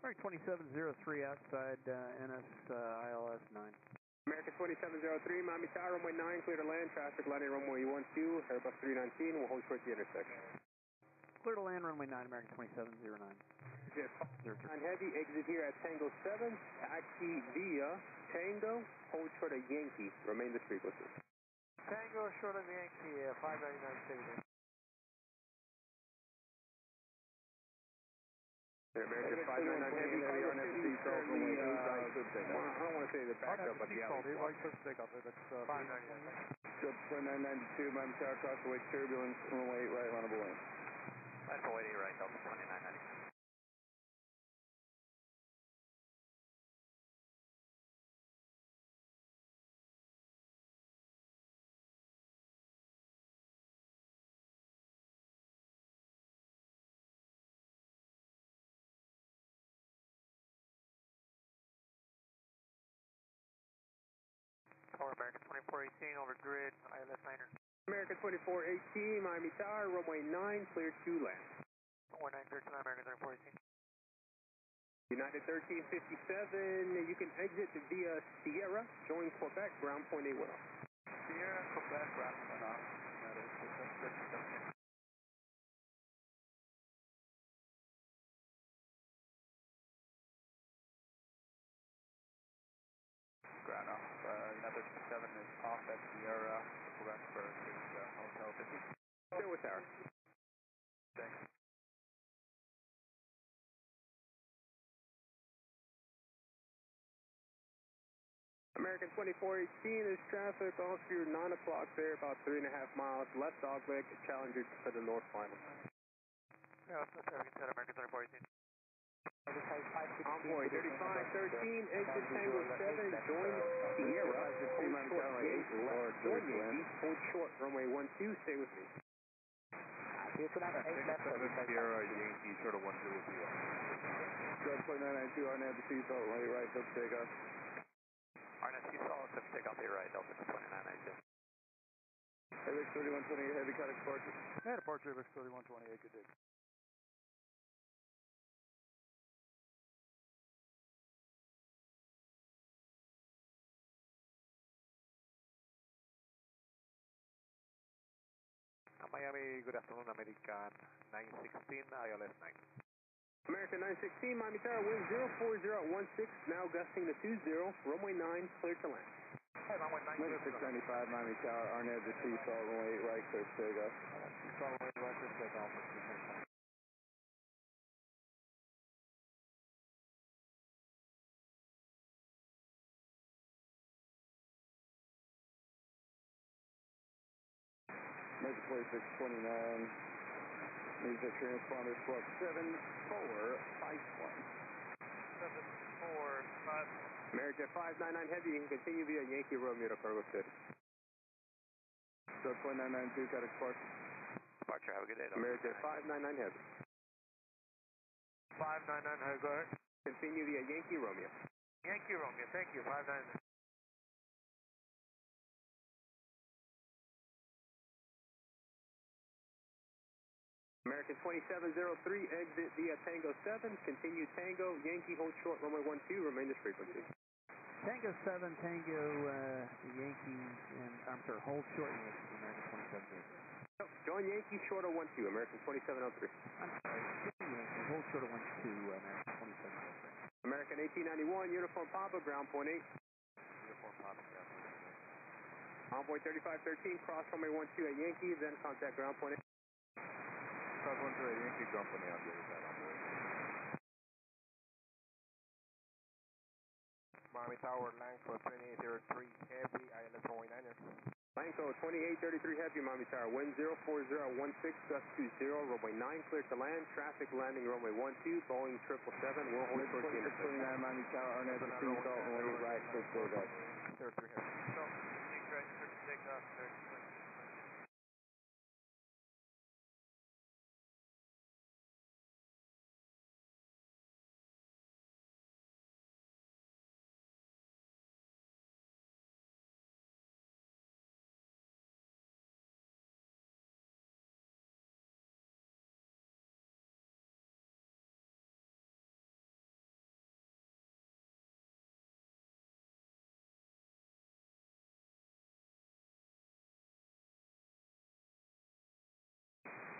American 2703 outside NS ILS 9. American 2703, Miami Tower, runway 9, clear to land, traffic landing runway 12, Airbus 319, we'll hold short the intersection. Clear to land, runway 9, American 2709. Jet 9 Heavy, exit here at Tango 7, taxi via Tango, hold short of Yankee, remain this frequency. Tango, short of Yankee, 599 City. American 599 Heavy, RNAV seatbelt, runway 8 right, clear to takeoff. I don't want to say the backup, but the alley. Right, clear to takeoff, that's 599. Delta 2992, Miami Tower, cross weight turbulence, runway 8 right, line up away. Line up and wait 8 right, Delta 2992. Tower, American 2418, over grid, ILS 9er. American 2418, Miami Tower, runway 9, clear to land. 1939, American 2418. United 1357, you can exit via Sierra, join Quebec, ground point 8 off. Sierra, Quebec, ground point off. That is 1357. Ground off, United 37 is off at Sierra, Quebec for Hotel 50. Stay with Tower. Thanks. American 2418, there's traffic off your 9 o'clock there, about 3.5 miles left dogleg, Challenger for the north final. Yeah, that's American 10, American 3418. Envoy 3513, exit Tango 7, join Sierra, hold short, join Yankee, hold short, runway 12, stay with me. Sierra, Yankee, short of 12 will be up. Sub 992, RNAV to seatbelt, runway right, Delta takeoff. RNAV seatbelt, Delta takeoff, A right, Delta 2992. Airways 3128, heavy cut departure. Yeah, departure Airways 3128, good day. Miami, good afternoon, American 916, ILS 9. American 916, Miami Tower, wind 04016, now gusting to 20, runway 9, clear to land. Hey, runway 9, clear to 695, Miami Tower, RNAV to seatbelt, runway 8 right, clear to takeoff. runway right, clear to takeoff. American 4629, needs a transponder squawk 7451. 745. American 599 heavy, you can continue via Yankee Romeo to Cargo City. Sub 992, cut departure. Departure, have a good day. American 599 heavy. 599, how go ahead? Continue via Yankee Romeo. Yankee Romeo, thank you, 599. American 2703, exit via Tango 7, continue Tango, Yankee, hold short, runway 12, remain this frequency. Tango 7, Tango Yankee, and I'm sorry, hold short Yankee, American 2703. Join Yankee, short of 12, American 2703. I'm sorry, Yankee, hold short of 12, American 2703. American 1891, uniform Papa, ground point 8. Uniform Papa, ground point 8. Envoy 3513, cross runway 12 at Yankee, then contact ground point 8. Cross 12 at Yankee, ground point 8, I'll get that on board. Miami Tower, Langford 2803, heavy, ILS runway 9er. Lanco 2833 heavy, Miami Tower, wind 04016, gust 20, runway 9, clear to land, traffic landing runway 12, Boeing 777, we'll hold short. 2629, Miami Tower, RNAV to seatbelt, runway 8 right, clear to takeoff. 33 heavy. So, 6 right, clear to takeoff, 30.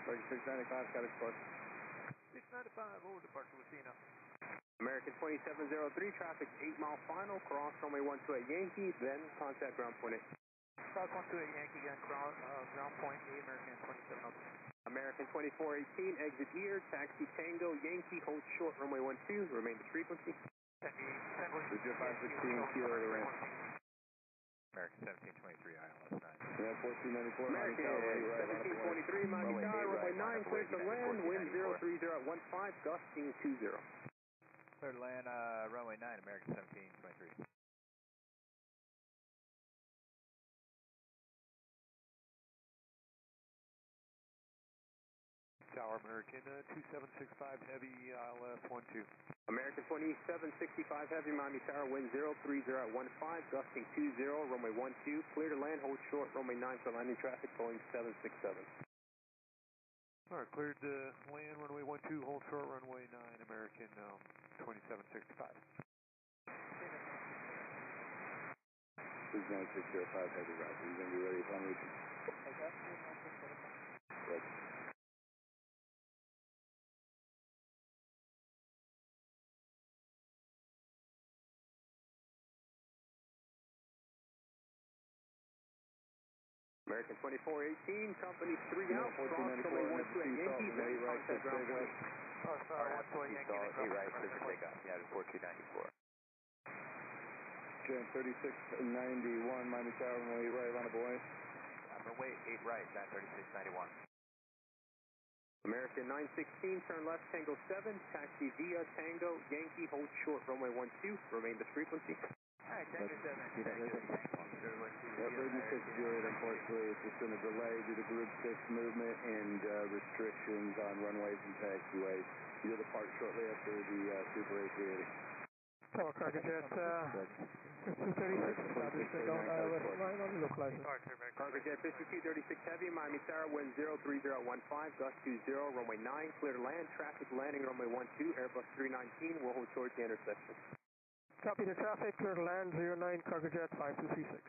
American 695, cut departure. 695, over departure with Cena. American 2703, traffic 8 mile final, cross runway 12 at Yankee, then contact ground point 8. Cross 12 at Yankee, again, ground point 8, American 2703. American 2418, exit here, taxi Tango, Yankee, hold short, runway 12, remain this frequency. Bridge 516, kilo to ramp. American 1723, ILS 9. Yeah, 1494, Miami American Tower, right, right, 1723, Miami Tower, runway 9, clear to land, wind 030 at 15, gusting 20. Clear to land, runway 9, American 1723. Tower, American 2765, heavy, ILS 12. American 2765 heavy, Miami Tower, wind 030 at 15, gusting 20, runway 12, clear to land, hold short, runway 9 for landing traffic, Boeing 767. Alright, cleared to land, runway 12, hold short, runway 9, American 2765. 69605, heavy route. Are you going to be ready upon reaching? Right. American 2418, company 3 out, cross runway 12 at Yankee, then contact ground point 8. Oh, sorry, 12 Yankee, then 8 right, clear for takeoff. Yeah, 4294. Jan 3691, Miami Tower, runway 8 right, Atlanta Boeing. Runway 8 right, Jan 3691. American 916, turn left, Tango 7, taxi via Tango, Yankee, hold short, runway 12, remain this frequency. Alright, Tango 7, Tango Yankee. That Ruby 6 good, unfortunately, it's just been a delay due to Group 6 movement and restrictions on runways and taxiways. You'll depart shortly after the Super A330. Tower cargo jet, 5236, establish the left line on the localizer. Cargo jet 5236 heavy, Miami Tower, wind 03015, gust 20, runway 9, clear to land, traffic landing runway 12, Airbus 319, we'll hold short the intersection. Copy the traffic, clear to land, 09, cargo jet 5236.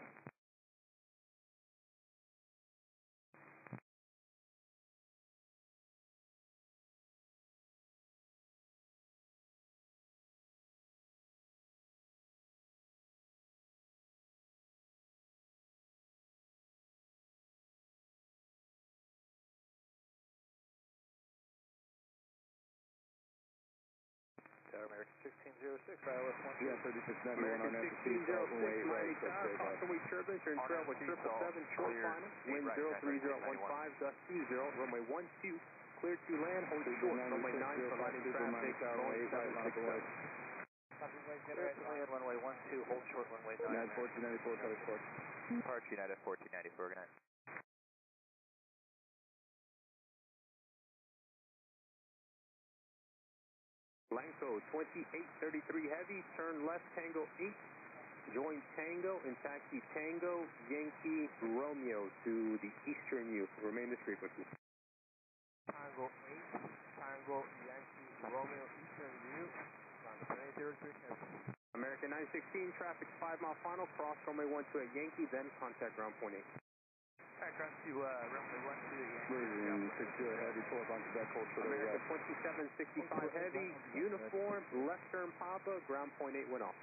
Tower American 1606, ILS 1. Yeah, 3691 American on 1606, Miami Tower, Cautionway turbine, turn trail with 777, short final, wind 03015, gust 20, runway 12, clear to land, hold short, runway 9 for landing traffic, Boeing 767. Copy, clear to land, runway 12, hold short, runway 9. 1494, code 4. Departure United 1494, good night. Blanco 2833 heavy, turn left Tango 8, join Tango and taxi Tango, Yankee, Romeo to the eastern U. Remain this frequency. Tango 8, Tango, Yankee, Romeo, Eastern U, Land 2803. American 916, traffic 5 mile final, cross runway 12 at Yankee, then contact ground point 8. Aircraft to runway 12 at Yankee. Version 60 heavy, pull up onto that cold short. American 2765 heavy, uniform, left turn Papa, ground point 8 went off.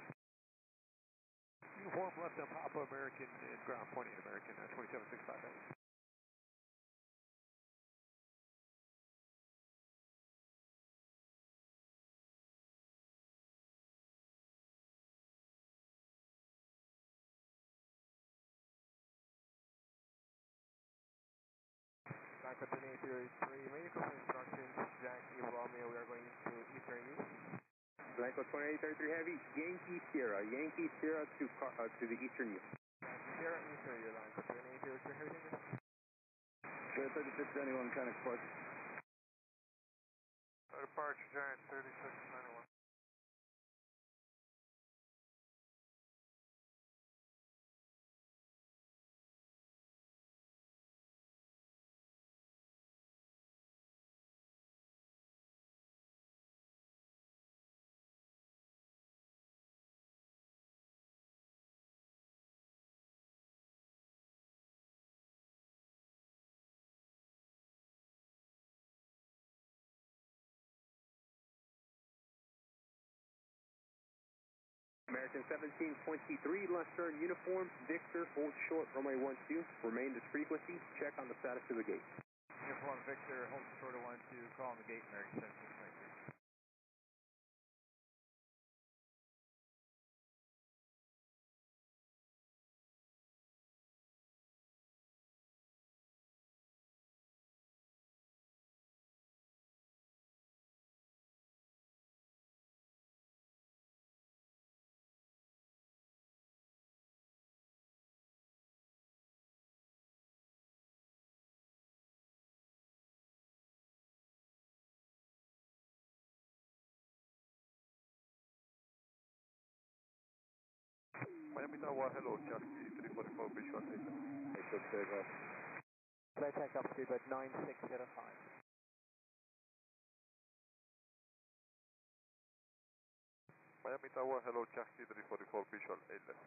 Uniform left on Papa, American, and ground point 8, American 2765. Blanco 2803, medical instructions, Yankee, Romeo, we are going to Eastern U. Blanco 2833 heavy, Yankee Sierra to the eastern U. Sierra, Eastern U, Blanco 2803, heavy. Good, 3691, kind of close. Departure Giant 3691. American 1723, left turn uniform, Victor, hold short, runway 12, remain this frequency, check on the status of the gate. Uniform Victor, hold short of 12, call on the gate, American 1723. Miami Tower, hello, taxi 344, visual 8. Hey, so takeoff. Flight takeoff speed at 9605. Miami Tower, hello, taxi 344, visual 8 left.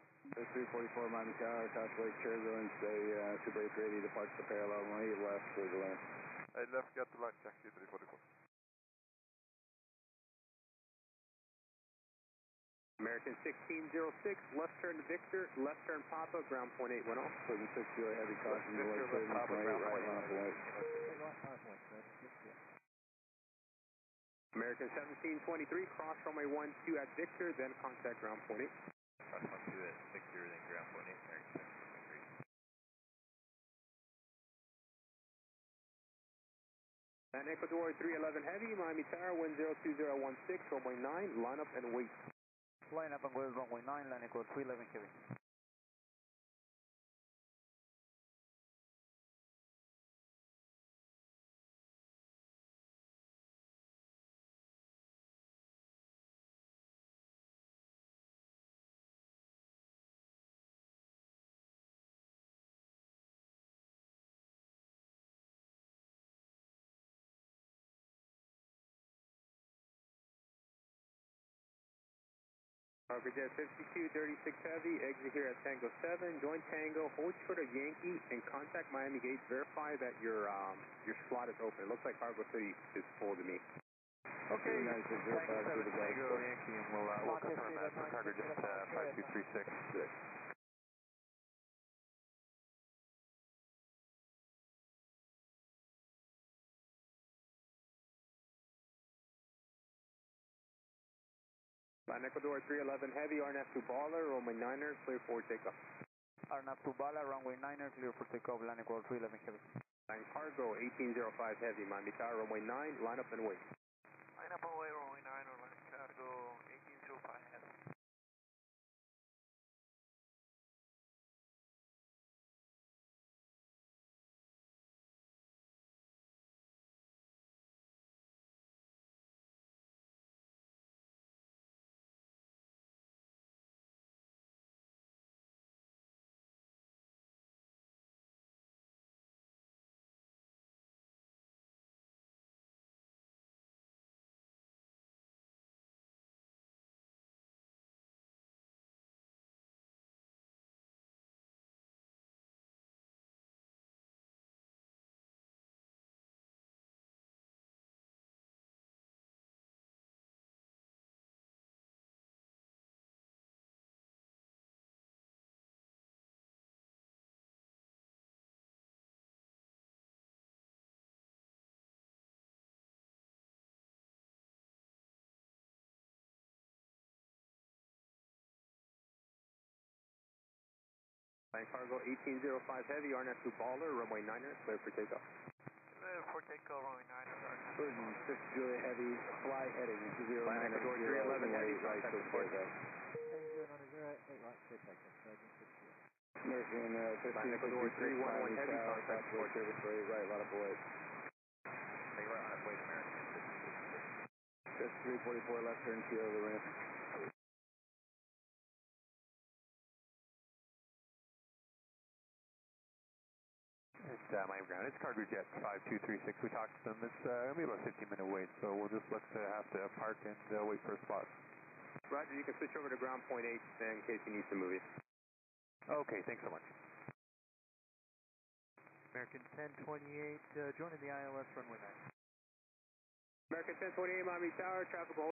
344 Miami Tower, Southwest turbulence, Super A330 departs the parallel, 18 left, clear to land. 8 left, get to land, taxi 344. American 1606, left turn to Victor, left turn Papa, ground point 8 went off. 760 heavy caution, left turn, right line up away. American 1723, cross runway 12 at Victor, then contact ground point 8. Cross 12 at Victor, then ground point 8, American 1723. And Ecuador 311 Heavy, Miami Tower, wind 02016, runway 9, line up and wait. Line up and wait, runway 9, land Ecuador 311 Heavy. Cargo Jet 5236 Heavy, exit here at Tango 7, join Tango, hold short of Yankee, and contact Miami Gate, verify that your slot is open. It looks like Cargo City is full to me. Okay, Tango 7, Tango Yankee, and we'll confirm that for Cargo Jet 5236. Good. Line Ecuador 311 Heavy, RNF to Baller, runway 9er, clear for takeoff. RNF to Baller, runway 9er, clear for takeoff, land Ecuador 311 Heavy. Line Cargo 1805 Heavy, Miami Tower, runway 9, line up and wait. Line up and wait, runway 9, or line Cargo 1805 Heavy. Line Cargo 1805 Heavy, RNF to Baller, runway 9er, clear for takeoff. Clear for takeoff, runway 9, Burton 6 Julia Heavy, fly heading 09. Line Ecuador 311 Heavy, contact the port. American Line Ecuador 311 Heavy, contact the port. Service rate, right, a lot of boys. Take right on its way to American. Just 344 left turn, key over the ramp. It's Miami Ground. It's Cargo Jet 5236. We talked to them. It's going to be about a 15-minute wait, so we'll just look to have to park and wait for a spot. Roger, you can switch over to ground point 8 in case you need to move it. Okay, thanks so much. American 1028, joining the ILS runway 9. American 1028 Miami Tower, traffic